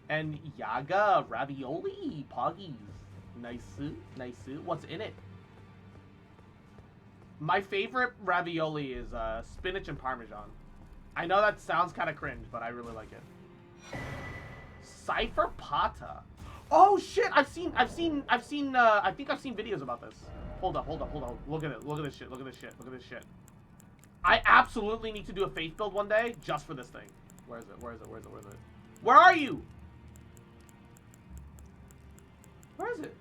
And Yaga, ravioli, poggies. Nice, nice. What's in it? My favorite ravioli is spinach and parmesan. I know that sounds kind of cringe, but I really like it. Cypher Pata. Oh shit! I think I've seen videos about this. Hold up. Look at it. Look at this shit. Look at this shit. I absolutely need to do a faith build one day just for this thing. Where is it? Where are you? Where is it?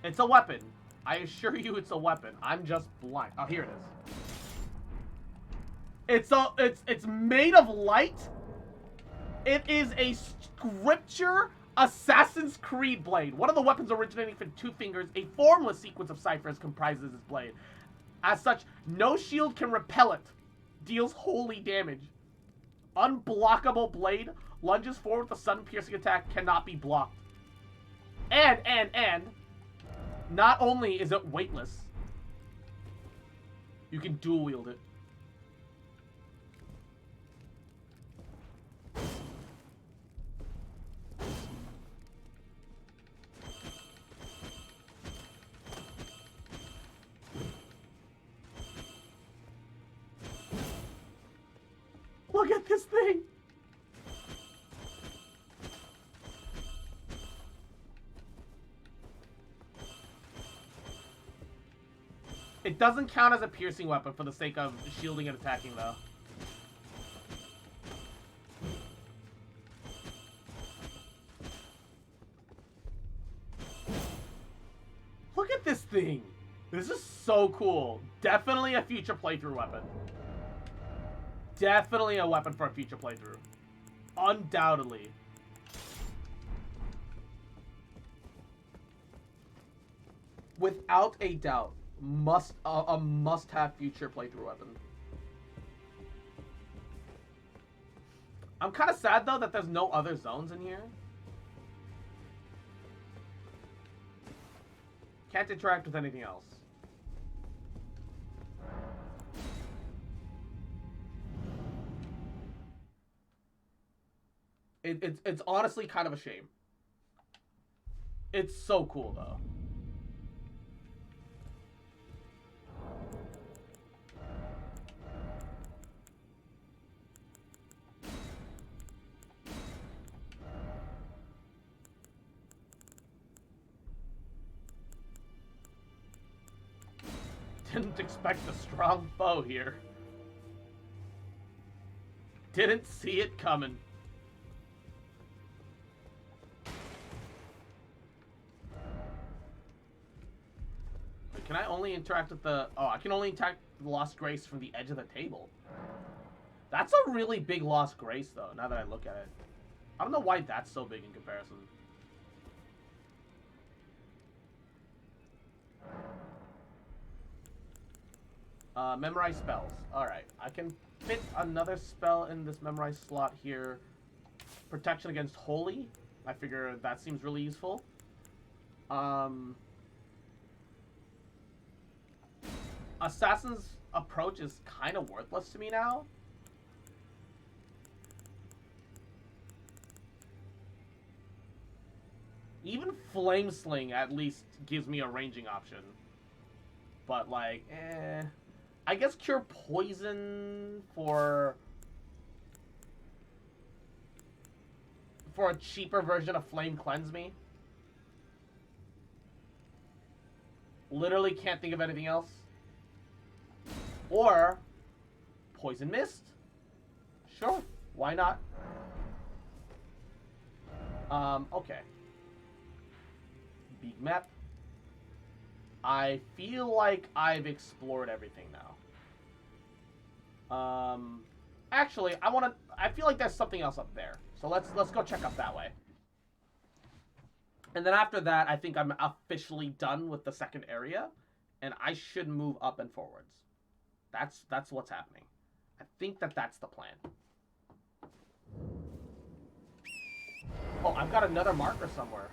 It's a weapon. I assure you it's a weapon. I'm just blind. Oh, here it is. It's made of light. It is a scripture Assassin's Creed blade. One of the weapons originating from two fingers, a formless sequence of ciphers comprises this blade. As such, no shield can repel it. Deals holy damage. Unblockable blade. Lunges forward with a sudden piercing attack. Cannot be blocked. And. Not only is it weightless, you can dual wield it. Look at this thing! It doesn't count as a piercing weapon for the sake of shielding and attacking, though. Look at this thing! This is so cool. Definitely a future playthrough weapon. Definitely a weapon for a future playthrough. Undoubtedly. Without a doubt. A must-have future playthrough weapon. I'm kind of sad though that there's no other zones in here. Can't interact with anything else. It's honestly kind of a shame. It's so cool though. Didn't expect a strong foe here. Didn't see it coming. Wait, can I only interact with the... Oh, I can only interact with Lost Grace from the edge of the table. That's a really big Lost Grace, though, now that I look at it. I don't know why that's so big in comparison. Memorize spells. Alright, I can fit another spell in this memorize slot here. Protection against Holy. I figure that seems really useful. Assassin's Approach is kind of worthless to me now. Even Flame Sling at least gives me a ranging option. But like, I guess Cure Poison for a cheaper version of Flame Cleanse Me. Literally can't think of anything else. Or Poison Mist. Sure, why not? Okay. Big map. I feel like I've explored everything now. Actually, I feel like there's something else up there. So let's go check up that way. And then after that, I think I'm officially done with the second area, and I should move up and forwards. That's what's happening. I think that's the plan. Oh, I've got another marker somewhere.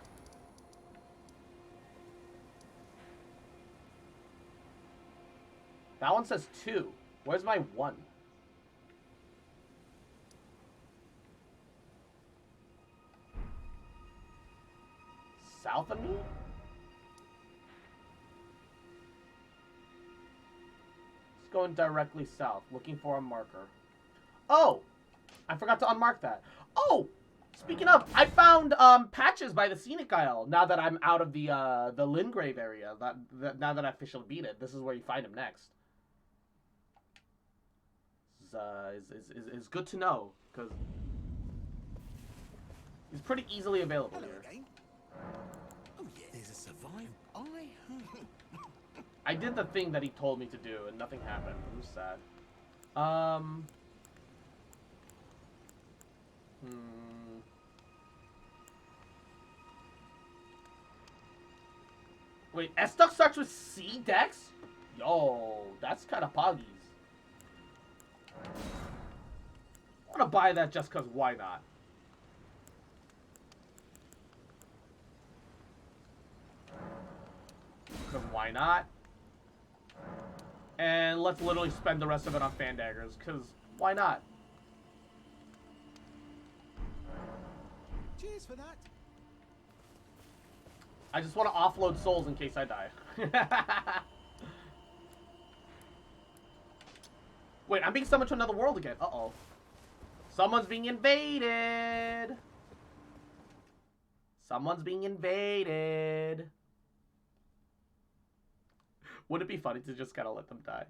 That one says 2. Where's my 1? South of me? It's going directly south, looking for a marker. Oh! I forgot to unmark that. Oh! Speaking of, I found patches by the Scenic Isle now that I'm out of the Lingrave area. Now that I officially beat it, this is where you find him next. Is good to know, because he's pretty easily available here. Again. Oh yeah, there's a survivor. I did the thing that he told me to do, and nothing happened. It was sad. Wait, S-Duck starts with C, Dex? Yo, that's kind of poggies. I want to buy that just because why not? Because why not? And let's literally spend the rest of it on fan daggers, because why not? Cheers for that. I just want to offload souls in case I die. Wait, I'm being summoned to another world again. Uh-oh. Someone's being invaded. Someone's being invaded. Would it be funny to just kind of let them die?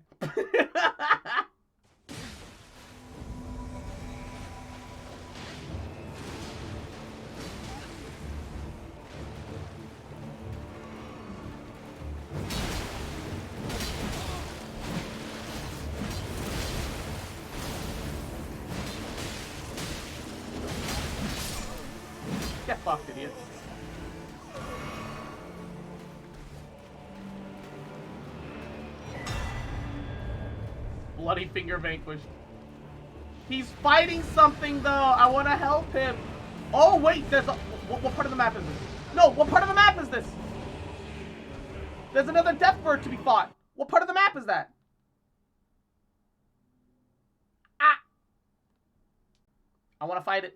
Get fucked, idiot. Bloody finger vanquished. He's fighting something, though. I want to help him. Oh, wait. There's a... What part of the map is this? No, what part of the map is this? There's another death bird to be fought. What part of the map is that? Ah! I want to fight it.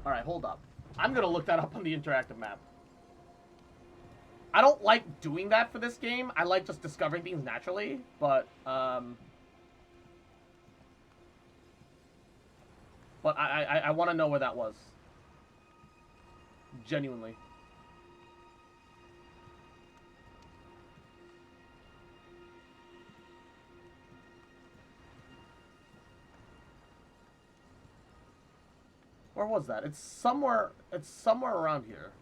Alright, hold up. I'm going to look that up on the interactive map. I don't like doing that for this game. I like just discovering things naturally, but I want to know where that was. Genuinely. Where was that? It's somewhere around here.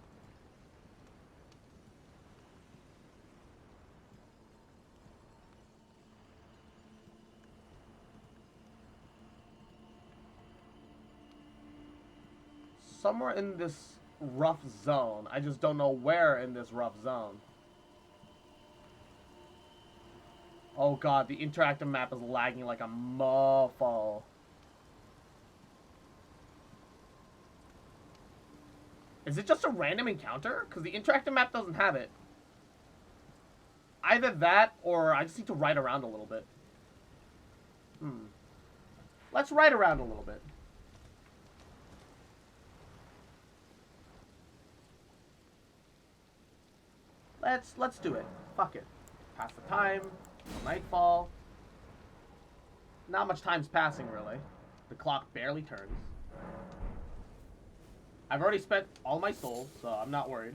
Somewhere in this rough zone. I just don't know where in this rough zone. Oh god, the interactive map is lagging like a mofo. Is it just a random encounter? Because the interactive map doesn't have it. Either that, or I just need to ride around a little bit. Let's ride around a little bit. Let's do it. Fuck it. Pass the time. Nightfall. Not much time's passing, really. The clock barely turns. I've already spent all my souls, so I'm not worried.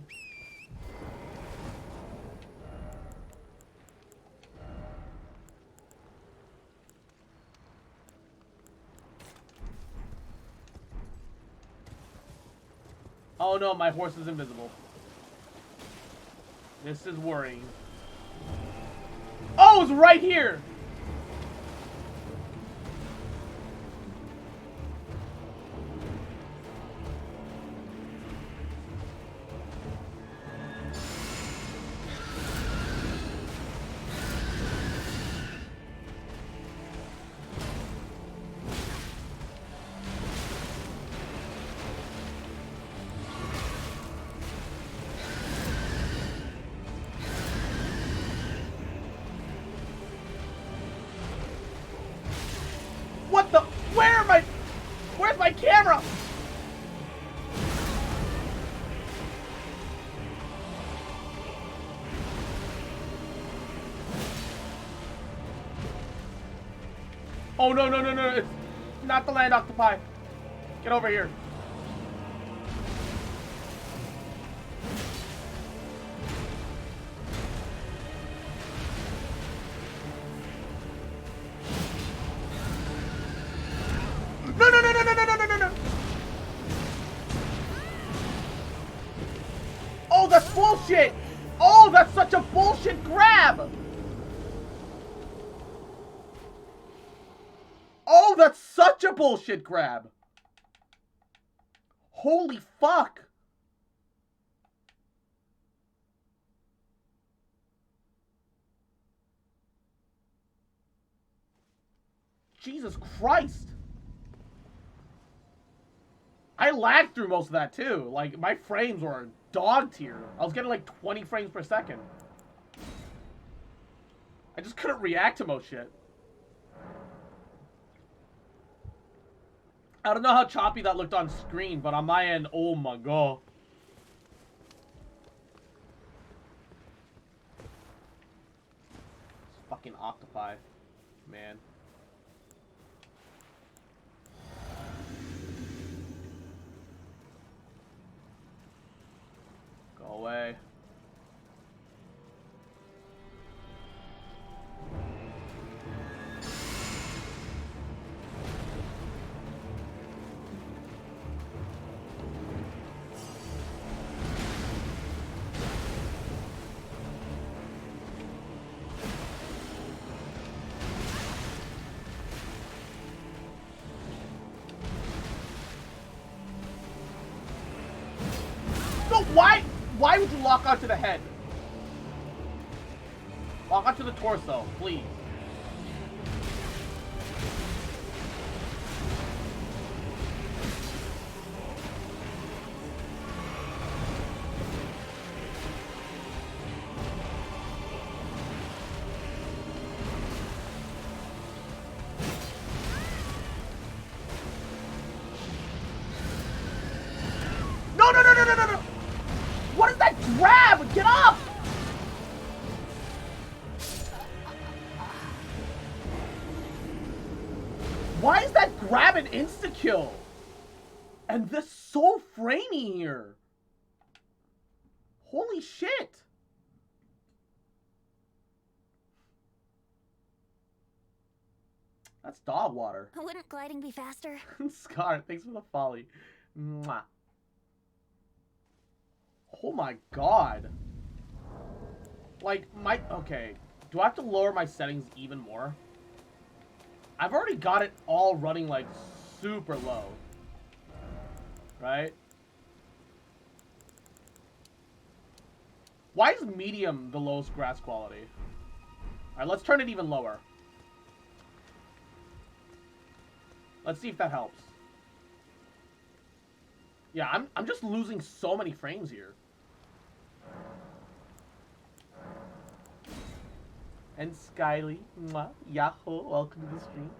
Oh no, my horse is invisible. This is worrying. Oh, it's right here! What the? Where am I? Where's my camera? Oh, no, no, no, no. It's not the land octopi. Get over here. No, no, no, no, no, no, no, no, no, no. Oh, that's bullshit. Oh, that's such a bullshit grab. Oh, that's such a bullshit grab. Holy fuck. Jesus Christ. I lagged through most of that too. Like, my frames were dog tier. I was getting like 20 frames per second. I just couldn't react to most shit. I don't know how choppy that looked on screen, but on my end, oh my god. It's fucking octopi, man. Go away. No, why would you lock onto the head? Lock onto the torso, please. No, no, no, no, no, no, no! What is that grab? Get up! Why is that grab an insta-kill? And this so framey here. Holy shit. That's dog water. Wouldn't gliding be faster? Scar, thanks for the folly. Mwah. Oh my god. Like, okay. Do I have to lower my settings even more? I've already got it all running, like, super low. Right? Why is medium the lowest grass quality? Alright, let's turn it even lower. Let's see if that helps. Yeah, I'm just losing so many frames here. And Skyly, mwah, Yahoo, welcome to the stream.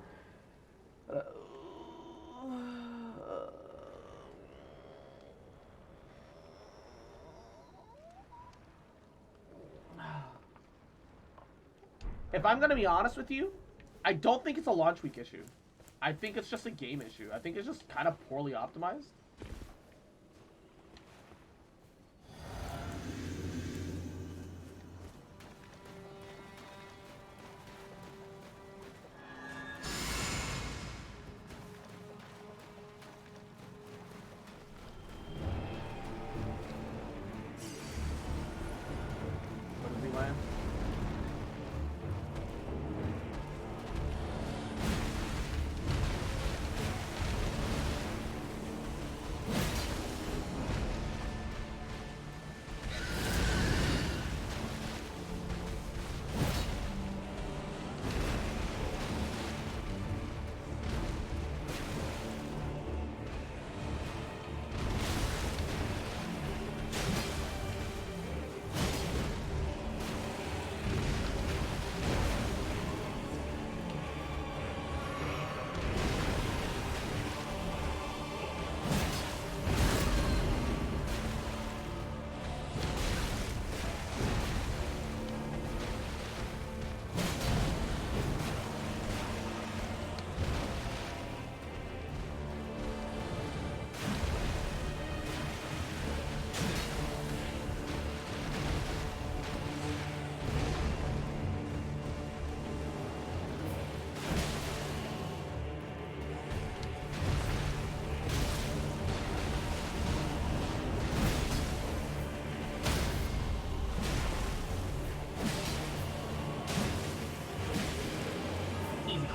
If I'm gonna be honest with you, I don't think it's a launch week issue. I think it's just a game issue. I think it's just kind of poorly optimized. What does he land?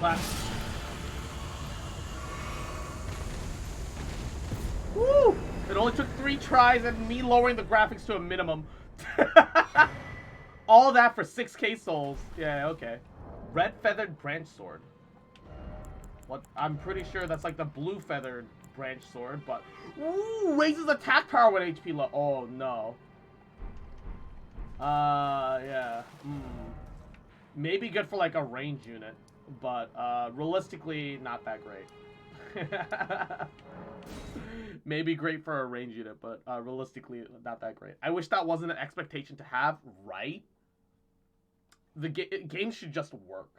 clap. Woo! It only took 3 tries and me lowering the graphics to a minimum. All that for 6k souls. Yeah, okay. Red feathered branch sword. What? I'm pretty sure that's like the blue feathered branch sword, but ooh, raises attack power when HP low. Oh no. Yeah. Maybe good for like a range unit, but realistically not that great. Maybe great for a range unit, but realistically not that great. I wish that wasn't an expectation to have, right? The game should just work.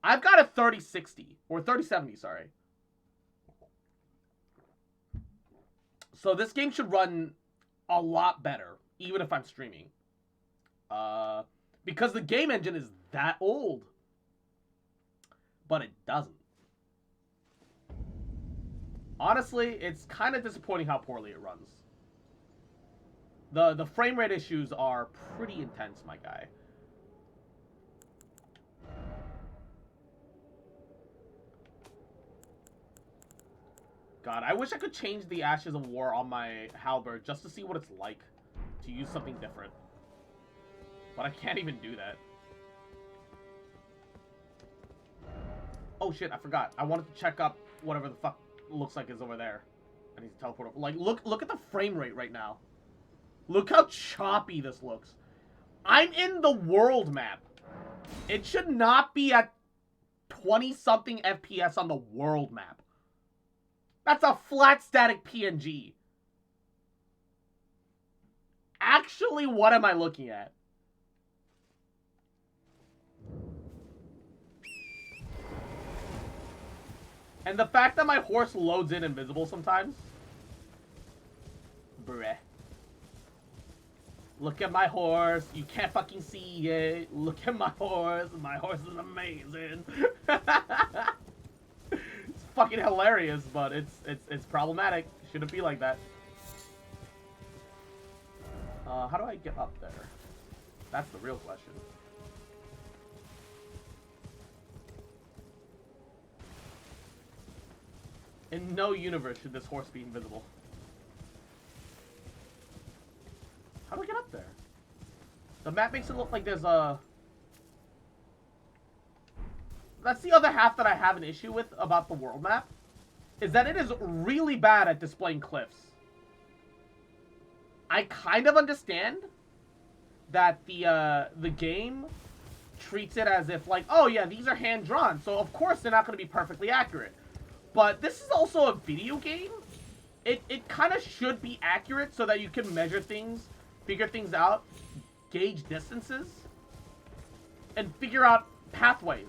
I've got a 3060 or 3070, sorry. So this game should run a lot better, even if I'm streaming. Because the game engine is that old. But it doesn't. Honestly, it's kind of disappointing how poorly it runs. The frame rate issues are pretty intense, my guy. God, I wish I could change the Ashes of War on my halberd just to see what it's like to use something different. But I can't even do that. Oh shit, I forgot. I wanted to check up whatever the fuck looks like is over there. I need to teleport over. Like, look at the frame rate right now. Look how choppy this looks. I'm in the world map. It should not be at 20-something FPS on the world map. That's a flat static PNG. Actually, what am I looking at? And the fact that my horse loads in invisible sometimes. Bruh. Look at my horse. You can't fucking see it. Look at my horse. My horse is amazing. It's fucking hilarious, but it's problematic. Shouldn't be like that. How do I get up there? That's the real question. In no universe should this horse be invisible. How do I get up there? The map makes it look like there's a... That's the other half that I have an issue with about the world map. Is that it is really bad at displaying cliffs. I kind of understand that the game treats it as if like, oh yeah, these are hand-drawn, so of course they're not going to be perfectly accurate. But this is also a video game. It kind of should be accurate so that you can measure things, figure things out, gauge distances, and figure out pathways.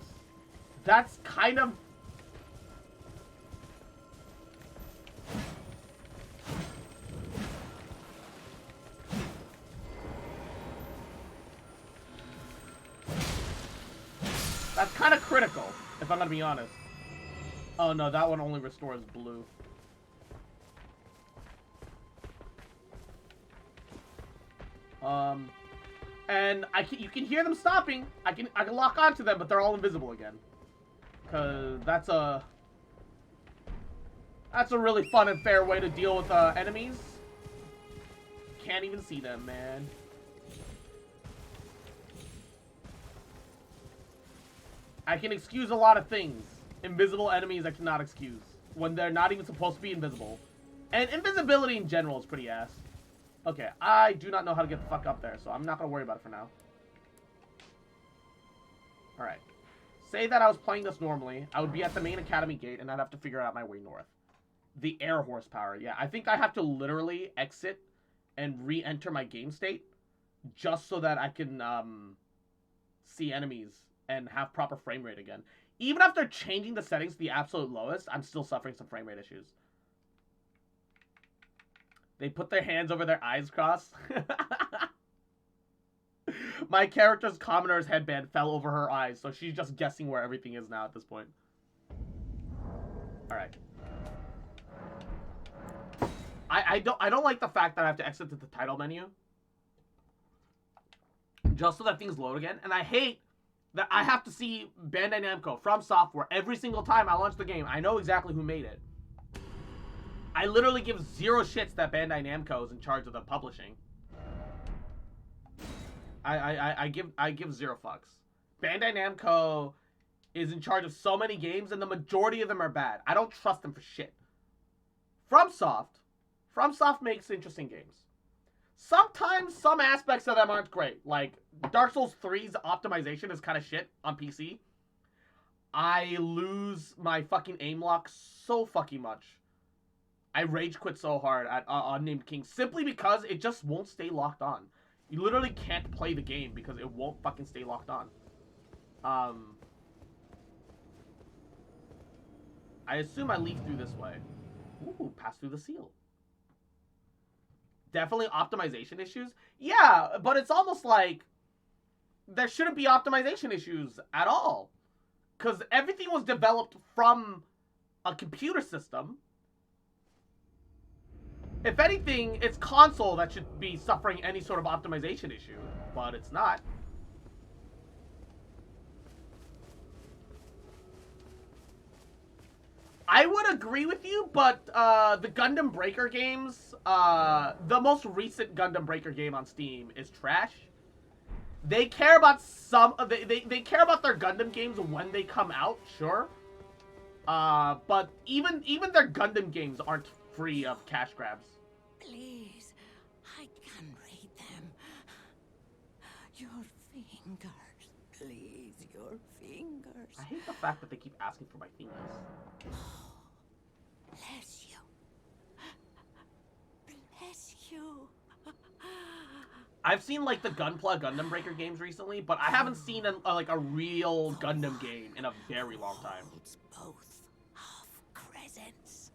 That's kind of... That's kind of critical, if I'm gonna be honest. Oh no, that one only restores blue. And you can hear them stopping. I can lock onto them, but they're all invisible again. Cause that's a really fun and fair way to deal with enemies. Can't even see them, man. I can excuse a lot of things. Invisible enemies I cannot excuse. When they're not even supposed to be invisible. And invisibility in general is pretty ass. Okay, I do not know how to get the fuck up there, so I'm not going to worry about it for now. Alright. Say that I was playing this normally. I would be at the main academy gate, and I'd have to figure out my way north. The air horsepower. Yeah, I think I have to literally exit and re-enter my game state. Just so that I can see enemies and have proper frame rate again. Even after changing the settings to the absolute lowest, I'm still suffering some frame rate issues. They put their hands over their eyes crossed. My character's commoner's headband fell over her eyes, so she's just guessing where everything is now at this point. Alright. I don't like the fact that I have to exit to the title menu. Just so that things load again. And I hate that I have to see Bandai Namco from software every single time I launch the game. I know exactly who made it. I literally give zero shits that Bandai Namco is in charge of the publishing. I give zero fucks. Bandai Namco is in charge of so many games, and the majority of them are bad. I don't trust them for shit. FromSoft makes interesting games. Sometimes some aspects of them aren't great. Like, Dark Souls 3's optimization is kind of shit on PC. I lose my fucking aim lock so fucking much. I rage quit so hard at Unnamed King simply because it just won't stay locked on. You literally can't play the game because it won't fucking stay locked on. I assume I leave through this way. Ooh, pass through the seal. Definitely optimization issues. Yeah, but it's almost like there shouldn't be optimization issues at all. Because everything was developed from a computer system. If anything, it's console that should be suffering any sort of optimization issue. But it's not. I would agree with you, but the Gundam Breaker games, the most recent Gundam Breaker game on Steam is trash. They care about they care about their Gundam games when they come out, sure. But even their Gundam games aren't free of cash grabs. Please, I can read them. Your fingers, please, your fingers. I hate the fact that they keep asking for my fingers. Bless you. Bless you. I've seen like the Gunpla Gundam Breaker games recently, but I haven't seen like a real Gundam game in a very long time. Both half crescents.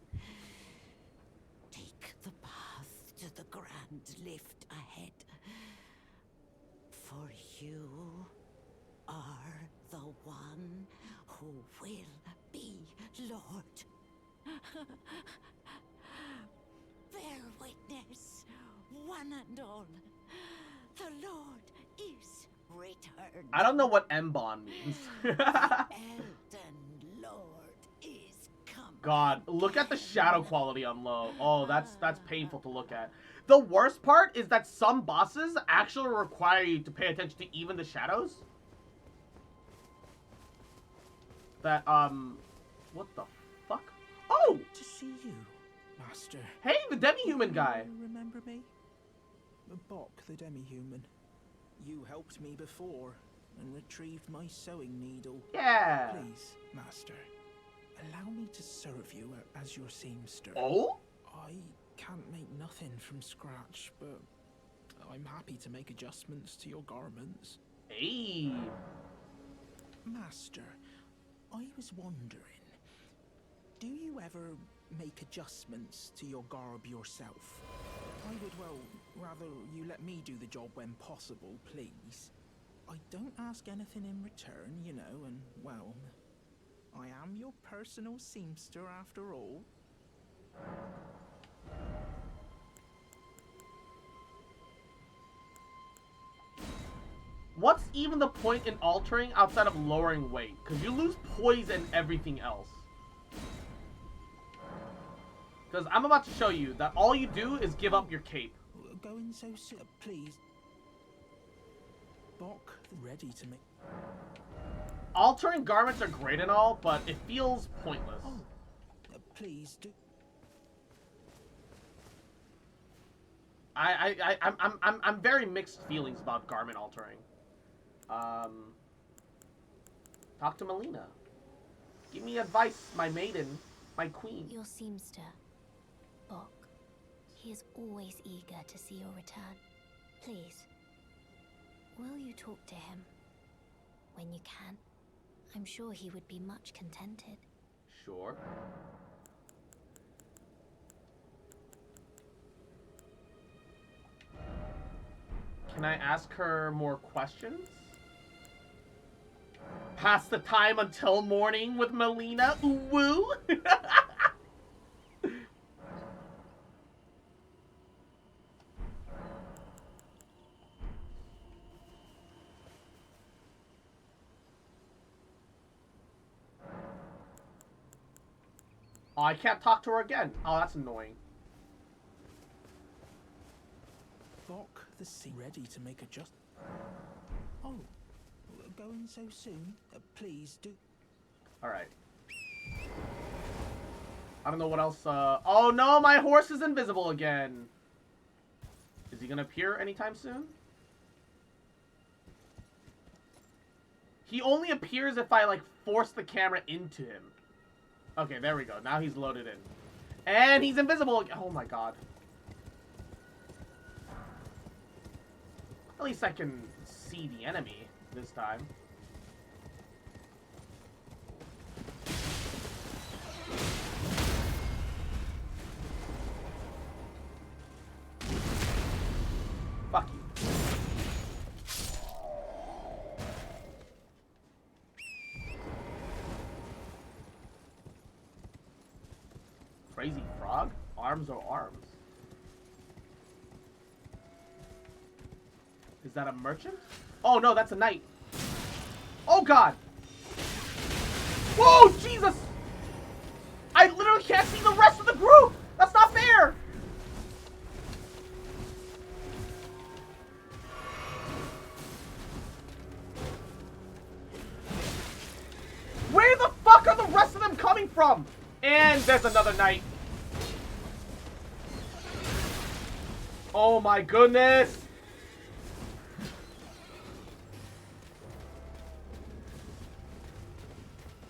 Take the path to the grand lift ahead. For you are the one who will be Lord. Bear witness, one and all. The Lord is returned. I don't know what Mbon means. Elden Lord is come. God, look at the shadow quality on low. Oh, that's painful to look at. The worst part is that some bosses actually require you to pay attention to even the shadows. That, what the fuck? Oh! To see you, Master. Hey, the demi-human guy. You remember me? Bok, the demi-human. You helped me before and retrieved my sewing needle. Yeah. Please, Master, allow me to serve you as your seamster. Oh? I can't make nothing from scratch, but I'm happy to make adjustments to your garments. Hey. Master, I was wondering, do you ever make adjustments to your garb yourself? I would, well, rather you let me do the job when possible, please. I don't ask anything in return, you know, and, well, I am your personal seamster after all. What's even the point in altering outside of lowering weight? Because you lose poise and everything else. Because I'm about to show you that all you do is give up your cape. Going so soon, please. Bok, ready to make... Altering garments are great and all, but it feels pointless. Oh, please do. I'm very mixed feelings about garment altering. Talk to Melina. Give me advice, my maiden, my queen. Your seamster, Bok. He is always eager to see your return. Please, will you talk to him? When you can. I'm sure he would be much contented. Sure. Can I ask her more questions? Pass the time until morning with Melina? Ooh woo? Oh, I can't talk to her again. Oh, that's annoying. Lock the scene ready to make a just. Oh, going so soon? Please do. Alright. I don't know what else, Oh no, my horse is invisible again! Is he gonna appear anytime soon? He only appears if I, like, force the camera into him. Okay, there we go. Now he's loaded in. And he's invisible again. Oh my god. At least I can see the enemy this time. Fuck you. Crazy frog? Arms are arms. Is that a merchant? Oh no, that's a knight. Oh god! Whoa, Jesus! I literally can't see the rest of the group! That's not fair! Where the fuck are the rest of them coming from? And there's another knight. Oh my goodness!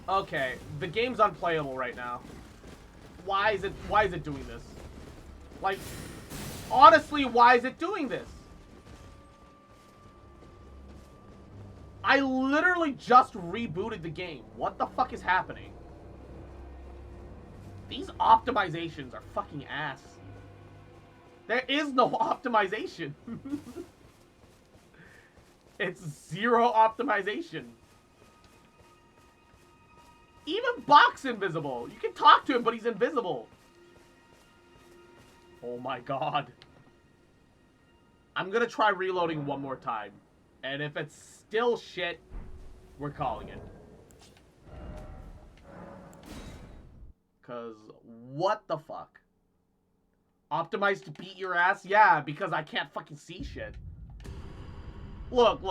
Okay, the game's unplayable right now. Why is it doing this? Like, honestly, why is it doing this? I literally just rebooted the game. What the fuck is happening? These optimizations are fucking ass. There is no optimization. It's zero optimization. Even Bach's invisible. You can talk to him, but he's invisible. Oh my god. I'm gonna try reloading one more time. And if it's still shit, we're calling it. Cause what the fuck? Optimized to beat your ass? Yeah, because I can't fucking see shit. Look.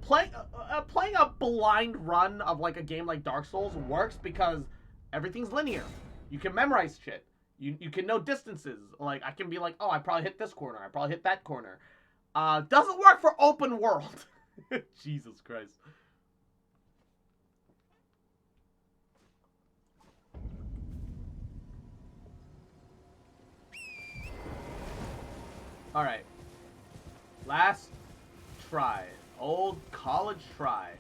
Playing a blind run of like a game like Dark Souls works because everything's linear. You can memorize shit. You can know distances. Like, I can be like, oh, I probably hit this corner. I probably hit that corner. Doesn't work for open world. Jesus Christ. Alright. Last try. Old college try.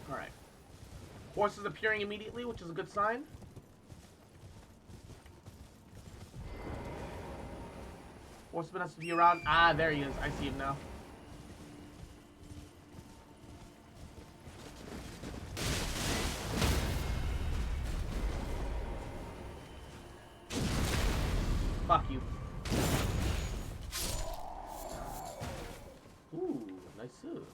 Alright. Horse is appearing immediately, which is a good sign. Horseman has to be around. Ah, there he is. I see him now. Fuck you. Ooh, nice suit.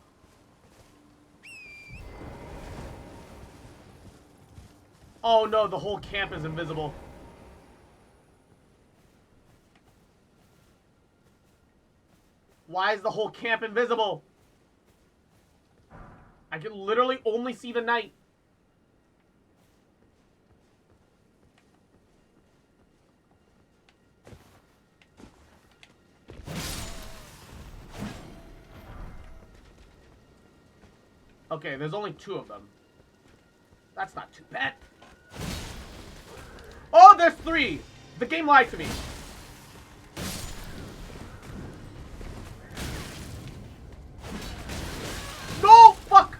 Oh no, the whole camp is invisible. Why is the whole camp invisible? I can literally only see the knight. Okay, there's only 2 of them. That's not too bad. Oh, there's 3! The game lied to me. No! Fuck!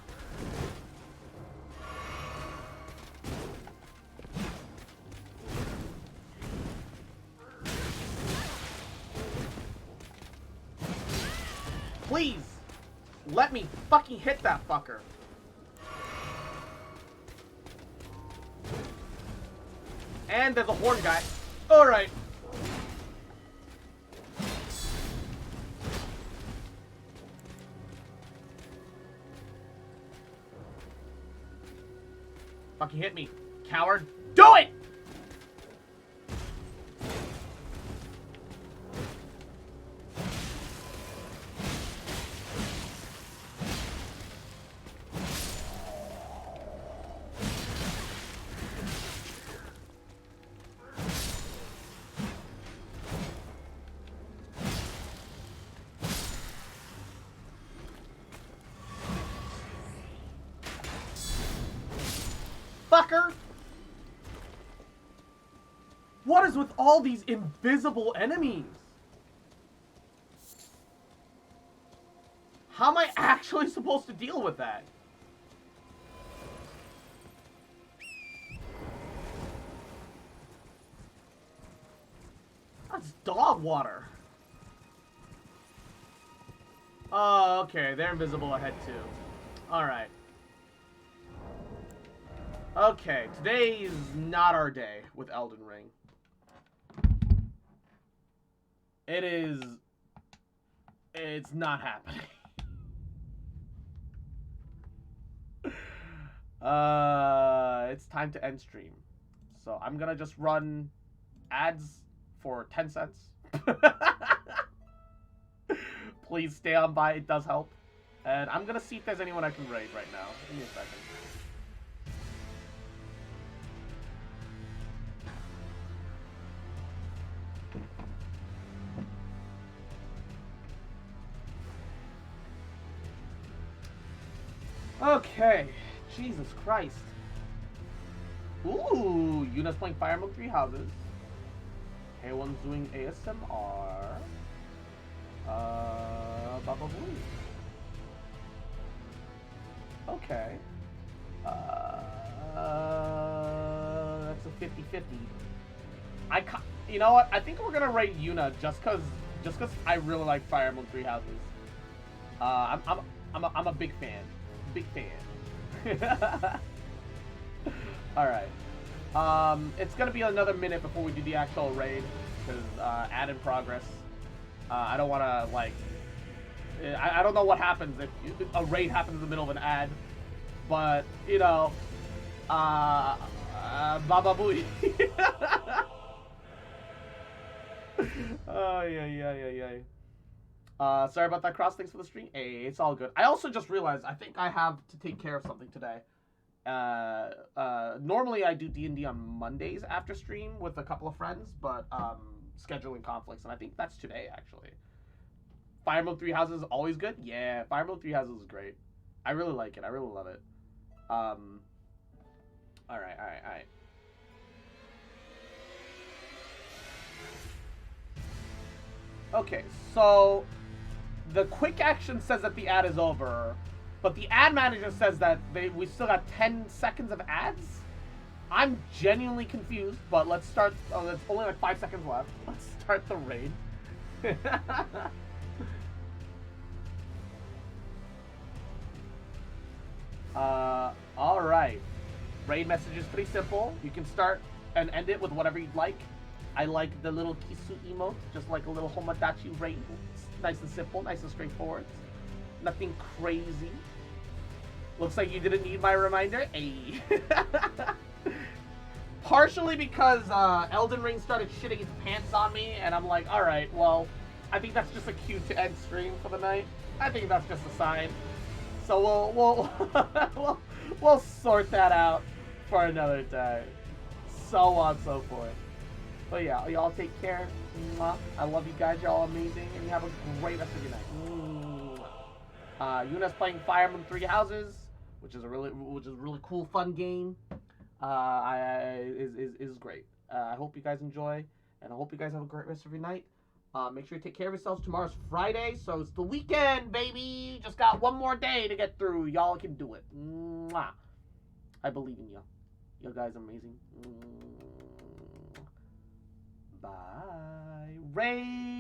Please! Let me fucking hit that fucker. And there's a horn guy. Alright. Fucking hit me, coward. Do it! Fucker! What is with all these invisible enemies? How am I actually supposed to deal with that? That's dog water. Oh, okay. They're invisible ahead too. Alright. Okay, today is not our day with Elden Ring. It's not happening. It's time to end stream. So I'm gonna just run ads for 10 cents. Please stay on by, it does help. And I'm gonna see if there's anyone I can raid right now. Give me a second. Okay, Jesus Christ. Ooh, Yuna's playing Fire Emblem Three Houses. Everyone's doing ASMR. Baba Blue. Okay. That's a 50-50. You know what? I think we're gonna rate Yuna just cause I really like Fire Emblem Three Houses. I'm a big fan. Big fan. Alright. It's gonna be another minute before we do the actual raid, because ad in progress. I don't wanna, like... I don't know what happens if a raid happens in the middle of an ad, but, you know... Baba Booey. Oh, yeah. Sorry about that, Cross. Thanks for the stream. Hey, it's all good. I also just realized I think I have to take care of something today. Normally I do D&D on Mondays after stream with a couple of friends, but scheduling conflicts, and I think that's today, actually. Fire Emblem Three Houses is always good? Yeah, Fire Emblem Three Houses is great. I really like it. I really love it. Alright. Okay, so the quick action says that the ad is over, but the ad manager says that we still got 10 seconds of ads? I'm genuinely confused, but let's start. Oh, there's only like 5 seconds left. Let's start the raid. Alright. Raid message is pretty simple. You can start and end it with whatever you'd like. I like the little Kisu emote, just like a little Homodachi raid. It's nice and simple, nice and straightforward. Nothing crazy. Looks like you didn't need my reminder. Ayy. Partially because Elden Ring started shitting its pants on me, and I'm like, alright, well, I think that's just a cue to end stream for the night. I think that's just a sign. So we'll sort that out for another time. So on and so forth. But yeah, y'all take care. Mwah. I love you guys. Y'all amazing, and you have a great rest of your night. Yuna's playing Fire Emblem Three Houses, which is a really cool, fun game. Is great. I hope you guys enjoy, and I hope you guys have a great rest of your night. Make sure you take care of yourselves. Tomorrow's Friday, so it's the weekend, baby. Just got one more day to get through. Y'all can do it. Mwah. I believe in you. You guys are amazing. Bye. Ray.